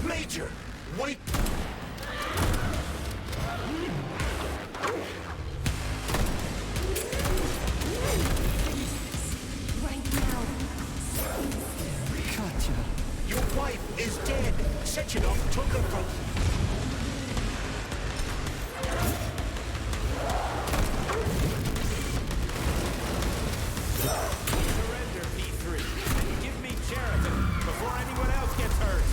Major, wait! Right now. Katya. Your wife is dead. Sechenov took her from... Surrender, P3, and give me Sheraton before anyone else gets hurt.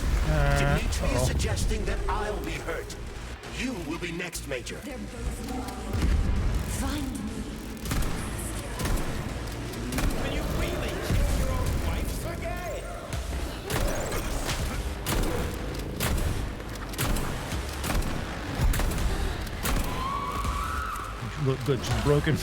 Dimitri is suggesting that I'll be hurt. You will be next, Major. They're both mine. Find me. Will you really kill your own wife, Sergei? Look good, she's broken.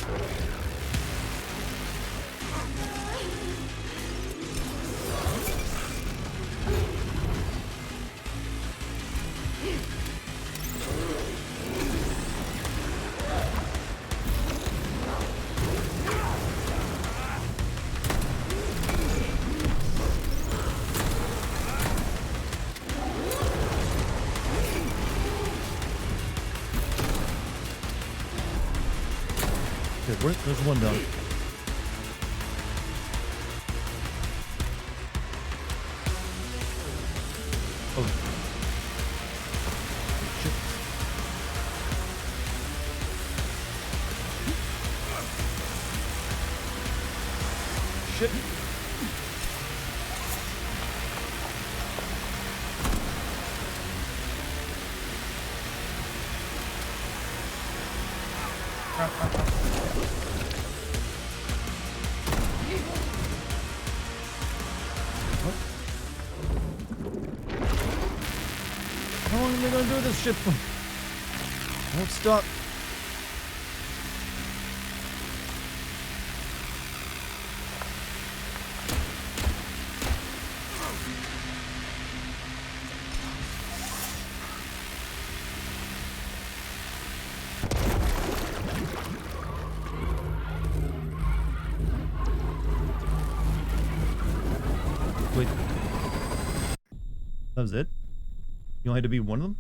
There's one down. Oh. Shit. Shit. How long are they gonna do this shit for? Won't stop. Wait. That was it? You only had to be one of them?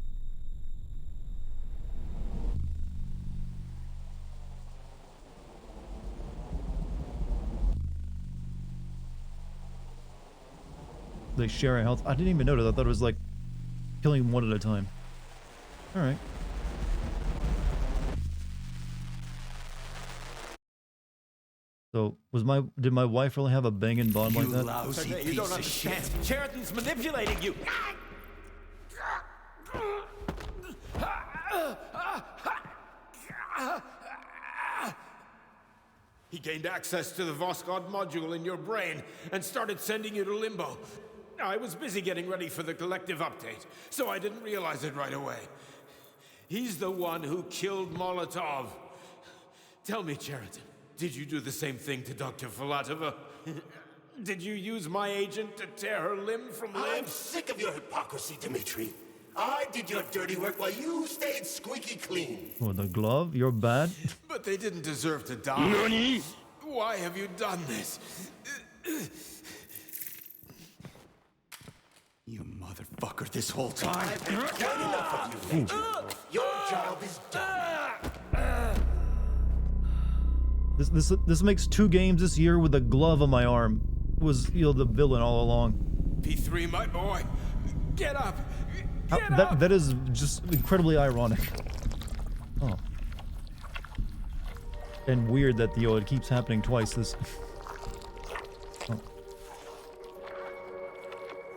They share a health. I didn't even notice. I thought it was like killing one at a time. Alright. So did my wife really have a banging bond like that? Lousy piece you don't understand. Shit. Sheraton's manipulating you. He gained access to the Voskhod module in your brain and started sending you to Limbo. I was busy getting ready for the collective update, so I didn't realize it right away. He's the one who killed Molotov. Tell me, Sheraton, did you do the same thing to Dr. Filatova? Did you use my agent to tear her limb from limb? I'm sick of your hypocrisy, Dimitri. I did your dirty work while you stayed squeaky clean. Oh, the glove? You're bad? But they didn't deserve to die. NANI? Why have you done this? You motherfucker this whole time. I've had quite enough of you, Major. Your job is done. This makes 2 games this year with a glove on my arm. Was the villain all along. P3, my boy. Get up. That is just incredibly ironic. Oh. And weird that it keeps happening twice. This. Oh.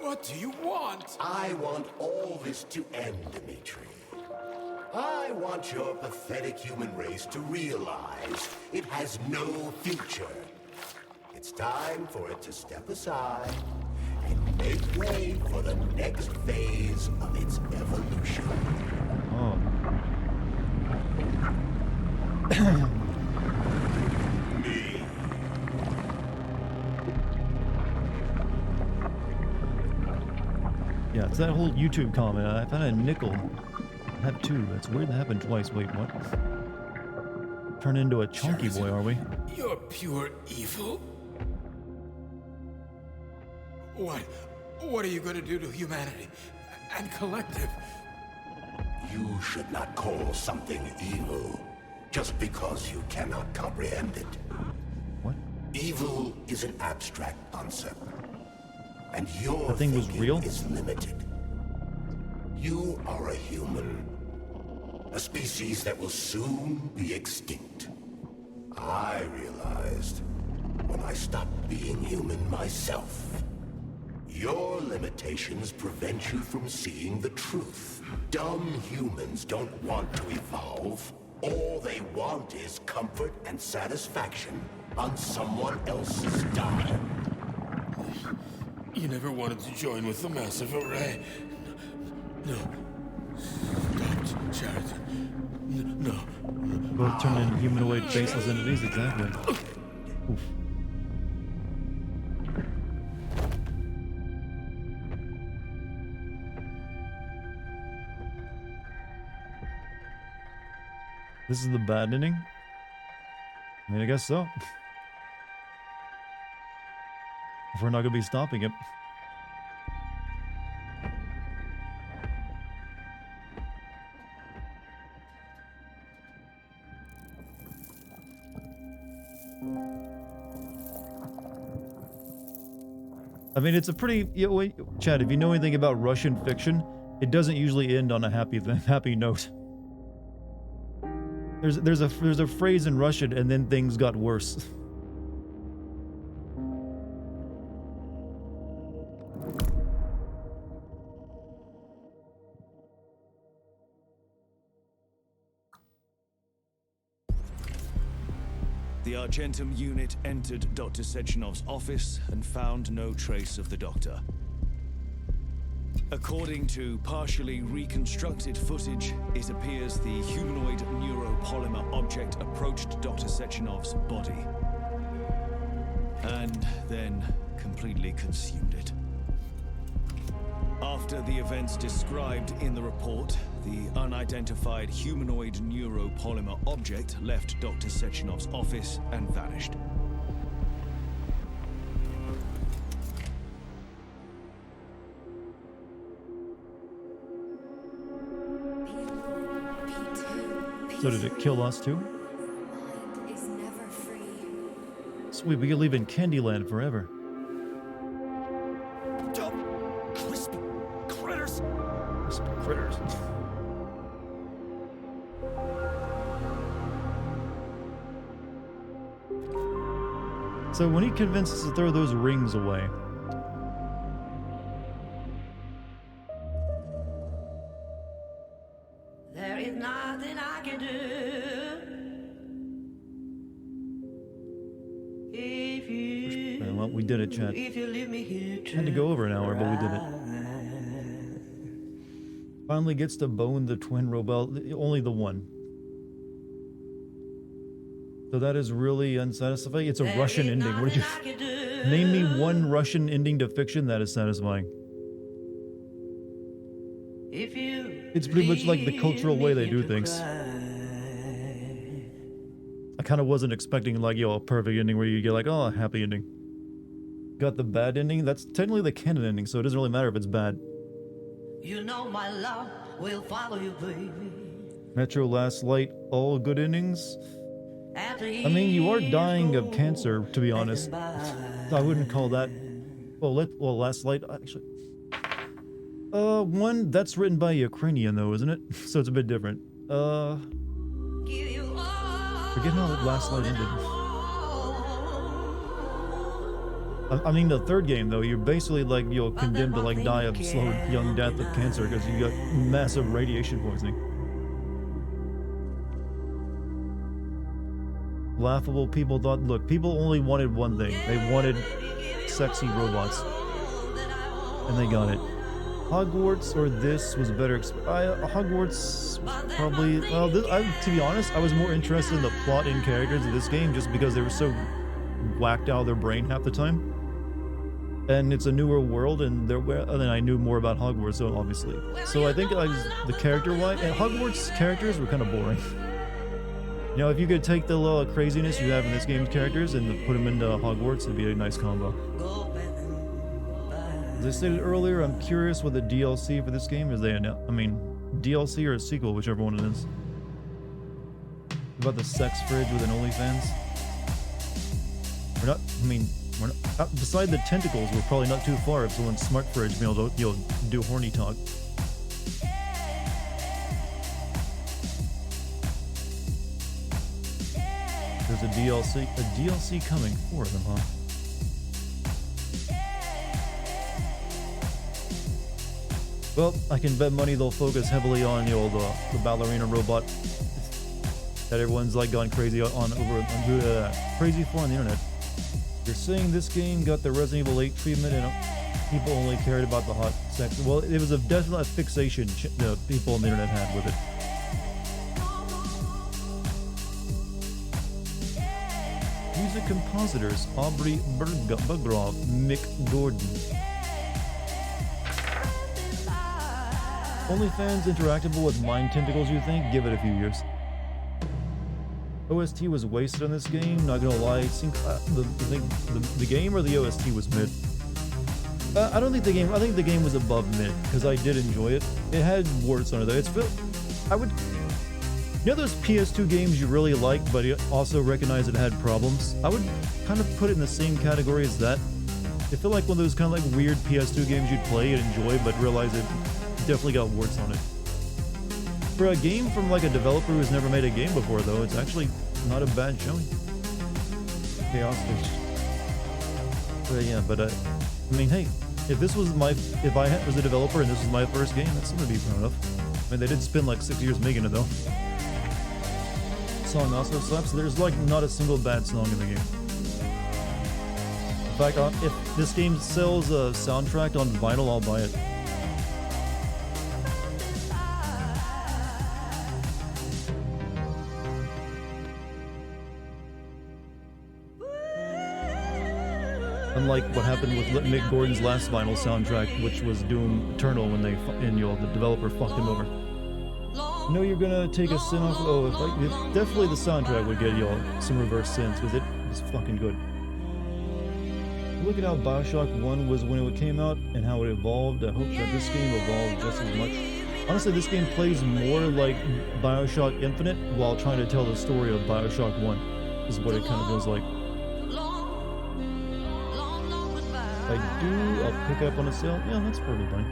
What do you want? I want all this to end, Dimitri. I want your pathetic human race to realize it has no future. It's time for it to step aside and make way for the next phase of its evolution. Oh. Me. Yeah, it's that whole YouTube comment. I found a nickel. I have 2. That's weird that happened twice. Wait, what? Turn into a chunky boy, are we? You're pure evil. What are you going to do to humanity and collective? You should not call something evil just because you cannot comprehend it. What? Evil is an abstract concept, and your that thing was real? Is limited. You are a human, a species that will soon be extinct. I realized when I stopped being human myself. Your limitations prevent you from seeing the truth. Dumb humans don't want to evolve. All they want is comfort and satisfaction on someone else's dime. You never wanted to join with the massive array. No. Stop, Jared. No. Both turned into humanoid faceless entities, exactly. Oof. This is the bad ending? I mean, I guess so. If we're not gonna be stopping it. I mean, it's a pretty... Chad, if you know anything about Russian fiction, it doesn't usually end on a happy note. There's a phrase in Russian, and then things got worse. The Argentum unit entered Dr. Sechenov's office and found no trace of the doctor. According to partially reconstructed footage, it appears the humanoid neuropolymer object approached Dr. Sechenov's body and then completely consumed it. After the events described in the report, the unidentified humanoid neuropolymer object left Dr. Sechenov's office and vanished. So did it kill us too? Sweet, we could live in Candyland forever. Crispy critters. Crispy critters. So when he convinces us to throw those rings away, There is nothing I can do. If you, well, we did it, Chad. if you leave me here Had to go over an hour, but we did it. Finally gets to bone the twin robot, only the one. So that is really unsatisfying. It's a Russian ending. What did you name me one Russian ending to fiction that is satisfying? It's pretty much like the cultural way they do things. I kind of wasn't expecting like, yo, a perfect ending where you get like, oh, a happy ending. Got the bad ending. That's technically the canon ending, so it doesn't really matter if it's bad. You know my love will follow you, baby. Metro Last Light, all good endings. I mean, you are dying of cancer, to be honest. I wouldn't call that. Well, Last Light actually. One that's written by a Ukrainian though, isn't it? So it's a bit different. Forget how Last Light ended. I mean, the third game though, you're basically like you're condemned to like die of slow young death of cancer because you got massive radiation poisoning. Laughable. People thought, look, people only wanted one thing. They wanted sexy robots, and they got it. Hogwarts or this was a better Hogwarts probably, well, to be honest, I was more interested in the plot and characters of this game just because they were so whacked out of their brain half the time. And it's a newer world, and then I knew more about Hogwarts, so obviously. So I think the character-wise, and Hogwarts characters were kind of boring. You know, if you could take the craziness you have in this game's characters and put them into Hogwarts, it'd be a nice combo. As I stated earlier, I'm curious what the DLC for this game is. DLC or a sequel, whichever one it is. About the sex fridge with an OnlyFans. We're not, beside the tentacles, we're probably not too far if someone's smart fridge be able to, do horny talk. There's a DLC coming for them, huh? Well, I can bet money they'll focus heavily on the ballerina robot that everyone's like gone crazy crazy for on the internet. You're saying this game got the Resident Evil 8 treatment and people only cared about the hot sex. Well, it was a definite fixation the people on the internet had with it. Music compositors Aubrey Bugrov, Mick Gordon. OnlyFans interactable with mind tentacles, you think? Give it a few years. OST was wasted on this game, not gonna lie. I think the game or the OST was mid. I don't think the game, I think the game was above mid, because I did enjoy it. It had warts on it though. You know those PS2 games you really like, but you also recognize it had problems? I would kind of put it in the same category as that. I feel like one of those kind of like weird PS2 games you'd play and enjoy, but realize it definitely got warts on it. For a game from like a developer who's never made a game before though, it's actually not a bad showing. Chaos Fish. But yeah, I mean, hey, if I was a developer and this was my first game, that's something to be proud of. I mean, they did spend like 6 years making it though. Song also slaps. There's like not a single bad song in the game. In fact, if this game sells a soundtrack on vinyl, I'll buy it. Unlike what happened with Mick Gordon's last vinyl soundtrack, which was Doom Eternal, when the developer fucked him over. You know you're gonna take a sin off. Definitely the soundtrack would get y'all some reverse sins, because it was fucking good. Look at how Bioshock 1 was when it came out and how it evolved. I hope that this game evolved just as much. Honestly, this game plays more like Bioshock Infinite while trying to tell the story of Bioshock 1, is what it kind of feels like. I'll pick up on a sale. Yeah, that's probably fine.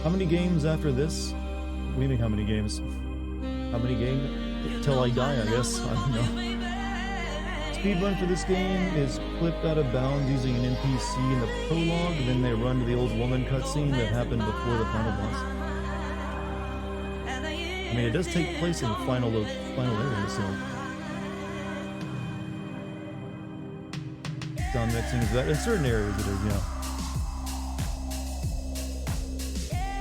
How many games after this? What do you mean, how many games? How many games? Till I die, I guess. I don't know. Speedrun for this game is clipped out of bounds using an NPC in the prologue, then they run to the old woman cutscene that happened before the final boss. I mean, it does take place in the final area, so... Sound mixing is that in certain areas it is, yeah.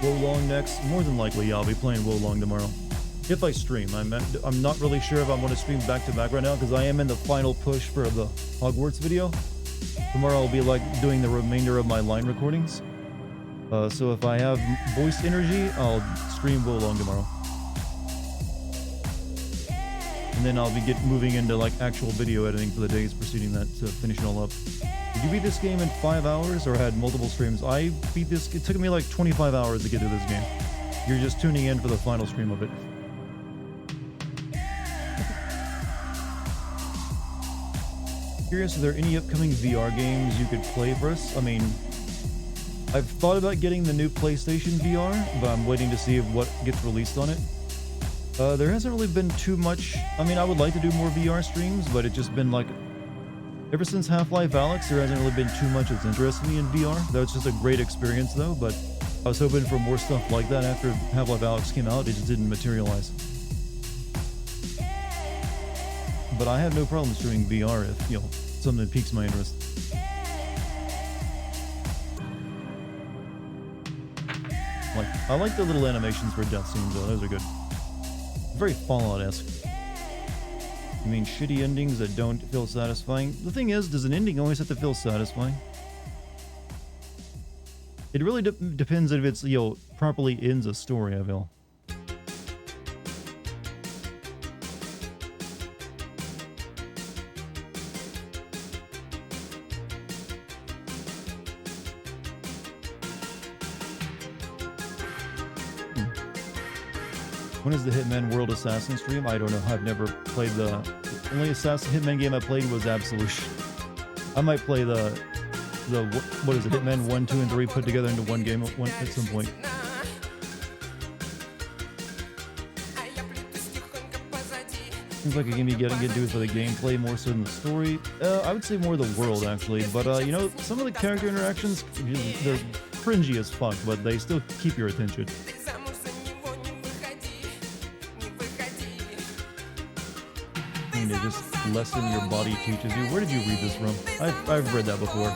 Wolong next. More than likely, yeah, I'll be playing Wolong tomorrow. If I stream. I'm not really sure if I'm going to stream back to back right now, because I am in the final push for the Hogwarts video. Tomorrow I'll be like doing the remainder of my line recordings. So if I have voice energy, I'll stream Wolong tomorrow. And then I'll be moving into like actual video editing for the days preceding that to finish it all up. Did you beat this game in 5 hours or had multiple streams? I beat this, it took me like 25 hours to get through this game. You're just tuning in for the final stream of it. Curious, are there any upcoming VR games you could play for us? I mean, I've thought about getting the new PlayStation VR, but I'm waiting to see what gets released on it. There hasn't really been too much. I mean, I would like to do more VR streams, but it's just been like, ever since Half-Life Alyx, there hasn't really been too much that's interested me in VR. That was just a great experience though, but I was hoping for more stuff like that after Half-Life Alyx came out. It just didn't materialize. But I have no problem streaming VR if, you know, something that piques my interest. Like, I like the little animations for death scenes though, those are good. Very Fallout-esque. You mean shitty endings that don't feel satisfying? The thing is, does an ending always have to feel satisfying? It really depends if it's, you know, properly ends a story, I feel. When is the Hitman World Assassin stream? I don't know. I've never played the only Hitman game I played was Absolution. I might play the what is it? Hitman 1, 2, and 3 put together into one game at some point. Seems like a game you get to do for the gameplay more so than the story. I would say more the world actually, but you know, some of the character interactions, they're cringy as fuck, but they still keep your attention. To just lesson your body teaches you. Where did you read this from? I've read that before.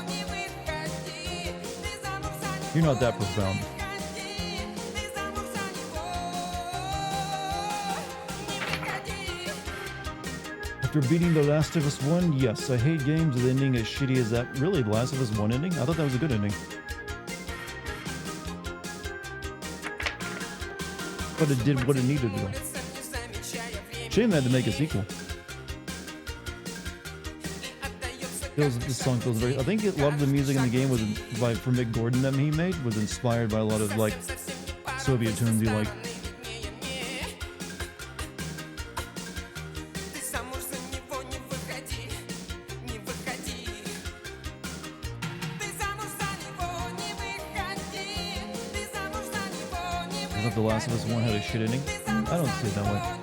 You're not that profound. After beating The Last of Us 1, yes, I hate games with ending as shitty as that. Really, The Last of Us 1 ending? I thought that was a good ending. But it did what it needed to do. Shame they had to make a sequel. This song feels very. I think a lot of the music in the game was from Mick Gordon that he made was inspired by a lot of like Soviet tunes you like. I thought The Last of Us 1 had a shit ending. I don't see it that way.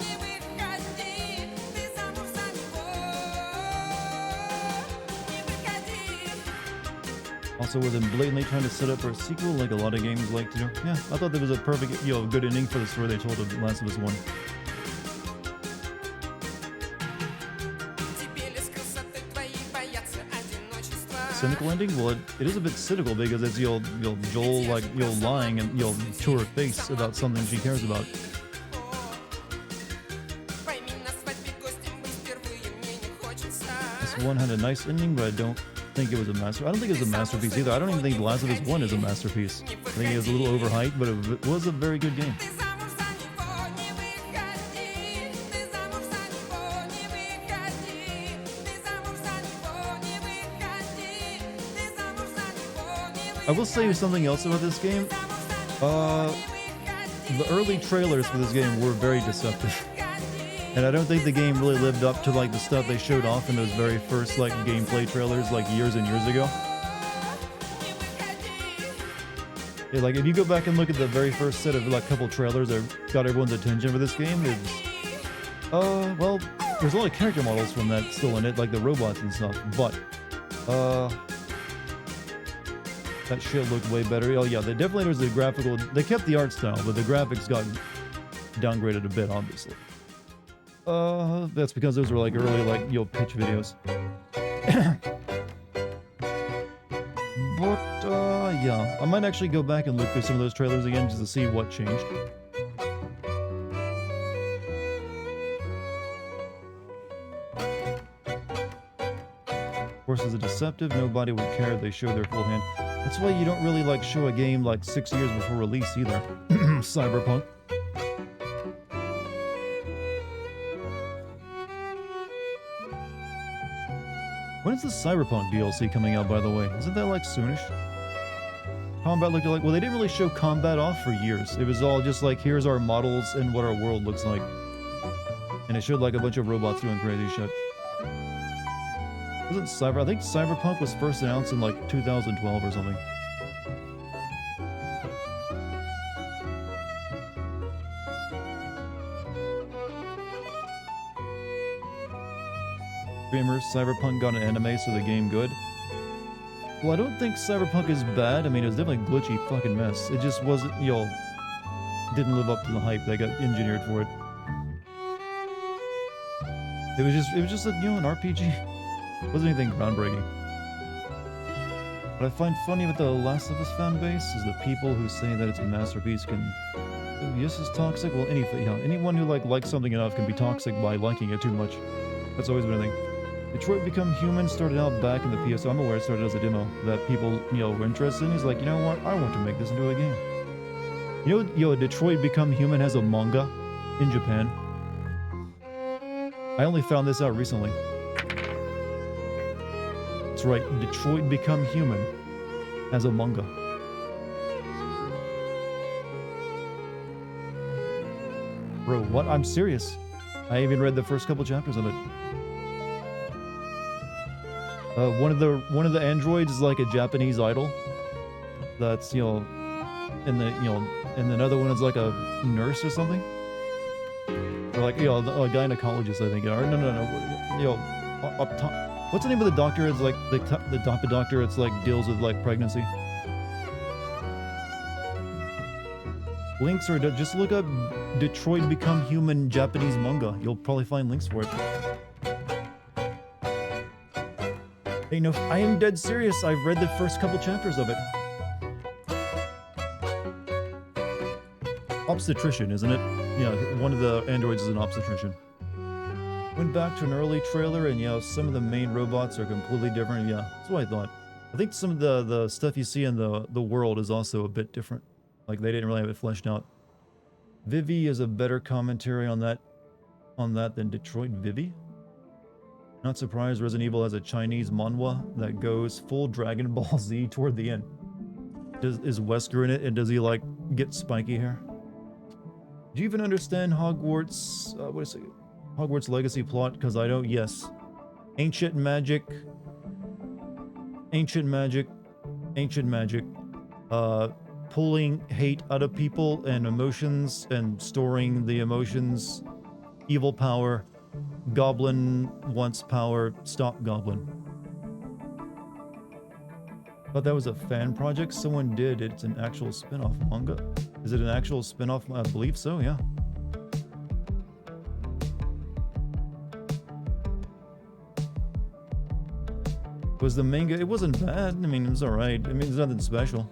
Also, was it blatantly trying to set up for a sequel like a lot of games like to do? Yeah, I thought that was a perfect, you know, good ending for the story they told of Last of Us 1. Cynical ending? Well, it is a bit cynical because it's Joel like lying and to her face about something she cares about. This one had a nice ending, but I don't think it was a master. I don't think it was a masterpiece either. I don't even think The Last of Us 1 is a masterpiece. I think it was a little overhyped, but it was a very good game. I will say something else about this game. The early trailers for this game were very deceptive. And I don't think the game really lived up to like the stuff they showed off in those very first like gameplay trailers like years and years ago. Yeah, like if you go back and look at the very first set of like couple trailers that got everyone's attention for this game, it's well, there's a lot of character models from that still in it, like the robots and stuff, but that shit looked way better. Oh yeah, they definitely was the graphical. They kept the art style, but the graphics got downgraded a bit, obviously. That's because those were like early like pitch videos. But yeah, I might actually go back and look through some of those trailers again just to see what changed. Horses are deceptive. Nobody would care if they show their full hand. That's why you don't really like show a game like 6 years before release either. Cyberpunk. the Cyberpunk DLC coming out, by the way? Isn't that like soonish? Combat looked like... Well, they didn't really show combat off for years. It was all just like, here's our models and what our world looks like. And it showed like a bunch of robots doing crazy shit. Wasn't Cyber... I think Cyberpunk was first announced in like 2012 or something. Streamers, Cyberpunk got an anime, so the game good. Well, I don't think Cyberpunk is bad. I mean, it was definitely a glitchy fucking mess. It just wasn't, didn't live up to the hype that got engineered for it. It was just a, an RPG. It wasn't anything groundbreaking. What I find funny with the Last of Us fan base is the people who say that it's a masterpiece can be just as toxic. Well, anything, anyone who likes something enough can be toxic by liking it too much. That's always been a thing. Detroit Become Human started out back in the PS. I'm aware it started as a demo that people, were interested in. He's like, you know what? I want to make this into a game. Detroit Become Human has a manga in Japan. I only found this out recently. That's right. Detroit Become Human has a manga. Bro, what? I'm serious. I even read the first couple chapters of it. One of the androids is like a Japanese idol. That's and another one is like a nurse or something. Or like a gynecologist, I think. Or no. Up top. What's the name of the doctor? It's like the type of doctor. It's like deals with like pregnancy. Links are just look up Detroit Become Human Japanese manga. You'll probably find links for it. Hey, no, I am dead serious. I've read the first couple chapters of it. Obstetrician, isn't it? Yeah, one of the androids is an obstetrician. Went back to an early trailer, and some of the main robots are completely different. Yeah, that's what I thought. I think some of the stuff you see in the world is also a bit different. Like, they didn't really have it fleshed out. Vivi is a better commentary on that than Detroit Vivi. Not surprised Resident Evil has a Chinese manhwa that goes full Dragon Ball Z toward the end. Is Wesker in it, and does he, get spiky hair? Do you even understand Hogwarts, Hogwarts Legacy plot? Because I don't, yes. Ancient magic. Pulling hate out of people and emotions and storing the emotions. Evil power. Goblin wants power. Stop Goblin. Thought that was a fan project someone did. It's an actual spin-off manga. Is it an actual spin-off? I believe so, yeah. Was the manga? It wasn't bad. I mean, it was alright. I mean, there's nothing special.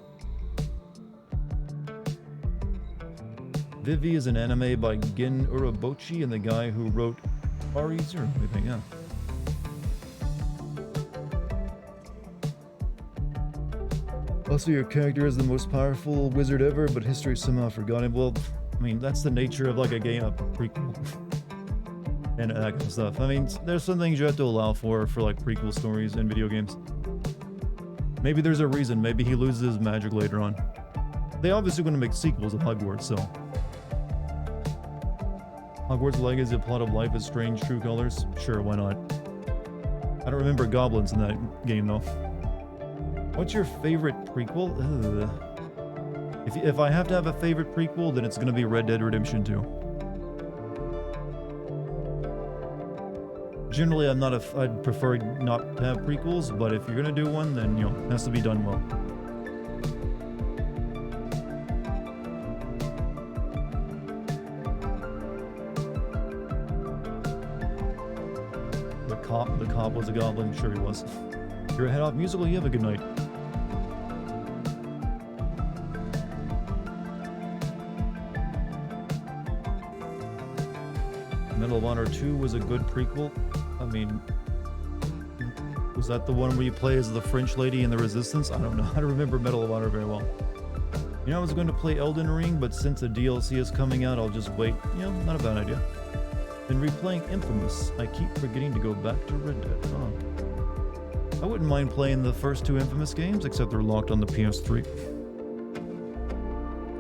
Vivi is an anime by Gin Urobuchi and the guy who wrote RE0, I think, yeah. Also, your character is the most powerful wizard ever, but history somehow forgot him. Well, I mean, that's the nature of, a game, a prequel. And that kind of stuff. I mean, there's some things you have to allow for prequel stories in video games. Maybe there's a reason. Maybe he loses his magic later on. They obviously going to make sequels of Hogwarts, so... Hogwarts Legacy, plot of life is strange true colors? Sure, why not? I don't remember goblins in that game, though. What's your favorite prequel? Ugh. If I have to have a favorite prequel, then it's going to be Red Dead Redemption 2. Generally, I'd prefer not to have prequels, but if you're going to do one, then, it has to be done well. The cop was a goblin. Sure he was. You're a head off musical. You have a good night. Medal of Honor 2 was a good prequel. I mean, was that the one where you play as the French lady in the Resistance? I don't know. I don't remember Medal of Honor very well. I was going to play Elden Ring, but since the DLC is coming out, I'll just wait. Not a bad idea. Been replaying Infamous. I keep forgetting to go back to Red Dead. Oh. I wouldn't mind playing the first two Infamous games, except they're locked on the PS3.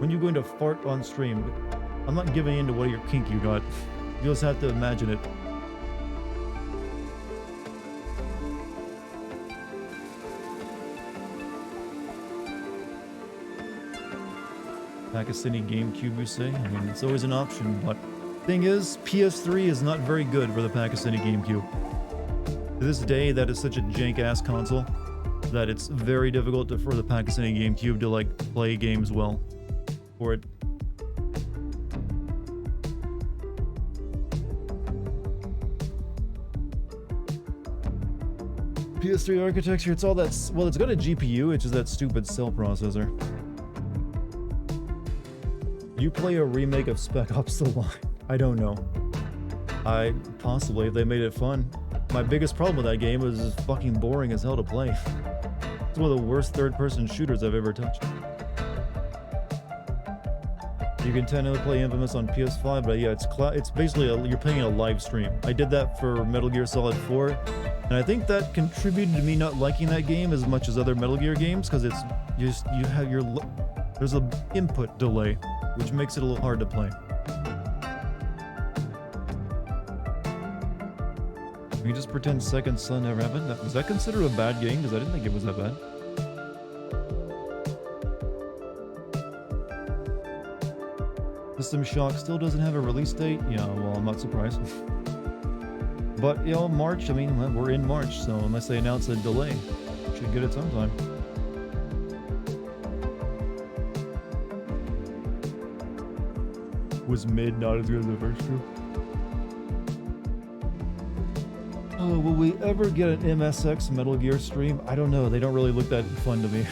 When you going to fart on stream? I'm not giving in to what your kink you got. You just have to imagine it. Pakistani GameCube, you say? I mean, it's always an option, but thing is, PS3 is not very good for the Pakistani GameCube. To this day, that is such a jank-ass console that it's very difficult for the Pakistani GameCube to, like, play games well for it. PS3 architecture, it's all that... Well, it's got a GPU, it's just that stupid cell processor. You play a remake of Spec Ops The Line? I don't know. Possibly, if they made it fun. My biggest problem with that game was it's fucking boring as hell to play. It's one of the worst third-person shooters I've ever touched. You can tend to play Infamous on PS5, but yeah, it's basically you're playing a live stream. I did that for Metal Gear Solid 4, and I think that contributed to me not liking that game as much as other Metal Gear games, because it's there's an input delay, which makes it a little hard to play. We just pretend Second Son never happened. Was that considered a bad game? Because I didn't think it was that bad. System Shock still doesn't have a release date? Yeah, well, I'm not surprised. But, you know, March, I mean, we're in March, so unless they announce a delay, should get it sometime. Was mid not as good as the first two? Oh, will we ever get an MSX Metal Gear stream? I don't know. They don't really look that fun to me.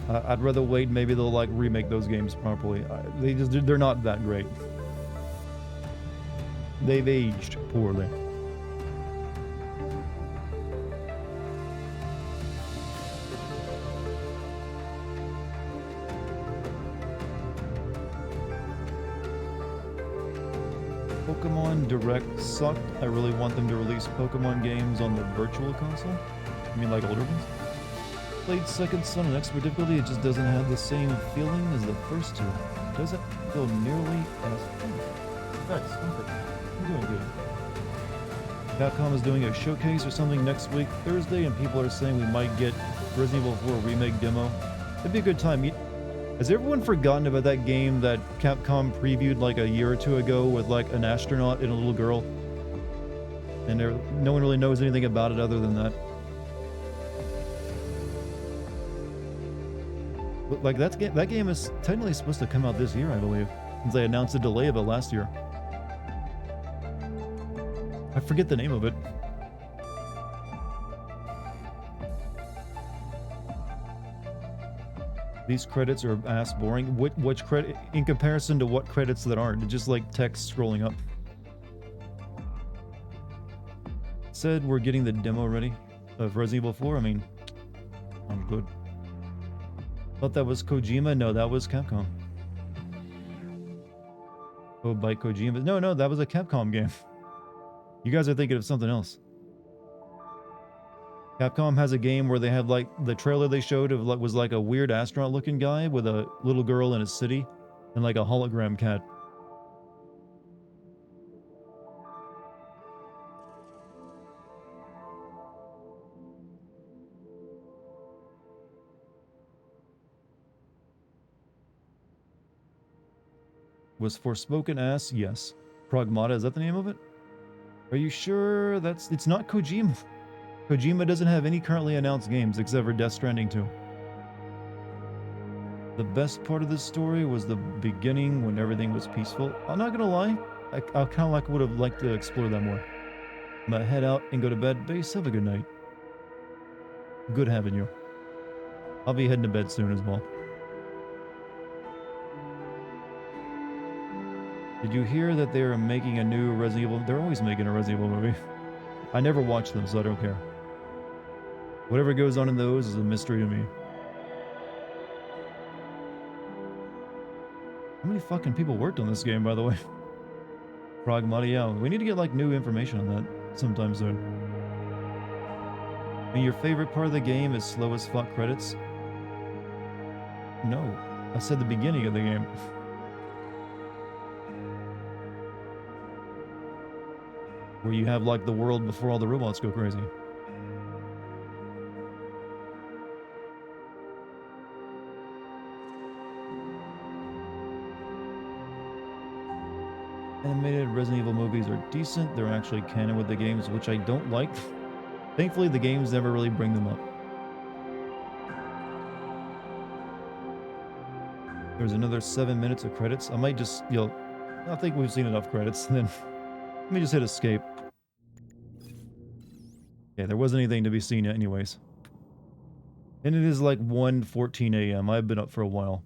I'd rather wait. Maybe they'll like remake those games properly. They're not that great. They've aged poorly. Pokemon Direct sucked. I really want them to release Pokemon games on the virtual console. I mean, like older ones. Played Second Son on expert difficulty, it just doesn't have the same feeling as the first two. It doesn't feel nearly as fun. Thanks, I'm doing good. Capcom is doing a showcase or something next week, Thursday, and people are saying we might get Resident Evil 4 remake demo. It'd be a good time. Has everyone forgotten about that game that Capcom previewed like a year or two ago with like an astronaut and a little girl? And no one really knows anything about it other than that. But like that game is technically supposed to come out this year, I believe, since they announced a delay of it last year. I forget the name of it. These credits are ass boring. Which credit in comparison to what credits that aren't? It's just like text scrolling up. Said we're getting the demo ready of Resident Evil 4. I mean, I'm good. Thought that was Kojima. No, that was Capcom. Oh, by Kojima. No, that was a Capcom game. You guys are thinking of something else. Capcom has a game where they have like the trailer they showed of like was like a weird astronaut looking guy with a little girl in a city and like a hologram cat. Was Forspoken ass? Yes. Pragmata, is that the name of it? Are you sure it's not Kojima? Kojima doesn't have any currently announced games except for Death Stranding 2. The best part of this story was the beginning when everything was peaceful. I'm not gonna lie, I kind of would have liked to explore that more. I'm gonna head out and go to bed. Base, have a good night. Good having you. I'll be heading to bed soon as well. Did you hear that they are making a new Resident Evil? They're always making a Resident Evil movie. I never watch them, so I don't care. Whatever goes on in those is a mystery to me. How many fucking people worked on this game, by the way? Pragmata, yeah. We need to get, like, new information on that sometime soon. And your favorite part of the game is slow as fuck credits? No. I said the beginning of the game. Where you have like the world before all the robots go crazy. Animated Resident Evil movies are decent. They're actually canon with the games, which I don't like. Thankfully, the games never really bring them up. There's another 7 minutes of credits. I might just, I think we've seen enough credits. Then let me just hit escape. Yeah, there wasn't anything to be seen yet anyways. And it is like 1:14 a.m. I've been up for a while.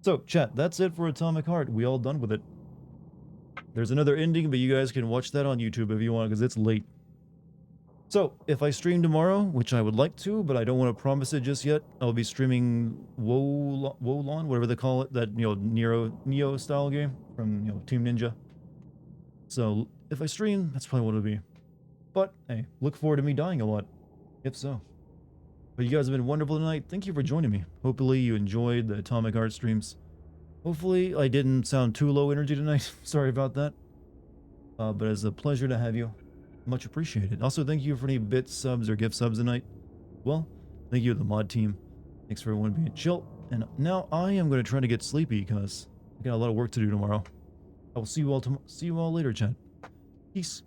So, chat, that's it for Atomic Heart. We all done with it. There's another ending, but you guys can watch that on YouTube if you want, because it's late. So, if I stream tomorrow, which I would like to, but I don't want to promise it just yet, I'll be streaming Wolon, whatever they call it, that, Neo style game from, Team Ninja. So, if I stream, that's probably what it'll be. But, hey, look forward to me dying a lot, if so. But you guys have been wonderful tonight. Thank you for joining me. Hopefully you enjoyed the Atomic Heart streams. Hopefully I didn't sound too low energy tonight. Sorry about that. But it's a pleasure to have you. Much appreciated. Also, thank you for any bits, subs, or gift subs tonight. Well, thank you to the mod team. Thanks for everyone being chill. And now I am going to try to get sleepy because I got a lot of work to do tomorrow. I will see you all later, chat. Peace.